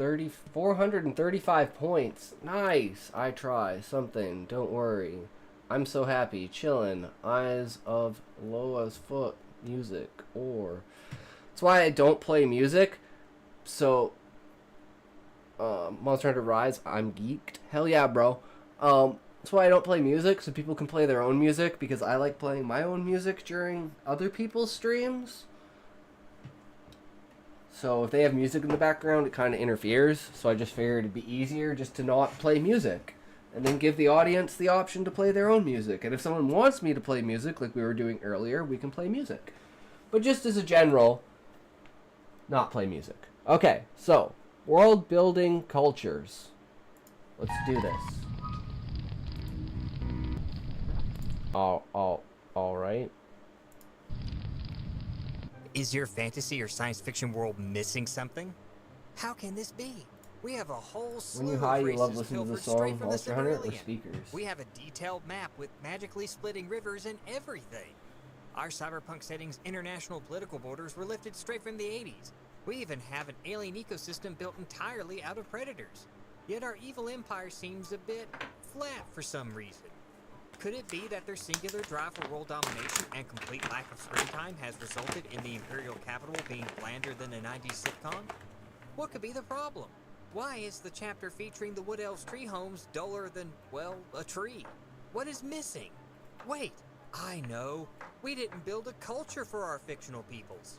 435 points. Nice. I try something. Don't worry. I'm so happy. Chillin'. Eyes of Loa's foot. Music. Or. That's why I don't play music. So. Monster Hunter Rise. I'm geeked. Hell yeah, bro. That's why I don't play music. So people can play their own music. Because I like playing my own music during other people's streams. So if they have music in the background, it kind of interferes. So I just figured it'd be easier just to not play music. And then give the audience the option to play their own music. And if someone wants me to play music, like we were doing earlier, we can play music. But just as a general, not play music. Okay, so, world building cultures. Let's do this. Alright. Is your fantasy or science fiction world missing something? How can this be? We have a whole slew When you of high, you races love listening to the pilfered straight song from the Monster Hunter or Silmarillion. speakers? We have a detailed map with magically splitting rivers and everything. Our cyberpunk setting's international political borders were lifted straight from the 80s. We even have an alien ecosystem built entirely out of predators. Yet our evil empire seems a bit flat for some reason. Could it be that their singular drive for world domination and complete lack of screen time has resulted in the Imperial capital being blander than a 90s sitcom? What could be the problem? Why is the chapter featuring the Wood Elves tree homes duller than, well, a tree? What is missing? Wait, I know. We didn't build a culture for our fictional peoples.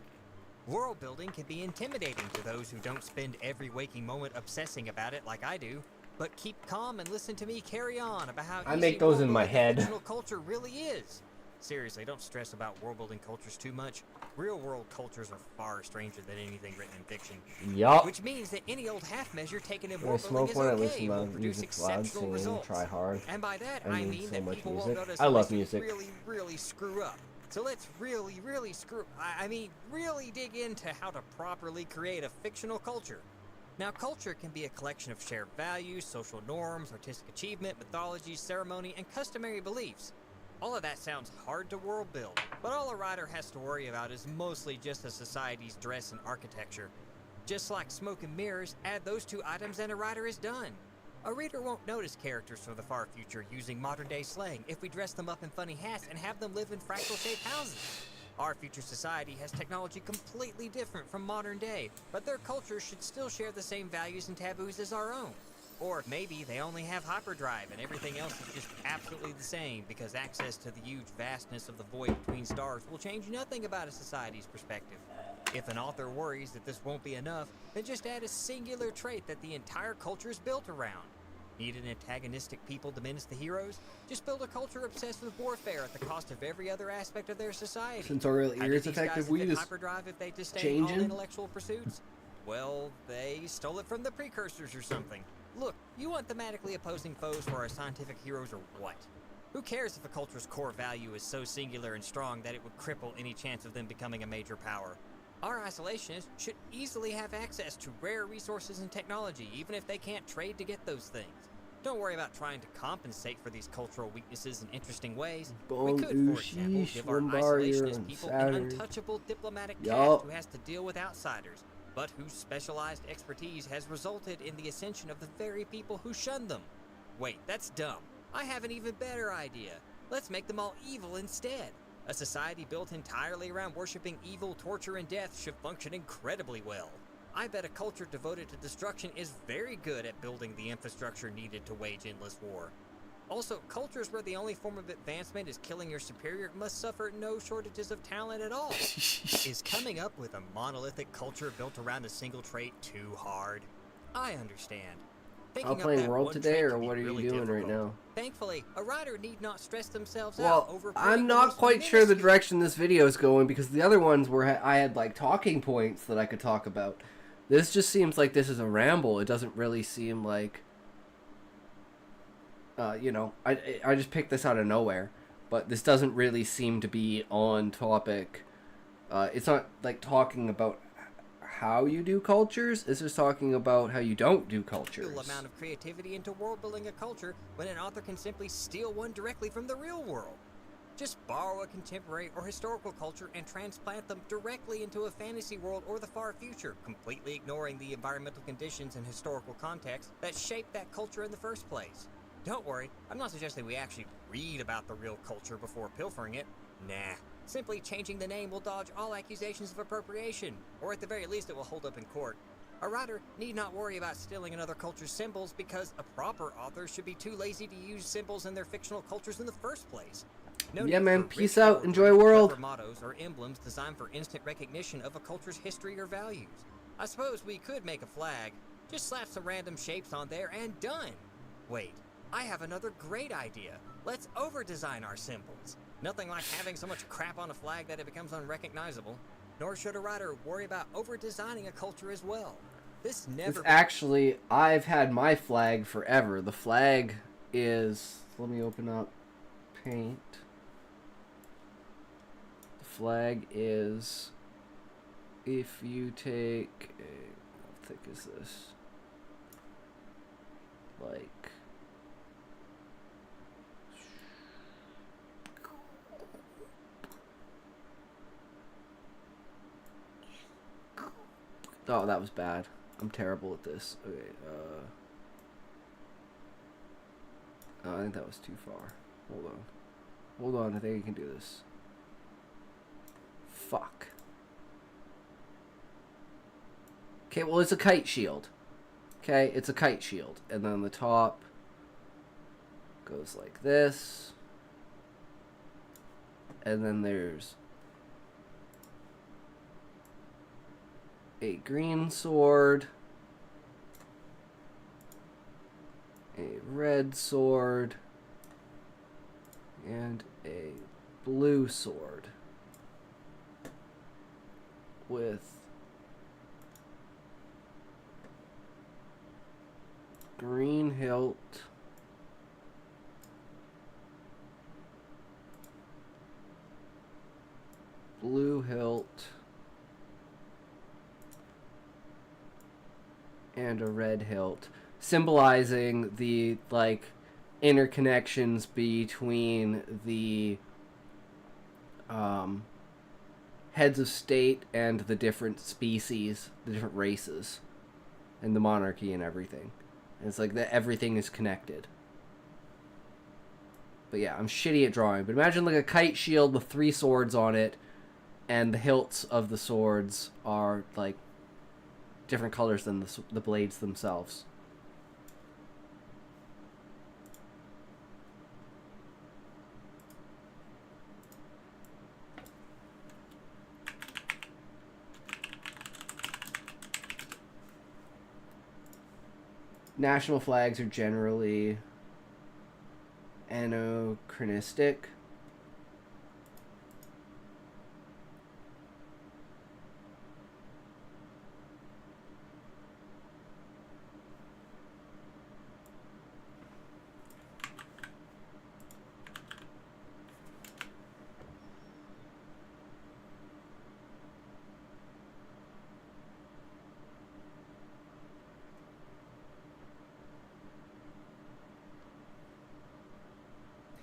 World building can be intimidating to those who don't spend every waking moment obsessing about it like I do. But keep calm and listen to me carry on about how I easy make those in my world-building head. fictional culture really is. Seriously, don't stress about world-building cultures too much. Real-world cultures are far stranger than anything written in fiction. Yup. Which means that any old half measure taken in When I world building smoke is one, I okay, listen will to produce music loud, exceptional singing, results. try hard. And by that, I I need mean so that much people music. won't notice I love unless you music. really screw up. So let's really really dig into how to properly create a fictional culture. Now, culture can be a collection of shared values, social norms, artistic achievement, mythology, ceremony, and customary beliefs. All of that sounds hard to world build, but all a writer has to worry about is mostly just a society's dress and architecture. Just like smoke and mirrors, add those two items and a writer is done. A reader won't notice characters from the far future using modern-day slang if we dress them up in funny hats and have them live in fractal-shaped houses. Our future society has technology completely different from modern day, but their culture should still share the same values and taboos as our own. Or maybe they only have hyperdrive and everything else is just absolutely the same because access to the huge vastness of the void between stars will change nothing about a society's perspective. If an author worries that this won't be enough, then just add a singular trait that the entire culture is built around. Need an antagonistic people diminish the heroes? Just build a culture obsessed with warfare at the cost of every other aspect of their society. Since our ear How did is these effective, guys we invent just hyperdrive if they disdain all changing. intellectual pursuits? Well, they stole it from the precursors or something. Look, you want thematically opposing foes for our scientific heroes or what? Who cares if a culture's core value is so singular and strong that it would cripple any chance of them becoming a major power? Our isolationists should easily have access to rare resources and technology, even if they can't trade to get those things. Don't worry about trying to compensate for these cultural weaknesses in interesting ways. We could, for example, give our isolationist people an untouchable diplomatic caste who has to deal with outsiders, but whose specialized expertise has resulted in the ascension of the very people who shun them. Wait, that's dumb. I have an even better idea. Let's make them all evil instead. A society built entirely around worshipping evil, torture, and death should function incredibly well. I bet a culture devoted to destruction is very good at building the infrastructure needed to wage endless war. Also, cultures where the only form of advancement is killing your superior must suffer no shortages of talent at all. Is coming up with a monolithic culture built around a single trait too hard? I understand. I'll play World today, or what are you doing right now? Thankfully, a writer need not stress themselves out Well, over I'm not quite sure the direction this video is going because the other ones were I had like talking points that I could talk about. This just seems like this is a ramble. It doesn't really seem like, you know, I just picked this out of nowhere. But this doesn't really seem to be on topic. It's not like talking about how you do cultures. It's just talking about how you don't do cultures. Amount of creativity into world building a culture when an author can simply steal one directly from the real world. Just borrow a contemporary or historical culture and transplant them directly into a fantasy world or the far future, completely ignoring the environmental conditions and historical context that shaped that culture in the first place. Don't worry, I'm not suggesting we actually read about the real culture before pilfering it. Nah. Simply changing the name will dodge all accusations of appropriation, or at the very least it will hold up in court. A writer need not worry about stealing another culture's symbols because a proper author should be too lazy to use symbols in their fictional cultures in the first place. No yeah, need man. for Peace rich out. poetry, Enjoy world. clever mottos or emblems designed for instant recognition of a culture's history or values. I suppose we could make a flag. Just slap some random shapes on there and done. Wait, I have another great idea. Let's over-design our symbols. Nothing like having so much crap on a flag that it becomes unrecognizable. Nor should a writer worry about over-designing a culture as well. This never... Actually, I've had my flag forever. The flag is... Let me open up Paint. The flag is... If you take thick is this? Like... Oh, that was bad. I'm terrible at this. Okay, oh, I think that was too far. Hold on. Hold on, I think I can do this. Fuck. Okay, well, it's a kite shield. Okay, it's a kite shield. And then the top goes like this. And then there's a green sword, a red sword, and a blue sword with green hilt, blue hilt, and a red hilt, symbolizing the, like, interconnections between the heads of state and the different species, the different races, and the monarchy and everything. And it's like that everything is connected. But yeah, I'm shitty at drawing. But imagine like a kite shield with 3 swords on it, and the hilts of the swords are like different colors than the blades themselves. National flags are generally anachronistic.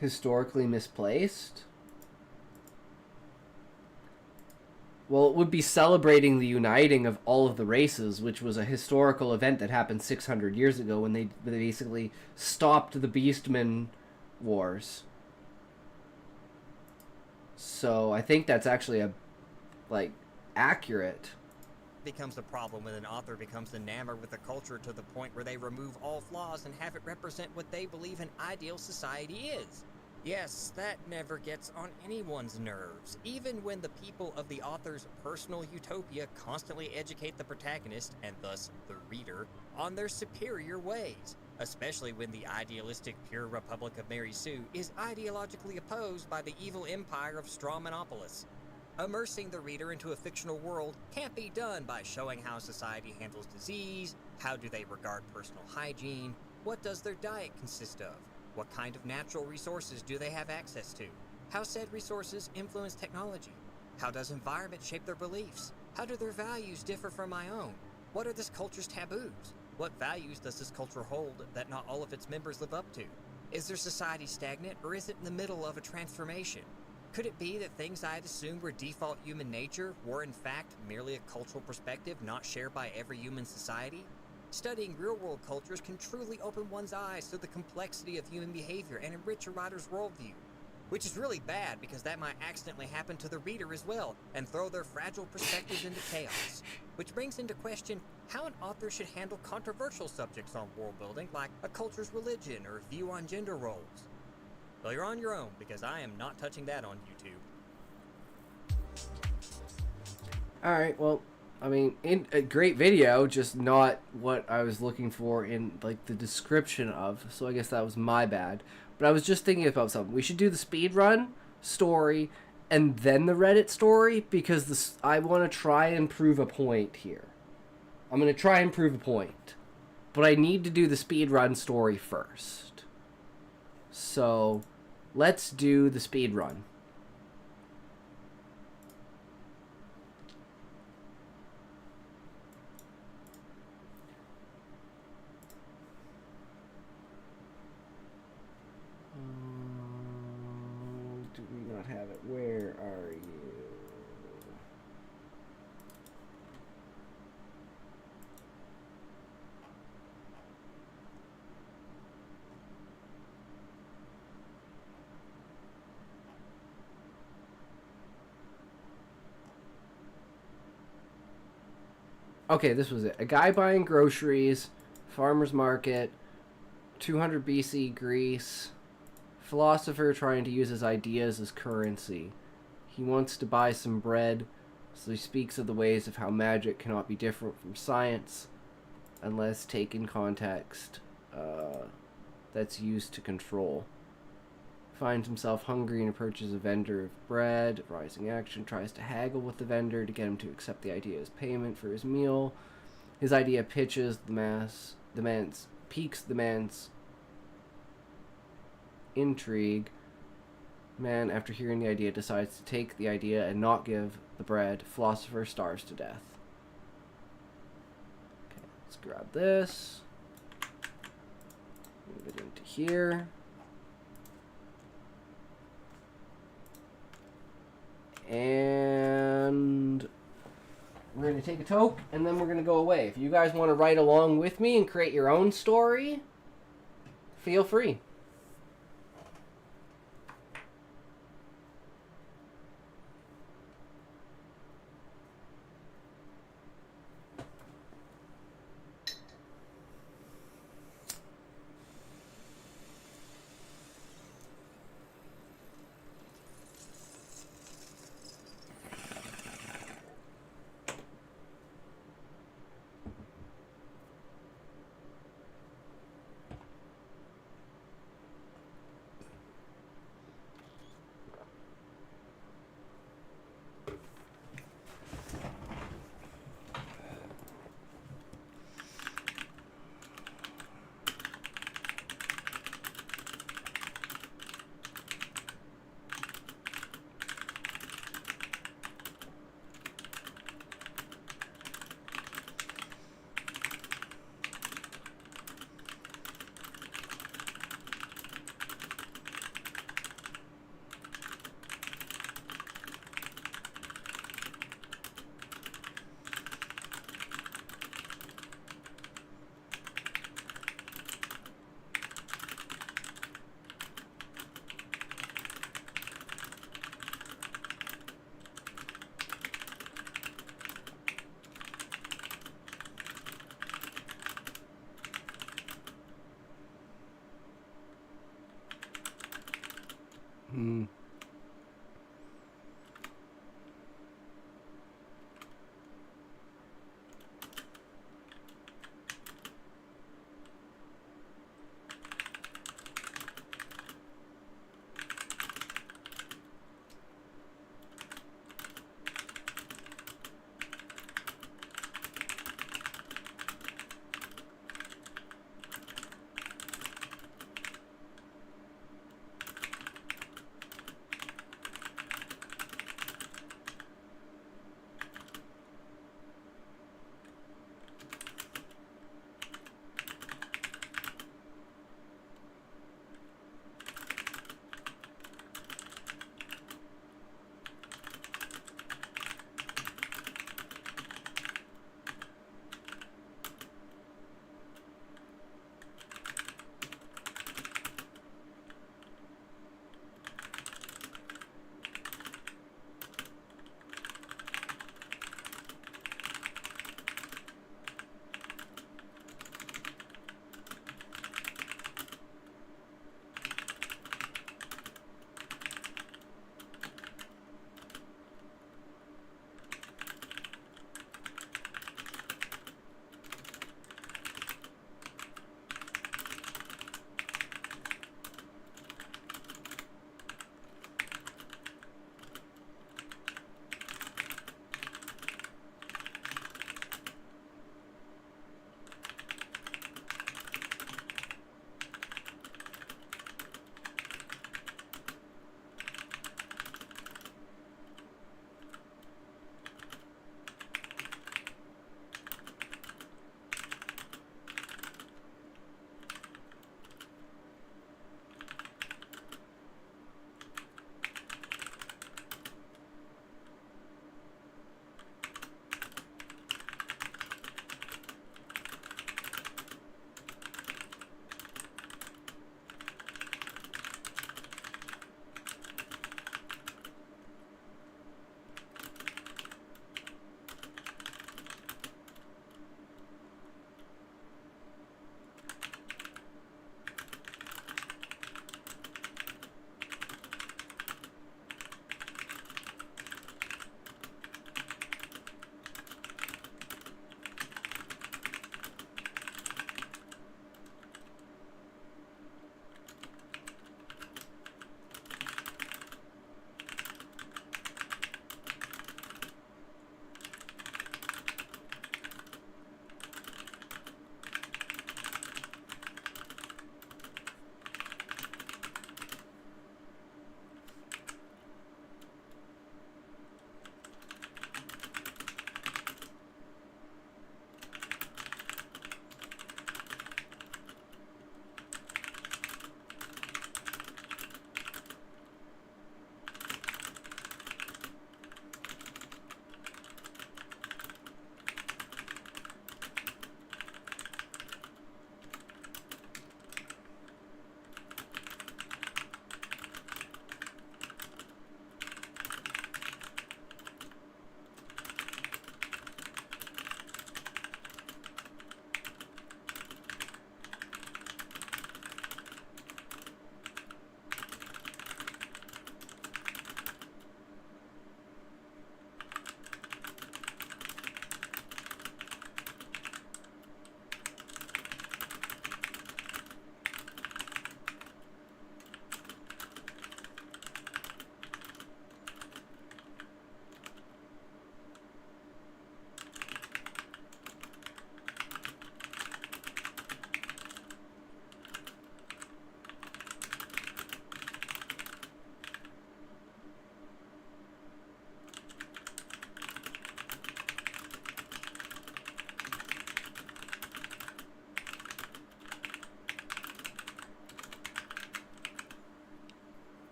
Historically misplaced? Well, it would be celebrating the uniting of all of the races, which was a historical event that happened 600 years ago when they basically stopped the Beastmen Wars. So I think that's actually accurate. Becomes a problem when an author becomes enamored with a culture to the point where they remove all flaws and have it represent what they believe an ideal society is. Yes, that never gets on anyone's nerves, even when the people of the author's personal utopia constantly educate the protagonist, and thus the reader, on their superior ways, especially when the idealistic pure Republic of Mary Sue is ideologically opposed by the evil empire of Strawmanopolis. Immersing the reader into a fictional world can't be done by showing how society handles disease, how do they regard personal hygiene, what does their diet consist of, what kind of natural resources do they have access to, how said resources influence technology, how does environment shape their beliefs, how do their values differ from my own, what are this culture's taboos, what values does this culture hold that not all of its members live up to, is their society stagnant or is it in the middle of a transformation? Could it be that things I had assumed were default human nature were in fact merely a cultural perspective not shared by every human society? Studying real-world cultures can truly open one's eyes to the complexity of human behavior and enrich a writer's worldview. Which is really bad because that might accidentally happen to the reader as well and throw their fragile perspectives into chaos. Which brings into question how an author should handle controversial subjects on world building like a culture's religion or view on gender roles. Well, you're on your own, because I am not touching that on YouTube. Alright, well, I mean, in a great video, just not what I was looking for in, like, the description of, so I guess that was my bad. But I was just thinking about something. We should do the speedrun story and then the Reddit story, because I want to try and prove a point here. I'm going to try and prove a point. But I need to do the speedrun story first. So, let's do the speedrun. Okay, this was it. A guy buying groceries, farmer's market, 200 BC Greece, philosopher trying to use his ideas as currency. He wants to buy some bread, so he speaks of the ways of how magic cannot be different from science unless taken context that's used to control. Finds himself hungry and approaches a vendor of bread. Rising action tries to haggle with the vendor to get him to accept the idea as payment for his meal. His idea piques the man's intrigue. Man, after hearing the idea, decides to take the idea and not give the bread. Philosopher starves to death. Okay, let's grab this. Move it into here. And we're going to take a toke, and then we're going to go away. If you guys want to write along with me and create your own story, feel free.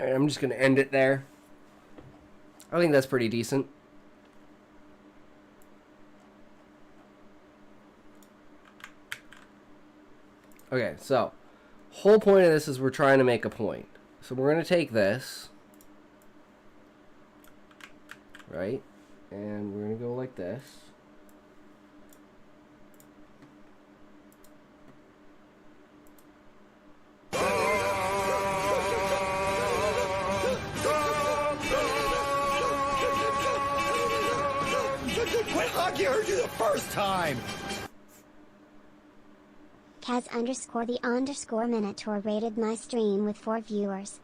Alright, I'm just going to end it there. I think that's pretty decent. Okay, so whole point of this is we're trying to make a point. So we're going to take this, right? And we're going to go like this. Hockey heard you the first time! Kaz_the_Minotaur rated my stream with 4 viewers.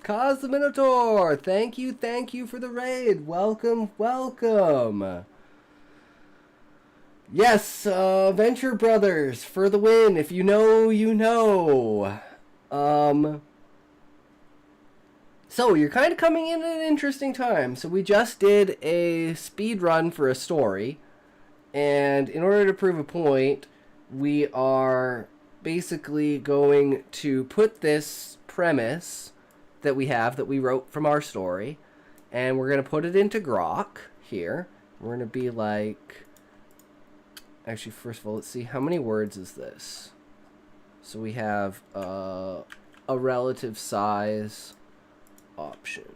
Kaz the Minotaur! Thank you for the raid. Welcome, welcome. Yes, Venture Brothers for the win. If you know, you know. So, you're kind of coming in at an interesting time. So, we just did a speed run for a story. And in order to prove a point, we are basically going to put this premise that we have, that we wrote from our story, and we're going to put it into Grok here. We're going to be like... Actually, first of all, let's see. How many words is this? So we have a relative size option.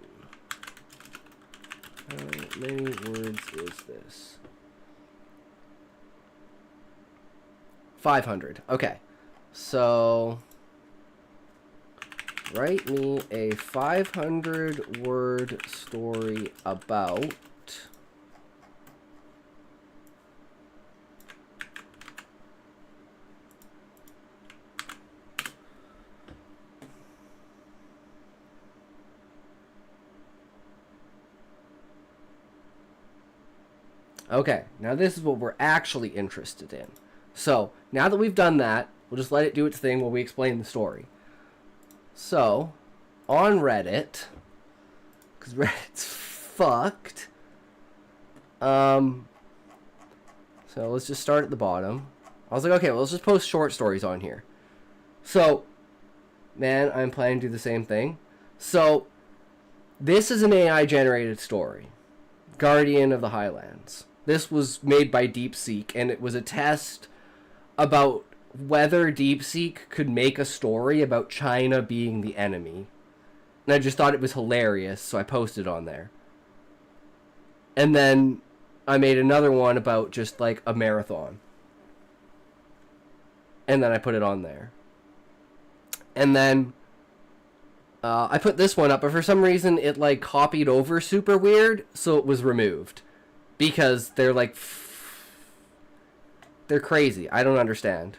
How many words is this? 500. Okay. So write me a 500-word story about Okay, now this is what we're actually interested in. So, now that we've done that, we'll just let it do its thing while we explain the story. So, on Reddit, because Reddit's fucked, so let's just start at the bottom. I was like, okay, well, let's just post short stories on here. So, man, I'm planning to do the same thing. So, this is an AI-generated story. Guardian of the Highlands. This was made by DeepSeek, and it was a test about whether DeepSeek could make a story about China being the enemy. And I just thought it was hilarious, so I posted on there. And then I made another one about just like a marathon. And then I put it on there. And then I put this one up, but for some reason it like copied over super weird, so it was removed. Because they're like... they're crazy. I don't understand.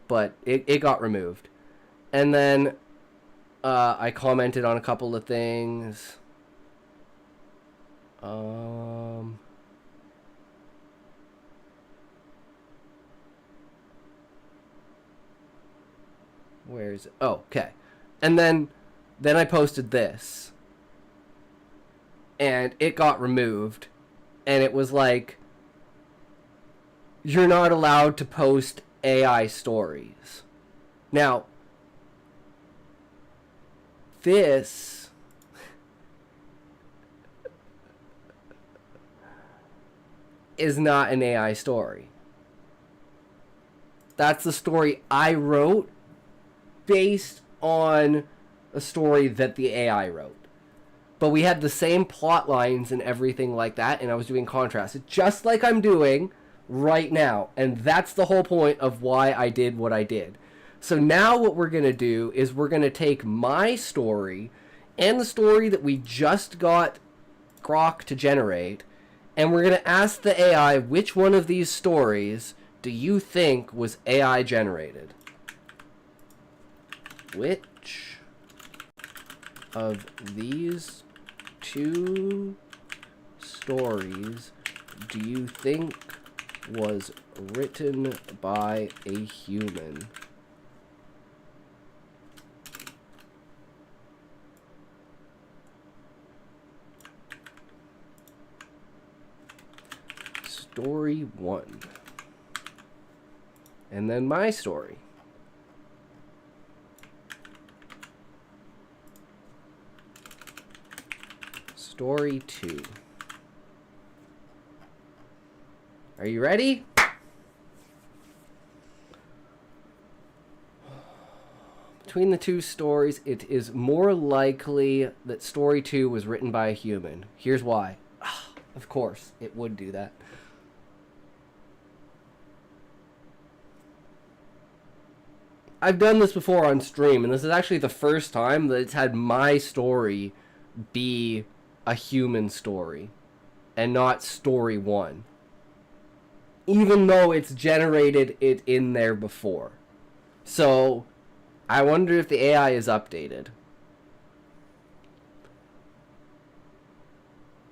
But it got removed. And then I commented on a couple of things. Where is it? Oh, okay. And then I posted this. And it got removed. And it was like, you're not allowed to post AI stories. Now, this is not an AI story. That's the story I wrote based on a story that the AI wrote. But we had the same plot lines and everything like that, and I was doing contrast, just like I'm doing right now. And that's the whole point of why I did what I did. So now what we're going to do is we're going to take my story and the story that we just got Grok to generate, and we're going to ask the AI which one of these stories do you think was AI generated? Which of these two stories do you think was written by a human? Story 1. And then my story. Story 2. Are you ready? Between the two stories, it is more likely that story 2 was written by a human. Here's why. Of course, it would do that. I've done this before on stream, and this is actually the first time that it's had my story be a human story and not story 1. Even though it's generated it in there before. So, I wonder if the AI is updated.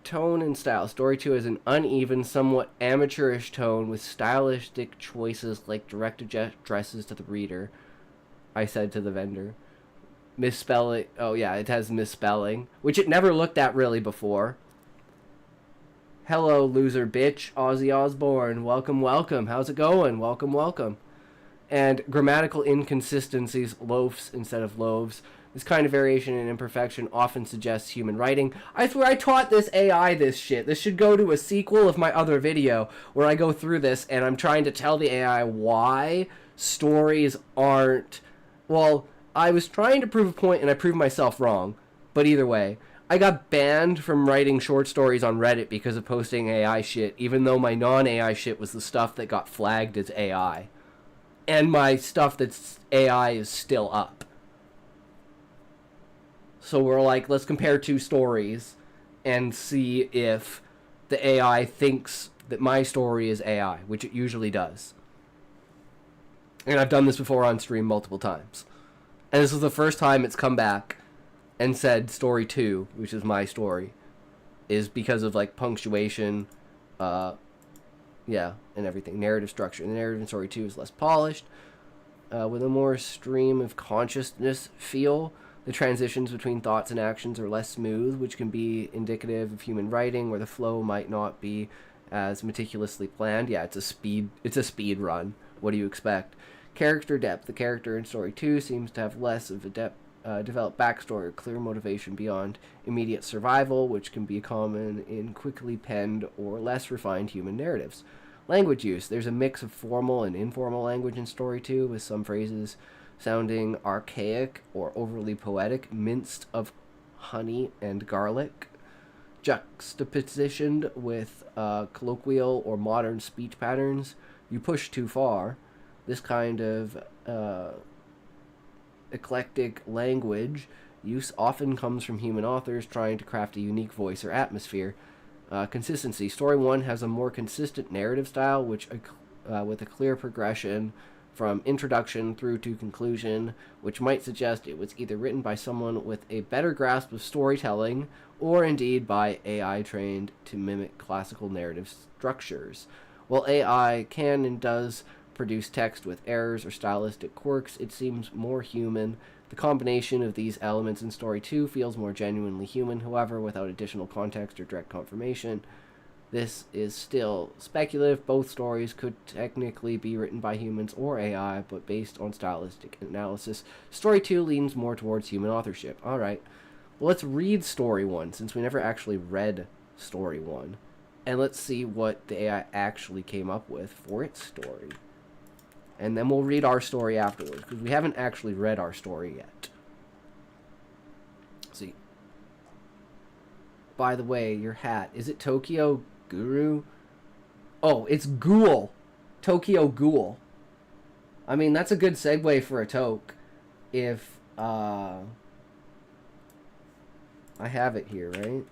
Tone and style. Story 2 has an uneven, somewhat amateurish tone with stylistic choices like direct addresses to the reader. I said to the vendor. Misspelling. Oh yeah, it has misspelling, which it never looked at really before. Hello, loser bitch. Ozzy Osbourne. Welcome, welcome. How's it going? Welcome, welcome. And grammatical inconsistencies, loafs instead of loaves. This kind of variation and imperfection often suggests human writing. I swear I taught this AI this shit. This should go to a sequel of my other video where I go through this and I'm trying to tell the AI why stories aren't... Well, I was trying to prove a point and I proved myself wrong. But either way, I got banned from writing short stories on Reddit because of posting AI shit, even though my non-AI shit was the stuff that got flagged as AI. And my stuff that's AI is still up. So we're like, let's compare two stories and see if the AI thinks that my story is AI, which it usually does. And I've done this before on stream multiple times. And this was the first time it's come back and said story 2, which is my story, is because of like punctuation, Yeah, and everything. Narrative structure. The narrative in Story 2 is less polished, with a more stream of consciousness feel. The transitions between thoughts and actions are less smooth, which can be indicative of human writing, where the flow might not be as meticulously planned. Yeah, it's a speed run. What do you expect? Character depth. The character in Story 2 seems to have less of a developed backstory or clear motivation beyond immediate survival, which can be common in quickly penned or less refined human narratives. Language use. There's a mix of formal and informal language in Story 2, with some phrases sounding archaic or overly poetic, minced of honey and garlic, juxtapositioned with colloquial or modern speech patterns. You push too far. This kind of eclectic language use often comes from human authors trying to craft a unique voice or atmosphere. Consistency. Story 1 has a more consistent narrative style, which with a clear progression from introduction through to conclusion, which might suggest it was either written by someone with a better grasp of storytelling, or indeed by AI trained to mimic classical narrative structures. While AI can and does produce text with errors or stylistic quirks, it seems more human. The combination of these elements in Story 2 feels more genuinely human, however, without additional context or direct confirmation. This is still speculative. Both stories could technically be written by humans or AI, but based on stylistic analysis, Story 2 leans more towards human authorship. Alright, well, let's read Story 1, since we never actually read Story 1. And let's see what the AI actually came up with for its story. And then we'll read our story afterwards, because we haven't actually read our story yet. Let's see. By the way, your hat, is it Tokyo Guru? Oh, it's Ghoul. Tokyo Ghoul. I mean, that's a good segue for a toque. If, I have it here, right?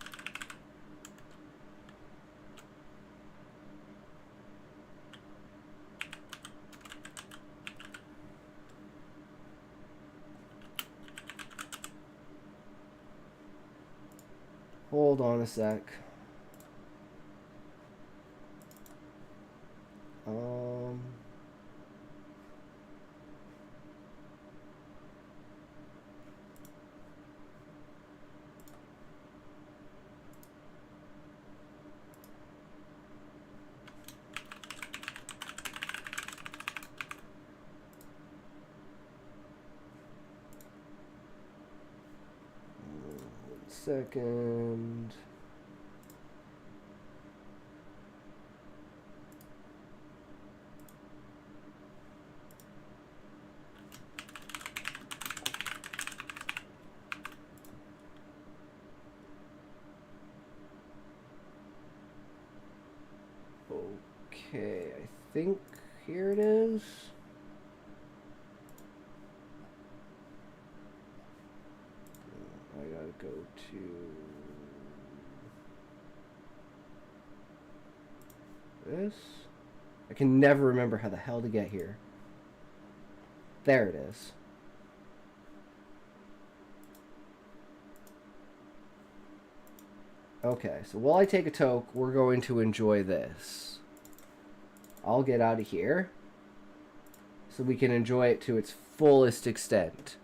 Hold on a sec. Second. Okay, I think here it is. I gotta go to this. I can never remember how the hell to get here. There it is. Okay, so while I take a toke, we're going to enjoy this. I'll get out of here so we can enjoy it to its fullest extent.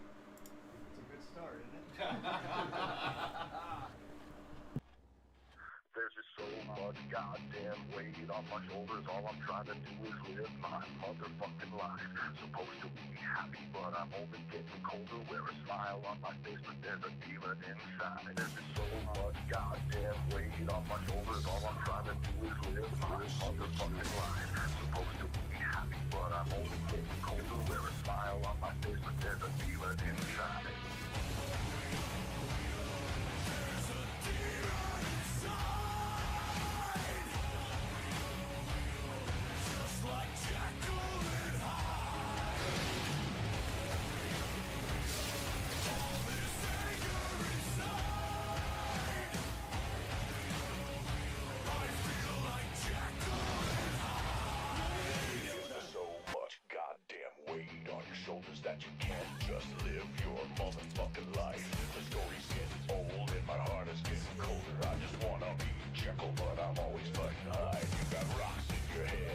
There's just so much goddamn weight on my shoulders. All I'm trying to do is live my motherfucking life. Supposed to be happy, but I'm only getting colder. Wear a smile on my face, but there's a demon inside. There's just so much goddamn weight on my shoulders. All I'm trying to do is live my motherfucking life. Supposed to be happy, but I'm only getting colder. Wear a smile on my face, but there's a demon inside. That you can't just live your motherfucking life. The story's getting old and my heart is getting colder. I just wanna be Jekyll, but I'm always fighting high. You got rocks in your head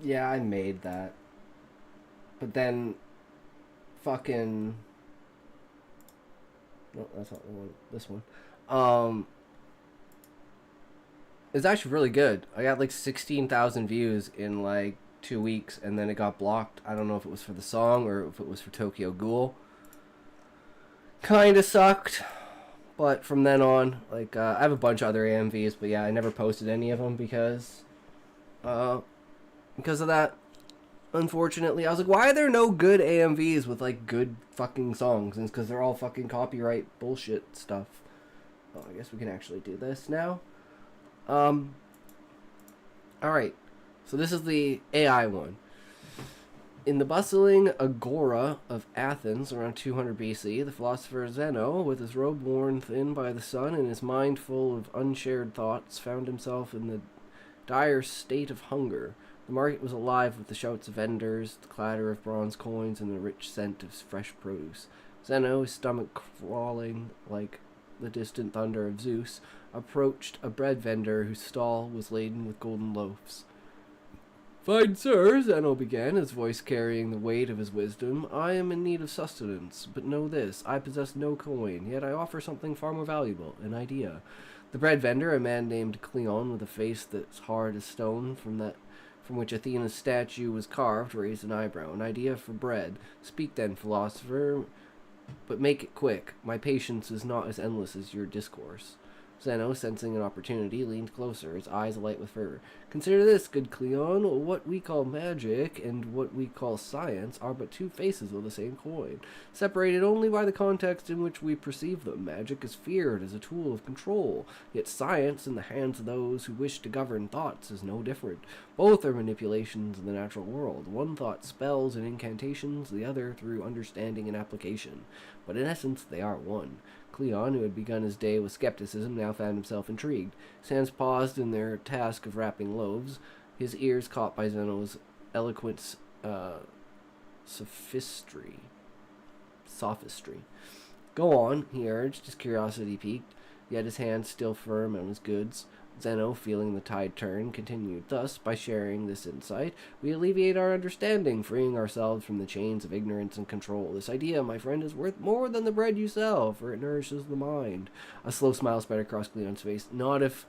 Yeah, I made that. But then, fucking... No, that's not the one. This one. It's actually really good. I got like 16,000 views in like 2 weeks, and then it got blocked. I don't know if it was for the song or if it was for Tokyo Ghoul. Kinda sucked. But from then on, like, I have a bunch of other AMVs, but yeah, I never posted any of them because of that. Unfortunately, I was like, why are there no good AMVs with like good fucking songs? And it's because they're all fucking copyright bullshit stuff. Oh, I guess we can actually do this now. Alright, so this is the AI one. In the bustling agora of Athens around 200 BC, the philosopher Zeno, with his robe worn thin by the sun and his mind full of unshared thoughts, found himself in the dire state of hunger. The market was alive with the shouts of vendors, the clatter of bronze coins, and the rich scent of fresh produce. Zeno, his stomach crawling like the distant thunder of Zeus, approached a bread vendor whose stall was laden with golden loaves. "Fine sir," Zeno began, his voice carrying the weight of his wisdom, "I am in need of sustenance, but know this, I possess no coin, yet I offer something far more valuable, an idea." The bread vendor, a man named Cleon with a face that's hard as stone from which Athena's statue was carved, raised an eyebrow. "An idea for bread. Speak then, philosopher, but make it quick. My patience is not as endless as your discourse." Zeno, sensing an opportunity, leaned closer, his eyes alight with fervor. "Consider this, good Cleon. What we call magic and what we call science are but two faces of the same coin, separated only by the context in which we perceive them. Magic is feared as a tool of control, yet science, in the hands of those who wish to govern thoughts, is no different. Both are manipulations of the natural world. One thought spells and incantations, the other through understanding and application. But in essence, they are one." Cleon, who had begun his day with skepticism, now found himself intrigued. His hands paused in their task of wrapping loaves, his ears caught by Zeno's eloquent sophistry. "Go on," he urged, his curiosity piqued, yet his hands still firm on his goods. Zeno, feeling the tide turn, continued, "Thus, by sharing this insight, we alleviate our understanding, freeing ourselves from the chains of ignorance and control. This idea, my friend, is worth more than the bread you sell, for it nourishes the mind." A slow smile spread across Cleon's face. Not of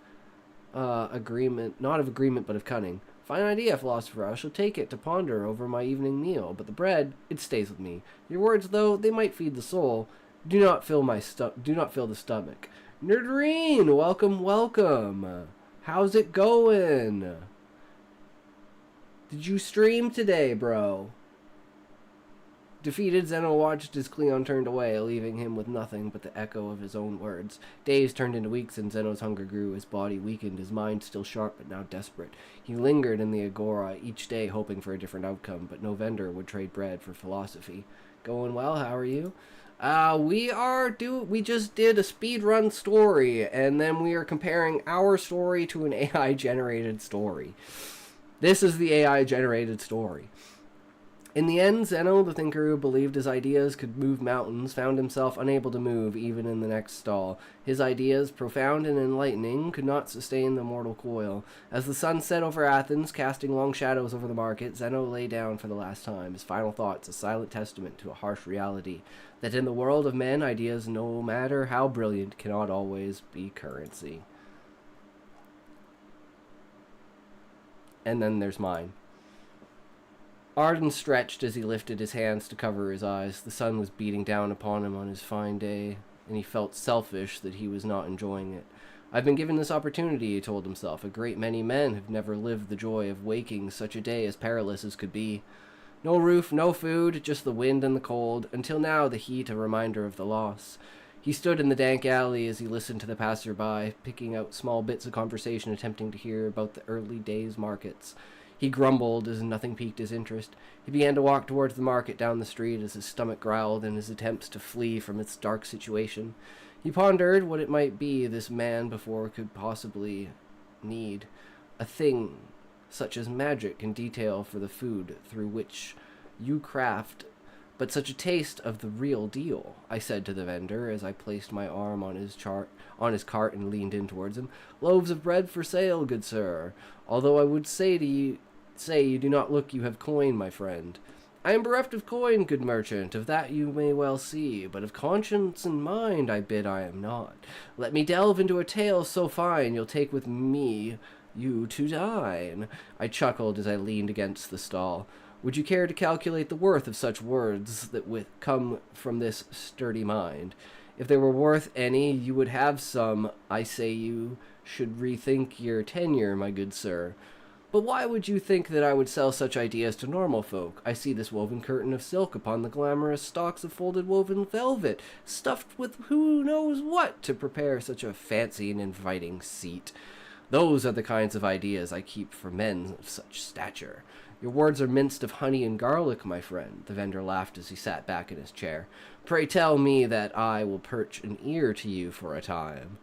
agreement, but of cunning. "Fine idea, philosopher. I shall take it to ponder over my evening meal, but the bread, it stays with me. Your words, though they might feed the soul, do not fill the stomach. Nerdreen, welcome. How's it going? Did you stream today, bro?" Defeated, Zeno watched as Cleon turned away, leaving him with nothing but the echo of his own words. Days turned into weeks, and Zeno's hunger grew. His body weakened, his mind still sharp but now desperate. He lingered in the agora, each day hoping for a different outcome, but no vendor would trade bread for philosophy. "Going well, how are you?" We just did a speedrun story, and then we are comparing our story to an AI-generated story. This is the AI-generated story. In the end, Zeno, the thinker who believed his ideas could move mountains, found himself unable to move even in the next stall. His ideas, profound and enlightening, could not sustain the mortal coil. As the sun set over Athens, casting long shadows over the market, Zeno lay down for the last time, his final thoughts a silent testament to a harsh reality, that in the world of men, ideas, no matter how brilliant, cannot always be currency. And then there's mine. Arden stretched as he lifted his hands to cover his eyes. The sun was beating down upon him on his fine day, and he felt selfish that he was not enjoying it. "I've been given this opportunity," he told himself. "A great many men have never lived the joy of waking such a day as perilous as could be. No roof, no food, just the wind and the cold. Until now, the heat a reminder of the loss." He stood in the dank alley as he listened to the passer-by, picking out small bits of conversation, attempting to hear about the early days' markets. He grumbled as nothing piqued his interest. He began to walk towards the market down the street as his stomach growled in his attempts to flee from its dark situation. He pondered what it might be this man before could possibly need. A thing such as magic and detail for the food through which you craft, but such a taste of the real deal, I said to the vendor as I placed my arm on his cart and leaned in towards him. "Loaves of bread for sale, good sir. Although I would say to you say you do not look you have coin, my friend. I am bereft of coin, good merchant, of that you may well see, but of conscience and mind I bid I am not. Let me delve into a tale so fine you'll take with me you to dine. I chuckled as I leaned against the stall. Would you care to calculate the worth of such words that come from this sturdy mind? If they were worth any, you would have some. I say you should rethink your tenure, my good sir. But why would you think that I would sell such ideas to normal folk? I see this woven curtain of silk upon the glamorous stalks of folded woven velvet, stuffed with who knows what to prepare such a fancy and inviting seat. Those are the kinds of ideas I keep for men of such stature. Your words are minced of honey and garlic, my friend. The vendor laughed as he sat back in his chair. Pray tell me that I will perch an ear to you for a time.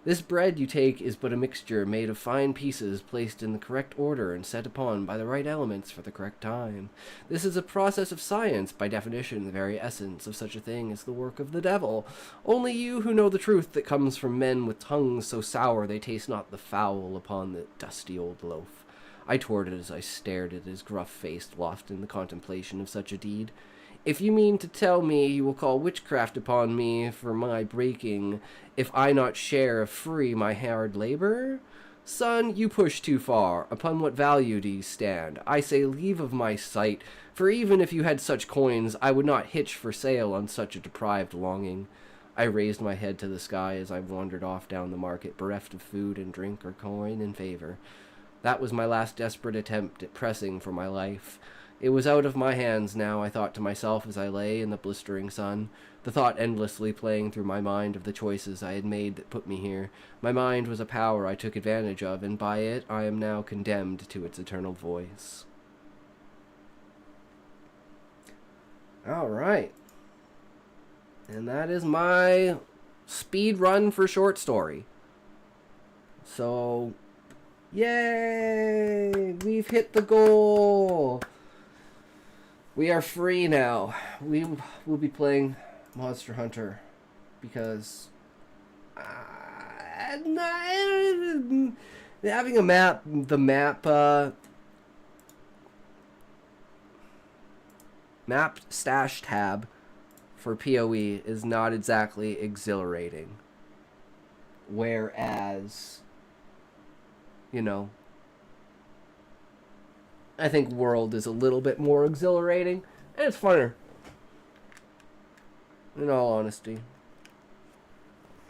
This bread you take is but a mixture made of fine pieces placed in the correct order and set upon by the right elements for the correct time. This is a process of science. By definition, the very essence of such a thing is the work of the devil. Only you who know the truth that comes from men with tongues so sour they taste not the fowl upon the dusty old loaf. I torted as I stared at his gruff face, lost in the contemplation of such a deed. If you mean to tell me you will call witchcraft upon me for my breaking, if I not share free my hard labor? Son, you push too far. Upon what value do you stand? I say leave of my sight, for even if you had such coins, I would not hitch for sale on such a deprived longing. I raised my head to the sky as I wandered off down the market, bereft of food and drink or coin and favor. That was my last desperate attempt at pressing for my life. It was out of my hands now, I thought to myself as I lay in the blistering sun, the thought endlessly playing through my mind of the choices I had made that put me here. My mind was a power I took advantage of, and by it I am now condemned to its eternal voice. Alright. And that is my speed run for short story. So, yay! We've hit the goal! We are free now. We will be playing Monster Hunter because having a map, the map stash tab for PoE is not exactly exhilarating. Whereas, you know, I think World is a little bit more exhilarating, and it's funner. In all honesty.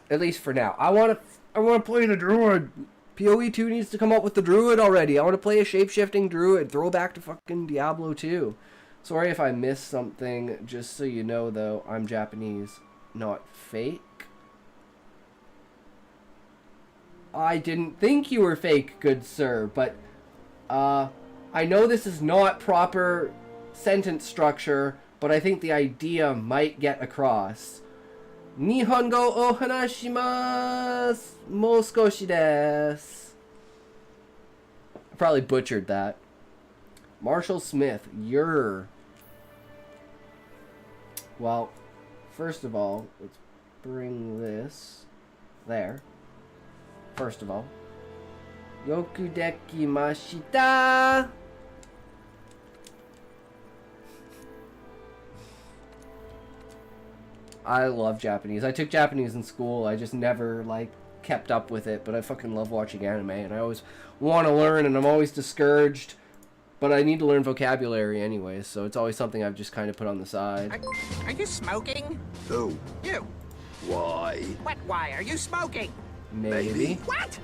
At least for now. I want to play the Druid. PoE 2 needs to come up with the Druid already. I want to play a shape-shifting Druid. Throw back to fucking Diablo 2. Sorry if I missed something. Just so you know, though, I'm Japanese, not fake. I didn't think you were fake, good sir, but, I know this is not proper sentence structure, but I think the idea might get across. Nihongo o hanashimasu mo skoshi desu. I probably butchered that. Marshall Smith, you're... Well, first of all, let's bring this there. First of all. Yoku dekimashita! I love Japanese. I took Japanese in school. I just never, like, kept up with it. But I fucking love watching anime. And I always want to learn. And I'm always discouraged. But I need to learn vocabulary anyways. So it's always something I've just kind of put on the side. Are you smoking? Who? You. Why? What, why? Are you smoking? Maybe. What?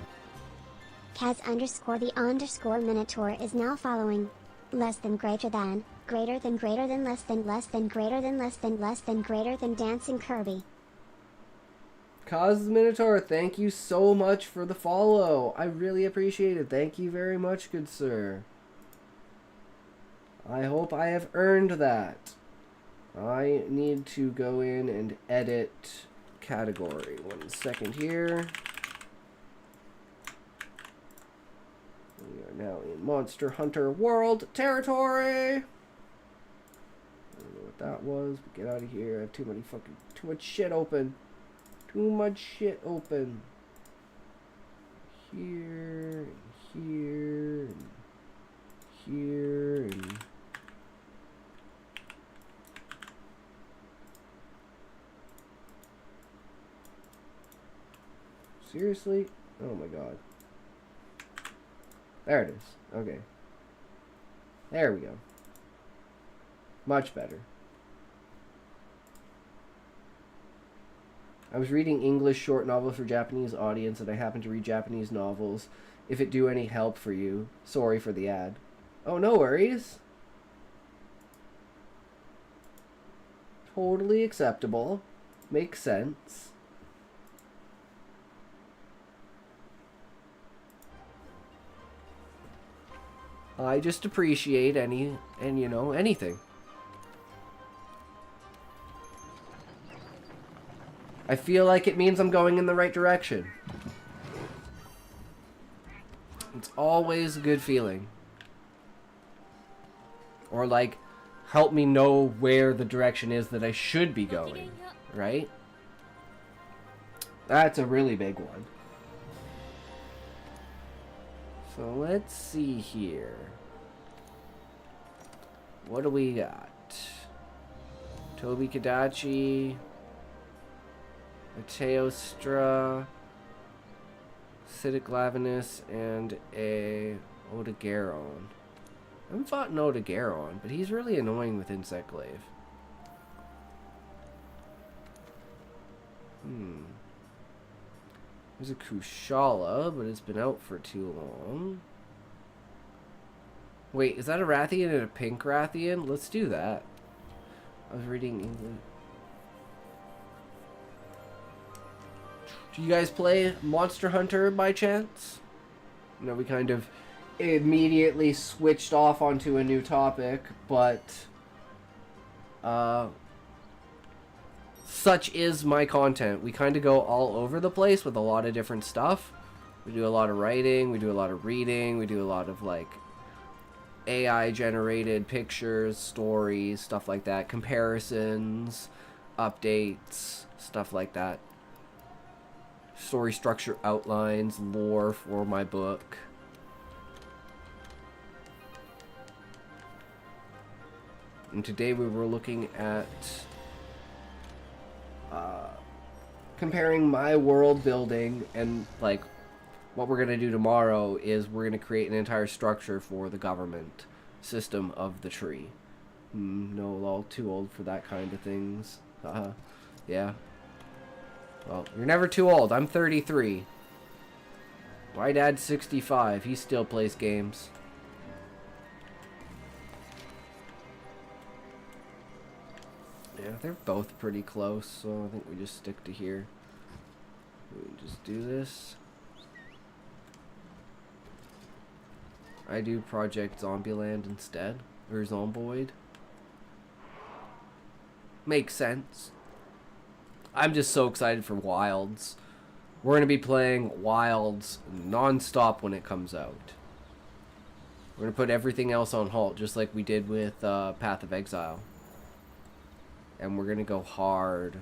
Kaz_the_ Minotaur is now following. Less than greater than less than dancing Kirby. Kaz the Minotaur, thank you so much for the follow. I really appreciate it. Thank you very much, good sir. I hope I have earned that. I need to go in and edit category. 1 second here. We are now in Monster Hunter World territory. I don't know what that was, but get out of here. I have too much shit open. Too much shit open. Here, and here, and here and... Seriously? Oh my god. There it is. Okay. There we go. Much better. I was reading English short novel for Japanese audience, and I happen to read Japanese novels. If it do any help for you. Sorry for the ad. Oh, no worries. Totally acceptable. Makes sense. I just appreciate anything. I feel like it means I'm going in the right direction. It's always a good feeling. Or like, help me know where the direction is that I should be going, right? That's a really big one. So let's see here. What do we got? Toby Kadachi, Mateo Stra, Siddiq Lavinus, and a Odegaron. I haven't fought an Odegaron, but he's really annoying with Insect Glaive. There's a Kushala, but it's been out for too long. Wait, is that a Rathian and a pink Rathian? Let's do that. I was reading English. Do you guys play Monster Hunter by chance? You know, we kind of immediately switched off onto a new topic, but such is my content. We kind of go all over the place with a lot of different stuff. We do a lot of writing, we do a lot of reading, we do a lot of like AI generated pictures, stories, stuff like that, comparisons, updates, stuff like that. Story structure outlines, lore for my book. And today we were looking at comparing my world building, and like what we're going to do tomorrow is we're going to create an entire structure for the government system of the tree. No, all too old for that kind of things. Yeah. Well, you're never too old. I'm 33. My dad's 65. He still plays games. Yeah, they're both pretty close, so I think we just stick to here. We just do this. I do Project Zombieland instead, or Zomboid. Makes sense. I'm just so excited for Wilds. We're going to be playing Wilds non-stop when it comes out. We're going to put everything else on halt, just like we did with Path of Exile. And we're going to go hard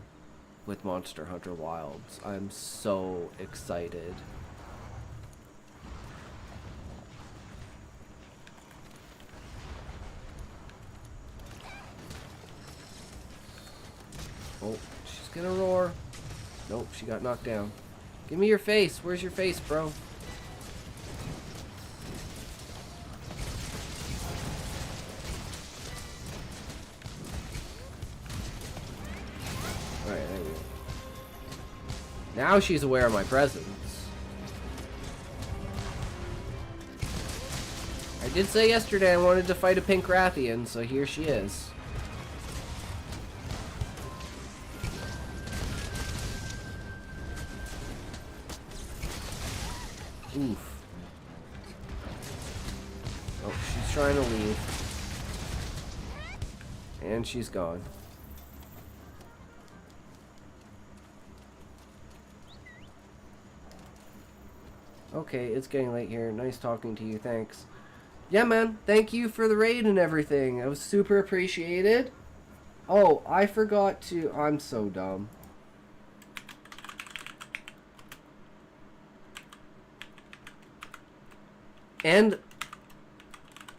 with Monster Hunter Wilds. I'm so excited. Oh, she's gonna roar. Nope, she got knocked down. Give me your face. Where's your face, bro? Alright, there we go. Now she's aware of my presence. I did say yesterday I wanted to fight a pink Rathian, so here she is. Oof. Oh, she's trying to leave. And she's gone. Okay, it's getting late here. Nice talking to you. Thanks. Yeah, man. Thank you for the raid and everything. It was super appreciated. Oh, I forgot to... I'm so dumb. And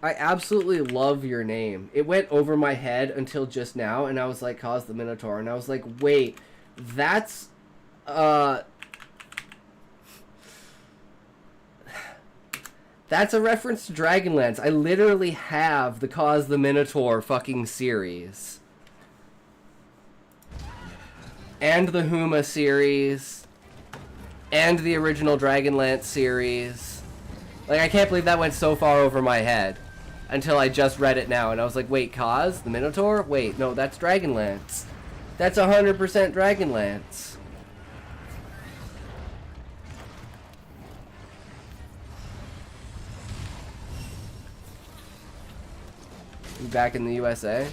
I absolutely love your name. It went over my head until just now, and I was like, Kaz the Minotaur, and I was like, wait, that's, that's a reference to Dragonlance. I literally have the Kaz the Minotaur fucking series. And the Huma series. And the original Dragonlance series. Like, I can't believe that went so far over my head. Until I just read it now, and I was like, wait, Kaz the Minotaur? Wait, no, that's Dragonlance. That's 100% Dragonlance. You back in the USA?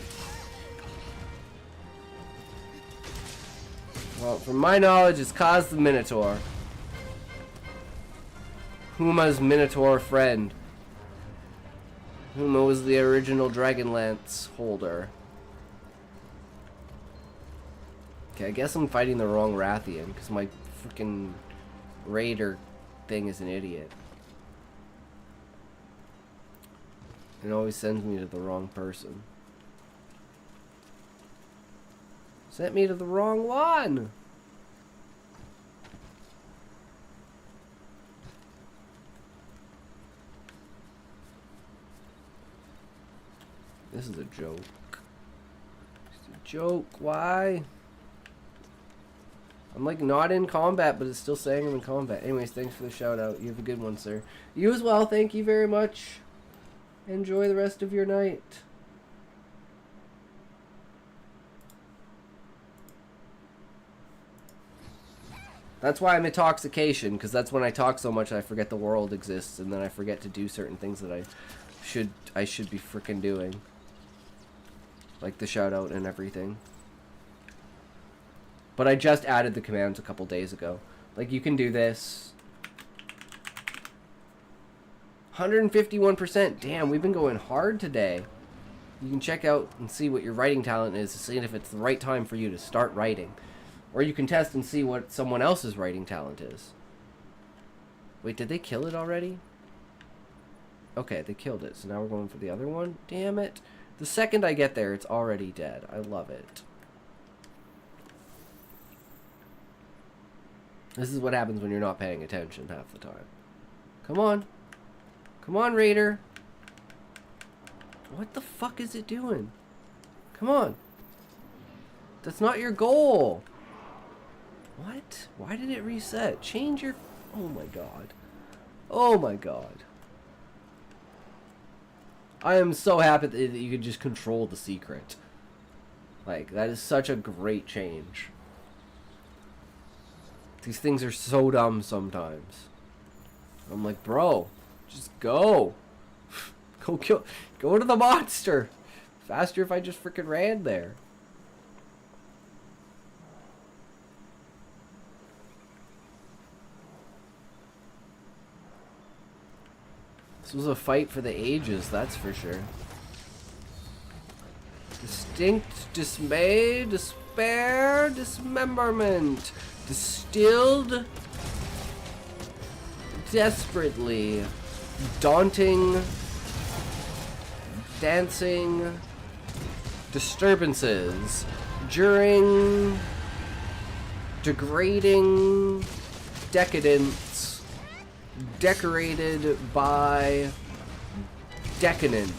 Well, from my knowledge, it's Kaz the Minotaur. Huma's Minotaur friend. Huma was the original Dragonlance holder. Okay, I guess I'm fighting the wrong Rathian, because my freaking raider thing is an idiot. It always sends me to the wrong person. Sent me to the wrong one! This is a joke. It's a joke. Why? I'm like not in combat, but it's still saying I'm in combat. Anyways, thanks for the shout out. You have a good one, sir. You as well. Thank you very much. Enjoy the rest of your night. That's why I'm intoxication, because that's when I talk so much I forget the world exists, and then I forget to do certain things that I should be frickin' doing. Like the shout out and everything. But I just added the commands a couple days ago. Like, you can do this. 151%. Damn, we've been going hard today. You can check out and see what your writing talent is to see if it's the right time for you to start writing. Or you can test and see what someone else's writing talent is. Wait, did they kill it already? Okay, they killed it. So now we're going for the other one. Damn it. The second I get there, it's already dead. I love it. This is what happens when you're not paying attention half the time. Come on. Come on, Raider. What the fuck is it doing? Come on. That's not your goal. What? Why did it reset? Change your... Oh my god. Oh my god. I am so happy that you could just control the secret. Like, that is such a great change. These things are so dumb sometimes. I'm like, bro, just go. Go kill... Go to the monster. Faster if I just freaking ran there. This was a fight for the ages, that's for sure. Distinct dismay, despair, dismemberment. Distilled desperately. Daunting. Dancing. Disturbances. During. Degrading. Decadence. Decorated by decadence.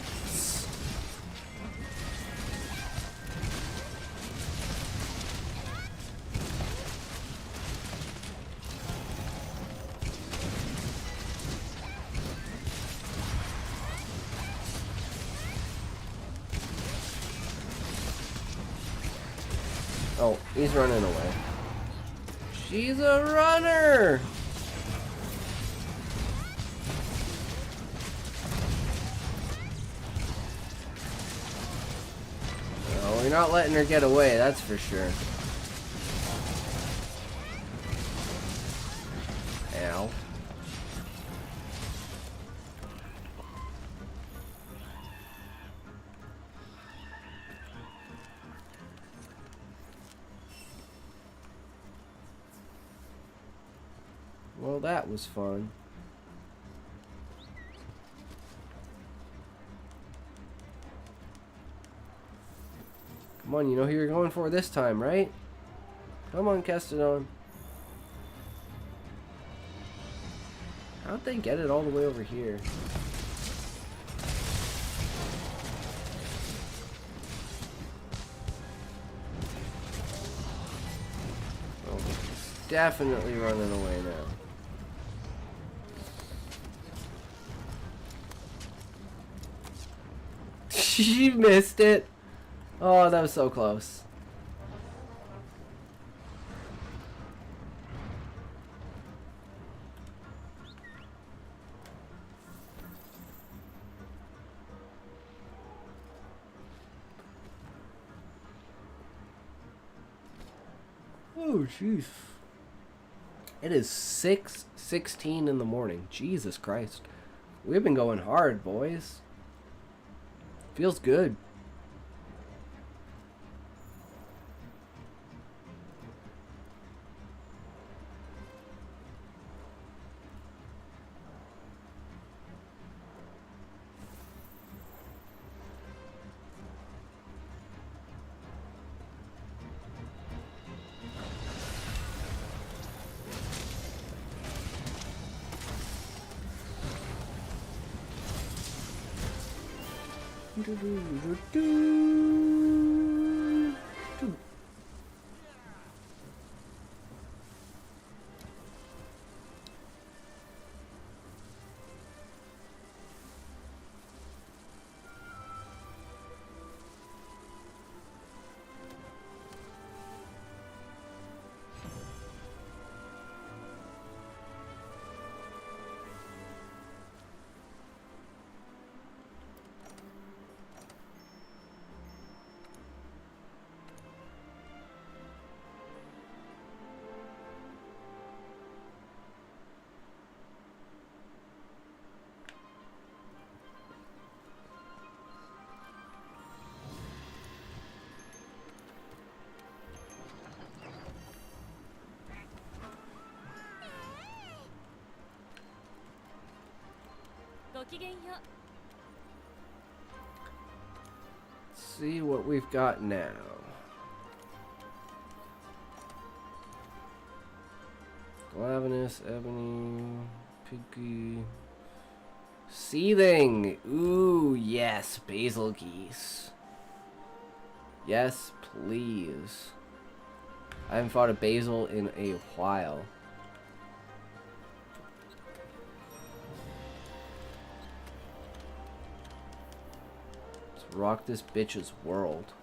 Oh, he's running away. She's a runner! Oh, you're not letting her get away, that's for sure. Ow. Well, that was fun. Come on, you know who you're going for this time, right? Come on, Kestodon. How'd they get it all the way over here? Oh, he's definitely running away now. She missed it. Oh, that was so close. Oh, jeez. It is 6:16 in the morning. Jesus Christ. We've been going hard, boys. Feels good. See what we've got now. Glavenus, Ebony, Piggy, Seething. Ooh, yes, Basil Geese. Yes, please. I haven't fought a Basil in a while. Rock this bitch's world.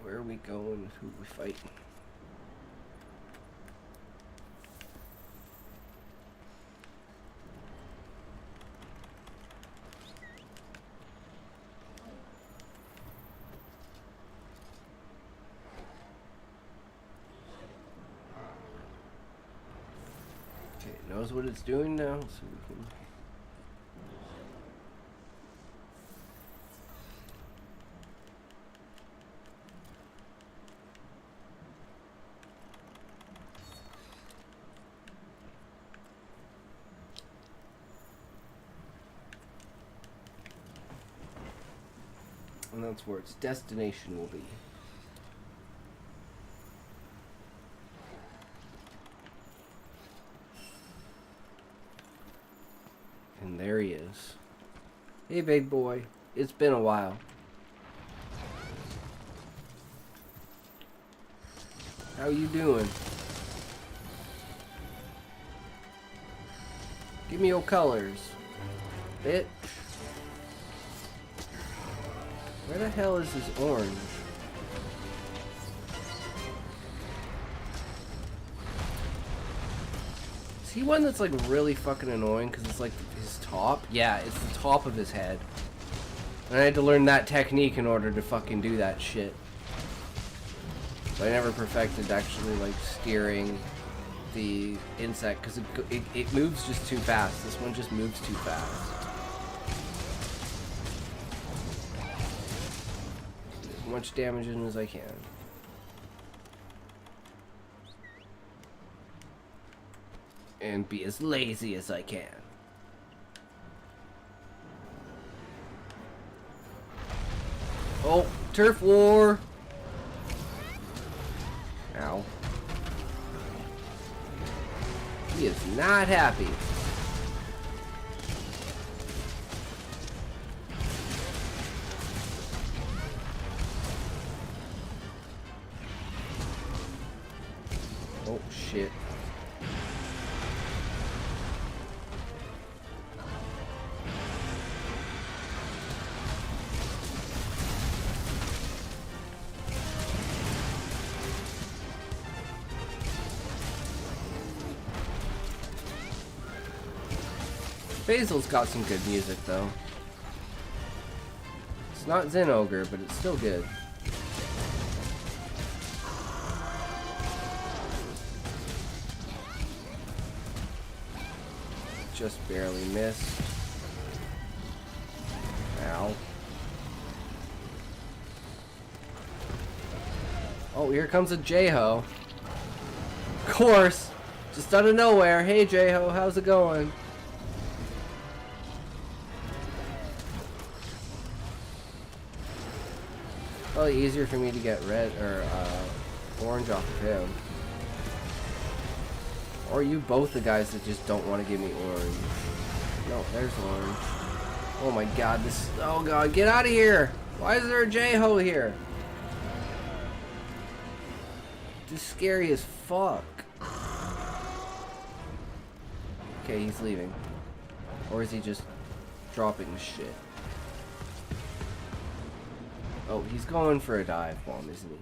Where are we going? Who are we fighting? Okay, it knows what it's doing now, so we can... And that's where its destination will be. And there he is. Hey, big boy. It's been a while. How you doing? Give me your colors, bitch. Where the hell is this orange? Is he one that's like really fucking annoying because it's like his top? Yeah, it's the top of his head. And I had to learn that technique in order to fucking do that shit. But I never perfected actually like steering the insect because it moves just too fast. This one just moves too fast. As much damage in as I can. And be as lazy as I can. Oh, turf war! Ow. He is not happy. Oh, shit. Basil's got some good music, though. It's not Zen Ogre, but it's still good. Just barely missed. Ow. Oh, here comes a J-Ho. Of course! Just out of nowhere. Hey, J-Ho, how's it going? Probably easier for me to get red or orange off of him. Or are you both the guys that just don't want to give me orange? No, there's orange. Oh my god, this... Oh god, get out of here! Why is there a J-Ho here? This is scary as fuck. Okay, he's leaving. Or is he just dropping shit? Oh, he's going for a dive bomb, isn't he?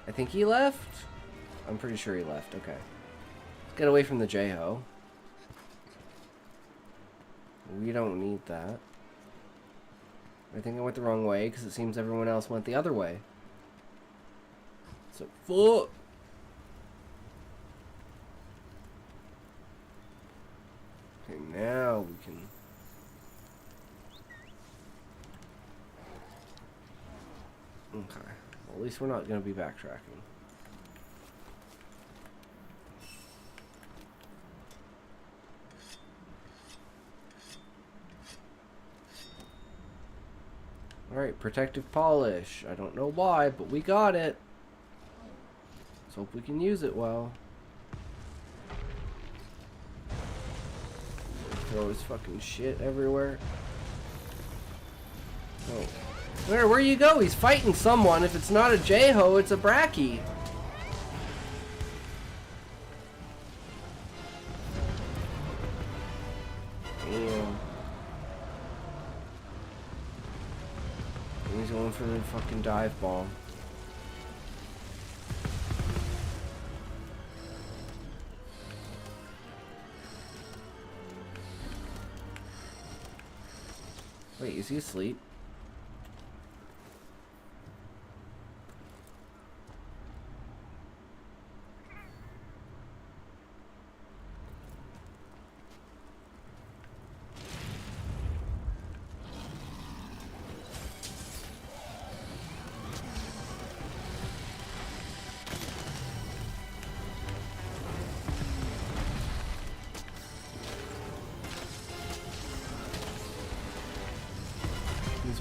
I think he left? I'm pretty sure he left, okay. Let's get away from the J-Ho. We don't need that. I think I went the wrong way because it seems everyone else went the other way. So, fuck! Okay, now we can... Okay. Well, at least we're not going to be backtracking. Alright, protective polish. I don't know why, but we got it. Let's hope we can use it well. Throw his fucking shit everywhere. Oh. Where you go? He's fighting someone. If it's not a J-Ho, it's a Bracky. Damn. He's going for the fucking dive bomb. Wait, is he asleep?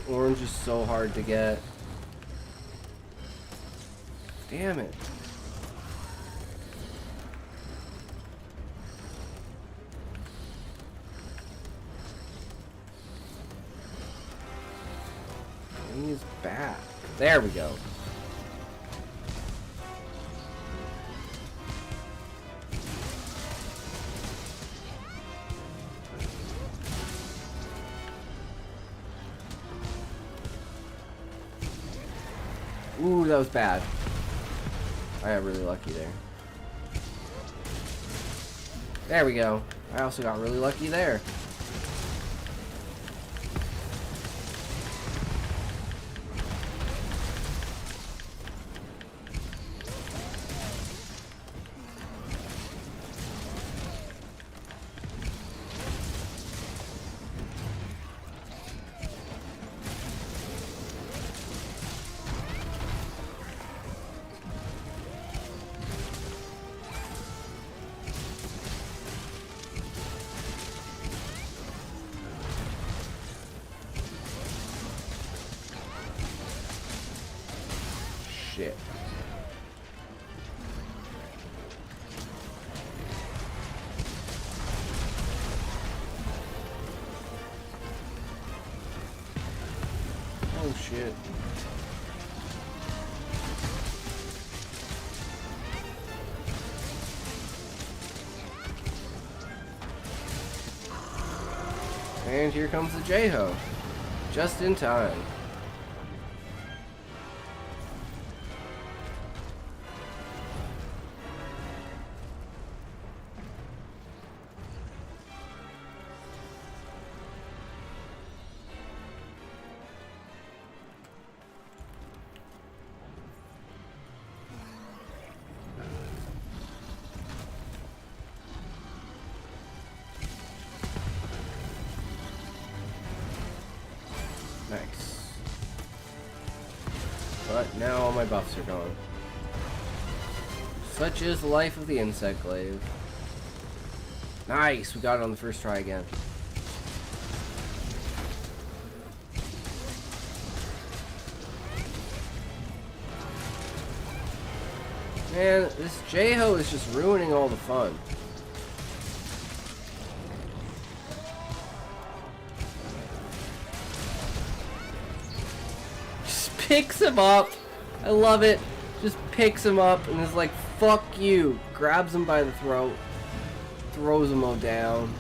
Orange is so hard to get. Damn it. He is back. There we go. Ooh, that was bad. I got really lucky there. There we go. I also got really lucky there. Shit. Oh shit. And here comes the J-Ho. Just in time. Nice. But now all my buffs are gone. Such is the life of the insect glaive. Nice! We got it on the first try again. Man, this J-Ho is just ruining all the fun. Picks him up. I love it. Just picks him up and is like, fuck you. Grabs him by the throat. Throws him all down.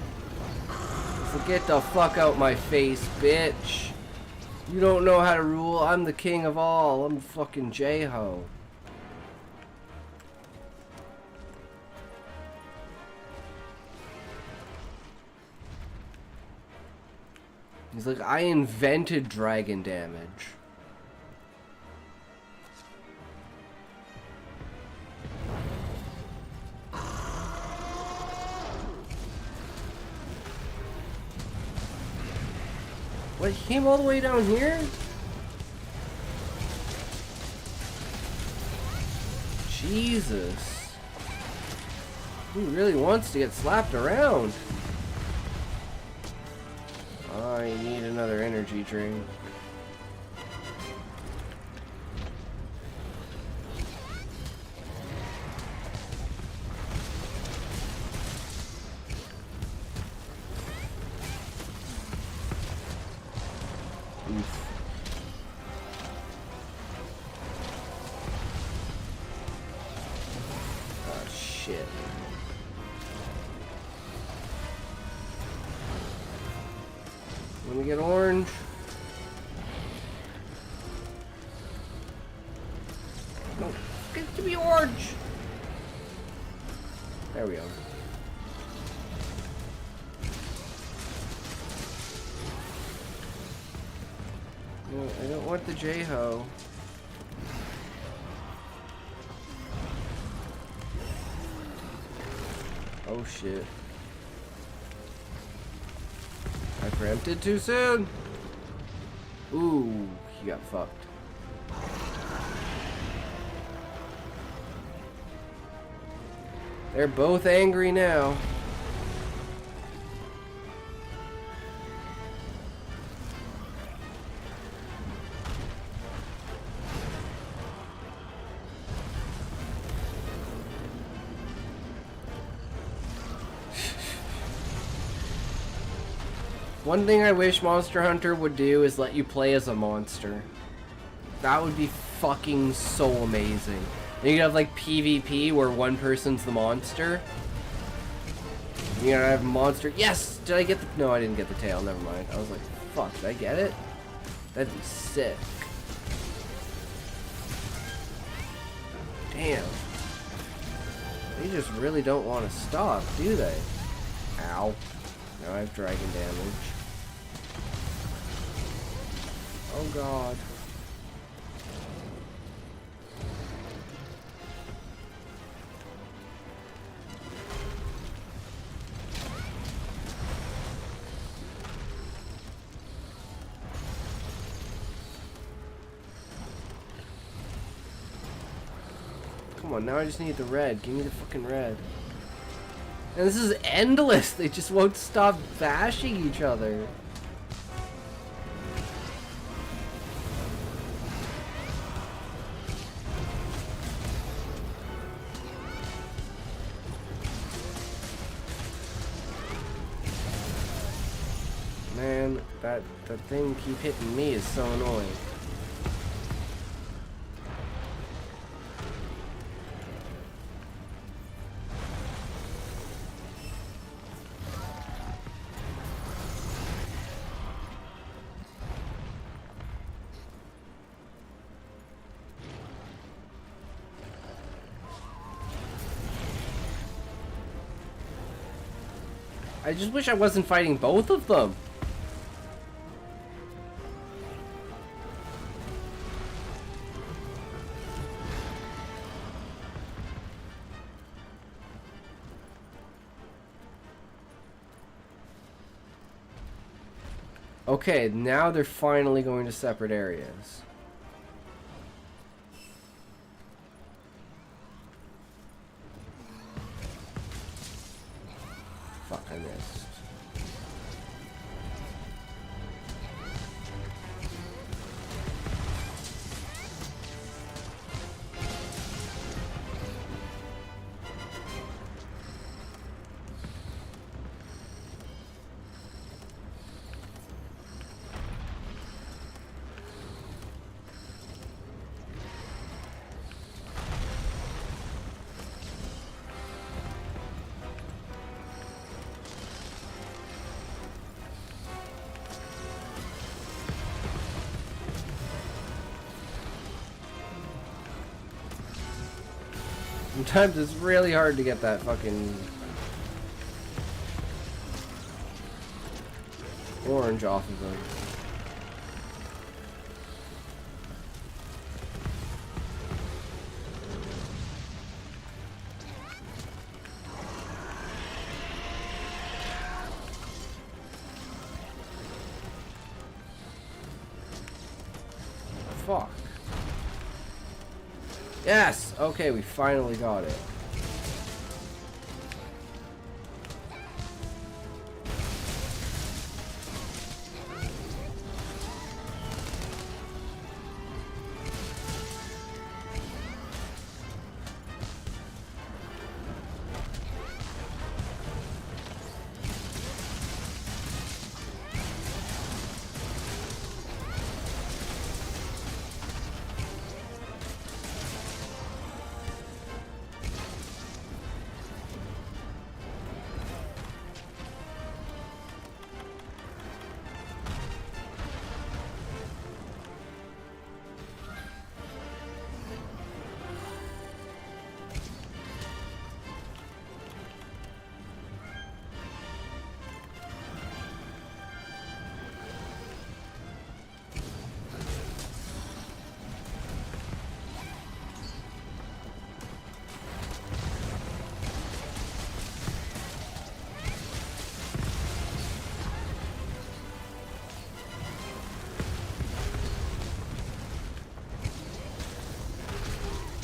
So get the fuck out my face, bitch. You don't know how to rule. I'm the king of all. I'm fucking J-Ho. He's like, I invented dragon damage. What, he came all the way down here? Jesus. He really wants to get slapped around. I need another energy drink. Oh shit. Let me get orange. No, give me orange. There we go. No, I don't want the J-Ho. Oh shit. I preempted too soon. Ooh, he got fucked. They're both angry now. One thing I wish Monster Hunter would do is let you play as a monster. That would be fucking so amazing. And you could have like PvP where one person's the monster. You gotta have monster. Yes! Did I get the... No, I didn't get the tail. Never mind. I was like, fuck, did I get it? That'd be sick. Damn. They just really don't want to stop, do they? Ow. Now I have dragon damage. Oh god. Come on, now I just need the red. Give me the fucking red. And this is endless. They just won't stop bashing each other. Man, that thing keep hitting me is so annoying. I just wish I wasn't fighting both of them. Okay, now they're finally going to separate areas. Fuck, I missed. Sometimes it's really hard to get that fucking orange off of them. Fuck. Yes! Okay, we finally got it.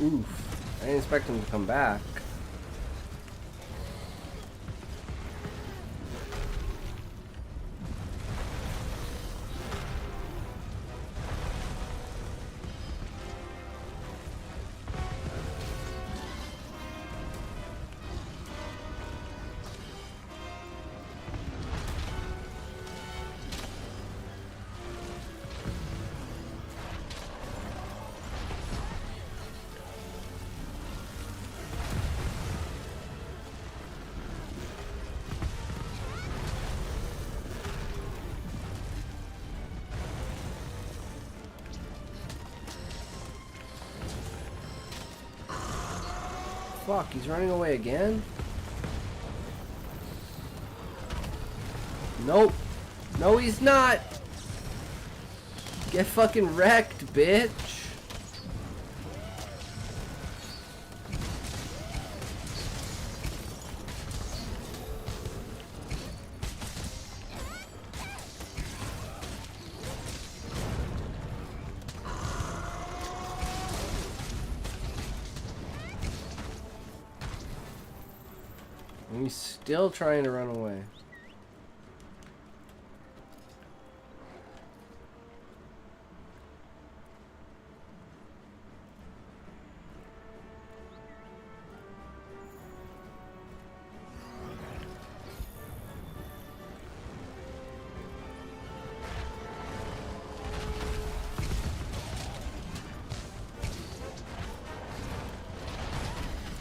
Oof. I didn't expect him to come back. Fuck, he's running away again? Nope. No, he's not. Get fucking wrecked, bitch. And he's still trying to run away.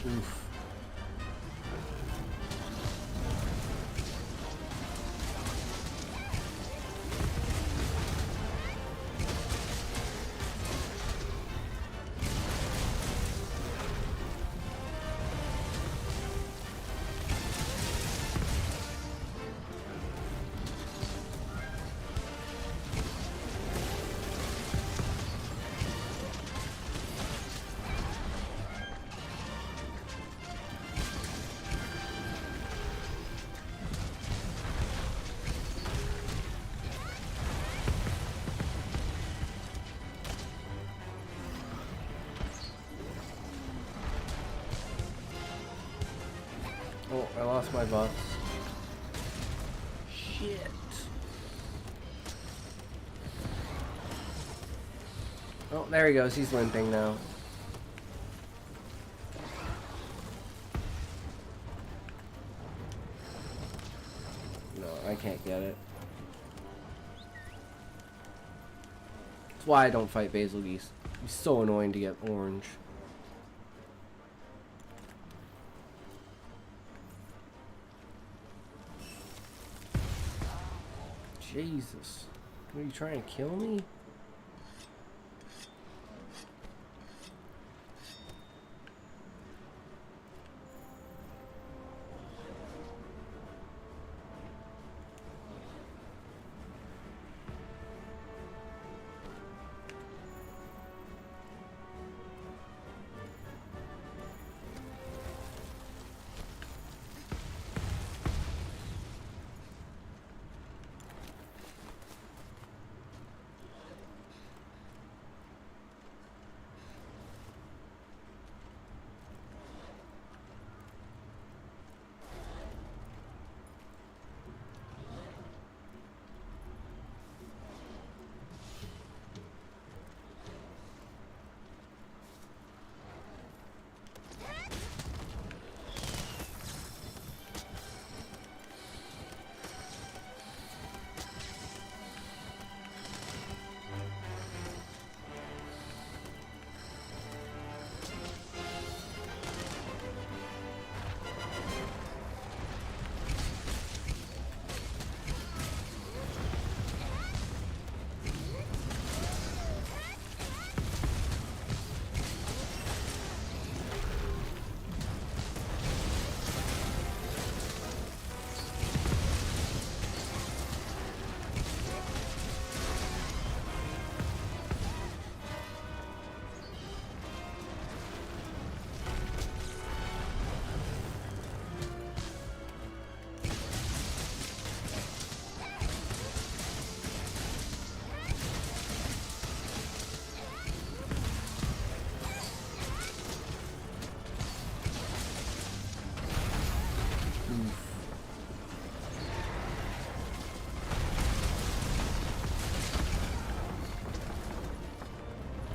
Oof. Oh, I lost my buffs. Shit. Oh, there he goes. He's limping now. No, I can't get it. That's why I don't fight Basil Geese. He's so annoying to get orange. Jesus. Are you trying to kill me?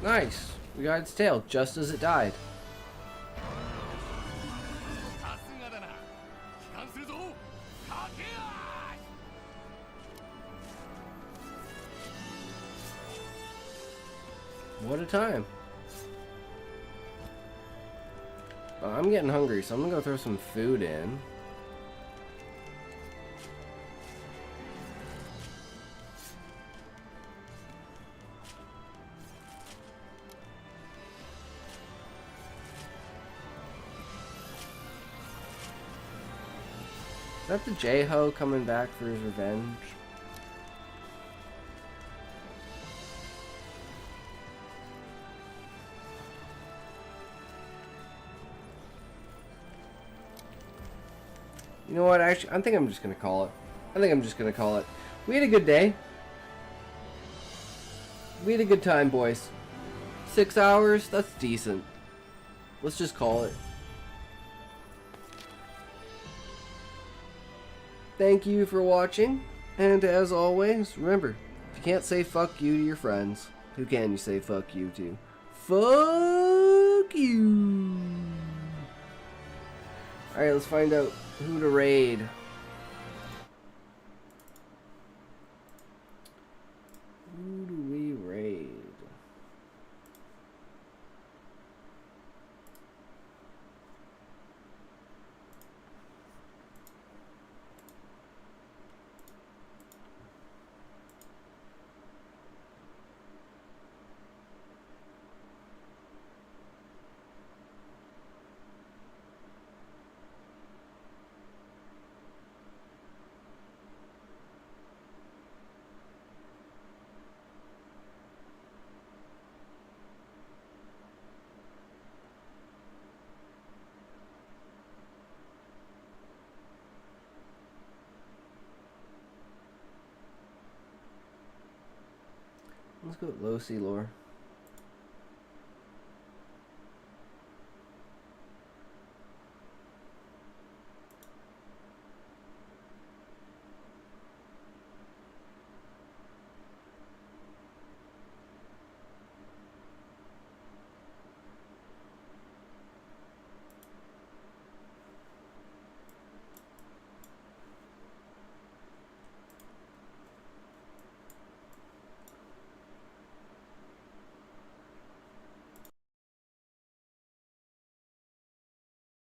Nice. We got its tail just as it died. What a time. I'm getting hungry, so I'm gonna go throw some food in. that the J-Ho coming back for his revenge? You know what, actually, I think I'm just gonna call it. We had a good day. We had a good time, boys. 6 hours? That's decent. Let's just call it. Thank you for watching, and as always, remember, if you can't say fuck you to your friends, who can you say fuck you to? Fuck you! Alright, let's find out who to raid. Who do we raid? Let's go with low C lore.